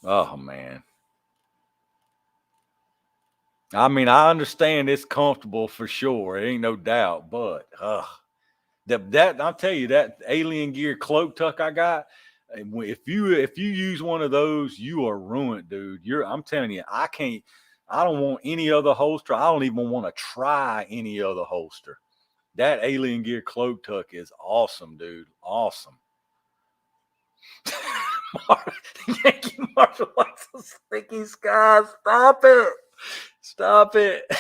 Oh man. I mean, I understand it's comfortable for sure. It ain't no doubt, but that I'll tell you, that Alien Gear cloak tuck I got. If you use one of those, you are ruined, dude. I'm telling you, I don't want any other holster. I don't even want to try any other holster. That Alien Gear cloak tuck is awesome, dude. Awesome. Yankee Marshall likes a sticky sky. Stop it. Stop it.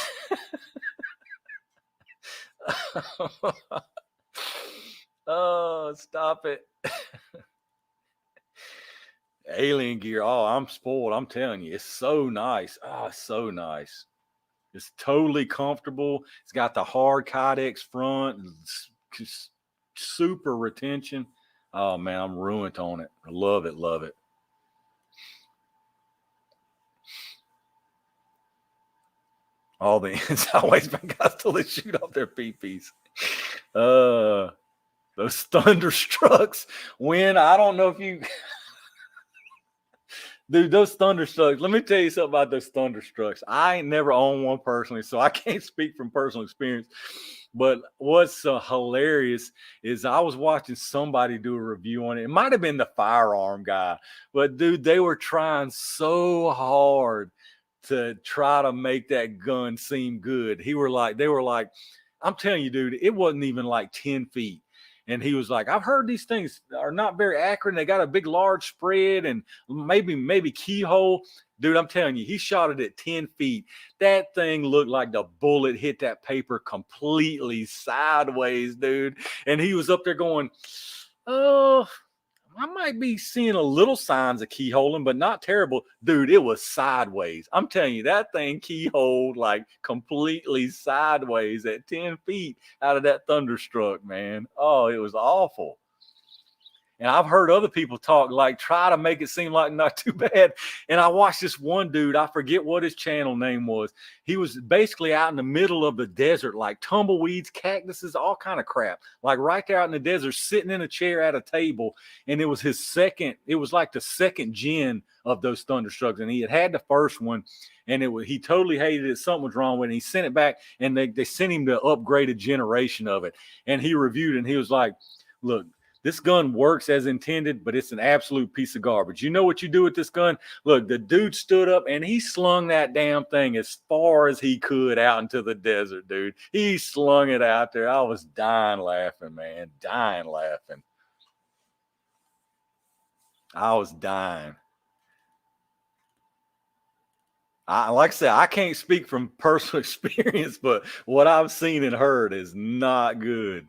Oh, stop it. Alien Gear. Oh, I'm spoiled. I'm telling you, it's so nice. Oh, it's so nice. It's totally comfortable. It's got the hard Kydex front. It's super retention. Oh man, I'm ruined on it. I love it. Love it. All the inside waistband guys till they shoot off their pee-pees. Those Thunderstrucks win. I don't know if you... Dude, those Thunderstrucks, let me tell you something about those Thunderstrucks. I ain't never owned one personally, so I can't speak from personal experience. But what's hilarious is I was watching somebody do a review on it. It might have been the firearm guy, but dude, they were trying so hard to try to make that gun seem good. They were like, I'm telling you, dude, it wasn't even like 10 feet. And he was like, I've heard these things are not very accurate. And they got a big, large spread and maybe keyhole. Dude, I'm telling you, he shot it at 10 feet. That thing looked like the bullet hit that paper completely sideways, dude. And he was up there going, oh, I might be seeing a little signs of keyholing, but not terrible. Dude, it was sideways. I'm telling you, that thing keyholed like completely sideways at 10 feet out of that Thunderstruck, man. Oh, it was awful. And I've heard other people talk, like try to make it seem like not too bad. And I watched this one dude, I forget what his channel name was. He was basically out in the middle of the desert, like tumbleweeds, cactuses, all kind of crap. Like right there out in the desert, sitting in a chair at a table. And it was like the second gen of those Thunderstrucks. And he had the first one. And he totally hated it. Something was wrong with it. And he sent it back and they sent him the upgraded generation of it. And he reviewed it and he was like, look, this gun works as intended, but it's an absolute piece of garbage. You know what you do with this gun? Look, the dude stood up and he slung that damn thing as far as he could out into the desert, dude. He slung it out there. I was dying laughing, man. Dying laughing. I was dying. Like I said, I can't speak from personal experience, but what I've seen and heard is not good.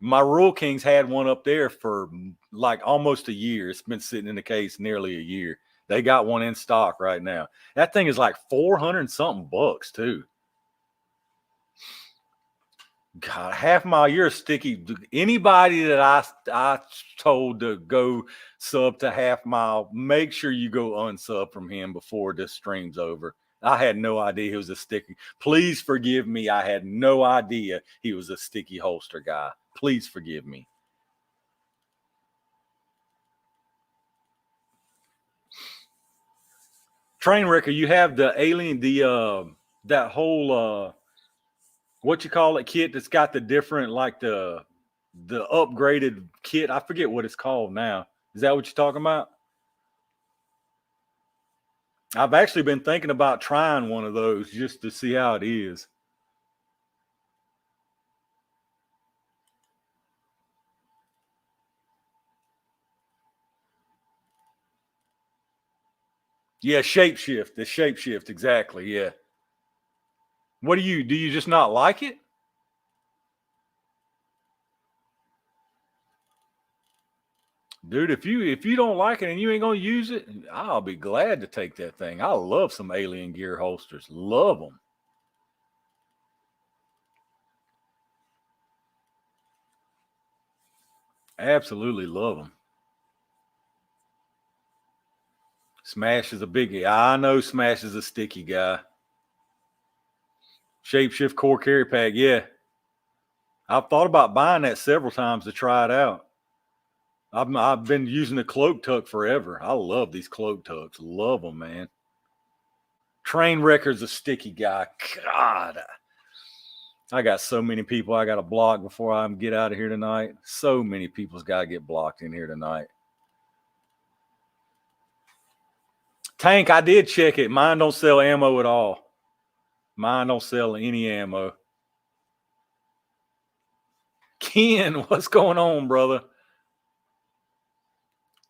My Rule Kings had one up there for like almost a year. It's been sitting in the case nearly a year. They got one in stock right now. That thing is like 400 something bucks too. God, half mile, you're a sticky. Anybody that I told to go sub to half mile, make sure you go unsub from him before this stream's over. I had no idea he was a sticky. Please forgive me. I had no idea he was a sticky holster guy. Please forgive me. Trainwrecker, you have the alien, that whole what you call it kit that's got the different, like the upgraded kit. I forget what it's called now. Is that what you're talking about? I've actually been thinking about trying one of those just to see how it is. Yeah, shapeshift. The shapeshift, exactly. Yeah. What do you just not like it? Dude, if you don't like it and you ain't gonna use it, I'll be glad to take that thing. I love some alien gear holsters. Love them. Absolutely love them. Smash is a biggie. I know Smash is a sticky guy. Shapeshift core carry pack, yeah. I've thought about buying that several times to try it out. I've been using the cloak tuck forever. I love these cloak tucks. Love them, man. Trainwrecker's a sticky guy. God, I got so many people I got to block before I get out of here tonight. So many people's got to get blocked in here tonight. Tank, I did check it. Mine don't sell ammo at all. Mine don't sell any ammo. Ken, what's going on, brother?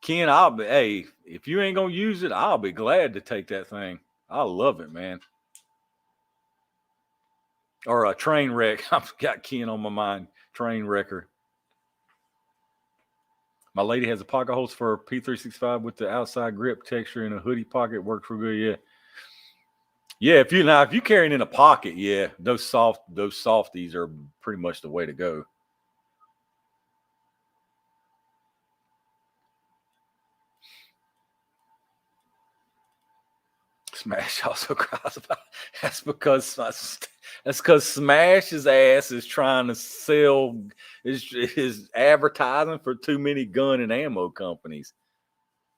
Ken, hey, if you ain't gonna use it, I'll be glad to take that thing. I love it, man. Or a train wreck. I've got Ken on my mind. Train wrecker. My lady has a pocket holster for P365 with the outside grip texture and a hoodie pocket. Works real good, yeah. Yeah, if you carrying in a pocket, yeah, those softies are pretty much the way to go. Smash also cries about. That's because Smash's ass is trying to sell is advertising for too many gun and ammo companies.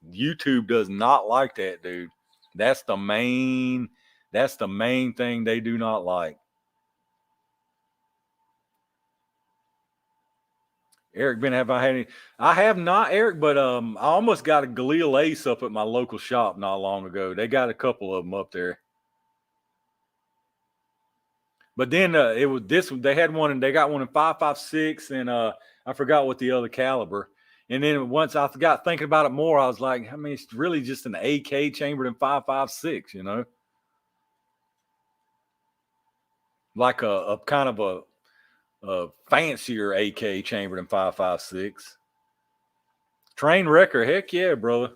YouTube does not like that, dude. That's the main thing they do not like. Eric, Ben, have I had any? I have not, Eric, but I almost got a Galil Ace up at my local shop not long ago. They got a couple of them up there. But then it was this. They had one, and they got one in 5.56, and I forgot what the other caliber. And then once I got thinking about it more, I was like, I mean, it's really just an AK chambered in 5.56, you know, like a kind of a fancier AK chambered in 5.56. Train wrecker, heck yeah, brother.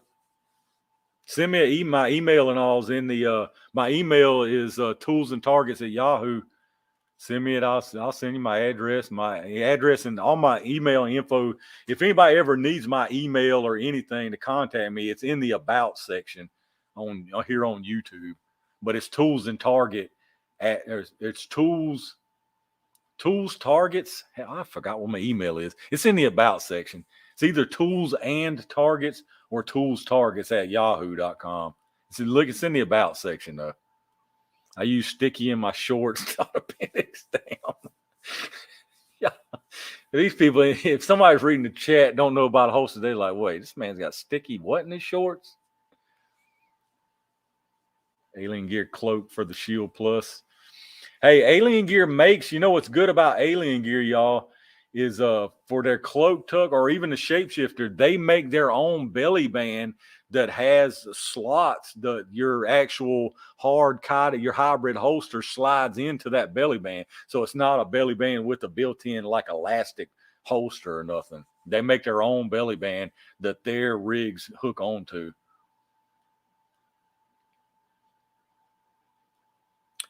Send me my email and all's in the my email is Tools&Targets at Yahoo. Send me it. I'll send you my address and all my email info. If anybody ever needs my email or anything to contact me, it's in the about section on here on YouTube. But it's Tools&Target it's Tools Targets. I forgot what my email is. It's in the about section. It's either Tools and Targets or Tools Targets at yahoo.com. It's in the about section though. I use sticky in my shorts, not appendix down. Yeah. These people, if somebody's reading the chat, don't know about holsters, they're like, wait, this man's got sticky what in his shorts? Alien Gear cloak for the Shield Plus. Hey, Alien Gear makes, you know what's good about Alien Gear, y'all, is for their cloak tuck or even the shapeshifter, they make their own belly band that has slots that your actual hard cotton, your hybrid holster slides into that belly band. So it's not a belly band with a built-in like elastic holster or nothing. They make their own belly band that their rigs hook onto.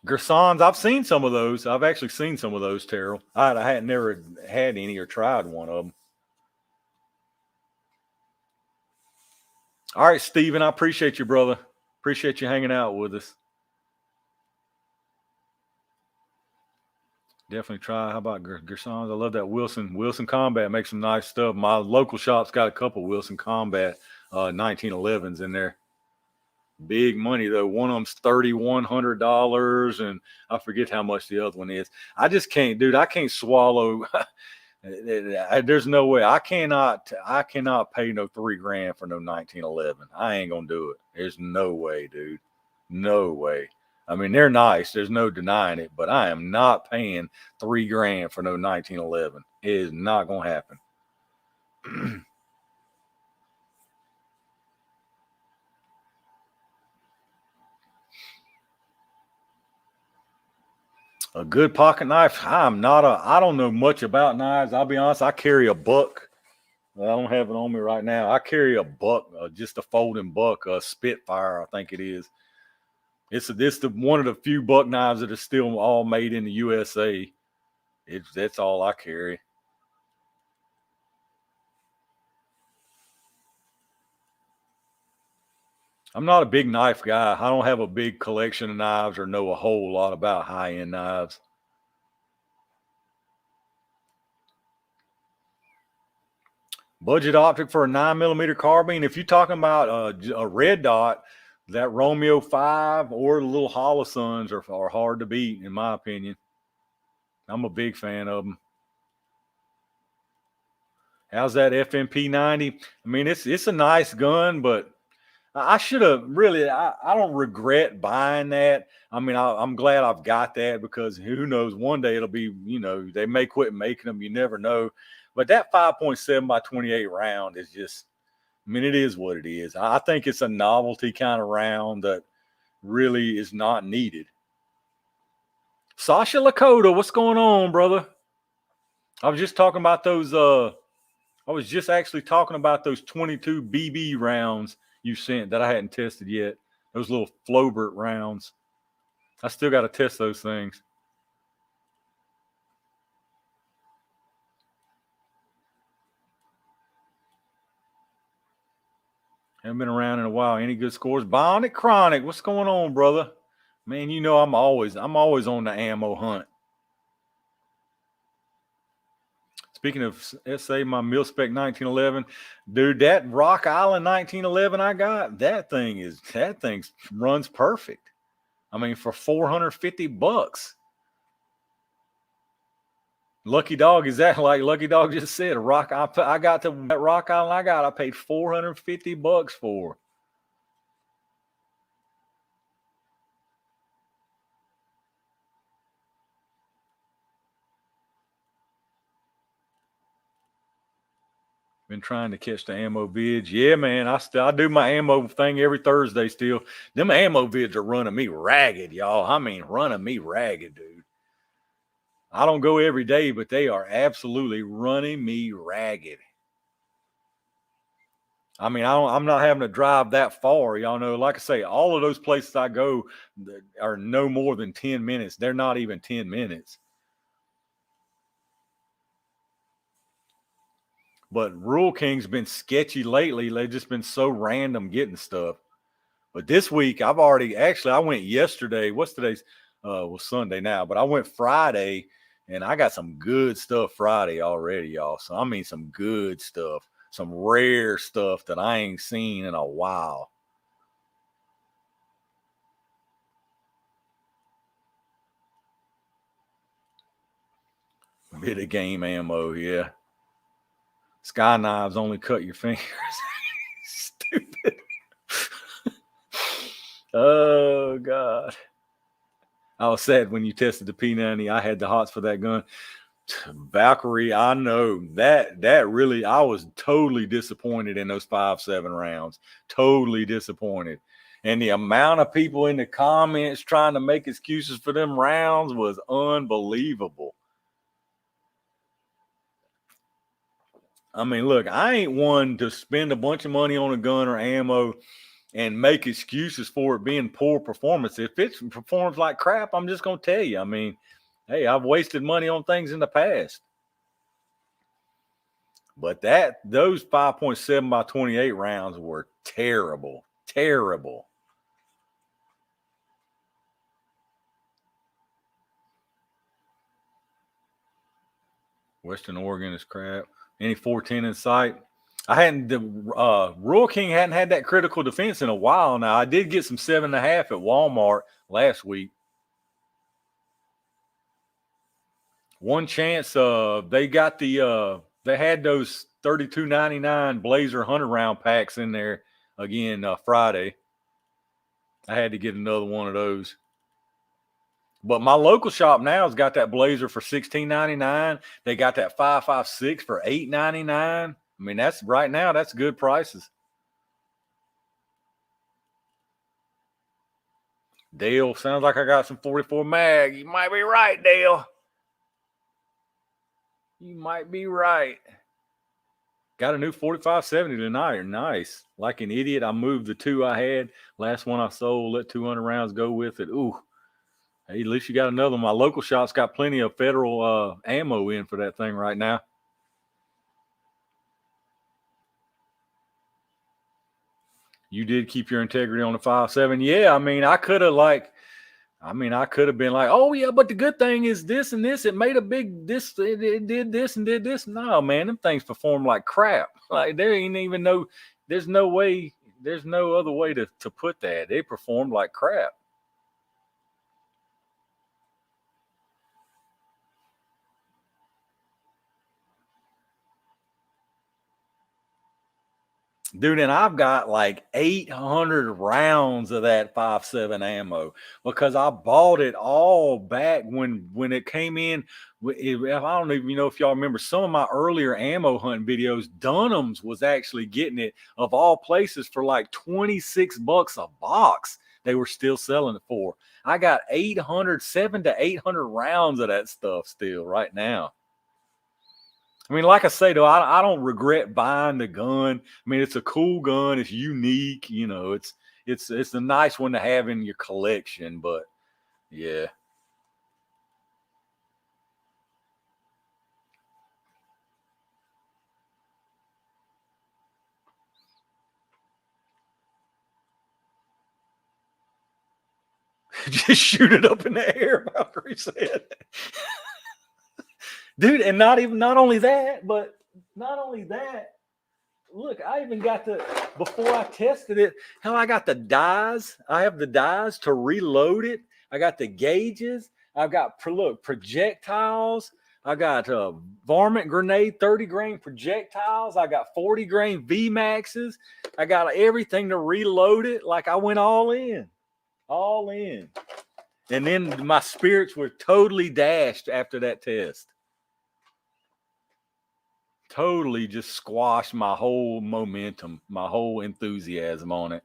Gersons, I've seen some of those. I've actually seen some of those, Terrell. I had never had any or tried one of them. All right, Steven, I appreciate you, brother. Appreciate you hanging out with us. Definitely try. How about Gersons? I love that Wilson Combat makes some nice stuff. My local shop's got a couple Wilson Combat 1911s in there. Big money though. One of them's $3,100, and I forget how much the other one is. I just can't, dude. I can't swallow. There's no way. I cannot pay no $3,000 for no 1911. I ain't gonna do it. There's no way, dude. No way. I mean, they're nice. There's no denying it, but I am not paying $3,000 for no 1911. It is not gonna happen. A good pocket knife. I don't know much about knives. I'll be honest. I carry a buck. I don't have it on me right now. I carry a buck, just a folding buck, a Spitfire, I think it is. It's one of the few buck knives that are still all made in the USA. That's all I carry. I'm not a big knife guy. I don't have a big collection of knives or know a whole lot about high-end knives. Budget optic for a 9mm carbine. If you're talking about a red dot, that Romeo 5 or the little Holosuns are hard to beat, in my opinion. I'm a big fan of them. How's that FMP 90? I mean, it's a nice gun, but I should have really. I don't regret buying that. I mean, I'm glad I've got that because who knows? One day it'll be, they may quit making them. You never know. But that 5.7 by 28 round is just. I mean, it is what it is. I think it's a novelty kind of round that really is not needed. Sasha Lakota, what's going on, brother? I was just talking about those. I was just actually talking about those 22 BB rounds you sent that I hadn't tested yet. Those little Flowbert rounds. I still got to test those things. Haven't been around in a while. Any good scores? Bionic Chronic, what's going on, brother? Man, you know I'm always on the ammo hunt. Speaking of SA, my mil-spec 1911, dude, that Rock Island 1911 I got, that thing runs perfect. I mean, for $450. Lucky Dog, is that like Lucky Dog just said? I got to that Rock Island I paid $450 for. Been trying to catch the ammo vids. Yeah, man, I do my ammo thing every Thursday still. Them ammo vids are running me ragged, y'all. I mean, running me ragged, dude. I don't go every day, but they are absolutely running me ragged. I mean, I'm not having to drive that far. Y'all know, like I say, all of those places I go are no more than 10 minutes. They're not even 10 minutes. But Rural King's been sketchy lately. They've just been so random getting stuff. But this week, I went yesterday. What's today's? Well, Sunday now, but I went Friday, and I got some good stuff Friday already, y'all. So I mean, some good stuff, some rare stuff that I ain't seen in a while. Bit of game ammo, yeah. Sky knives only cut your fingers. Stupid. Oh God. I was sad when you tested the P90. I had the hots for that gun. Valkyrie, I know that really, I was totally disappointed in those 5.7 rounds. Totally disappointed. And the amount of people in the comments trying to make excuses for them rounds was unbelievable. I mean, look, I ain't one to spend a bunch of money on a gun or ammo and make excuses for it being poor performance. If it performs like crap, I'm just going to tell you. I mean, hey, I've wasted money on things in the past. But those 5.7 by 28 rounds were terrible, terrible. Western Oregon is crap. Any 410 in sight? Rural King hadn't had that critical defense in a while now. I did get some 7.5 at Walmart last week. One chance, they got they had those $32.99 Blazer 100 round packs in there again Friday. I had to get another one of those. But my local shop now has got that Blazer for $16.99. They got that 5.56 for $8.99. I mean, that's good prices. Dale, sounds like I got some 44 mag. You might be right, Dale. You might be right. Got a new 4570 tonight. Nice. Like an idiot, I moved the two I had. Last one I sold, let 200 rounds go with it. Ooh. Hey, at least you got another one. My local shop's got plenty of federal ammo in for that thing right now. You did keep your integrity on the 5.7. Yeah, I mean, I could have been like, oh yeah, but the good thing is this and this. It made a big this. It did this and did this. No, man, them things perform like crap. Like there ain't even there's no way. There's no other way to put that. They performed like crap. Dude, and I've got like 800 rounds of that 5.7 ammo because I bought it all back when it came in. I don't even know if y'all remember some of my earlier ammo hunting videos. Dunham's was actually getting it, of all places, for like $26 a box. They were still selling it for. I got 7 to 800 rounds of that stuff still right now. I mean, like I say, though, I don't regret buying the gun. I mean, it's a cool gun. It's unique. You know, it's a nice one to have in your collection. But yeah. Just shoot it up in the air, Valkyrie said. Dude, and not only that, look, I even got before I tested it, hell, I got the dies. I have the dies to reload it. I got the gauges. I've got, projectiles. I got varmint grenade 30 grain projectiles. I got 40 grain VMAXs. I got everything to reload it. Like I went all in. And then my spirits were totally dashed after that test. Totally just squashed my whole momentum, my whole enthusiasm on it.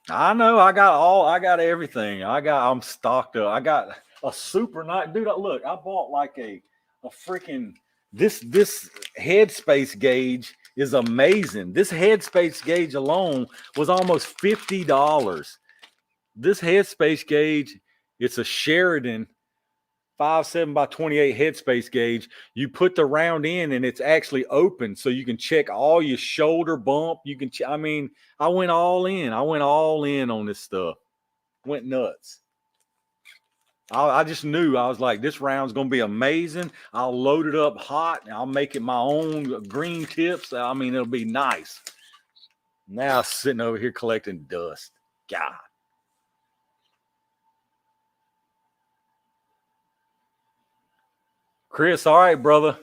I know. I got everything. I'm stocked up. I got a super nice, dude. Look, I bought like a freaking, this headspace gauge is amazing. This headspace gauge alone was almost $50. This headspace gauge, it's a Sheridan 5.7 by 28 headspace gauge. You put the round in and it's actually open, so you can check all your shoulder bump. You can, I went all in. I went all in on this stuff. Went nuts. I just knew. I was like, this round's going to be amazing. I'll load it up hot. I'll make it my own green tips. It'll be nice. Now sitting over here collecting dust. God. Chris, all right, brother.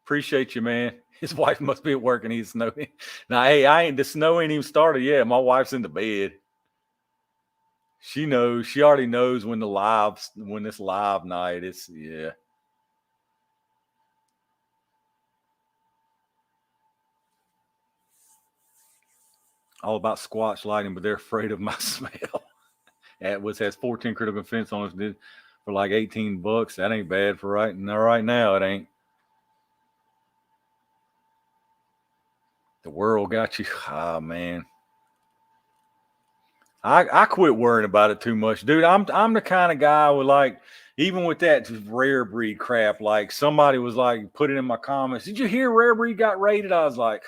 Appreciate you, man. His wife must be at work and he's snowing. Now, hey, the snow ain't even started yet. My wife's in the bed. She knows. She already knows when this live night. It's, yeah. All about squatch lighting, but they're afraid of my smell. Which has 14 critical defense on it for like $18. That ain't bad for right now. It ain't. The world got you. Ah, man. I quit worrying about it too much, dude. I'm the kind of guy with, like, even with that rare breed crap, like somebody was like, put it in my comments, did you hear rare breed got raided? I was like,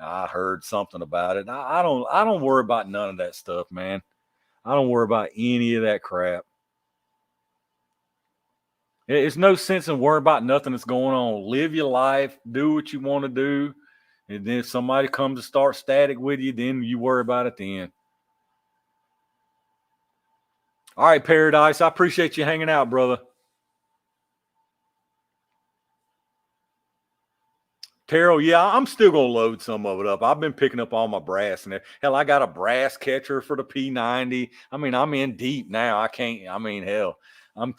I heard something about it. I don't worry about none of that stuff, man. I don't worry about any of that crap. It's no sense in worrying about nothing that's going on. Live your life, do what you want to do, and then if somebody comes to start static with you, then you worry about it then. All right, Paradise. I appreciate you hanging out, brother. Terrell, yeah, I'm still going to load some of it up. I've been picking up all my brass. And hell, I got a brass catcher for the P90. I'm in deep now. I can't, hell, I'm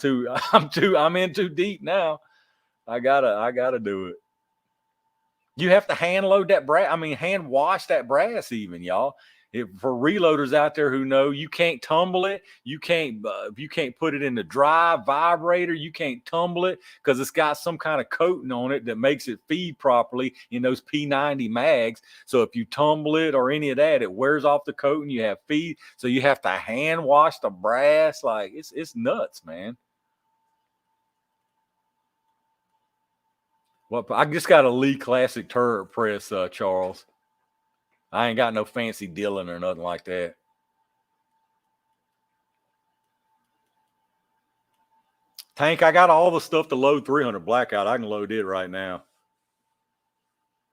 in too deep now. I gotta do it. You have to hand load that brass. Hand wash that brass even, y'all. For reloaders out there who know, you can't tumble it. You can't put it in the dry vibrator. You can't tumble it because it's got some kind of coating on it that makes it feed properly in those P90 mags. So if you tumble it or any of that, it wears off the coating. You have feed. So you have to hand wash the brass. Like it's nuts, man. Well, I just got a Lee Classic turret press, Charles. I ain't got no fancy Dylan or nothing like that. Tank, I got all the stuff to load 300 Blackout. I can load it right now.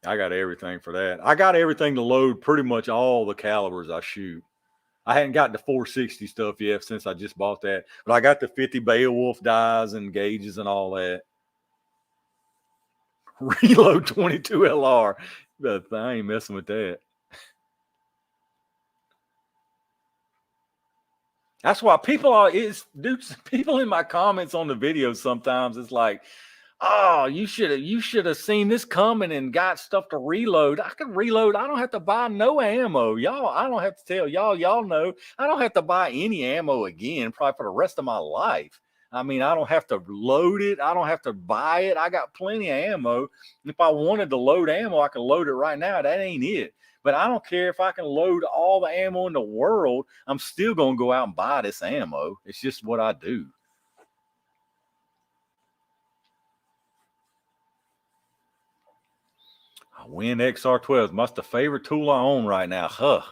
I got everything for that. I got everything to load pretty much all the calibers I shoot. I hadn't got the 460 stuff yet since I just bought that. But I got the 50 Beowulf dies and gauges and all that. Reload 22 LR. But I ain't messing with that. That's why people in my comments on the video sometimes it's like, oh, you should have seen this coming and got stuff to reload. I can reload. I don't have to buy no ammo. Y'all, I don't have to tell y'all know I don't have to buy any ammo again, probably for the rest of my life. I don't have to load it. I don't have to buy it. I got plenty of ammo. If I wanted to load ammo, I can load it right now. That ain't it. But I don't care if I can load all the ammo in the world. I'm still going to go out and buy this ammo. It's just what I do. Win XR12. That's the favorite tool I own right now. Huh.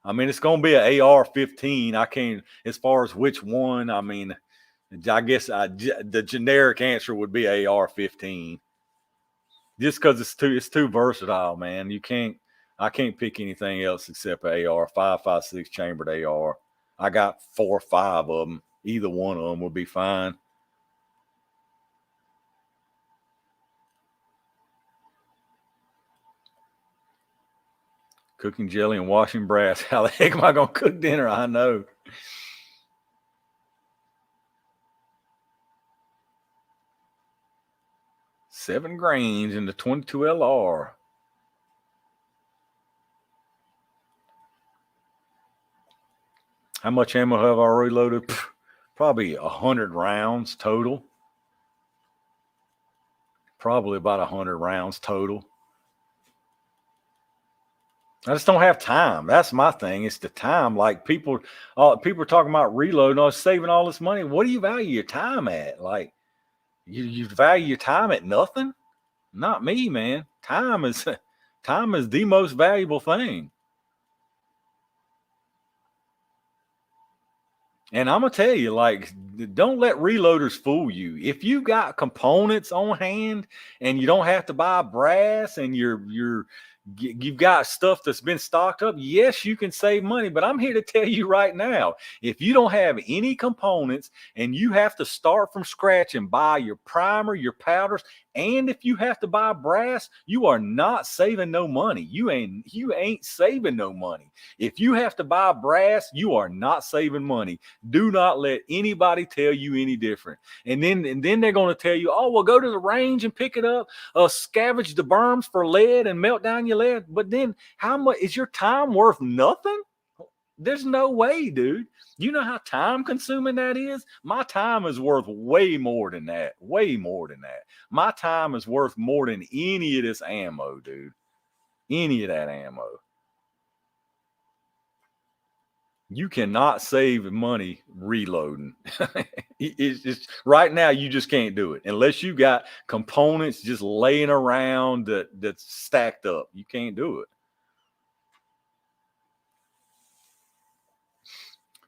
I mean, it's going to be an AR-15. I can't, as far as which one, I mean, I guess the generic answer would be AR-15. Just because it's too versatile, man. I can't pick anything else except AR, 5.56 chambered AR. I got 4 or 5 of them. Either one of them would be fine. Cooking jelly and washing brass. How the heck am I going to cook dinner? I know. $7 grains in the 22 LR. How much ammo have I reloaded? Probably 100 rounds total. Probably about 100 rounds total. I just don't have time. That's my thing. It's the time. Like people are talking about reloading, saving all this money. What do you value your time at? Like you value your time at nothing? Not me, man. Time is the most valuable thing. And I'm gonna tell you, like, don't let reloaders fool you. If you got components on hand and you don't have to buy brass and you've got stuff that's been stocked up, yes, you can save money. But I'm here to tell you right now, if you don't have any components and you have to start from scratch and buy your primer, your powders, and if you have to buy brass, you are not saving no money. You ain't saving no money. If you have to buy brass, you are not saving money. Do not let anybody tell you any different. And then they're going to tell you, oh, well, go to the range and pick it up, scavenge the berms for lead and melt down your lead. But then how much is your time worth? Nothing? There's no way, dude. You know how time consuming that is? My time is worth way more than that. Way more than that. My time is worth more than any of this ammo, dude. Any of that ammo. You cannot save money reloading. It's just right now, you just can't do it unless you got components just laying around that's stacked up. You can't do it.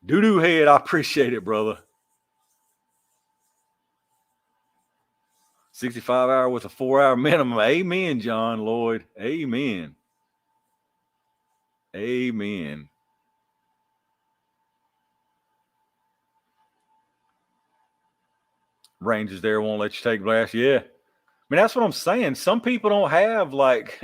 Doo-doo head, I appreciate it, brother. 65 hour with a 4-hour minimum. Amen, John Lloyd. Amen. Amen. Rangers there won't let you take blast. Yeah. I mean, that's what I'm saying. Some people don't have like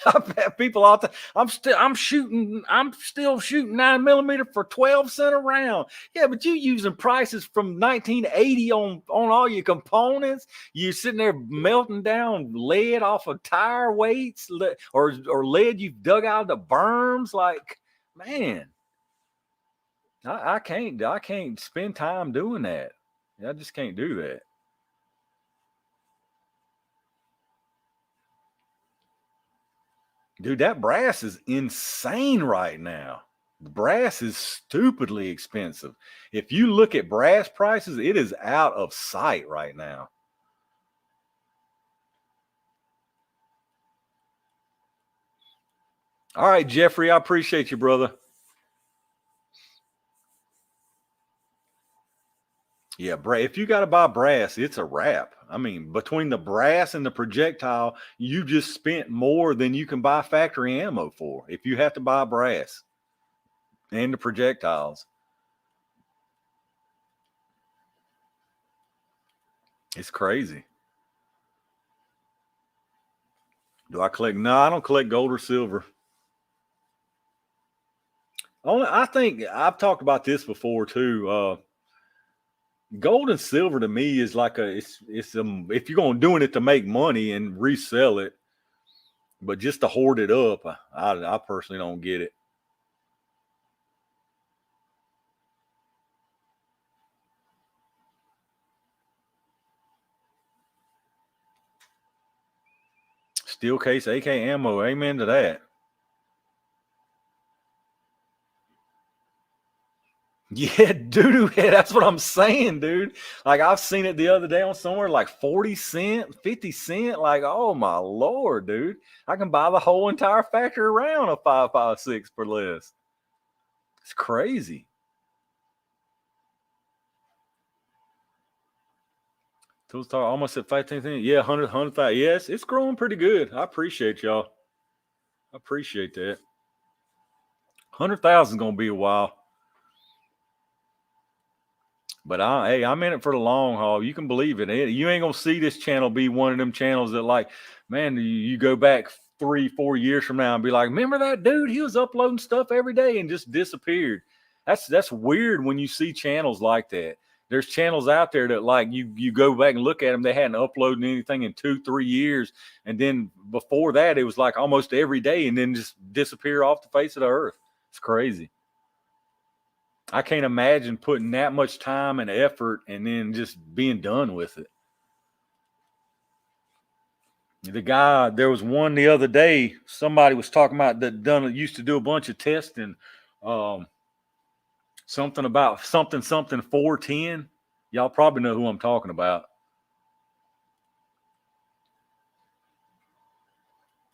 I've had people out there. I'm still shooting 9mm for 12 cents a round. Yeah, but you using prices from 1980 on all your components. You're sitting there melting down lead off of tire weights or lead you've dug out of the berms. Like, man, I can't spend time doing that. I just can't do that. Dude, that brass is insane right now. Brass is stupidly expensive. If you look at brass prices, it is out of sight right now. All right, Jeffrey, I appreciate you, brother. Yeah, if you got to buy brass, it's a wrap. I mean, between the brass and the projectile, you just spent more than you can buy factory ammo for if you have to buy brass and the projectiles. It's crazy. Do I collect? No, I don't collect gold or silver. I think I've talked about this before too. Gold and silver to me is like if you're going to doing it to make money and resell it, but just to hoard it up, I personally don't get it. Steel case AK ammo, amen to that. Yeah, doo-doo head. That's what I'm saying, dude. Like, I've seen it the other day on somewhere like 40 cent, 50 cent. Like, oh my Lord, dude. I can buy the whole entire factory around a 5.56 for less. It's crazy. Tools Talk almost at 15. Yeah, 100. Yes, it's growing pretty good. I appreciate y'all. I appreciate that. 100,000 is gonna be a while. But I'm in it for the long haul. You can believe it. You ain't gonna see this channel be one of them channels that, like, man, you go back 3-4 years from now and be like, remember that dude? He was uploading stuff every day and just disappeared. That's weird when you see channels like that. There's channels out there that, like, you go back and look at them, they hadn't uploaded anything in 2-3 years, and then before that it was like almost every day, and then just disappear off the face of the earth. It's crazy. I can't imagine putting that much time and effort and then just being done with it. The guy, there was one the other day, somebody was talking about that used to do a bunch of testing. Something about something 410. Y'all probably know who I'm talking about.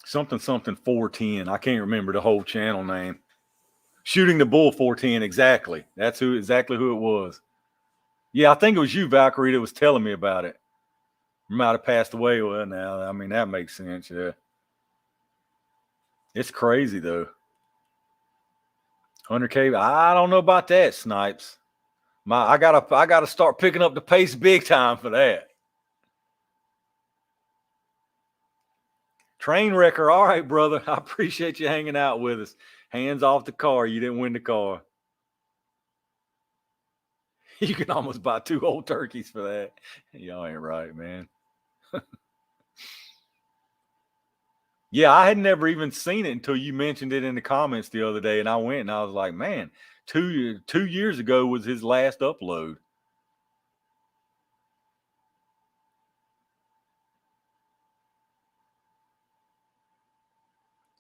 Something 410. I can't remember the whole channel name. Shooting the Bull 410, exactly. That's exactly who it was. Yeah, I think it was you, Valkyrie, that was telling me about it. You might have passed away. Well, now, I mean, that makes sense, yeah. It's crazy, though. 100K, I don't know about that, Snipes. I gotta start picking up the pace big time for that. Train wrecker, all right, brother. I appreciate you hanging out with us. Hands off the car. You didn't win the car. You can almost buy 2 whole turkeys for that. Y'all ain't right, man. Yeah, I had never even seen it until you mentioned it in the comments the other day, and I went and I was like, man, 2 years ago was his last upload.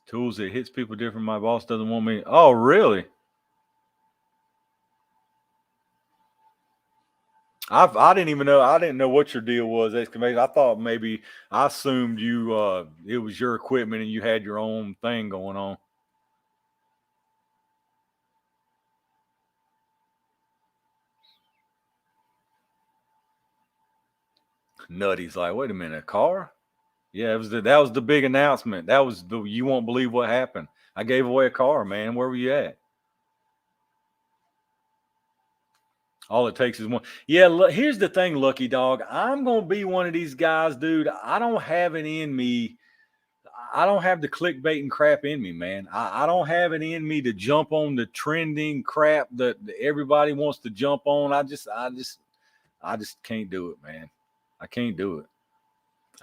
Tools that hits people different. My boss doesn't want me. Oh, really? I didn't even know. I didn't know what your deal was, Excavation. I thought maybe I assumed you it was your equipment and you had your own thing going on. Nutty's like, wait a minute, a car? Yeah, that was the big announcement. That was you won't believe what happened. I gave away a car, man. Where were you at? All it takes is one. Yeah, look, here's the thing, Lucky Dog. I'm gonna be one of these guys, dude. I don't have it in me. I don't have the clickbait and crap in me, man. I don't have it in me to jump on the trending crap that everybody wants to jump on. I just can't do it, man. I can't do it.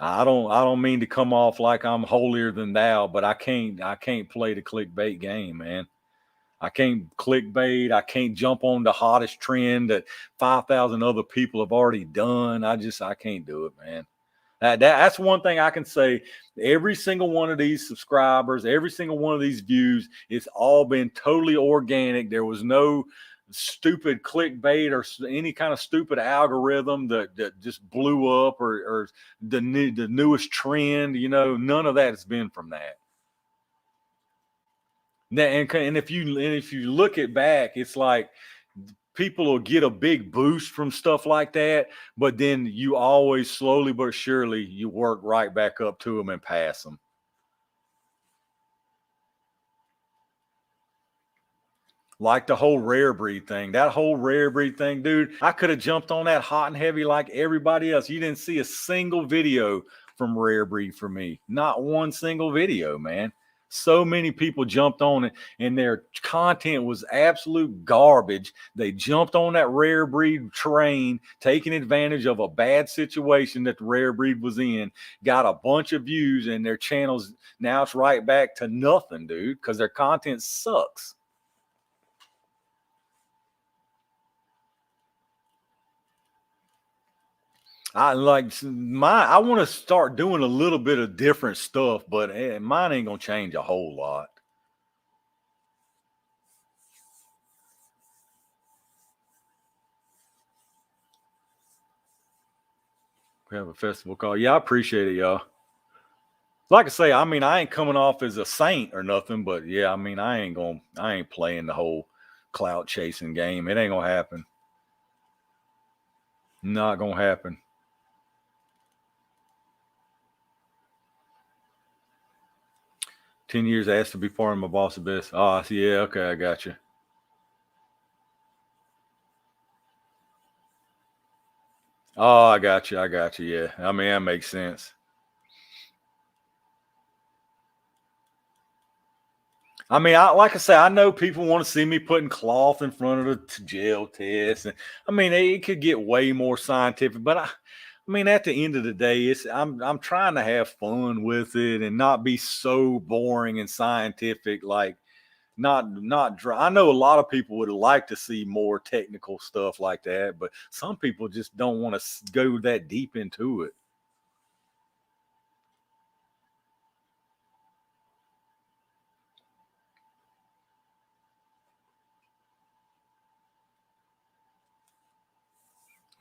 I don't mean to come off like I'm holier than thou, but I can't play the clickbait game, man. I can't clickbait. I can't jump on the hottest trend that 5,000 other people have already done. I can't do it, man. That's one thing I can say. Every single one of these subscribers, every single one of these views, it's all been totally organic. There was no stupid clickbait or any kind of stupid algorithm that just blew up or the newest trend. You know, none of that has been from that. And if you look it back, it's like people will get a big boost from stuff like that, but then you always slowly but surely you work right back up to them and pass them. Like the whole rare breed thing, dude. I could have jumped on that hot and heavy like everybody else. You didn't see a single video from rare breed for me. Not one single video, man. So many people jumped on it and their content was absolute garbage. They jumped on that rare breed train, taking advantage of a bad situation that the rare breed was in, got a bunch of views, and their channels now it's right back to nothing, dude, because their content sucks. I want to start doing a little bit of different stuff, but mine ain't gonna change a whole lot. We have a festival call. Yeah, I appreciate it, y'all. Like I say, I mean, I ain't coming off as a saint or nothing, but yeah, I mean, I ain't playing the whole clout chasing game. It ain't gonna happen. Not gonna happen. $10 years asked to be part of my boss's best. Oh, yeah, okay, I got you. Oh, I got you. Yeah, I mean, that makes sense. I mean, like I say, I know people want to see me putting cloth in front of the jail test, and I mean, it could get way more scientific. But I mean, at the end of the day, I'm trying to have fun with it and not be so boring and scientific. Like, not dry. I know a lot of people would like to see more technical stuff like that, but some people just don't want to go that deep into it.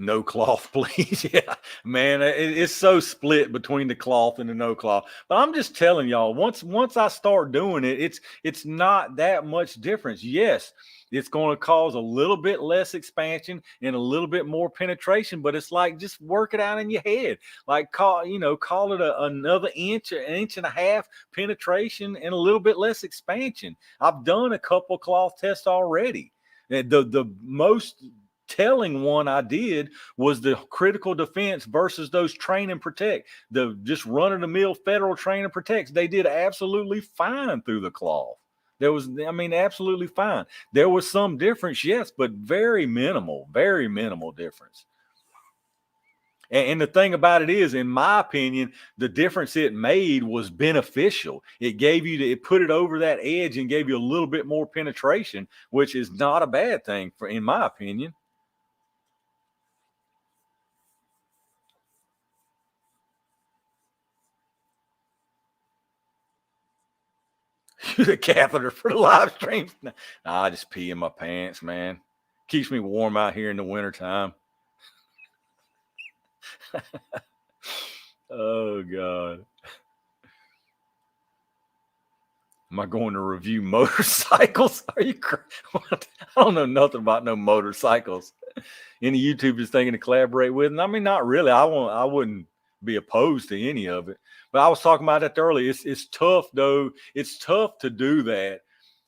No cloth, please. Yeah, man, it's so split between the cloth and the no cloth. But I'm just telling y'all, once I start doing it, it's not that much difference. Yes, it's going to cause a little bit less expansion and a little bit more penetration, but it's like just work it out in your head. Like call it another inch, an inch and a half penetration and a little bit less expansion. I've done a couple cloth tests already. The most telling one I did was the critical defense versus those train and protect. The just run of the mill federal train and protects. They did absolutely fine through the cloth. There was, I mean, absolutely fine. There was some difference, yes, but very minimal difference. And the thing about it is, in my opinion, the difference it made was beneficial. It gave you it put it over that edge and gave you a little bit more penetration, which is not a bad thing in my opinion. The catheter for the live streams. Nah, I just pee in my pants, man. Keeps me warm out here in the wintertime. Oh God. Am I going to review motorcycles? Are you what? I don't know nothing about no motorcycles. Any YouTubers thinking to collaborate with? And I mean, not really. I wouldn't be opposed to any of it. But I was talking about that earlier. It's tough though. It's tough to do that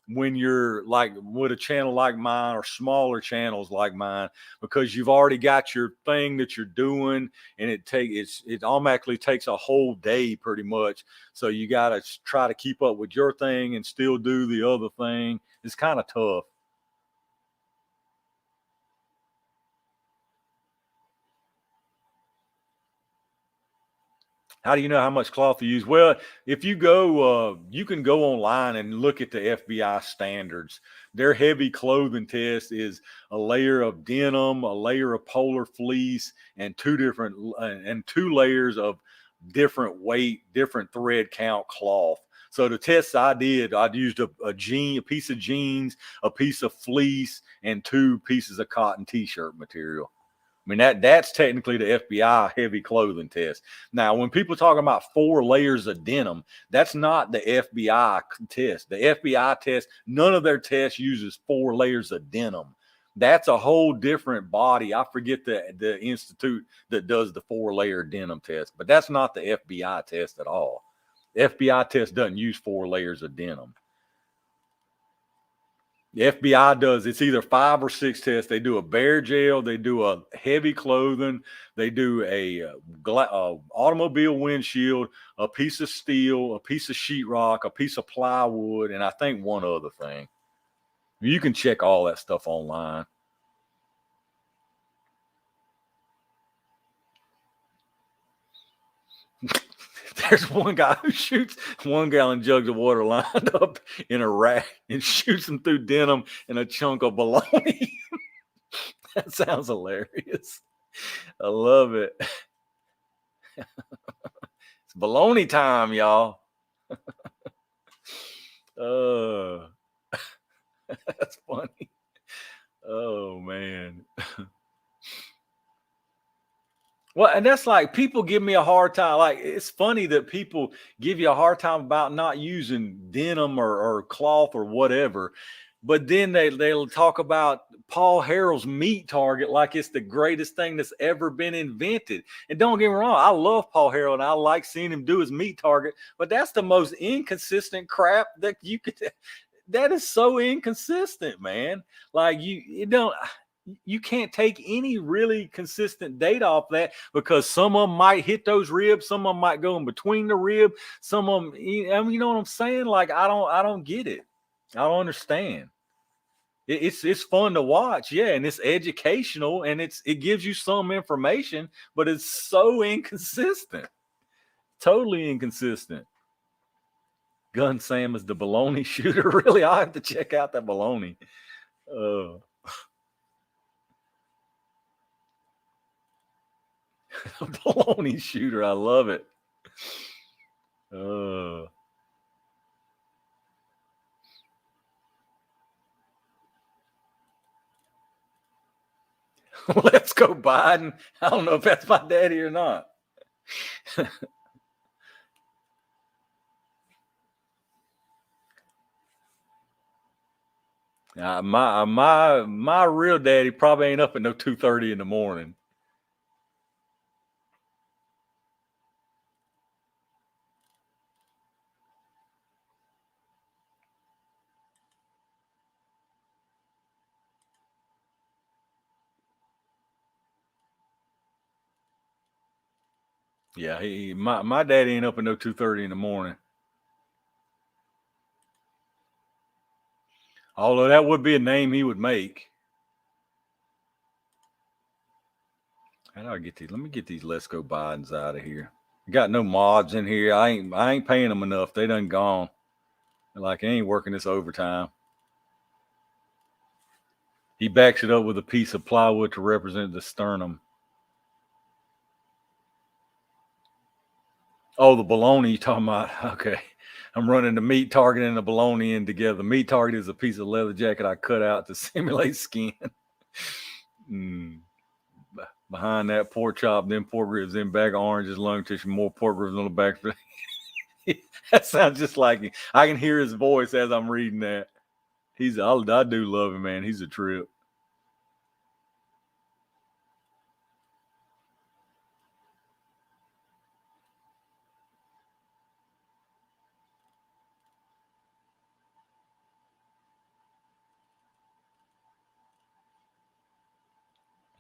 when you're like with a channel like mine or smaller channels like mine, because you've already got your thing that you're doing, and it automatically takes a whole day pretty much. So you got to try to keep up with your thing and still do the other thing. It's kind of tough. How do you know how much cloth to use? Well, if you go, you can go online and look at the FBI standards. Their heavy clothing test is a layer of denim, a layer of polar fleece, and two layers of different weight, different thread count cloth. So the tests I did, I used a piece of jeans, a piece of fleece, and two pieces of cotton t-shirt material. I mean, that's technically the FBI heavy clothing test. Now, when people talk about 4 layers of denim, that's not the FBI test. The FBI test, none of their tests uses 4 layers of denim. That's a whole different body. I forget the institute that does the 4-layer denim test, but that's not the FBI test at all. The FBI test doesn't use 4 layers of denim. The FBI does, it's either 5 or 6 tests. They do a bare gel, they do a heavy clothing, they do a automobile windshield, a piece of steel, a piece of sheetrock, a piece of plywood, and I think one other thing. You can check all that stuff online. There's one guy who shoots 1-gallon jugs of water lined up in a rack and shoots them through denim and a chunk of bologna. That sounds hilarious. I love it. It's bologna time, y'all. Oh, that's funny. Oh man. Well, and that's like people give me a hard time. Like it's funny that people give you a hard time about not using denim or cloth or whatever, but then they'll talk about Paul Harrell's meat target like it's the greatest thing that's ever been invented. And don't get me wrong, I love Paul Harrell and I like seeing him do his meat target, but that's the most inconsistent crap that you could. That is so inconsistent, man. Like you don't. You can't take any really consistent data off that because some of them might hit those ribs, some of them might go in between the rib, some of them, you know what I'm saying? Like I don't get it. I don't understand. It's fun to watch, yeah, and it's educational and it gives you some information, but it's so inconsistent, totally inconsistent. Gun Sam is the baloney shooter. Really, I have to check out that baloney. Baloney shooter. I love it. Let's go Biden. I don't know if that's my daddy or not. My real daddy probably ain't up at no 2:30 in the morning. Yeah, my daddy ain't up at no 2:30 in the morning. Although that would be a name he would make. How do I get these? Let me get these Let's Go Bidens out of here. Got no mods in here. I ain't paying them enough. They done gone. Like I ain't working this overtime. He backs it up with a piece of plywood to represent the sternum. Oh, the bologna you talking about? Okay. I'm running the meat target and the bologna in together. The meat target is a piece of leather jacket I cut out to simulate skin. Behind that, pork chop, then pork ribs, then bag of oranges, lung tissue, more pork ribs on the back. That sounds just like him. I can hear his voice as I'm reading that. I do love him, man. He's a trip.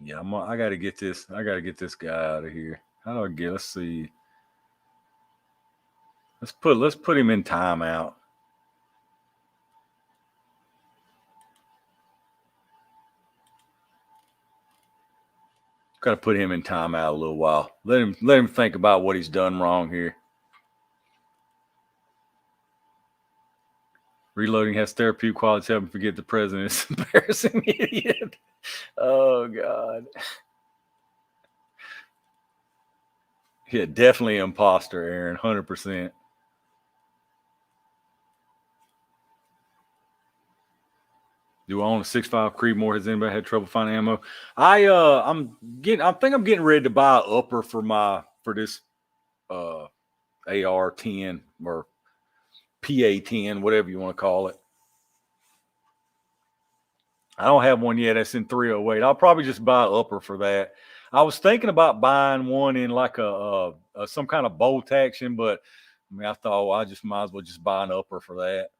Yeah, I gotta get this. I gotta get this guy out of here. How do I get? Let's see. Let's put him in timeout. Got to put him in timeout a little while. Let him think about what he's done wrong here. Reloading has therapeutic qualities, helping forget the president's embarrassing idiot. Oh God. Yeah, definitely imposter, Aaron. 100%. Do I own a 6.5 Creedmoor? Has anybody had trouble finding ammo? I think I'm getting ready to buy an upper for this AR-10 or PA-10, whatever you want to call it. I don't have one yet. That's in 308. I'll probably just buy an upper for that. I was thinking about buying one in like a some kind of bolt action, but I mean, I thought, well, I just might as well just buy an upper for that.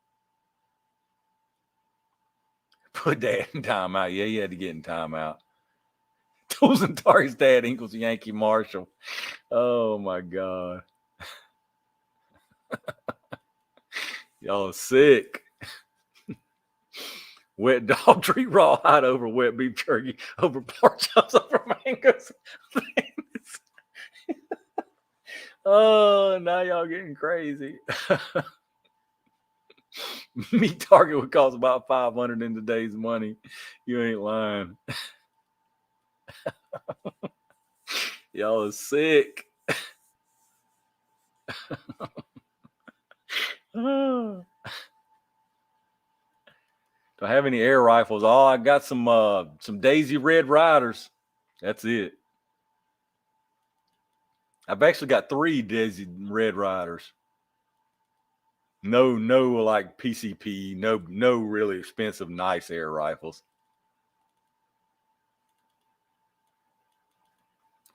Put dad in timeout. Yeah, he had to get in timeout. Tools&Targets dad equals Yankee Marshall. Oh my God. Y'all are sick. Wet dog treat rawhide over wet beef jerky over pork chops over mangoes. Oh, now y'all getting crazy. Meat target would cost about $500 in today's money. You ain't lying. Y'all are sick. Do I have any air rifles? Oh, I got some Daisy Red Riders. That's it. I've actually got 3 Desi Red Riders. No, like PCP, no really expensive, nice air rifles.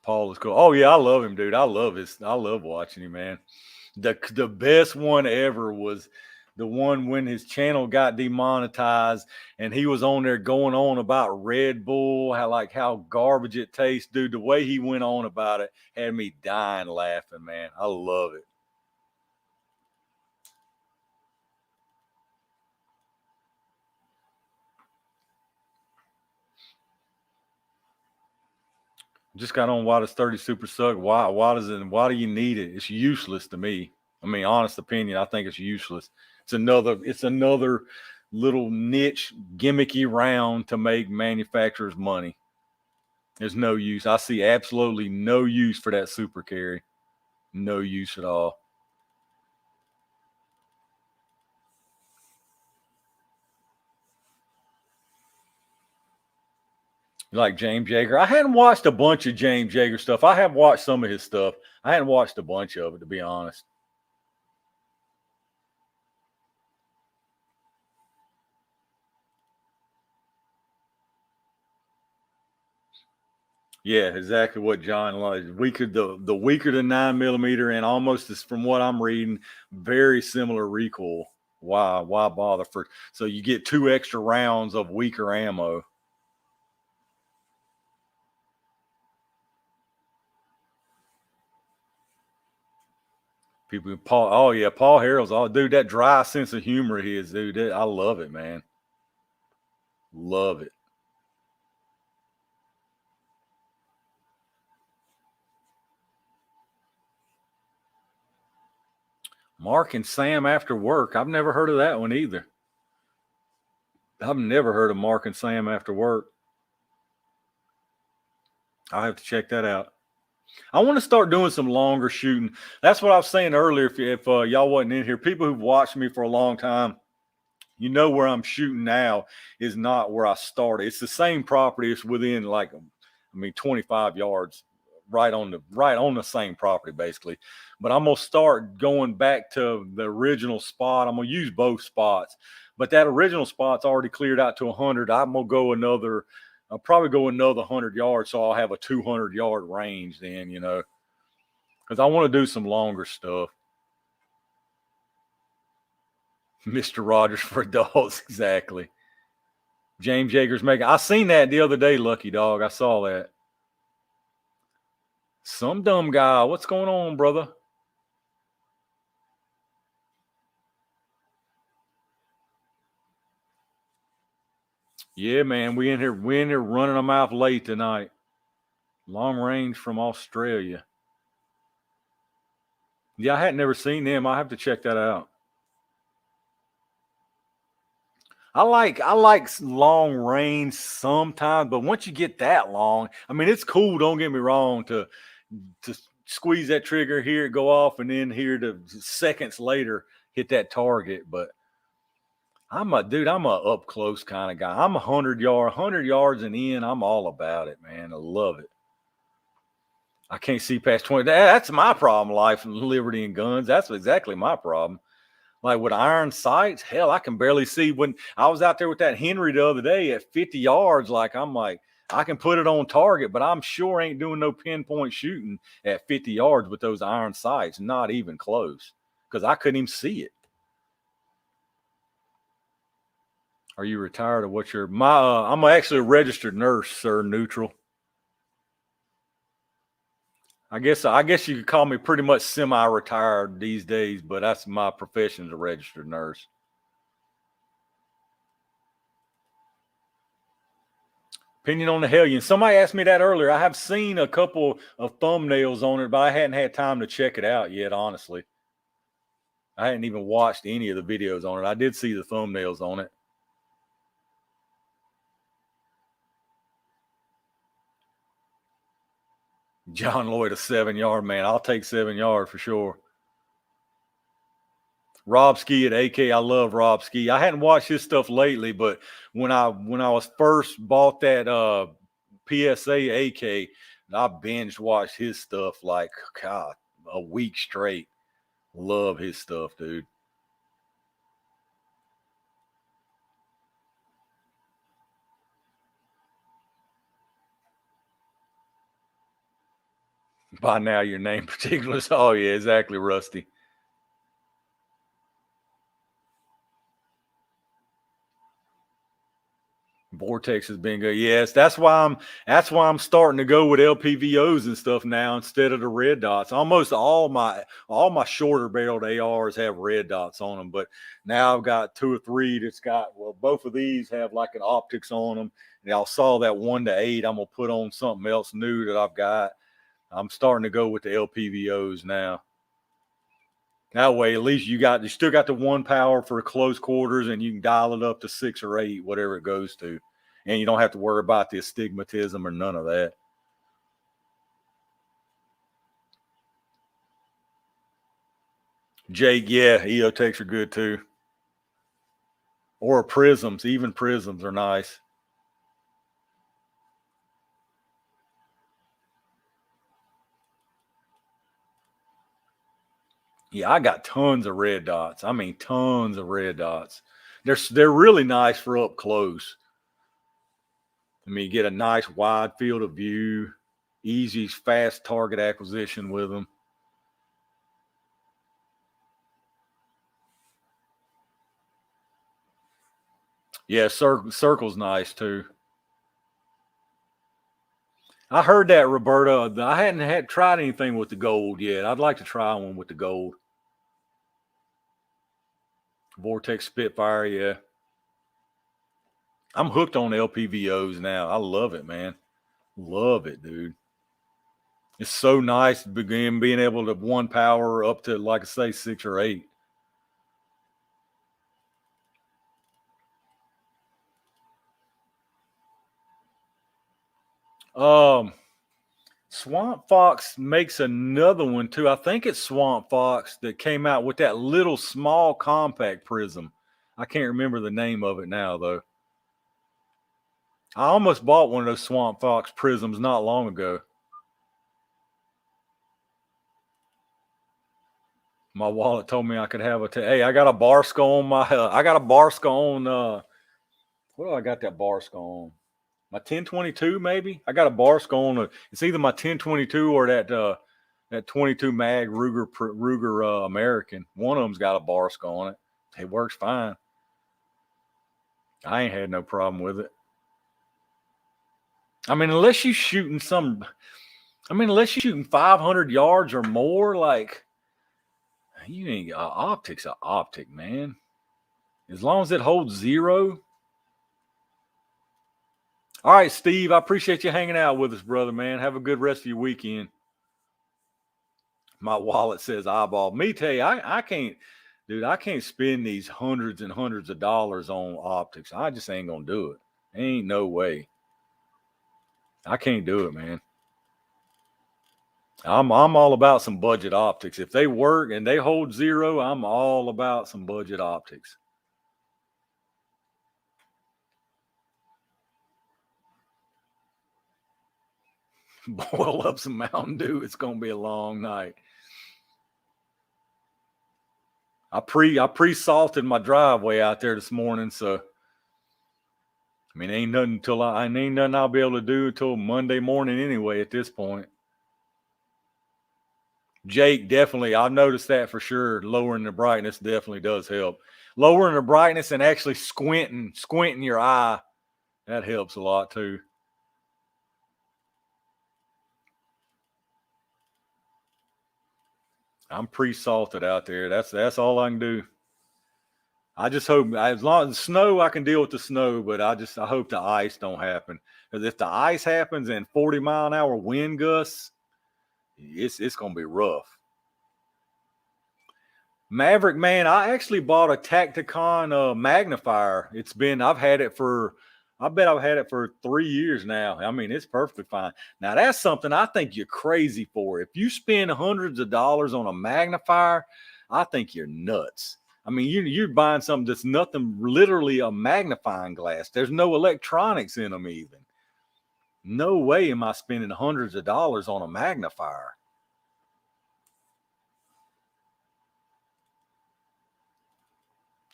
Paul is cool. Oh yeah, I love him, dude. I love watching him, man. The best one ever was the one when his channel got demonetized and he was on there going on about Red Bull, how garbage it tastes, dude. The way he went on about it had me dying laughing, man. I love it. Just got on why does 30 super suck? Why do you need it? It's useless to me. I mean, honest opinion, I think it's useless. It's another little niche gimmicky round to make manufacturers money. There's no use. I see absolutely no use for that super carry. No use at all. Like James Yeager. I hadn't watched a bunch of James Yeager stuff. I have watched some of his stuff. I hadn't watched a bunch of it, to be honest. Yeah, exactly what John likes. The weaker than 9mm, and almost as from what I'm reading, very similar recoil. Why bother for? So you get 2 extra rounds of weaker ammo. People, Paul. Oh yeah, Paul Harrell's. Oh, dude, that dry sense of humor he is, dude. I love it, man. Love it. Mark and Sam after work. I've never heard of that one either. I've never heard of Mark and Sam after work. I'll have to check that out. I want to start doing some longer shooting. That's what I was saying earlier. If y'all wasn't in here, people who've watched me for a long time, you know where I'm shooting now is not where I started. It's the same property. It's within 25 yards, right on the same property basically. But I'm gonna start going back to the original spot. I'm gonna use both spots, but that original spot's already cleared out to 100. I'm gonna go another. I'll probably go another 100 yards, so I'll have a 200-yard range then, because I want to do some longer stuff. Mr. Rogers for adults, exactly. James Yeager's making. I seen that the other day, Lucky Dog. I saw that. Some dumb guy. What's going on, brother? Yeah, man. We in here running them out late tonight. Long range from Australia. Yeah, I hadn't never seen them. I have to check that out. I like long range sometimes, but once you get that long, I mean, it's cool. Don't get me wrong. To squeeze that trigger, hear it go off, and then hear the seconds later hit that target. But I'm a up close kind of guy. I'm 100 yards and in. I'm all about it, man. I love it. I can't see past 20. That's my problem. Life and liberty and guns. That's exactly my problem. Like with iron sights, hell, I can barely see. When I was out there with that Henry the other day at 50 yards, I'm like, I can put it on target, but I'm sure ain't doing no pinpoint shooting at 50 yards with those iron sights. Not even close, because I couldn't even see it. Are you retired or what's your I'm actually a registered nurse, sir. Neutral. I guess you could call me pretty much semi-retired these days, but that's my profession as a registered nurse. Opinion on the Hellion. Somebody asked me that earlier. I have seen a couple of thumbnails on it, but I hadn't had time to check it out yet, honestly. I hadn't even watched any of the videos on it. I did see the thumbnails on it. John Lloyd, a 7-yard man. I'll take 7 yard for sure. Rob Ski at AK. I love Rob Ski. I hadn't watched his stuff lately, but when I was first bought that PSA AK, I binge watched his stuff like, God, a week straight. Love his stuff, dude. By now, your name particulars. Oh, yeah, exactly, Rusty. Vortex has been good. Yes, that's why I'm starting to go with LPVOs and stuff now instead of the red dots. Almost all my shorter barreled ARs have red dots on them, but now I've got 2 or 3 that's got, well, both of these have like an optics on them. And I saw that 1-8. I'm gonna put on something else new that I've got. I'm starting to go with the LPVOs now. That way, at least you still got the 1 power for close quarters, and you can dial it up to 6 or 8, whatever it goes to. And you don't have to worry about the astigmatism or none of that. Jake, yeah, EOTechs are good too. Or prisms, even prisms are nice. Yeah, I got tons of red dots. I mean, tons of red dots. They're really nice for up close. I mean, you get a nice wide field of view, easy, fast target acquisition with them. Yeah, circle's nice too. I heard that, Roberta. I hadn't had tried anything with the gold yet. I'd like to try one with the gold. Vortex Spitfire, yeah. I'm hooked on LPVOs now. I love it, man. Love it, dude. It's so nice to begin being able to 1 power up to, like I say, 6 or 8. Swamp Fox makes another one too. I think it's Swamp Fox that came out with that little small compact prism. I can't remember the name of it now though. I almost bought one of those Swamp Fox prisms not long ago. My wallet told me I could have hey, I got a Barsco on my. I got a Barsco on. What do I got that Barsco on? My 1022 maybe. I got a Barsco on. It's either my 1022 or that 22 mag Ruger American. One of them's got a Barsco on it. It works fine. I ain't had no problem with it. I mean, unless you're shooting 500 yards or more, like you ain't optics, a optic, man. As long as it holds 0. All right, Steve, I appreciate you hanging out with us, brother, man. Have a good rest of your weekend. My wallet says eyeball. Me tell you, I can't, dude, I can't spend these hundreds and hundreds of dollars on optics. I just ain't gonna do it. Ain't no way. I can't do it, man. I'm all about some budget optics. If they work and they hold 0, I'm all about some budget optics. Boil up some Mountain Dew. It's gonna be a long night. I pre-salted my driveway out there this morning, so I mean, ain't nothing I'll be able to do until Monday morning anyway. At this point, Jake, definitely, I've noticed that for sure. Lowering the brightness definitely does help. Lowering the brightness and actually squinting your eye, that helps a lot too. I'm pre-salted out there. That's all I can do. I just hope, as long as snow, I can deal with the snow, but I hope the ice don't happen. Because if the ice happens and 40-mile-an-hour wind gusts, it's gonna be rough. Maverick, man, I actually bought a Tacticon magnifier. I bet I've had it for 3 years now. I mean, it's perfectly fine. Now that's something I think you're crazy for. If you spend hundreds of dollars on a magnifier, I think you're nuts. I mean, you're buying something that's nothing, literally a magnifying glass. There's no electronics in them even. No way am I spending hundreds of dollars on a magnifier.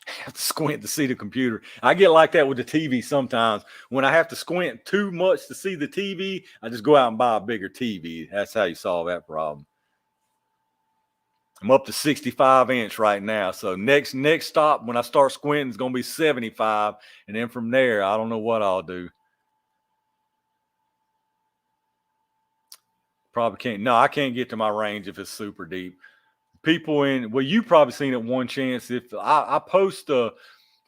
I have to squint to see the computer. I get like that with the TV sometimes. When I have to squint too much to see the TV, I just go out and buy a bigger TV. That's how you solve that problem. I'm up to 65 inch right now. So next stop when I start squinting is going to be 75. And then from there, I don't know what I'll do. Probably can't. No, I can't get to my range if it's super deep. People you probably seen it one chance. If I post for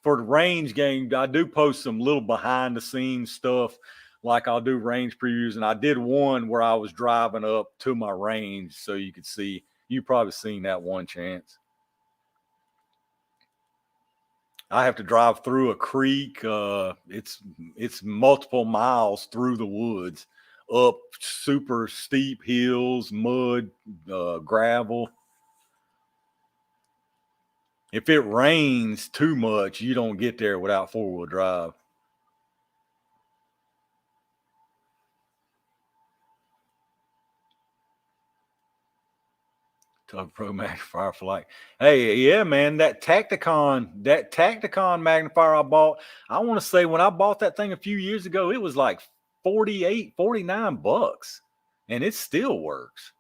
the range game, I do post some little behind the scenes stuff. Like I'll do range previews. And I did one where I was driving up to my range so you could see. You probably seen that one chance. I have to drive through a creek. It's multiple miles through the woods, up super steep hills, mud, gravel. If it rains too much, you don't get there without four-wheel drive. Tug Pro magnifier for like, hey, yeah, man, that Tacticon magnifier I bought, I want to say when I bought that thing a few years ago, it was like $49, and it still works.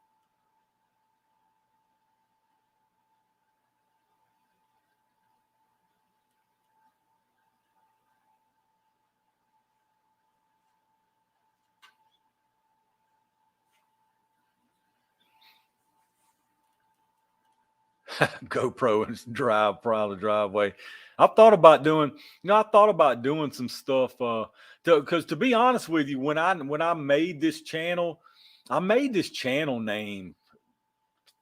GoPro and drive probably driveway. I thought about doing some stuff because to be honest with you, when I made this channel, name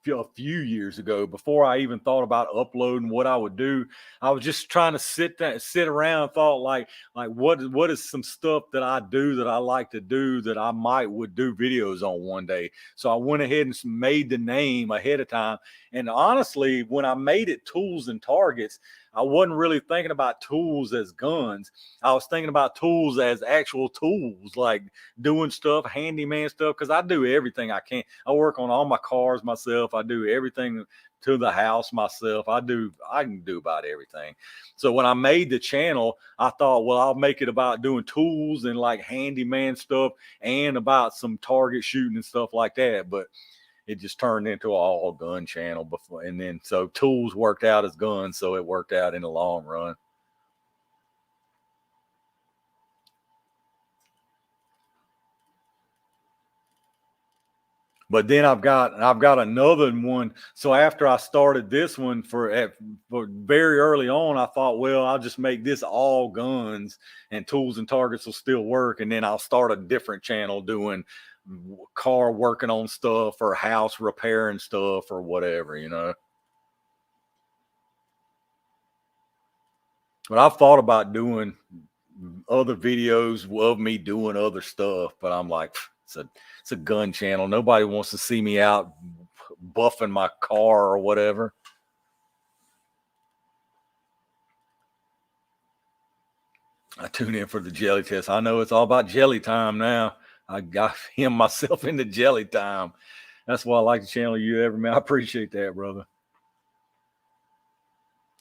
a few years ago before I even thought about uploading what I would do. I was just trying to sit around and thought like what is some stuff that I do that I like to do that I would do videos on one day. So I went ahead and made the name ahead of time. And honestly, when I made it Tools and Targets, I wasn't really thinking about tools as guns. I was thinking about tools as actual tools, like doing stuff, handyman stuff, because I do everything I can. I work on all my cars myself. I do everything to the house myself. I can do about everything. So when I made the channel, I thought, well, I'll make it about doing tools and like handyman stuff and about some target shooting and stuff like that. But it just turned into an all gun channel before. And then so tools worked out as guns. So it worked out in the long run. But then I've got another one. So after I started this one for very early on, I thought, well, I'll just make this all guns and Tools and Targets will still work. And then I'll start a different channel doing car working on stuff or house repairing stuff or whatever, you know. But I've thought about doing other videos of me doing other stuff, but I'm like, it's a gun channel. Nobody wants to see me out buffing my car or whatever. I tune in for the jelly test. I know it's all about jelly time now. I got him myself into jelly time. That's why I like to channel you every man. I appreciate that, brother.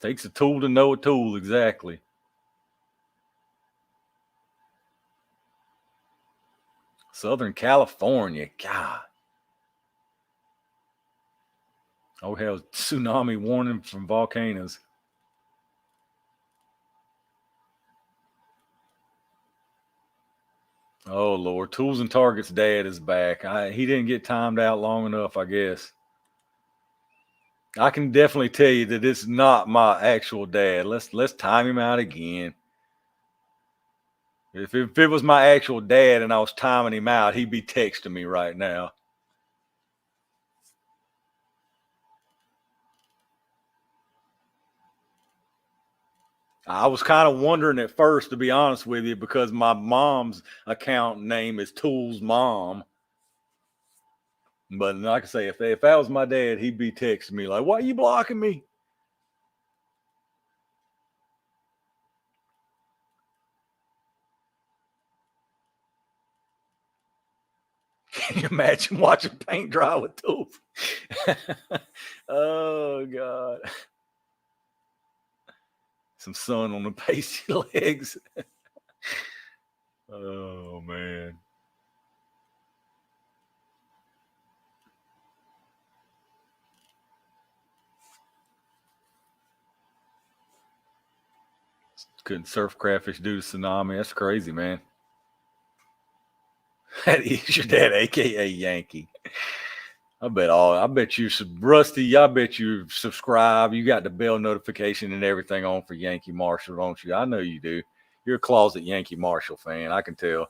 Takes a tool to know a tool, exactly. Southern California, God. Oh hell, tsunami warning from volcanoes. Oh Lord, Tools and Targets dad is back. He didn't get timed out long enough, I guess. I can definitely tell you that it's not my actual dad. Let's time him out again. If it was my actual dad and I was timing him out, he'd be texting me right now. I was kind of wondering at first, to be honest with you, because my mom's account name is Tools Mom. But like I say, if that was my dad, he'd be texting me like, "Why are you blocking me?" Can you imagine watching paint dry with tools? Oh God. Some sun on the pasty legs. Oh man. Couldn't surf crawfish due to tsunami. That's crazy, man. That is your dad, aka Yankee. I bet you Rusty. I bet you subscribe. You got the bell notification and everything on for Yankee Marshall, don't you? I know you do. You're a closet Yankee Marshall fan. I can tell.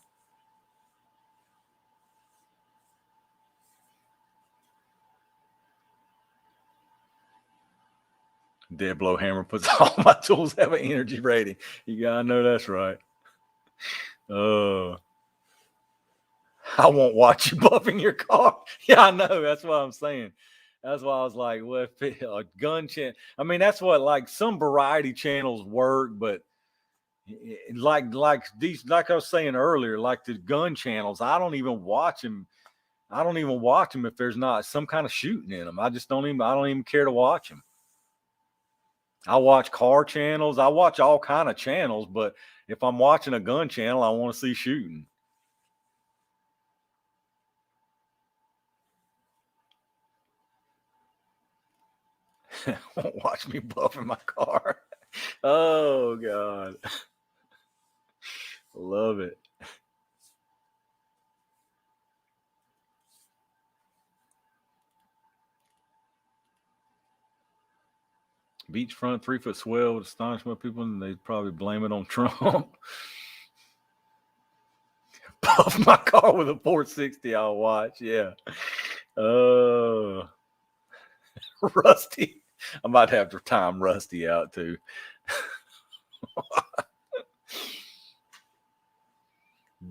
Dead blow hammer puts all my tools have an energy rating. You gotta know that's right. I won't watch you buffing your car. Yeah, I know. That's what I'm saying. That's why I was like, well, if a gun channel. I mean, that's what like some variety channels work, but like these, like I was saying earlier, like the gun channels, I don't even watch them. I don't even watch them if there's not some kind of shooting in them. I don't even care to watch them. I watch car channels. I watch all kind of channels, but if I'm watching a gun channel, I want to see shooting. Won't watch me buffing my car. Oh God. Love it. Beachfront 3-foot swell would astonish my people, and they'd probably blame it on Trump. Buff my car with a 460. I'll watch. Yeah. Rusty. I might have to time Rusty out too.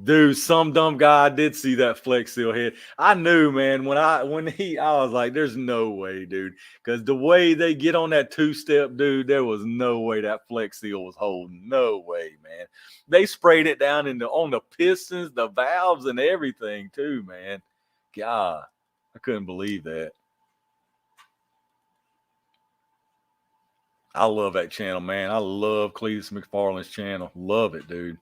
Dude, some dumb guy did see that Flex Seal hit. I knew, man, I was like, there's no way, dude. Because the way they get on that two-step, dude, there was no way that Flex Seal was holding. No way, man. They sprayed it down on the pistons, the valves, and everything, too, man. God, I couldn't believe that. I love that channel, man. I love Cletus McFarland's channel. Love it, dude.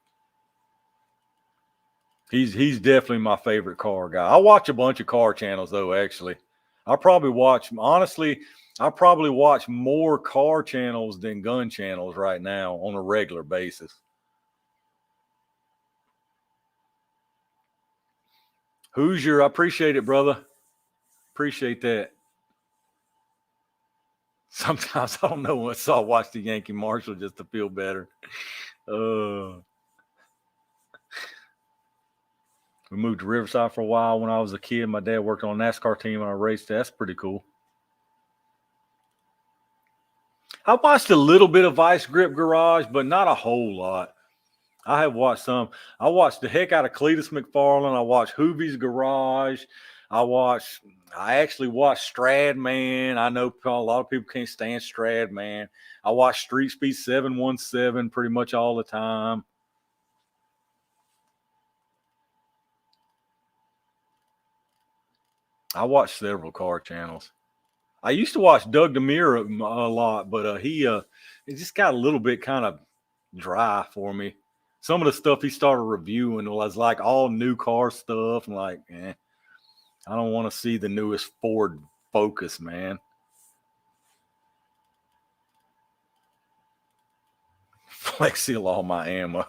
He's definitely my favorite car guy. I watch a bunch of car channels though. Actually, I probably watch more car channels than gun channels right now on a regular basis. Hoosier, I appreciate it, brother. Appreciate that. Sometimes I don't know what, so I watch the Yankee Marshall just to feel better. We moved to Riverside for a while when I was a kid. My dad worked on a NASCAR team and I raced. That's pretty cool. I watched a little bit of Vice Grip Garage, but not a whole lot. I have watched some. I watched the heck out of Cletus McFarland. I watched Hoovie's Garage. I actually watched Stradman. I know a lot of people can't stand Stradman. I watched Street Speed 717 pretty much all the time. I watched several car channels. I used to watch Doug DeMere a lot, but it just got a little bit kind of dry for me. Some of the stuff he started reviewing was like all new car stuff, and like, I don't want to see the newest Ford Focus, man. Flex Seal all my ammo.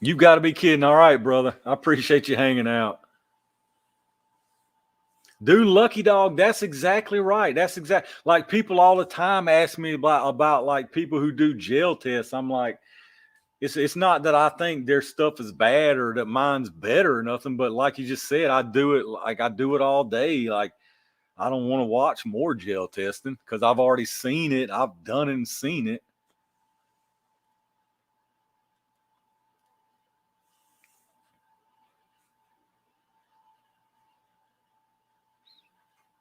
You got to be kidding. All right, brother. I appreciate you hanging out. Dude, Lucky Dog, that's exactly right. That's exactly like people all the time ask me about like people who do gel tests. I'm like, it's not that I think their stuff is bad or that mine's better or nothing, but like you just said, I do it all day. Like I don't want to watch more gel testing because I've already seen it. I've done it and seen it.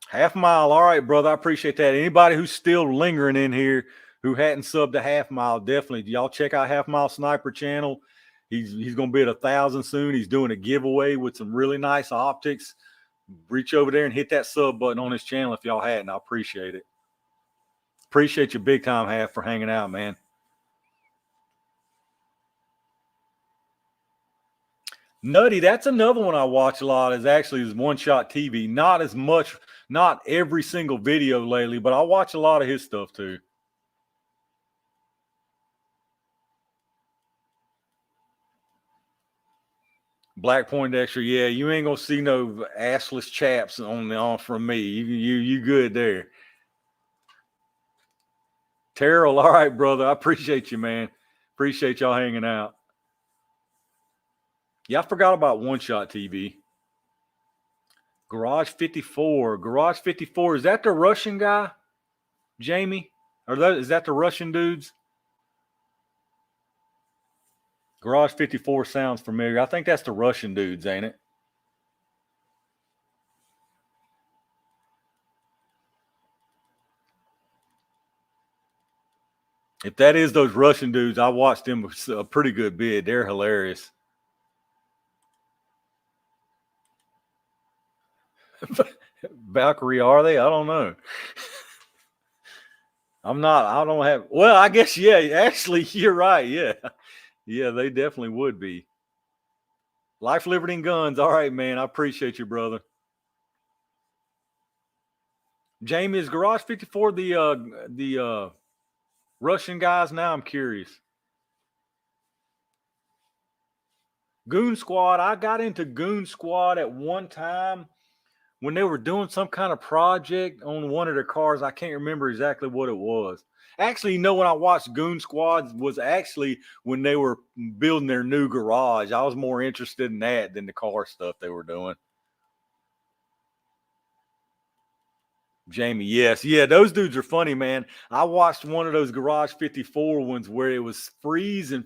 Half mile. All right, brother. I appreciate that. Anybody who's still lingering in here, who hadn't subbed a Half Mile, definitely y'all check out Half Mile Sniper channel. He's going to be at 1,000 soon. He's doing a giveaway with some really nice optics. Reach over there and hit that sub button on his channel if y'all hadn't. I appreciate it. Appreciate you big time, Half, for hanging out, man. Nutty, that's another one I watch a lot. Is One Shot TV. Not as much, not every single video lately, but I watch a lot of his stuff too. Black Poindexter, yeah, you ain't gonna see no assless chaps on from me. You good there. Terrell, all right, brother. I appreciate you, man. Appreciate y'all hanging out. Yeah, I forgot about One Shot TV. Garage 54. Garage 54. Is that the Russian guy, Jamie? Is that the Russian dudes? Garage 54 sounds familiar. I think that's the Russian dudes, ain't it? If that is those Russian dudes, I watched them a pretty good bit. They're hilarious. Valkyrie, are they? I don't know. I don't have, well, I guess, yeah, actually, you're right. Yeah. Yeah, they definitely would be. Life, Liberty, and Guns. All right, man. I appreciate you, brother. Jamie, is Garage 54 the Russian guys? Now I'm curious. Goon Squad. I got into Goon Squad at one time when they were doing some kind of project on one of their cars. I can't remember exactly what it was. Actually, when I watched Goon Squad was actually when they were building their new garage. I was more interested in that than the car stuff they were doing. Jamie, yes. Yeah, those dudes are funny, man. I watched one of those Garage 54 ones where it was freezing,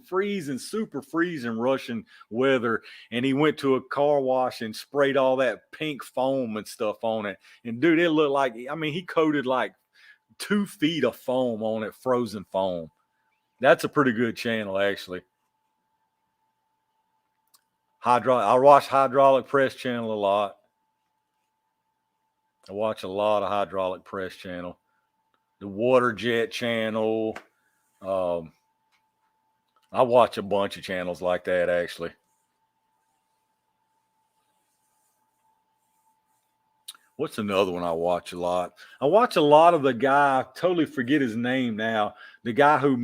super freezing Russian weather. And he went to a car wash and sprayed all that pink foam and stuff on it. And dude, it looked like, he coated like 2 feet of foam on it, frozen foam. That's a pretty good channel, actually. I watch Hydraulic Press channel a lot. I watch a lot of Hydraulic Press channel. The Water Jet channel. I watch a bunch of channels like that, actually. What's another one I watch a lot? I watch a lot of the guy, I totally forget his name now, the guy who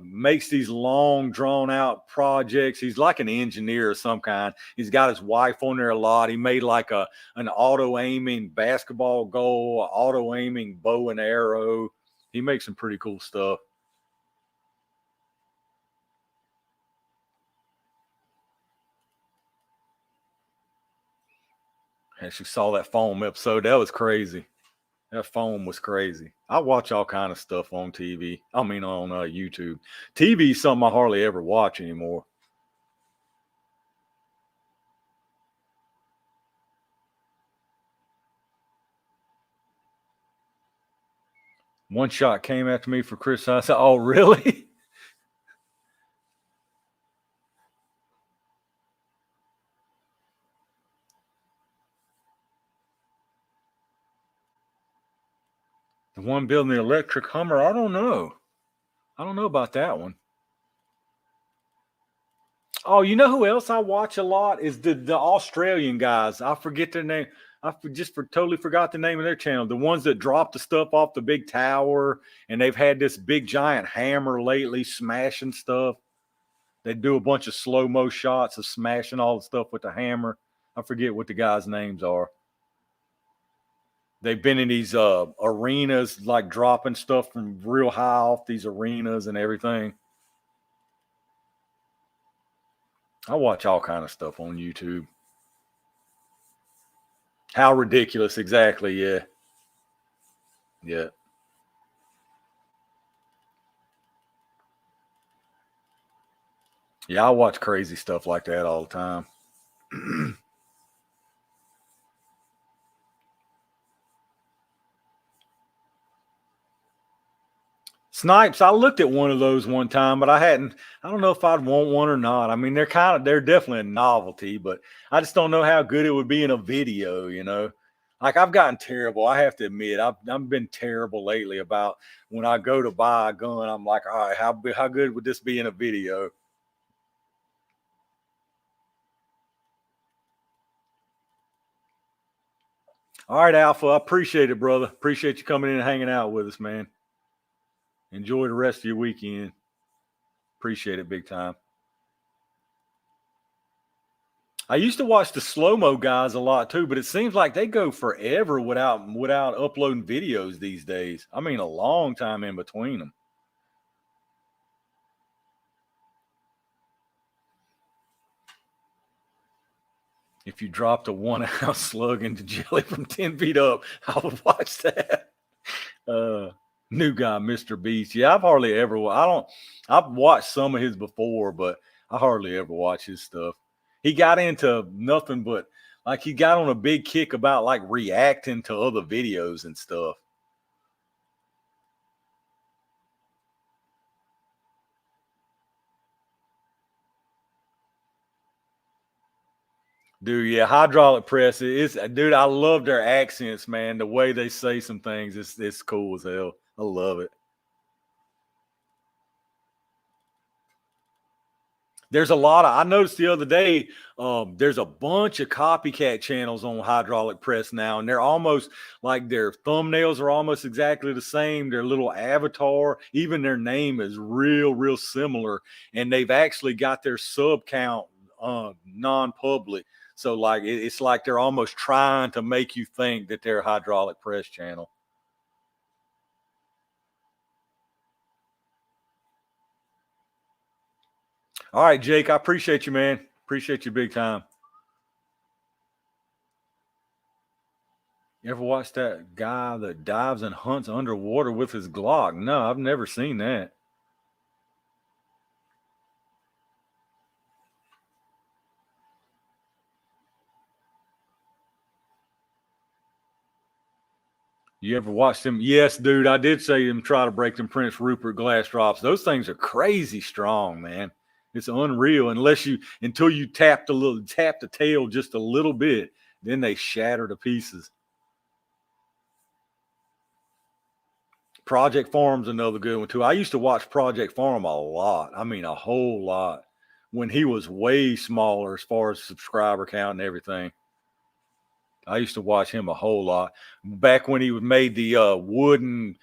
makes these long, drawn-out projects. He's like an engineer of some kind. He's got his wife on there a lot. He made like an auto-aiming basketball goal, auto-aiming bow and arrow. He makes some pretty cool stuff. And she saw that foam episode. That was crazy. That foam was crazy. I watch all kind of stuff on TV. On YouTube. TV is something I hardly ever watch anymore. One Shot came after me for Chris. I said, "Oh, really?" The one building the electric Hummer. I don't know. I don't know about that one. Oh, you know who else I watch a lot is the Australian guys. I forget their name. Totally forgot the name of their channel. The ones that drop the stuff off the big tower, and they've had this big giant hammer lately smashing stuff. They do a bunch of slow-mo shots of smashing all the stuff with the hammer. I forget what the guys' names are. They've been in these arenas, like dropping stuff from real high off these arenas and everything. I watch all kind of stuff on YouTube. How ridiculous, exactly, yeah. Yeah. Yeah, I watch crazy stuff like that all the time. Snipes, I looked at one of those one time, but I don't know if I'd want one or not. I mean, they're definitely a novelty, but I just don't know how good it would be in a video, you know? Like I've gotten terrible. I have to admit, I've been terrible lately about when I go to buy a gun. I'm like, all right, how good would this be in a video? All right, Alpha. I appreciate it, brother. Appreciate you coming in and hanging out with us, man. Enjoy the rest of your weekend. Appreciate it big time. I used to watch the slow-mo guys a lot too, but it seems like they go forever without uploading videos these days. I mean, a long time in between them. If you dropped a 1 ounce slug into jelly from 10 feet up, I would watch that. New guy, Mr. Beast. Yeah, I've watched some of his before, but I hardly ever watch his stuff. He got into nothing but like he got on a big kick about like reacting to other videos and stuff. Dude, yeah, hydraulic press. Dude, I love their accents, man. The way they say some things, it's cool as hell. I love it. There's a lot of I noticed the other day, there's a bunch of copycat channels on hydraulic press now, and they're almost like their thumbnails are almost exactly the same. Their little avatar, even their name is real similar, and they've actually got their sub count non-public. So like it's like they're almost trying to make you think that they're a hydraulic press channel. All right, Jake, I appreciate you, man. Appreciate you big time. You ever watch that guy that dives and hunts underwater with his Glock? No, I've never seen that. You ever watched him? Yes, dude. I did say him try to break them Prince Rupert glass drops. Those things are crazy strong, man. It's unreal until you tap the tail just a little bit, then they shatter to pieces. Project Farm's another good one too. I used to watch Project Farm a lot. I mean, a whole lot when he was way smaller as far as subscriber count and everything. I used to watch him a whole lot back when he made the wooden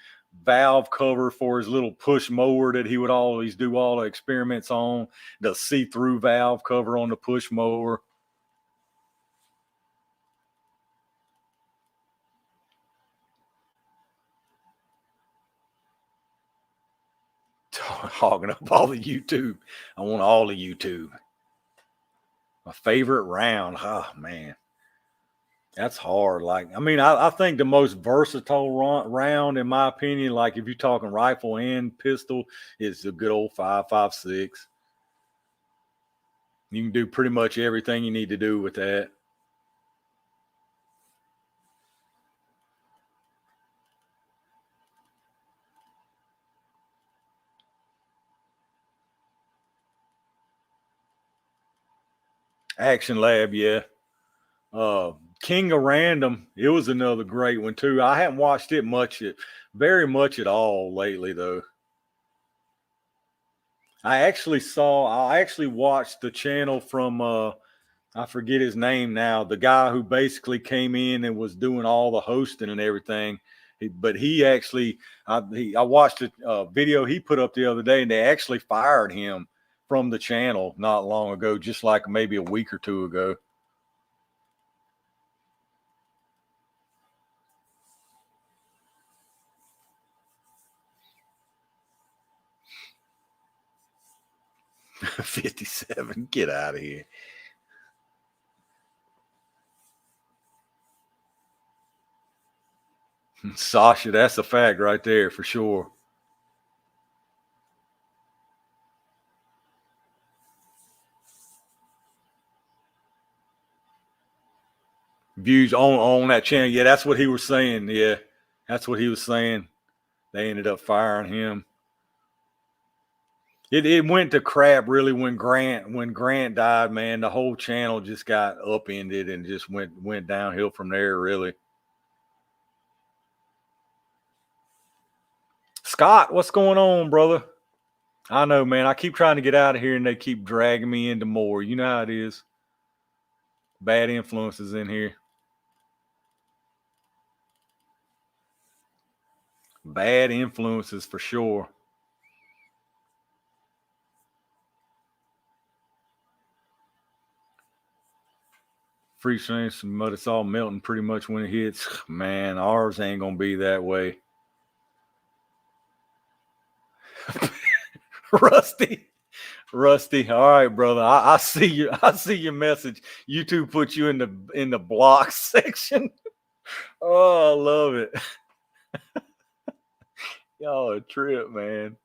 valve cover for his little push mower that he would always do all the experiments on, the see-through valve cover on the push mower. Hogging up all the YouTube. I want all the YouTube. My favorite round. Oh, man. That's hard. Like, I mean, I think the most versatile round, in my opinion, like if you're talking rifle and pistol, is the good old 5.56. You can do pretty much everything you need to do with that. Action Lab, yeah. King of Random, it was another great one too. I haven't watched it very much at all lately though. I actually watched the channel from I forget his name now, the guy who basically came in and was doing all the hosting and everything. But he actually, I watched a video he put up the other day, and they actually fired him from the channel not long ago, just like maybe a week or two ago. $57. Get out of here. Sasha, that's a fact right there for sure. Views on that channel. Yeah, that's what he was saying. Yeah, that's what he was saying. They ended up firing him. It went to crap really when Grant died, man. The whole channel just got upended and just went downhill from there, really. Scott, what's going on, brother? I know, man. I keep trying to get out of here and they keep dragging me into more. You know how it is. Bad influences in here. Bad influences for sure. Free strength, but it's all melting pretty much when it hits. Man, ours ain't gonna be that way. Rusty. All right, brother. I see you. I see your message. YouTube put you in the block section. Oh, I love it. Y'all a trip, man.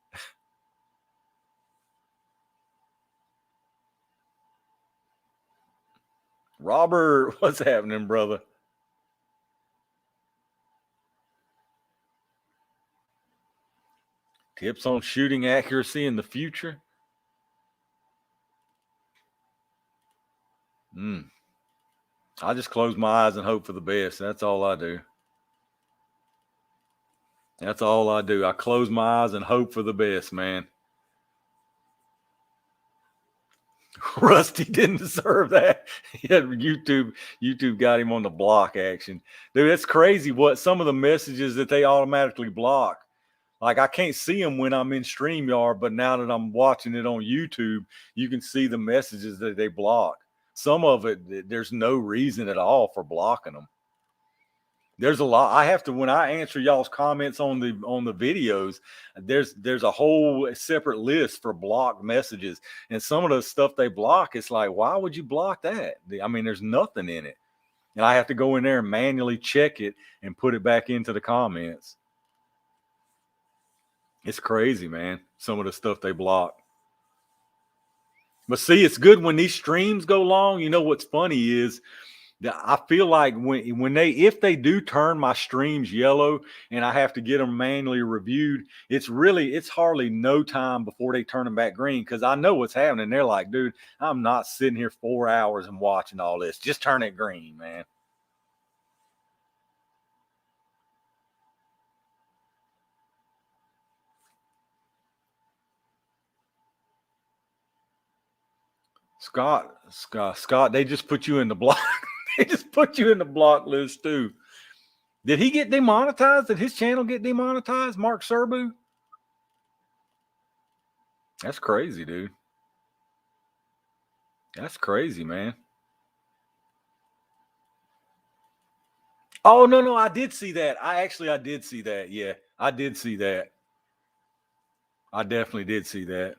Robert, what's happening, brother? Tips on shooting accuracy in the future? I just close my eyes and hope for the best. That's all I do. That's all I do. I close my eyes and hope for the best, man. Rusty didn't deserve that. Yeah, YouTube got him on the block action. Dude, it's crazy what some of the messages that they automatically block. Like I can't see them when I'm in StreamYard, but now that I'm watching it on YouTube, you can see the messages that they block. Some of it, there's no reason at all for blocking them. There's a lot. I have to, when I answer y'all's comments on the videos, there's a whole separate list for blocked messages. And some of the stuff they block, it's like, why would you block that? I mean, there's nothing in it. And I have to go in there and manually check it and put it back into the comments. It's crazy, man. Some of the stuff they block. But see, it's good when these streams go long. You know what's funny is that I feel like if they do turn my streams yellow and I have to get them manually reviewed, it's hardly no time before they turn them back green, because I know what's happening. They're like, dude, I'm not sitting here 4 hours and watching all this. Just turn it green, man. Scott, they just put you in the block. They just put you in the block list too. Did he get demonetized? Did his channel get demonetized, Mark Serbu? That's crazy, dude. That's crazy, man. Oh, no, I did see that. I did see that. Yeah, I did see that. I definitely did see that.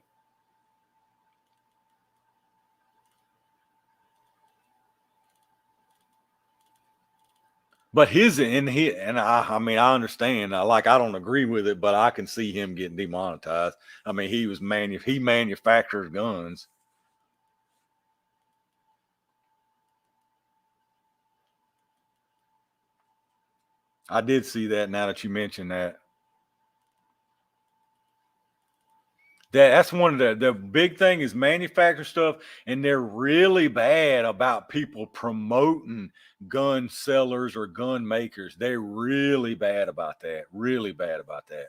But I mean, I understand. I don't agree with it, but I can see him getting demonetized. I mean, he manufactures guns. I did see that now that you mentioned that. That's one of the big thing is manufacturer stuff, and they're really bad about people promoting gun sellers or gun makers. They're really bad about that. Really bad about that.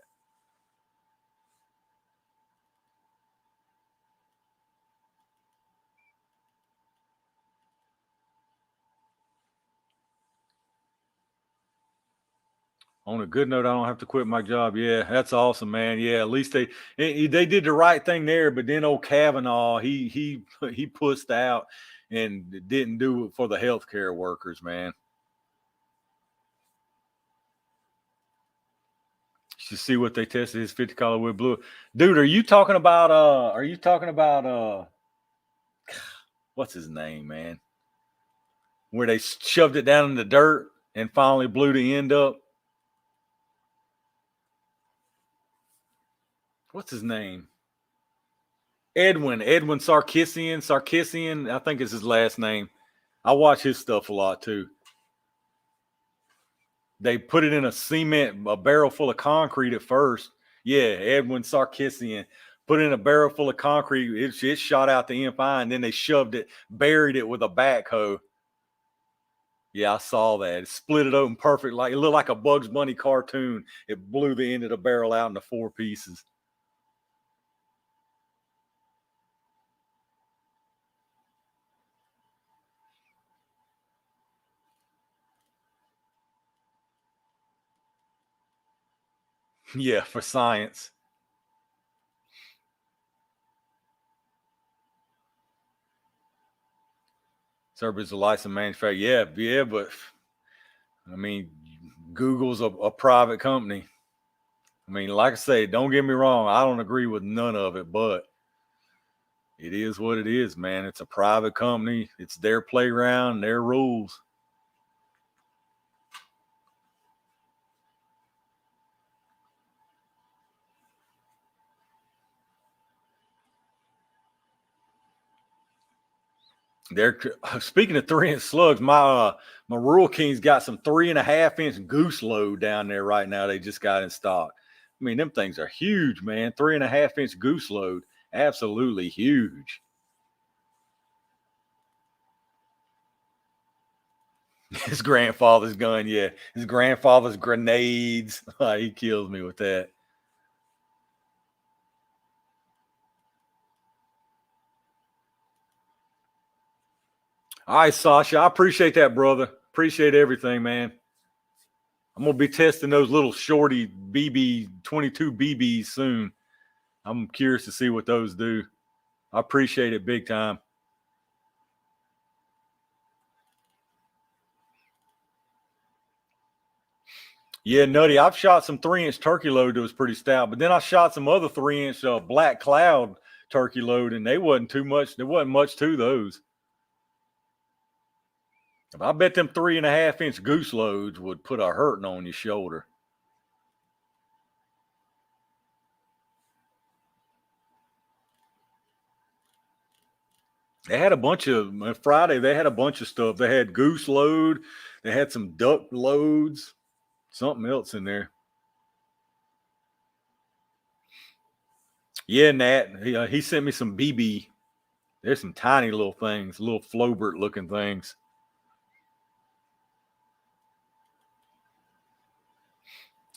On a good note, I don't have to quit my job. Yeah, that's awesome, man. Yeah, at least they did the right thing there. But then old Kavanaugh, he pussed out and didn't do it for the healthcare workers, man. You see what they tested his 50 color with blue. Dude, are you talking about what's his name, man? Where they shoved it down in the dirt and finally blew the end up. What's his name? Edwin Sarkisian, I think is his last name. I watch his stuff a lot too. They put it in a barrel full of concrete at first. Yeah, Edwin Sarkisian put in a barrel full of concrete. It shot out the end fine. Then they shoved it, buried it with a backhoe. Yeah, I saw that. It split it open perfect. Like it looked like a Bugs Bunny cartoon. It blew the end of the barrel out into 4 pieces. Yeah, for science. Serbia's a licensed manufacturer. Yeah, but I mean, Google's a private company. I mean, like I say, don't get me wrong. I don't agree with none of it, but it is what it is, man. It's a private company. It's their playground, their rules. They're speaking of 3-inch slugs. My Rural King's got some 3.5-inch goose load down there right now. They just got in stock. I mean, them things are huge, man. 3.5-inch goose load, absolutely huge. His grandfather's gun, yeah. His grandfather's grenades. He kills me with that. All right, Sasha. I appreciate that, brother. Appreciate everything, man. I'm gonna be testing those little shorty BB 22 BBs soon. I'm curious to see what those do. I appreciate it big time. Yeah, Nutty. I've shot some 3-inch turkey load that was pretty stout, but then I shot some other 3-inch black cloud turkey load, and they wasn't too much. There wasn't much to those. I bet them 3.5-inch goose loads would put a hurting on your shoulder. They had a bunch of Friday. They had a bunch of stuff. They had goose load. They had some duck loads. Something else in there. Yeah, Nat. He sent me some BB. There's some tiny little things, little Flowbert looking things.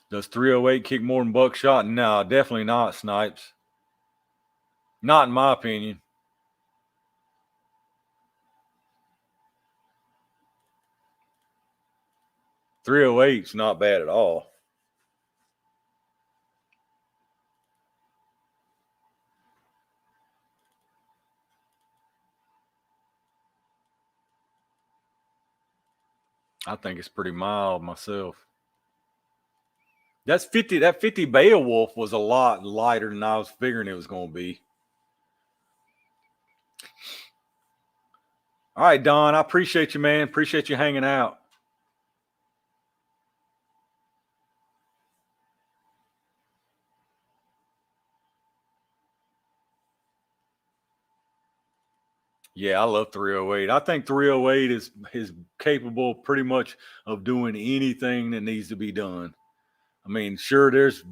Does 308 kick more than buckshot? No, definitely not, Snipes. Not in my opinion. .308's not bad at all. I think it's pretty mild myself. That's 50. That 50 Beowulf was a lot lighter than I was figuring it was going to be. All right, Don. I appreciate you, man. Appreciate you hanging out. Yeah, I love 308. I think 308 is capable pretty much of doing anything that needs to be done. I mean, sure, there's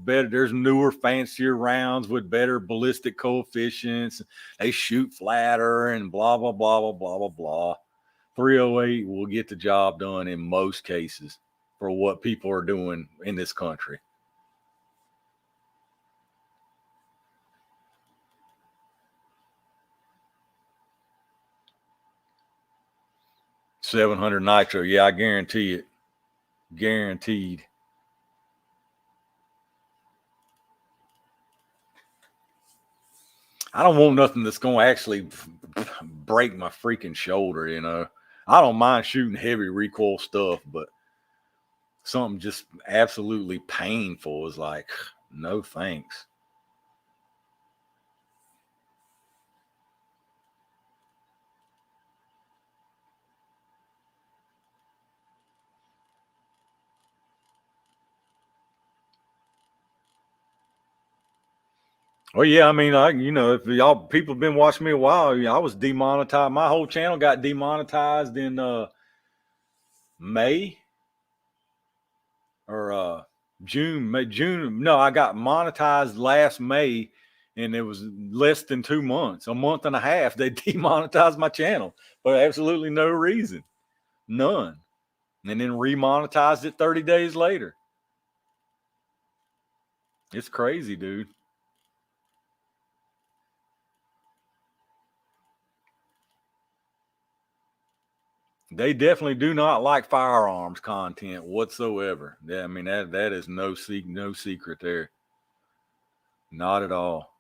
newer, fancier rounds with better ballistic coefficients. They shoot flatter and blah blah blah blah blah blah blah. 308 will get the job done in most cases for what people are doing in this country. .700 nitro, yeah, I guarantee it. Guaranteed. I don't want nothing that's going to actually break my freaking shoulder, you know. I don't mind shooting heavy recoil stuff, but something just absolutely painful is like, no thanks. Well, yeah, I mean, if y'all people have been watching me a while, I was demonetized. My whole channel got demonetized in May or June. No, I got monetized last May, And it was less than 2 months, a month and a half, they demonetized my channel for absolutely no reason. None. And then remonetized it 30 days later. It's crazy, dude. They definitely do not like firearms content whatsoever. Yeah, I mean, that is no secret there. Not at all.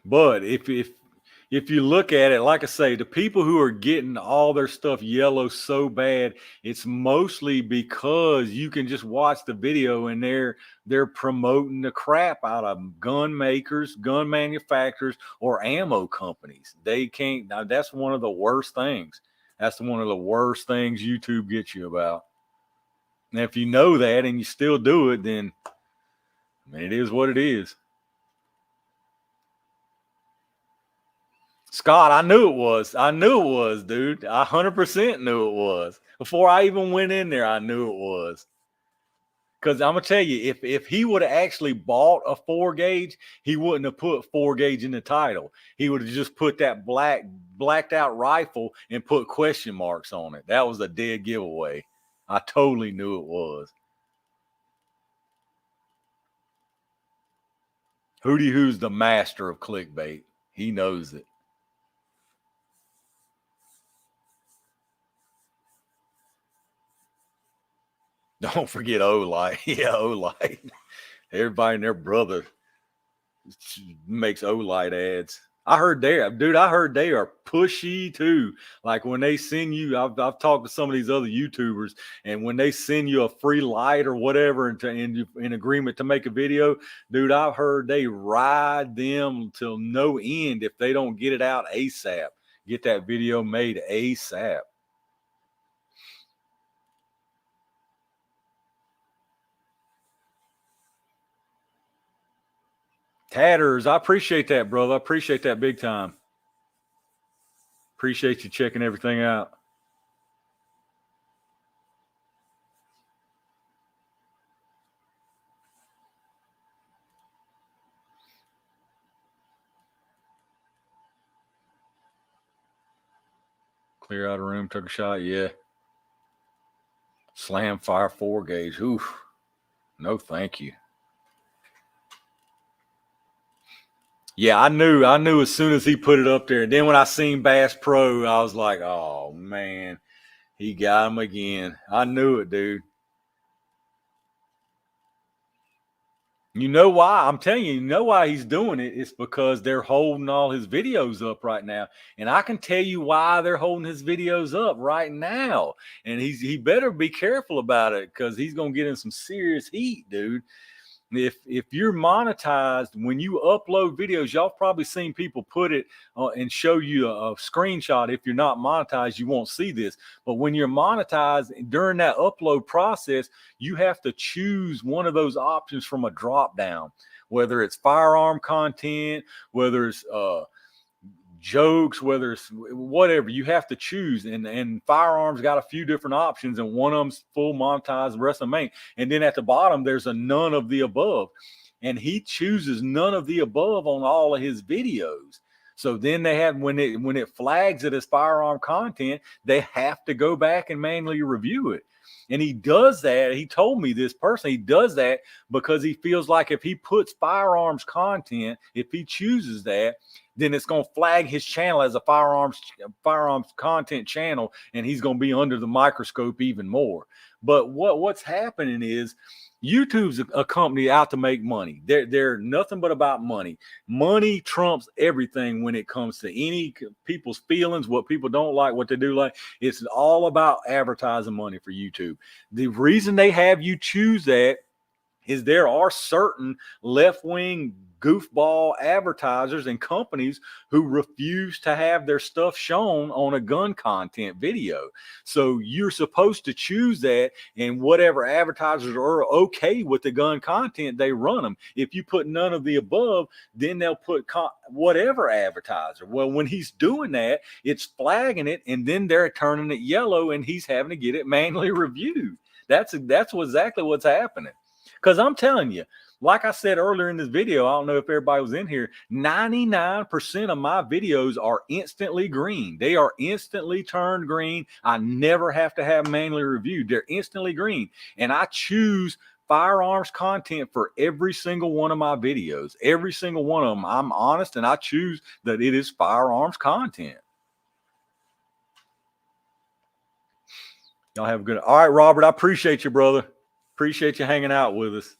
But if you look at it, like I say, the people who are getting all their stuff yellow so bad, it's mostly because you can just watch the video and they're promoting the crap out of gun makers, gun manufacturers, or ammo companies. They can't. Now that's one of the worst things. That's one of the worst things YouTube gets you about. And if you know that and you still do it, then I mean, it is what it is. Scott, I knew it was. I knew it was, dude. I 100% knew it was. Before I even went in there, I knew it was. Because I'm going to tell you, if he would have actually bought a 4-gauge, he wouldn't have put 4-gauge in the title. He would have just put that blacked out rifle and put question marks on it. That was a dead giveaway. I totally knew it was. Hootie Who's the master of clickbait. He knows it. Don't forget Olight. Yeah, Olight. Everybody and their brother makes Olight ads. I heard they are pushy too. Like when they send you, I've talked to some of these other YouTubers, and when they send you a free light or whatever in agreement to make a video, dude, I've heard they ride them till no end if they don't get it out ASAP. Get that video made ASAP. Tatters, I appreciate that, brother. I appreciate that big time. Appreciate you checking everything out. Clear out a room, took a shot. Yeah. Slam fire 4-gauge. Oof. No, thank you. Yeah, I knew as soon as he put it up there. And then when I seen Bass Pro, I was like, oh man, he got him again. I knew it, dude. You know why? I'm telling you, you know why he's doing it? It's because they're holding all his videos up right now. And I can tell you why they're holding his videos up right now. And he better be careful about it because he's gonna get in some serious heat, dude. If you're monetized, when you upload videos, y'all probably seen people put it and show you a screenshot. If you're not monetized, you won't see this. But when you're monetized during that upload process, you have to choose one of those options from a drop down, whether it's firearm content, whether it's jokes, whether it's whatever, you have to choose. And firearms got a few different options, and one of them's full monetized, the rest of them ain't. And then at the bottom, there's a none of the above. And he chooses none of the above on all of his videos. So then they have, when it flags it as firearm content, they have to go back and manually review it. And he does that. He told me this person, he does that because he feels like if he puts firearms content, if he chooses that, then it's going to flag his channel as a firearms content channel, and he's going to be under the microscope even more. But what's happening is YouTube's a company out to make money. They're nothing but about money. Money trumps everything when it comes to any people's feelings, what people don't like, what they do like. It's all about advertising money for YouTube. The reason they have you choose that is there are certain left-wing goofball advertisers and companies who refuse to have their stuff shown on a gun content video. So you're supposed to choose that, and whatever advertisers are okay with the gun content, they run them. If you put none of the above, then they'll put whatever advertiser. Well, when he's doing that, it's flagging it, and then they're turning it yellow, and he's having to get it manually reviewed. That's exactly what's happening. Because I'm telling you, like I said earlier in this video, I don't know if everybody was in here, 99% of my videos are instantly green. They are instantly turned green. I never have to have manually reviewed. They're instantly green. And I choose firearms content for every single one of my videos. Every single one of them. I'm honest and I choose that it is firearms content. Y'all have a good. All right, Robert, I appreciate you, brother. Appreciate you hanging out with us.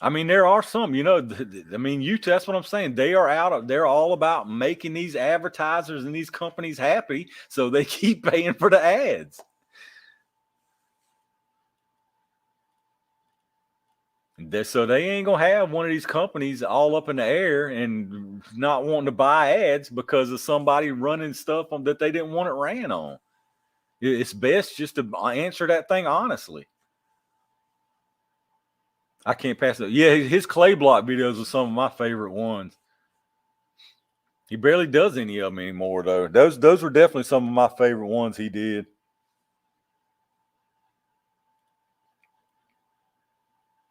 I mean, there are some, you know, I mean, YouTube, that's what I'm saying. They're all about making these advertisers and these companies happy. So they keep paying for the ads. So they ain't going to have one of these companies all up in the air and not wanting to buy ads because of somebody running stuff on that they didn't want it ran on. It's best just to answer that thing honestly. I can't pass it. Yeah, his clay block videos are some of my favorite ones. He barely does any of them anymore, though. Those were definitely some of my favorite ones he did.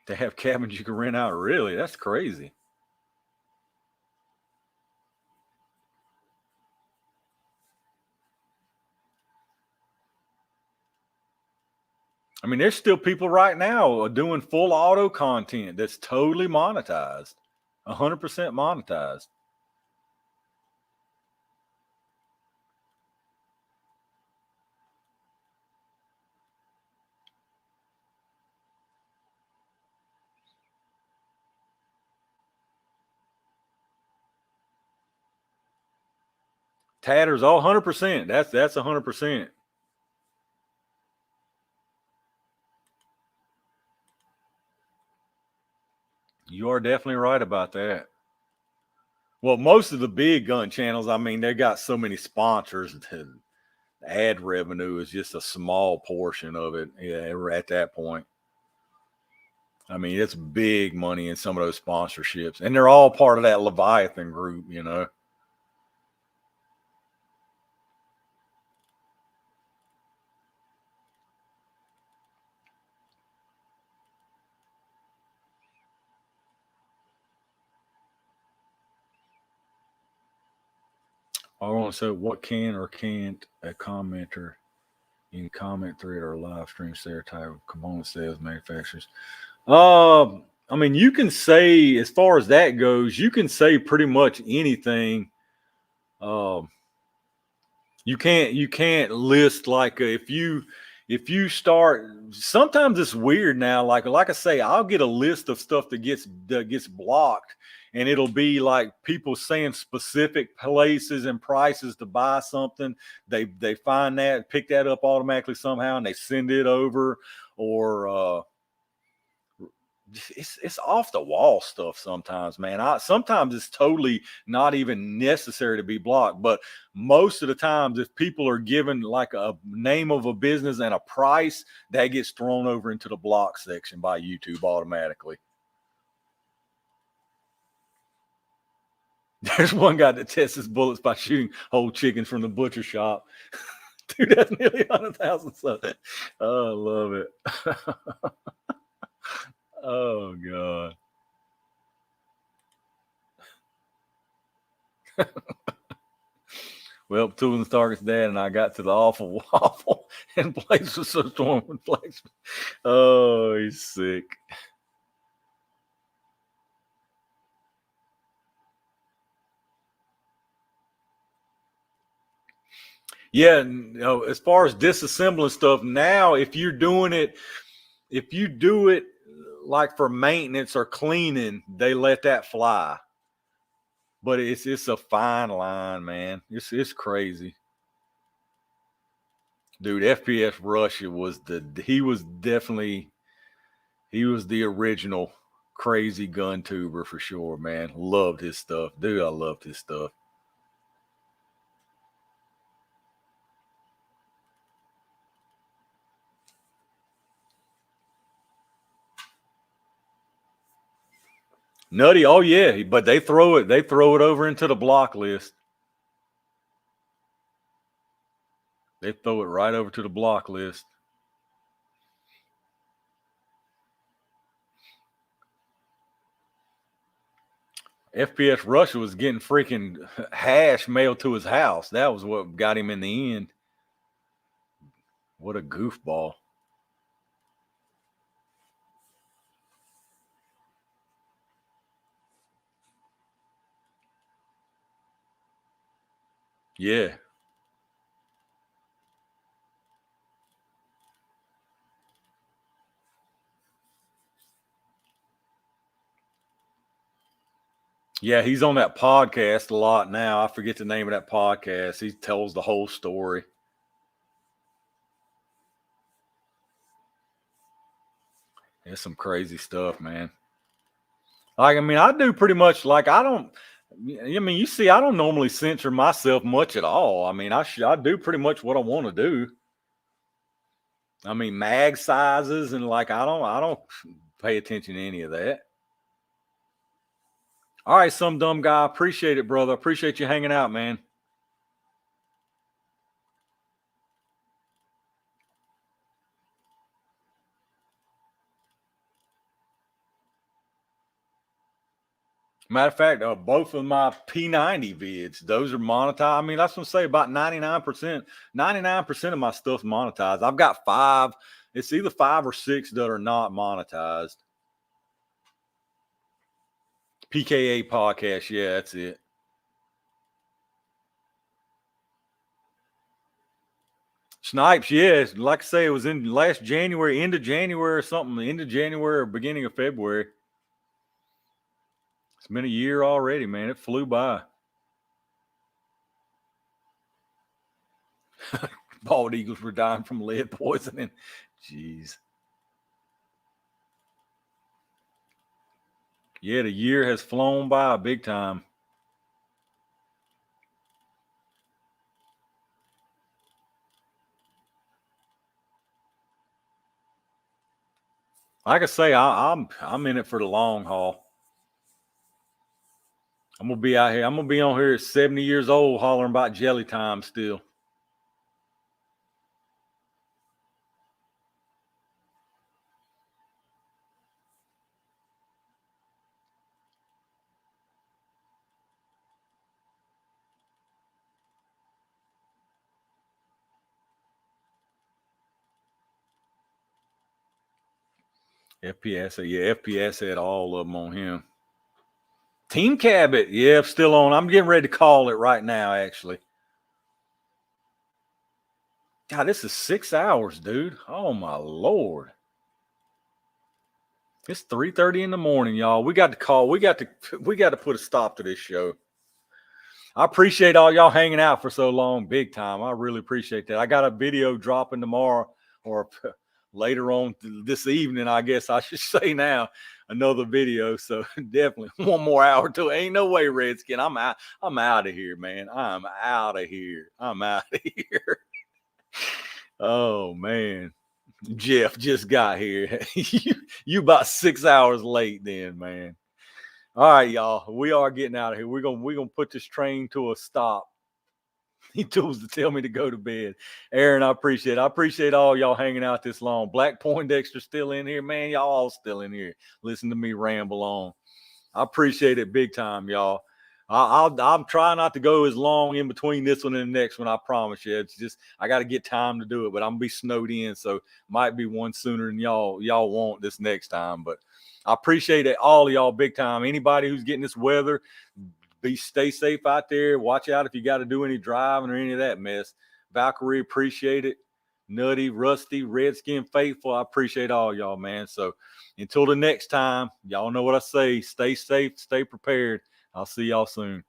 To have cabins you can rent out, really? That's crazy. I mean, there's still people right now doing full auto content that's totally monetized, 100% monetized. Tatters, all 100%. That's 100%. You are definitely right about that. Well, most of the big gun channels, I mean, they got so many sponsors. The ad revenue is just a small portion of it. Yeah, we're at that point. I mean, it's big money in some of those sponsorships, and they're all part of that Leviathan group, you know. I want to say, what can or can't a commenter in comment thread or live stream say or type of component sales manufacturers? I mean, you can say, as far as that goes, you can say pretty much anything. Um, you can't list like if you start. Sometimes it's weird now. Like I say, I'll get a list of stuff that gets blocked, and it'll be like people saying specific places and prices to buy something. They find that, pick that up automatically somehow, and they send it over, or it's off the wall stuff sometimes, man. Sometimes it's totally not even necessary to be blocked, but most of the times, if people are given like a name of a business and a price, that gets thrown over into the block section by YouTube automatically. There's one guy that tests his bullets by shooting whole chickens from the butcher shop. Dude, that's nearly 100,000 subs. Oh, I love it. Oh God. Well, Tools&Targets dad and I got to the awful waffle, and Blaze was so storm with Blaze. Oh, he's sick. Yeah, as far as disassembling stuff, now if you do it like for maintenance or cleaning, they let that fly. But it's a fine line, man. It's crazy. Dude, FPS Russia he was the original crazy gun tuber for sure, man. Loved his stuff. Dude, I loved his stuff. Nutty. Oh yeah, but they throw it over into the block list. They throw it right over to the block list. FPS Russia was getting freaking hash mailed to his house. That was what got him in the end. What a goofball. Yeah. Yeah, he's on that podcast a lot now. I forget the name of that podcast. He tells the whole story. It's some crazy stuff, man. Like, I mean, I do pretty much like I mean, you see, I don't normally censor myself much at all. I mean, I do pretty much what I want to do. I mean, mag sizes and like I don't pay attention to any of that. All right, some dumb guy. Appreciate it, brother. Appreciate you hanging out, man. Matter of fact, both of my P90 vids, those are monetized. I mean, that's what I say about 99%. 99% of my stuff's monetized. I've got 5. It's either 5 or 6 that are not monetized. PKA podcast. Yeah, that's it. Snipes, yes. Like I say, it was in last January, end of January or something, end of January or beginning of February. It's been a year already, man. It flew by. Bald eagles were dying from lead poisoning. Jeez. Yeah, the year has flown by big time. Like I say, I'm in it for the long haul. I'm gonna be out here. I'm gonna be on here at 70 years old, hollering about jelly time still. FPS, yeah, FPS had all of them on him. Team Cabot, yeah, still on. I'm getting ready to call it right now, actually. God, this is 6 hours, dude. Oh my Lord. It's 3:30 in the morning, y'all. We got to call. We got to put a stop to this show. I appreciate all y'all hanging out for so long, big time. I really appreciate that. I got a video dropping tomorrow or later on this evening, I guess I should say now, another video. So definitely 1 more hour to it. Ain't no way, Redskin. I'm out. I'm out of here, man. I'm out of here. I'm out of here. Oh man. Jeff just got here. you about 6 hours late then, man. All right, y'all. We are getting out of here. We're gonna put this train to a stop. He tools to tell me to go to bed. Aaron, I appreciate it. I appreciate all y'all hanging out this long. Black Poindexter still in here, man. Y'all all still in here. Listen to me ramble on. I appreciate it big time, y'all. I'm trying not to go as long in between this one and the next one. I promise you. It's just I got to get time to do it, but I'm gonna be snowed in, so might be one sooner than y'all want this next time. But I appreciate it, all of y'all big time. Anybody who's getting this weather, stay safe out there. Watch out if you got to do any driving or any of that mess. Valkyrie, appreciate it. Nutty, Rusty, Redskin, Faithful, I appreciate all y'all, man. So until the next time, y'all know what I say. Stay safe, stay prepared. I'll see y'all soon.